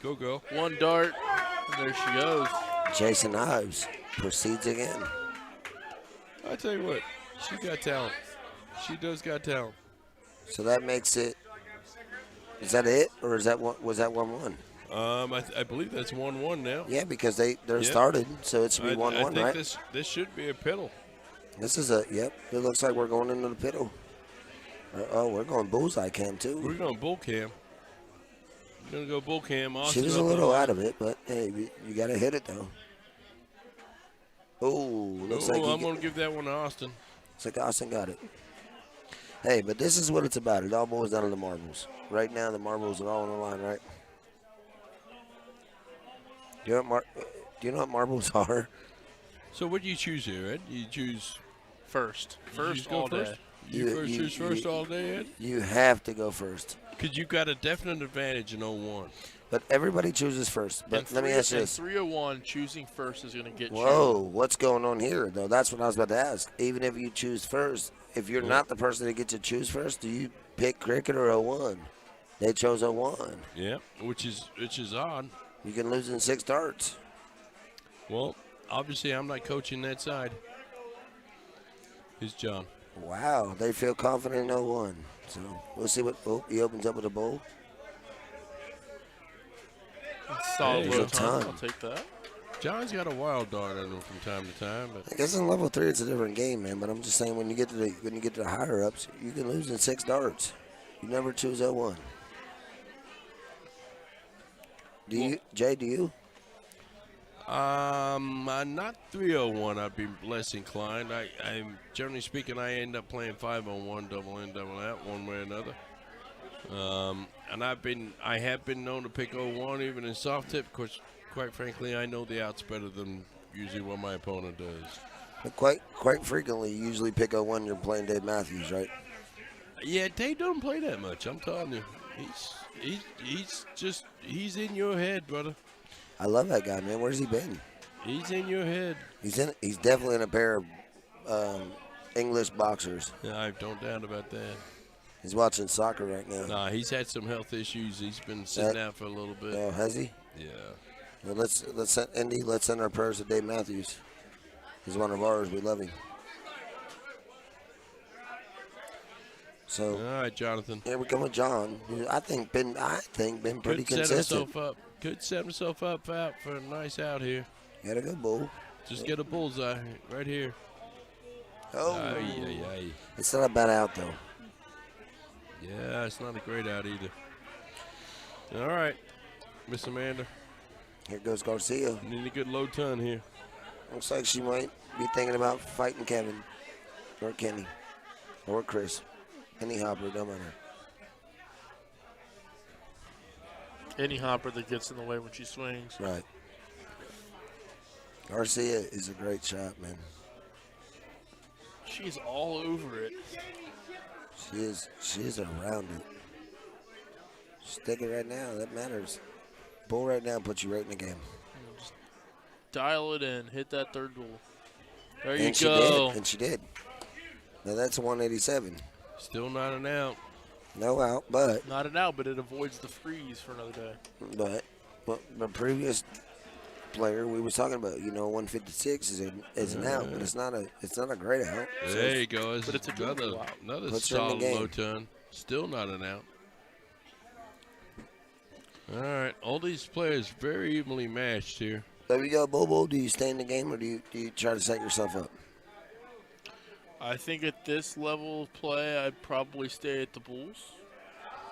S1: Go, girl.
S2: One dart, and there she goes.
S5: Jason Ives proceeds again.
S1: I tell you what, she got talent. She does got talent.
S5: So that makes it. Is that it, or is that was that 1-1?
S1: I believe that's 1-1 now.
S5: Yeah, because they're
S1: Yep.
S5: started, so it should be
S1: I
S5: 1-1,
S1: think
S5: right?
S1: this should be a piddle.
S5: This is a yep. It looks like we're going into the piddle. Oh, we're going bullseye cam too.
S1: We're going bull cam. We're going to go bull cam.
S5: She
S1: Austin
S5: was
S1: up
S5: a little
S1: the-
S5: out of it, but hey, you got to hit it though. Oh, looks like
S1: I'm going to give that one to Austin.
S5: looks like Austin got it. Hey, but this is what it's about. It all boils down to the marbles. Right now, the marbles are all on the line, right? Do you know what marbles are?
S1: So what do you choose here, Ed? You choose
S2: First
S1: you just
S2: all
S1: go first?
S2: day.
S1: You choose first all day, Ed?
S5: You have to go first.
S1: Because you got a definite advantage in 01.
S5: But everybody chooses first. But
S2: And
S5: let me ask you
S2: in
S5: this.
S2: 301, choosing first is going to get
S5: Whoa, what's going on here, though? That's what I was about to ask. Even if you choose first, if you're not the person that gets to choose first, do you pick cricket or 01? They chose 01.
S1: Yeah, which is odd.
S5: You can lose in 6 darts.
S1: Well, obviously I'm not coaching that side. Here's John.
S5: Wow, they feel confident in 01. So we'll see what. Oh, he opens up with a bowl.
S2: solid
S1: Hey,
S2: low
S5: there's a
S2: time.
S5: ton.
S2: I'll take that.
S1: John's got a wild dart on him from time to time, but
S5: I guess in level 3 it's a different game, man. But I'm just saying when you get to the higher ups, you can lose in 6 darts. You never choose 01. Do you, Jay? Do you?
S1: Not 301. I'd be less inclined. I'm generally speaking, I end up playing 501, double in, double out, one way or another. And I have been known to pick 01 even in soft tip. Because, quite frankly, I know the outs better than usually what my opponent does.
S5: But quite frequently, you usually pick 01. You're playing Dave Matthews, right?
S1: Yeah, Dave don't play that much. I'm telling you, he's in your head, brother.
S5: I love that guy, man. Where's he been?
S1: He's in your head.
S5: He's definitely in a pair of English boxers.
S1: Yeah, I don't doubt about that.
S5: He's watching soccer right now.
S1: Nah, he's had some health issues. He's been sitting out for a little bit.
S5: Oh, has he?
S1: Yeah.
S5: Well, let's send our prayers to Dave Matthews. He's one of ours. We love him. So,
S1: all right, Jonathan.
S5: Here we go with John. I think been pretty consistent.
S1: Could set himself up for a nice out here.
S5: Got a good bull.
S1: Just get a bullseye right here.
S5: Oh,
S1: aye.
S5: It's not a bad out though.
S1: Yeah, it's not a great out either. All right, Miss Amanda.
S5: Here goes Garcia.
S1: Need a good low ton here.
S5: Looks like she might be thinking about fighting Kevin or Kenny or Chris. Any hopper, don't matter.
S2: Any hopper that gets in the way when she swings.
S5: Right. Garcia is a great shot, man.
S2: She's all over it.
S5: She is around it. Stick it right now. That matters. Bull right now puts you right in the game.
S2: Just dial it in. Hit that third bull. There you
S5: And
S2: go.
S5: And she did. Now that's a 187.
S1: Still not an out.
S5: No out, but
S2: Not an out, but it avoids the freeze for another day.
S5: but the previous player we was talking about, 156 is an out, but it's not a great out. So
S1: There you go.
S2: But it's a good out.
S1: Another
S5: Puts her in the
S1: solid
S5: game.
S1: low ton. Still not an out. All right, all these players very evenly matched here.
S5: there we go, Bobo. Do you stay in the game or do you try to set yourself up?
S2: I think at this level of play, I'd probably stay at the bulls.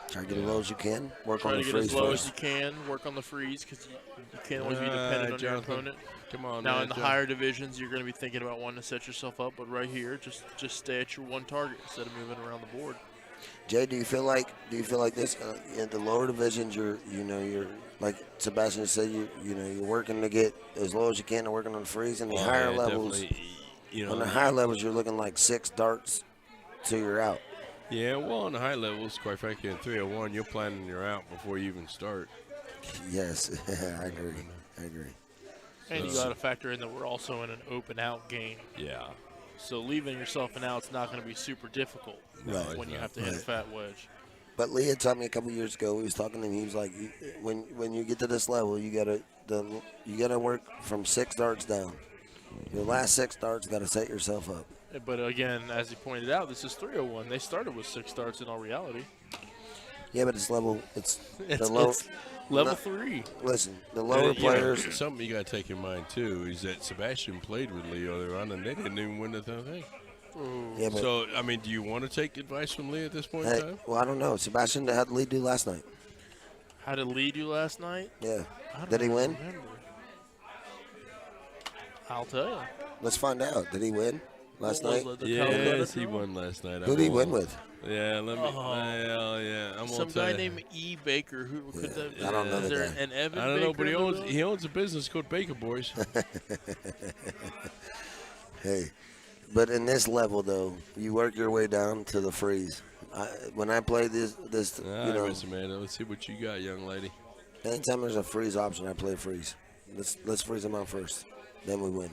S5: Try to get as low as you can. Work
S2: Try
S5: on
S2: to
S5: the
S2: get as
S5: freeze
S2: low
S5: first.
S2: as you can. Work on the freeze because you can't always be dependent on your
S1: Jonathan.
S2: opponent.
S1: Come on
S2: Now
S1: man,
S2: in the
S1: John.
S2: higher divisions, you're going to be thinking about wanting to set yourself up, but right here, just stay at your one target instead of moving around the board.
S5: Jay, do you feel like this in the lower divisions? You're like Sebastian said. You're working to get as low as you can and working on the freeze. In the higher
S1: Yeah,
S5: levels,
S1: definitely,
S5: on the higher levels, you're looking like 6 darts till you're out.
S1: Yeah, well, on the high levels, quite frankly, in 301, you're planning your out before you even start.
S5: Yes, I agree.
S2: And you got to factor in that we're also in an open out game.
S1: Yeah.
S2: So leaving yourself an out's not going to be super difficult
S5: Right.
S2: when you have to hit a
S5: Right.
S2: fat wedge.
S5: But Lee had taught me a couple years ago. He was talking to me. He was like, when you get to this level, you gotta work from 6 darts down. Your last 6 darts, got to set yourself up.
S2: But again, as he pointed out, this is 301. They started with 6 starts in all reality.
S5: Yeah, but it's level. It's
S2: It's,
S5: the low.
S2: it's level
S5: no-
S2: 3.
S5: Listen, the lower players.
S1: Something you got to take in mind, too, is that Sebastian played with Lee earlier on, and they didn't even win the thing.
S5: Yeah, but
S1: So, I mean, do you want to take advice from Lee at this point in
S5: hey,
S1: time?
S5: well, I don't know. Sebastian, how did Lee do last night?
S2: How did Lee do last night?
S5: Yeah.
S2: I don't
S5: Did he
S2: even
S5: win?
S2: remember. I'll tell you.
S5: Let's find out. Did he win last
S2: What was
S5: night?
S2: it, the
S1: Yes,
S2: Colorado
S1: he
S2: Girl?
S1: won last night.
S5: Who did he win with?
S1: Yeah, let me.
S2: Oh.
S1: Well, yeah, I'm
S2: Some
S1: gonna tell
S2: guy
S1: you.
S2: named E. Baker. Who could that?
S5: I don't know
S2: Is
S5: the
S2: there
S5: guy.
S2: an Evan
S1: I don't know,
S2: Baker
S1: but
S2: in the building?
S1: he owns a business called Baker Boys.
S5: Hey, but in this level though, you work your way down to the freeze. When I play this,
S1: All right,
S5: you know,
S1: Mr. Amanda, let's see what you got, young lady.
S5: anytime there's a freeze option, I play freeze. Let's freeze them out first, then we win.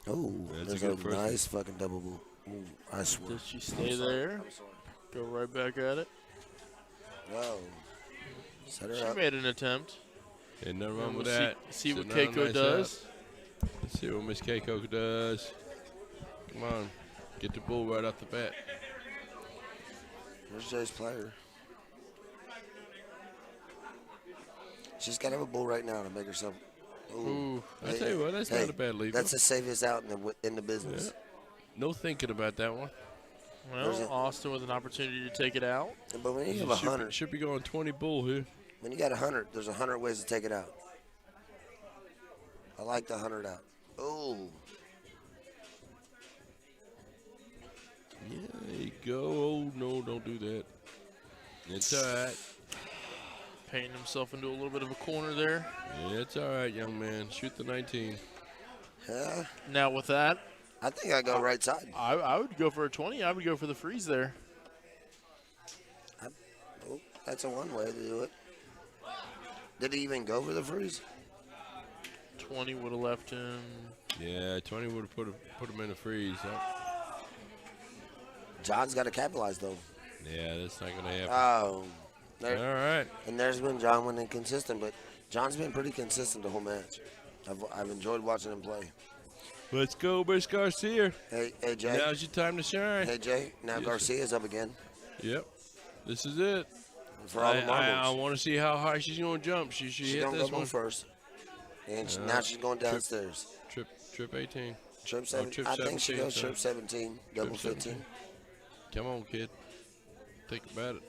S5: Oh,
S1: That's a
S5: there's
S1: good
S5: a
S1: first
S5: nice fucking double bull. Ooh, I swear.
S2: Does she stay there? Go right back at it.
S5: Whoa. Set her
S2: She
S5: up.
S2: made an attempt.
S1: Ain't nothing wrong
S2: And
S1: with
S2: we'll
S1: that.
S2: See what
S1: Sitting on a
S2: Keiko
S1: nice
S2: does.
S1: out. Let's see what Miss Keiko does. Come on, get the bull right off the bat.
S5: There's Jay's player. She's got to have a bull right now to make herself.
S2: Ooh.
S1: I tell you what, that's not a bad lead.
S5: That's the safest out in the business.
S1: Yeah. No thinking about that one.
S5: There's
S2: Well,
S5: a-
S2: Austin with an opportunity to take it out.
S5: But when you have
S1: Should be-
S5: 100,
S1: should be going 20 bull here.
S5: when you got 100, there's 100 ways to take it out. like the 100 out. Oh,
S1: Yeah, there you go. Oh, no, don't do that. It's all right.
S2: Painting himself into a little bit of a corner there.
S1: Yeah, it's all right, young man. Shoot the 19.
S5: yeah.
S2: Now with that,
S5: I think I go right side.
S2: I would go for a 20. I would go for the freeze there.
S5: Oh, that's a one way to do it. Did he even go for the freeze?
S2: 20 would have left him.
S1: Yeah, 20 would have put him in a freeze.
S5: John's got to capitalize, though.
S1: Yeah, that's not going to happen.
S5: Oh. There,
S1: All right.
S5: and there's been John went inconsistent, but John's been pretty consistent the whole match. I've enjoyed watching him play.
S1: Let's go, Miss Garcia.
S5: Hey, Jay.
S1: Now's your time to shine.
S5: Hey, Jay. Now
S1: Yes,
S5: Garcia's up again
S1: Yep. This is it.
S5: for all the
S1: I
S5: marbles.
S1: want to see how high she's going to jump. She
S5: She's
S1: hit
S5: going to
S1: this
S5: go
S1: one.
S5: first. And now she's going downstairs.
S1: Trip 18.
S5: Trip
S1: Oh,
S5: 7.
S1: trip
S5: I think she
S1: 17,
S5: goes
S1: sorry.
S5: trip 17, double
S1: Trip
S5: 15.
S1: 17. Come on, kid. Think about it.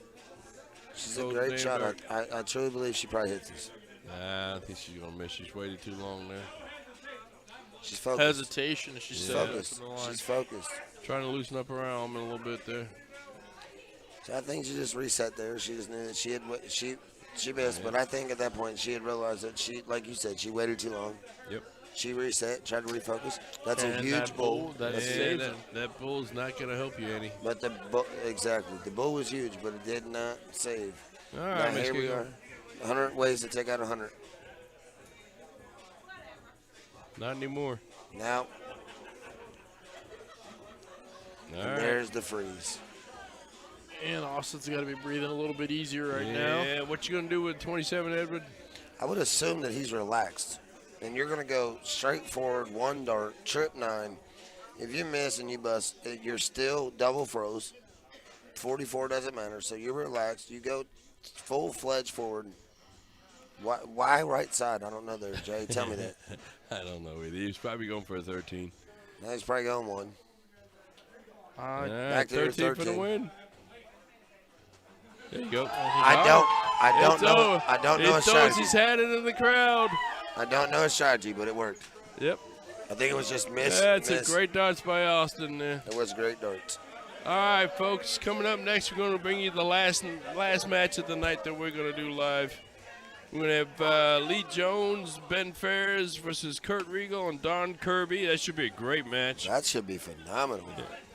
S5: She's a
S1: Goes
S5: great
S1: damn
S5: shot.
S1: dark.
S5: I truly believe she probably hits this.
S1: Nah, I think she's going to miss. She's waited too long there.
S5: She's focused.
S2: Hesitation, she
S5: She's
S2: said.
S5: focused.
S2: Up in the line.
S5: She's focused.
S1: Trying to loosen up her arm a little bit there.
S5: So I think she just reset there. She just knew that she missed, but I think at that point she had realized that she, like you said, she waited too long.
S1: Yep.
S5: She reset, tried to refocus. That's a
S2: And
S5: huge
S2: that
S5: bull.
S2: That
S1: Yeah,
S2: saved
S1: that,
S2: him.
S1: that bull's not going to help you any.
S5: But exactly, the bull was huge, but it did not save.
S1: All
S5: Now
S1: right, Miss
S5: here we
S1: Gill.
S5: are. 100 ways to take out 100.
S1: Not anymore.
S5: Now,
S1: All
S5: and
S1: right.
S5: there's the freeze.
S2: And Austin's got to be breathing a little bit easier right now.
S1: Yeah, what you going to do with 27, Edward?
S5: I would assume that he's relaxed. And you're going to go straight forward, one dart, trip 9. If you miss and you bust, you're still double froze. 44 doesn't matter. So you're relaxed. You go full-fledged forward. Why right side? I don't know there, Jay. Tell me that.
S1: I don't know either. He's probably going for a 13.
S5: Now he's probably going one.
S1: All right,
S5: back to your
S1: 13 for the
S5: 13.
S1: win. There you go.
S5: I don't know. I don't know his
S1: He throws
S5: strategy.
S1: his hat into the crowd.
S5: I don't know his strategy, but it worked.
S1: Yep.
S5: I think it was just miss.
S1: That's
S5: miss.
S1: a great darts by Austin there.
S5: It was great darts.
S1: All right, folks. Coming up next, we're going to bring you the last match of the night that we're going to do live. We're going to have Lee Jones, Ben Ferris versus Kurt Regal and Don Kirby. That should be a great match.
S5: That should be phenomenal.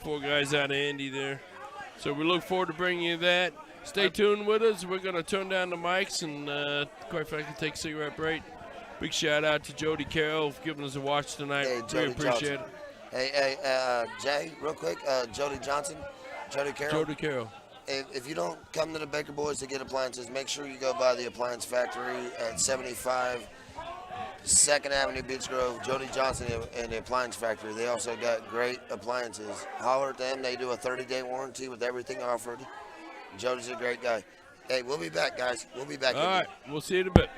S1: 4 guys out of Indy there. So we look forward to bringing you that. Stay tuned with us. We're going to turn down the mics and, quite frankly, take a cigarette break. Big shout out to Jody Carroll for giving us a watch tonight.
S5: Hey,
S1: We
S5: Jody
S1: appreciate
S5: Johnson. Hey, Jay, real quick, Jody Johnson, Jody
S1: it.
S5: Carroll.
S1: Jody Carroll.
S5: If you don't come to the Baker Boys to get appliances, make sure you go by the Appliance Factory at 75 2nd Avenue, Beach Grove. Jody Johnson and the Appliance Factory. They also got great appliances. Holler at them. They do a 30-day warranty with everything offered. Jody's a great guy. Hey, we'll be back, guys. We'll be back.
S1: All right. We'll see you in a bit.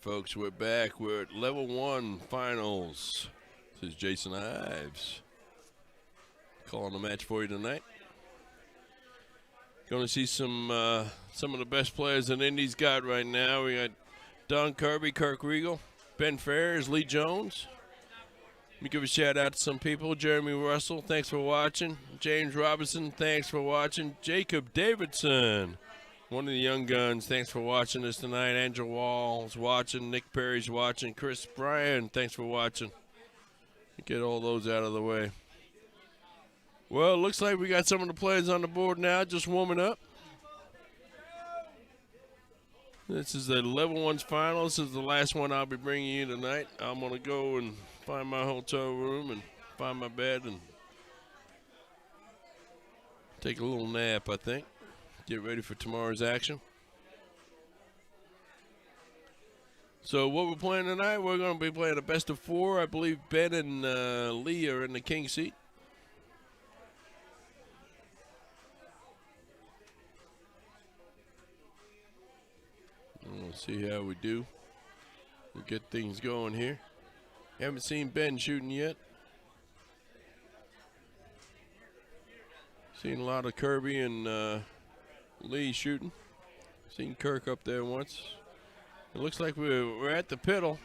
S1: folks, we're back. We're at level 1 finals. This is Jason Ives calling the match for you tonight. Going to see some of the best players that Indy's got right now. We got Don Kirby, Kirk Regal, Ben Ferris, Lee Jones. Let me give a shout out to some people. Jeremy Russell, thanks for watching. James Robinson, thanks for watching. Jacob Davidson, one of the young guns, thanks for watching us tonight. Andrew Wall's watching. Nick Perry's watching. Chris Bryan, thanks for watching. Get all those out of the way. Well, it looks like we got some of the players on the board now, just warming up. This is the level 1's final. This is the last one I'll be bringing you tonight. I'm going to go and find my hotel room and find my bed and take a little nap, I think. Get ready for tomorrow's action. So what we're playing tonight, we're going to be playing a best of 4. I believe Ben and Lee are in the king seat. We'll see how we do. We'll get things going here. Haven't seen Ben shooting yet. Seen a lot of Kirby and Lee shooting. Seen Kirk up there once. It looks like we're at the piddle.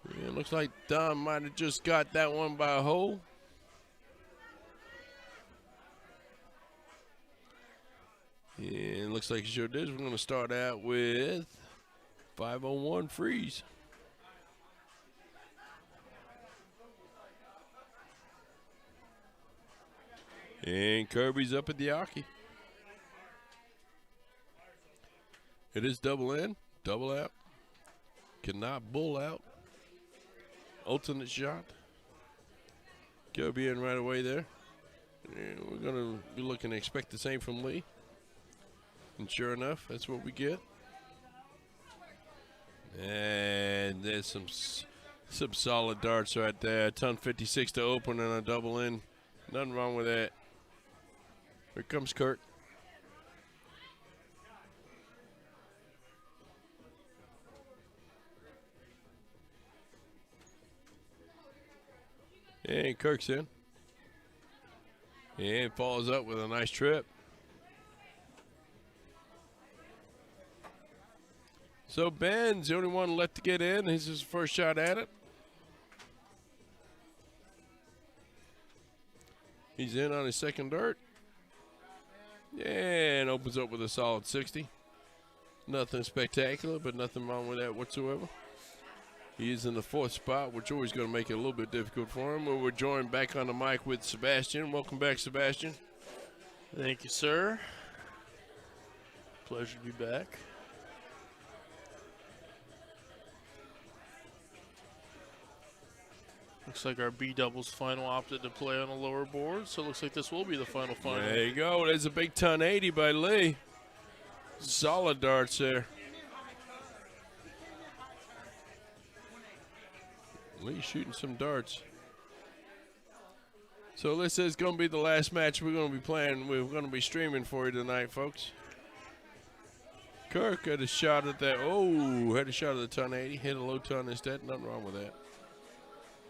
S1: Yeah, it looks like Don might have just got that one by a hole. Yeah, it looks like it sure did. We're going to start out with 501 freeze. And Kirby's up at the hockey. It is double in, double out. Cannot bull out. Alternate shot. Kirby in right away there. And we're going to be looking to expect the same from Lee. And sure enough, that's what we get. And there's some solid darts right there. Ton 56 to open and a double in. Nothing wrong with that. Here comes Kurt. And Kirk's in. And follows up with a nice trip. So Ben's the only one left to get in. This is his first shot at it. He's in on his second dart. And opens up with a solid 60. Nothing spectacular, but nothing wrong with that whatsoever. He is in the 4th spot, which always going to make it a little bit difficult for him. We're joined back on the mic with Sebastian. Welcome back, Sebastian.
S2: Thank you, sir. Pleasure to be back. Looks like our B doubles final opted to play on a lower board, so it looks like this will be the final.
S1: There you go. There's a big ton 80 by Lee. Solid darts there. Lee shooting some darts. So this is going to be the last match we're going to be playing. We're going to be streaming for you tonight, folks. Kirk had a shot at that. Oh, had a shot at the ton 80. Hit a low ton instead. Nothing wrong with that.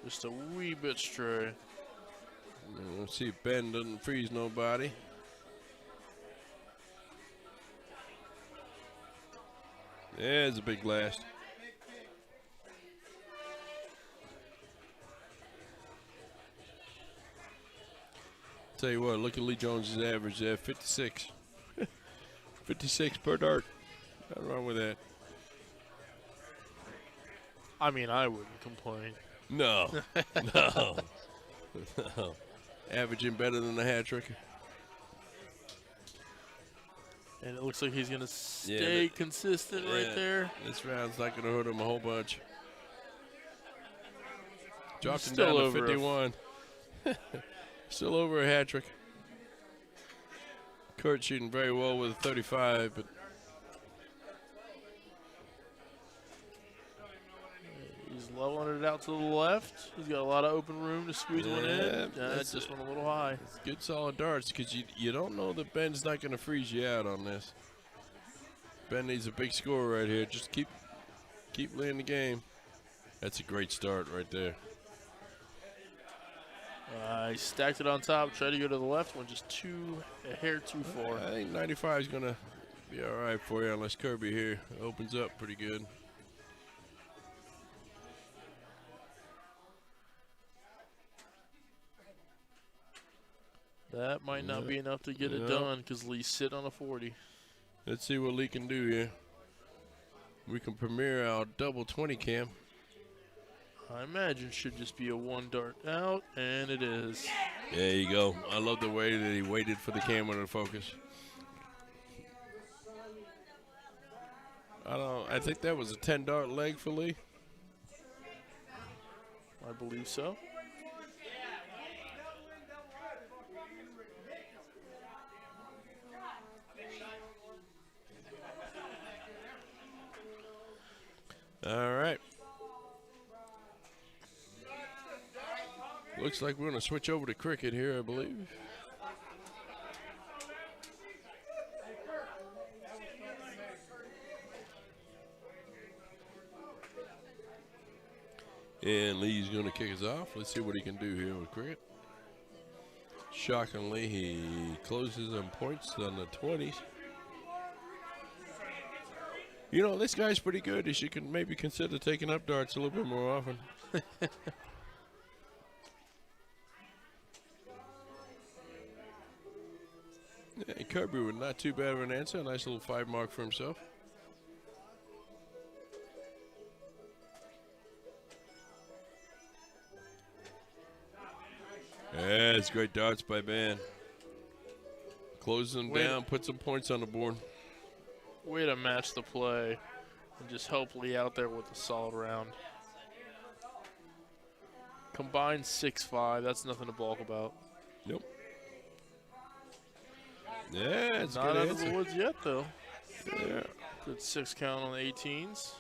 S2: Just a wee bit stray.
S1: Let's see if Ben doesn't freeze nobody. There's a big blast. Tell you what, look at Lee Jones's average there, 56. 56 per dart. Nothing wrong with that.
S2: I mean, I wouldn't complain.
S1: No. No. No. Averaging better than the hat trick.
S2: And it looks like he's going to stay consistent right there.
S1: This round's not going to hurt him a whole bunch. Dropped him
S2: Still
S1: down to 51. Still over a hat trick. Kurt shooting very well with a 35, but
S2: he's leveling it out to the left. He's got a lot of open room to squeeze one in. That's just went a little high.
S1: It's good solid darts because you don't know that Ben's not going to freeze you out on this. Ben needs a big score right here. Just keep leading the game. That's a great start right there.
S2: He stacked it on top, tried to go to the left, went just a hair too far.
S1: I think 95 is going to be all right for you unless Kirby here opens up pretty good.
S2: That might not be enough to get it done because Lee's sit on a 40.
S1: Let's see what Lee can do here. We can premiere our double 20 cam.
S2: I imagine should just be a 1 dart out, and it is.
S1: There you go. I love the way that he waited for the camera to focus. I think that was a 10 dart leg for Lee.
S2: I believe so.
S1: All right. Looks like we're going to switch over to cricket here, I believe. And Lee's going to kick us off. Let's see what he can do here with cricket. Shockingly, he closes on points on the 20s. You know, this guy's pretty good. He should maybe consider taking up darts a little bit more often. Yeah, Kirby with not too bad of an answer. A nice little 5 mark for himself. Yeah, it's great darts by Ben. Closes them down, puts some points on the board.
S2: Way to match the play and just help Lee out there with a solid round. Combined 6-5. That's nothing to balk about.
S1: Nope. Yeah, it's
S2: not
S1: good
S2: out
S1: answer.
S2: of the woods yet, though.
S1: Yeah.
S2: Good 6 count on the 18s.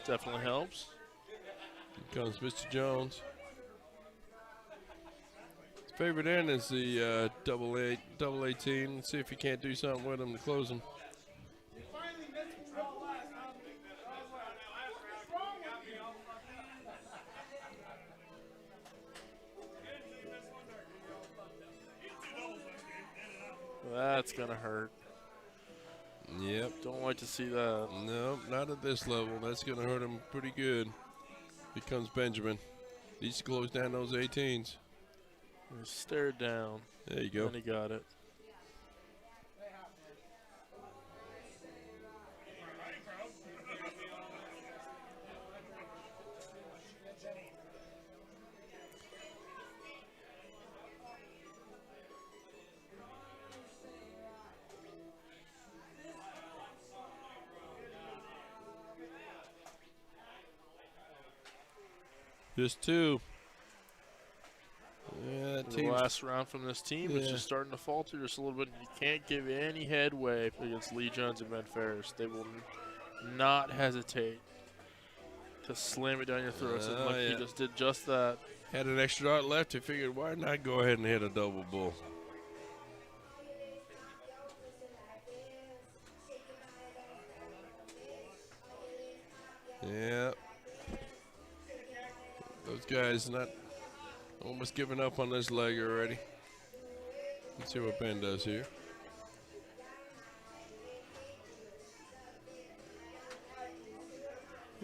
S2: Definitely helps.
S1: Here comes Mr. Jones. His favorite end is the double 18. Let's see if he can't do something with him to close him.
S2: That's going to hurt.
S1: Yep.
S2: Don't like to see that.
S1: No, not at this level. That's going to hurt him pretty good. Here comes Benjamin. Needs to close down those 18s.
S2: He stared down.
S1: There you go.
S2: And he got it.
S1: Just 2. Yeah,
S2: The last round from this team is just starting to falter just a little bit. You can't give any headway against Lee Jones and Ben Ferris. They will not hesitate to slam it down your throats. And look, he just did just that.
S1: Had an extra dart left. He figured, why not go ahead and hit a double bull? Yeah. Those guys not almost giving up on this leg already. Let's see what Ben does here.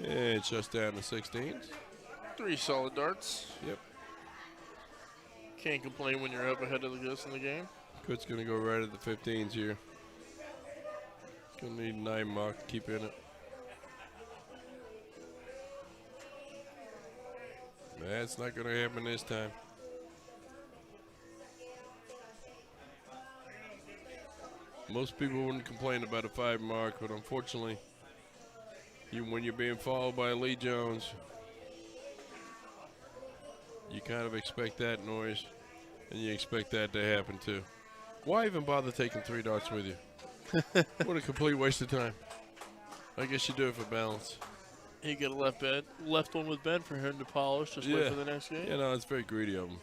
S1: And shuts down the 16s.
S2: 3 solid darts.
S1: Yep.
S2: Can't complain when you're up ahead of the guys in the game.
S1: Kurt's going to go right at the 15s here. Going to need 9 mark to keep in it. That's not going to happen this time. Most people wouldn't complain about a 5 mark, but unfortunately, when you're being followed by Lee Jones, you kind of expect that noise, and you expect that to happen too. Why even bother taking 3 darts with you? What a complete waste of time. I guess you do it for balance.
S2: He got a left one with Ben for him to polish. Just wait for the next game.
S1: Yeah, no, it's very greedy of him.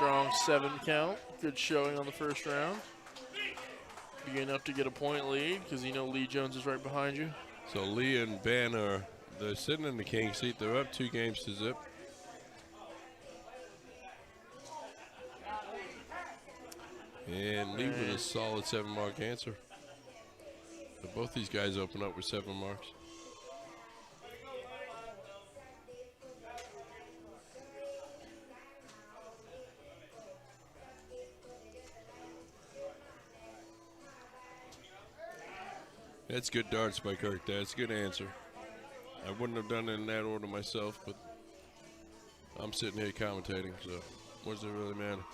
S2: strong 7 count. Good showing on the first round. Be enough to get a point lead because you know Lee Jones is right behind you.
S1: So Lee and Ben they're sitting in the king seat. They're up 2 games to zip. And Lee with a solid 7-mark answer. So both these guys open up with 7 marks. That's good darts by Kirk. That's a good answer. I wouldn't have done it in that order myself, but I'm sitting here commentating, so what does it really matter?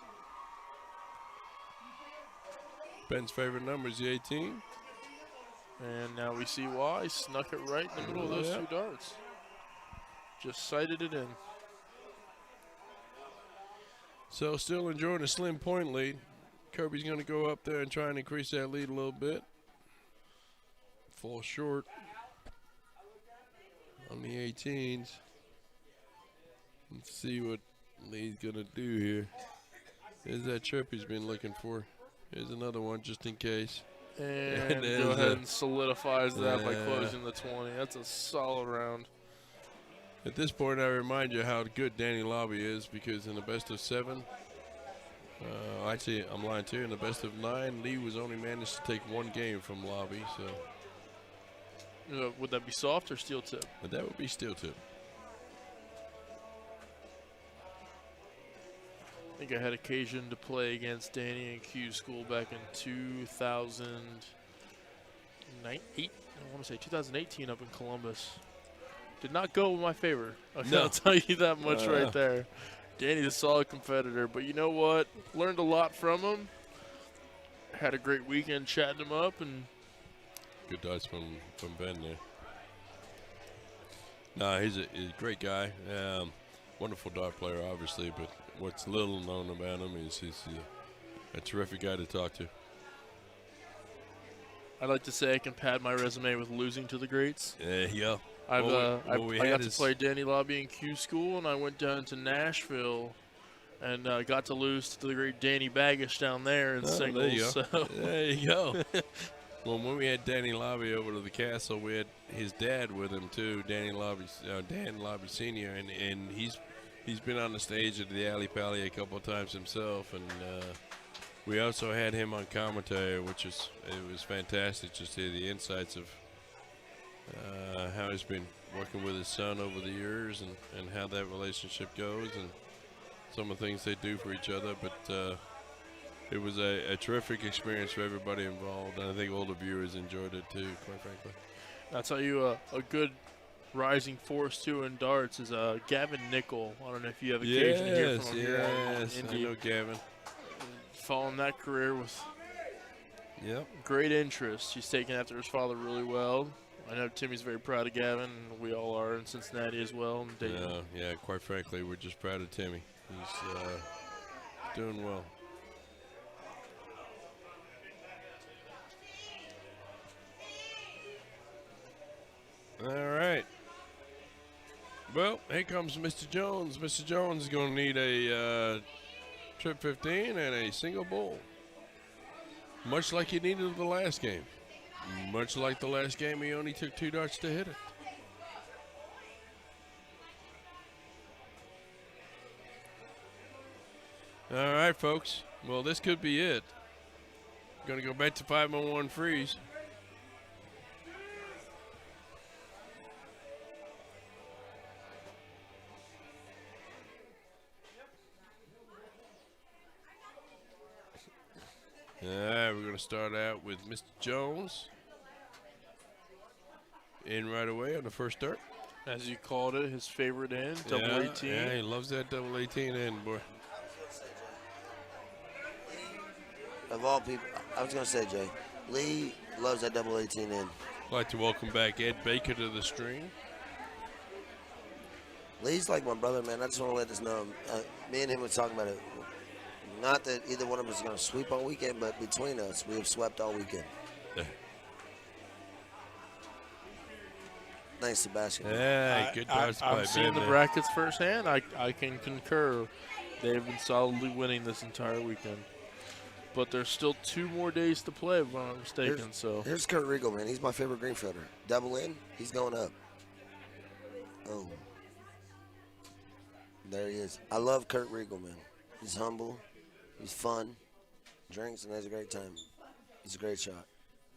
S1: Ben's favorite number is the 18.
S2: And now we see why. Snuck it right in the middle of those 2 darts. Just sighted it in.
S1: So still enjoying a slim point lead. Kirby's going to go up there and try and increase that lead a little bit. Fall short on the 18s. Let's see what Lee's going to do here. There's that chirp he's been looking for. Here's another one just in case.
S2: And go ahead and solidifies that by closing the 20. That's a solid round.
S1: At this point, I remind you how good Danny Lobby is, because in the best of 7, actually, I'm lying too, in the best of 9, Lee was only managed to take 1 game from Lobby. So
S2: would that be soft or steel tip?
S1: But that would be steel tip.
S2: I think I had occasion to play against Danny in Q School back in 2018 up in Columbus. Did not go in my favor. I'll tell you that much right there. Danny's a solid competitor, but you know what? Learned a lot from him. Had a great weekend chatting him up, and
S1: good darts from Ben there. No, he's a great guy. Wonderful dart player, obviously, but what's little known about him is he's a terrific guy to talk to.
S2: I'd like to say I can pad my resume with losing to the greats.
S1: Yeah.
S2: I got to play Danny Lobby in Q School, and I went down to Nashville and got to lose to the great Danny Baggish down there in singles.
S1: There you go. Well, when we had Danny Lobby over to the castle, we had his dad with him too, Dan Lobby Sr., and he's been on the stage at the Alley Pally a couple of times himself, and we also had him on commentary, it was fantastic just to hear the insights of how he's been working with his son over the years, and how that relationship goes, and some of the things they do for each other. But it was a terrific experience for everybody involved, and I think all the viewers enjoyed it too, quite frankly.
S2: I'll tell you a good rising force too in darts is Gavin Nickel. I don't know if you have occasion to hear from him here on Indy.
S1: I know Gavin.
S2: Following that career with great interest. He's taken after his father really well. I know Timmy's very proud of Gavin, and we all are in Cincinnati as well. And
S1: yeah, quite frankly, we're just proud of Timmy. He's doing well. All right. Well, here comes Mr. Jones. Mr. Jones is going to need a trip 15 and a single bowl. Much like he needed the last game. Much like the last game, he only took 2 darts to hit it. All right, folks. Well, this could be it. Going to go back to 5-on-1 freeze. All right, we're going to start out with Mr. Jones. In right away on the first dart.
S2: As you called it, his favorite end, double 18.
S1: Yeah, he loves that double 18 end, boy.
S5: Of all people, I was going to say, Jay, Lee loves that double 18 end.
S1: I'd like to welcome back Ed Baker to the stream.
S5: Lee's like my brother, man. I just want to let this know. Me and him were talking about it. Not that either one of us is going to sweep all weekend, but between us, we have swept all weekend. Thanks, Sebastian.
S1: Yeah, good darts by
S2: I'm seeing the brackets firsthand. I can concur. They have been solidly winning this entire weekend. But there's still 2 more days to play, if I'm not mistaken.
S5: Here's Kurt Riegel, man. He's my favorite greenfielder. Double in, he's going up. Oh. There he is. I love Kurt Riegel, man. He's humble. He's fun. Drinks and has a great time. He's a great shot.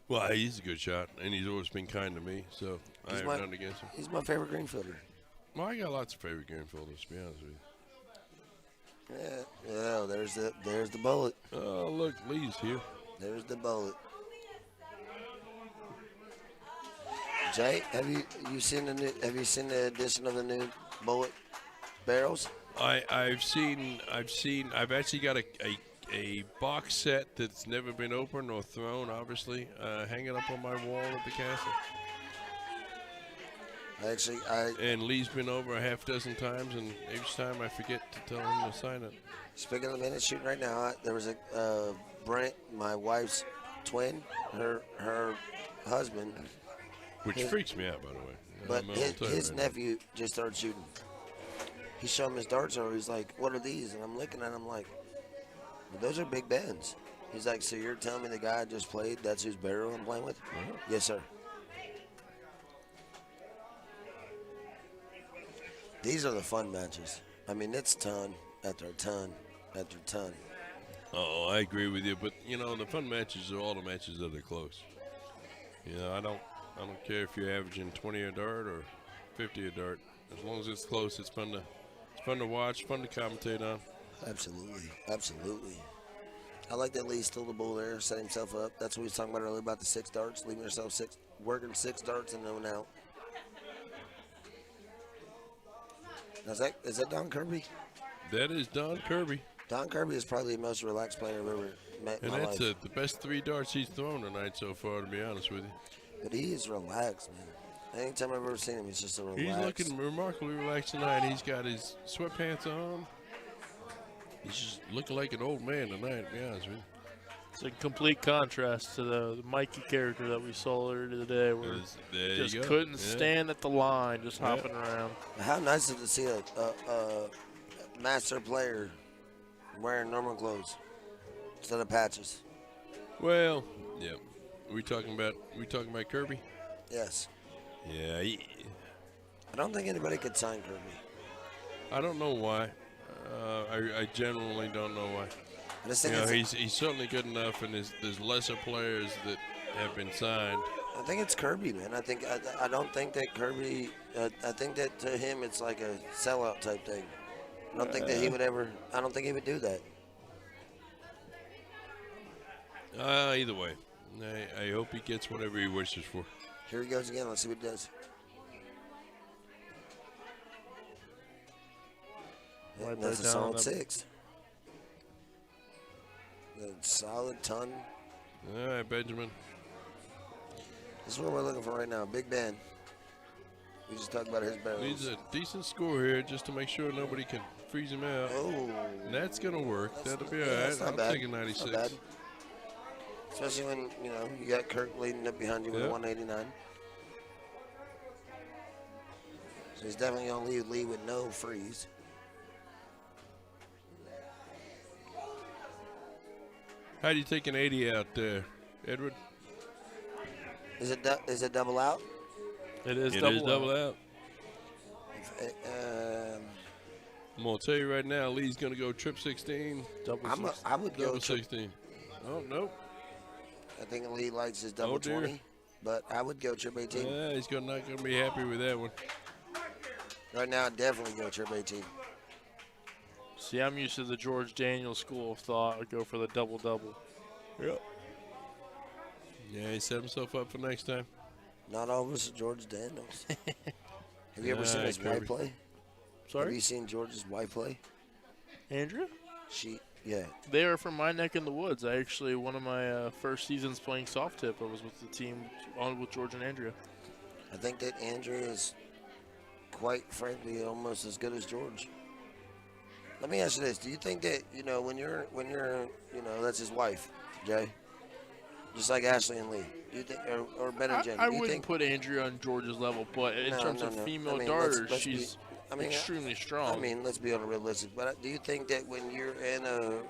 S1: Well, he's a good shot, and he's always been kind to me, so I have nothing against him.
S5: He's my favorite greenfielder.
S1: Well, I got lots of favorite greenfielders, to be honest with you.
S5: Yeah, there's the bullet.
S1: Oh, look, Lee's here.
S5: There's the bullet. Jay, have you seen the addition of the new bullet barrels?
S1: I've actually got a box set that's never been opened or thrown, obviously, hanging up on my wall at the castle. And Lee's been over a half dozen times, and each time I forget to tell him to sign it.
S5: Speaking of the minute shooting right now, there was a Brent, my wife's twin, her husband.
S1: Which freaks me out, by the way.
S5: But his nephew just started shooting. He showed him his darts over. He's like, "What are these?" And I'm looking at him like, well, "Those are Big Bens." He's like, "So you're telling me the guy I just played, that's whose barrel I'm playing with?"
S1: Uh-huh.
S5: Yes, sir. These are the fun matches. I mean, it's ton after ton after ton.
S1: Oh, I agree with you, but the fun matches are all the matches that are close. I don't care if you're averaging 20 a dart or 50 a dart. As long as it's close, it's fun to watch, fun to commentate on.
S5: Absolutely, absolutely. I like that Lee stole the bull there, set himself up. That's what we was talking about earlier about the 6 darts, leaving yourself working 6 darts and no one out. Now, is that Don Kirby?
S1: That is Don Kirby.
S5: Don Kirby is probably the most relaxed player I've ever met in my life.
S1: And that's the best 3 darts he's thrown tonight so far, to be honest with you.
S5: But he is relaxed, man. Anytime I've ever seen him, he's just a relaxed.
S1: He's looking remarkably relaxed tonight. He's got his sweatpants on. He's just looking like an old man tonight, to be honest with you.
S2: It's a complete contrast to the Mikey character that we saw earlier today, where
S1: there
S2: just couldn't stand at the line, just hopping around.
S5: How nice is it to see a master player wearing normal clothes instead of patches?
S1: Well, yeah. We talking about Kirby?
S5: Yes.
S1: Yeah.
S5: I don't think anybody could sign Kirby.
S1: I don't know why. I genuinely don't know why.
S5: I just think
S1: he's certainly good enough, and there's lesser players that have been signed.
S5: I think it's Kirby, man. I don't think that Kirby. I think that to him it's like a sellout type thing. I don't think that he would ever. I don't think he would do that.
S1: Either way, I hope he gets whatever he wishes for.
S5: Here he goes again. Let's see what he does. Yeah, that's a solid 6. A solid ton.
S1: All right, Benjamin.
S5: This is what we're looking for right now. Big Ben. We just talked about his barrels.
S1: Needs a decent score here just to make sure nobody can freeze him out.
S5: Oh.
S1: And that's going to work. That'll be all right.
S5: I'll take
S1: a 96.
S5: Not bad. Especially when, you got Kirk leading up behind you with a 189. So he's definitely going to lead with no freeze.
S1: How do you take an 80 out there, Edward?
S5: Is it double out?
S2: It is
S1: double out. I'm going to tell you right now, Lee's going to go trip 16.
S5: I would go
S1: double 16. Oh, nope.
S5: I think Lee likes his double 20, but I would go trip 18.
S1: Yeah, he's not going to be happy with that one.
S5: Right now, I'd definitely go trip 18.
S2: See, I'm used to the George Daniels school of thought. I'd go for the double-double.
S1: Yep. Yeah, he set himself up for next time.
S5: Not all of us are George Daniels. Have you ever seen his wife play?
S2: Sorry?
S5: Have you seen George's wife play?
S2: Andrea?
S5: Yeah.
S2: They are from my neck in the woods. One of my first seasons playing soft tip, I was with the team on with George and Andrea.
S5: I think that Andrea is, quite frankly, almost as good as George. Let me ask you this: do you think that when you're that's his wife, Jay, just like Ashley and Lee? Do you think, or Ben and Jen?
S2: I wouldn't put Andrea on George's level, but in terms of female darters,
S5: I mean,
S2: extremely strong.
S5: I mean, let's be unrealistic. But do you think that when you're in a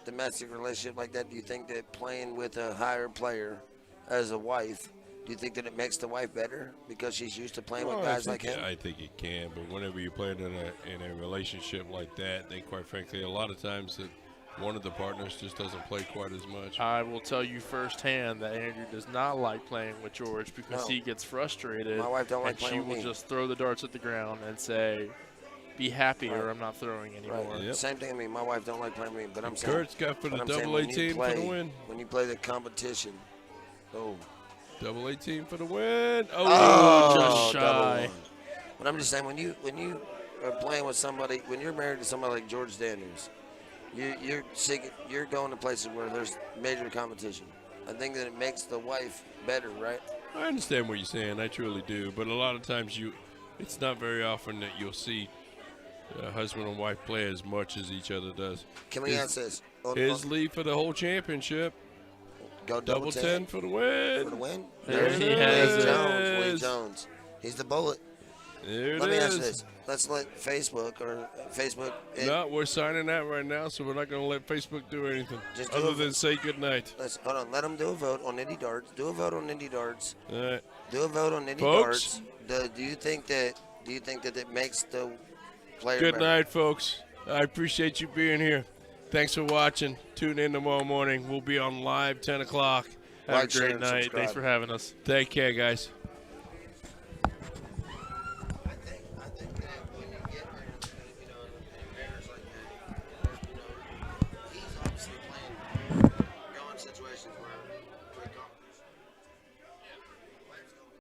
S5: domestic relationship like that, do you think that playing with a higher player as a wife, do you think that it makes the wife better because she's used to playing with guys like him?
S1: I think it can, but whenever you're playing in a relationship like that, they quite frankly, a lot of times that one of the partners just doesn't play quite as much.
S2: I will tell you firsthand that Andrew does not like playing with George because he gets frustrated.
S5: My wife don't like
S2: and
S5: playing
S2: she
S5: with
S2: will
S5: me.
S2: just throw the darts at the ground and say, "Be happy, or I'm not throwing anymore."
S5: Right.
S1: Yep.
S5: Same thing. I mean, my wife don't like playing with me, but I'm saying.
S1: Kurt's got for the
S5: but I'm saying
S1: double
S5: when
S1: 18
S5: you
S1: for the
S5: play-
S1: win.
S5: When you play the competition, oh.
S1: Double 18 for the win.
S2: Oh, just
S5: double
S2: shy.
S5: one. But I'm just saying, when you are playing with somebody, when you're married to somebody like George Daniels, you're going to places where there's major competition. I think that it makes the wife better, right?
S1: I understand what you're saying. I truly do. But a lot of times it's not very often that you'll see husband and wife play as much as each other does.
S5: Can we ask this?
S1: His lead for the whole championship.
S5: Go
S1: Double 10 for the win.
S5: for the win.
S2: There
S5: There's
S2: he
S5: Lee
S2: has it.
S5: Jones. Lee Jones. He's the bullet.
S1: There it
S5: Let me ask
S1: is.
S5: you this. Let's let Facebook.
S1: No, we're signing out right now, so we're not going to let Facebook do anything
S5: Just do
S1: other
S5: it.
S1: than say goodnight.
S5: Hold on. Let them do a vote on Indy Darts. Do a vote on Indy Darts.
S1: All right.
S5: Do a vote on Indy
S1: Folks.
S5: Darts. Do you think that it makes the player
S1: Good
S5: better?
S1: night, folks. I appreciate you being here. Thanks for watching. Tune in tomorrow morning. We'll be on live 10 o'clock.
S2: Have
S5: Like,
S2: a
S5: share,
S2: great
S5: and
S2: night.
S5: subscribe.
S2: Thanks for having us.
S1: Take care, guys.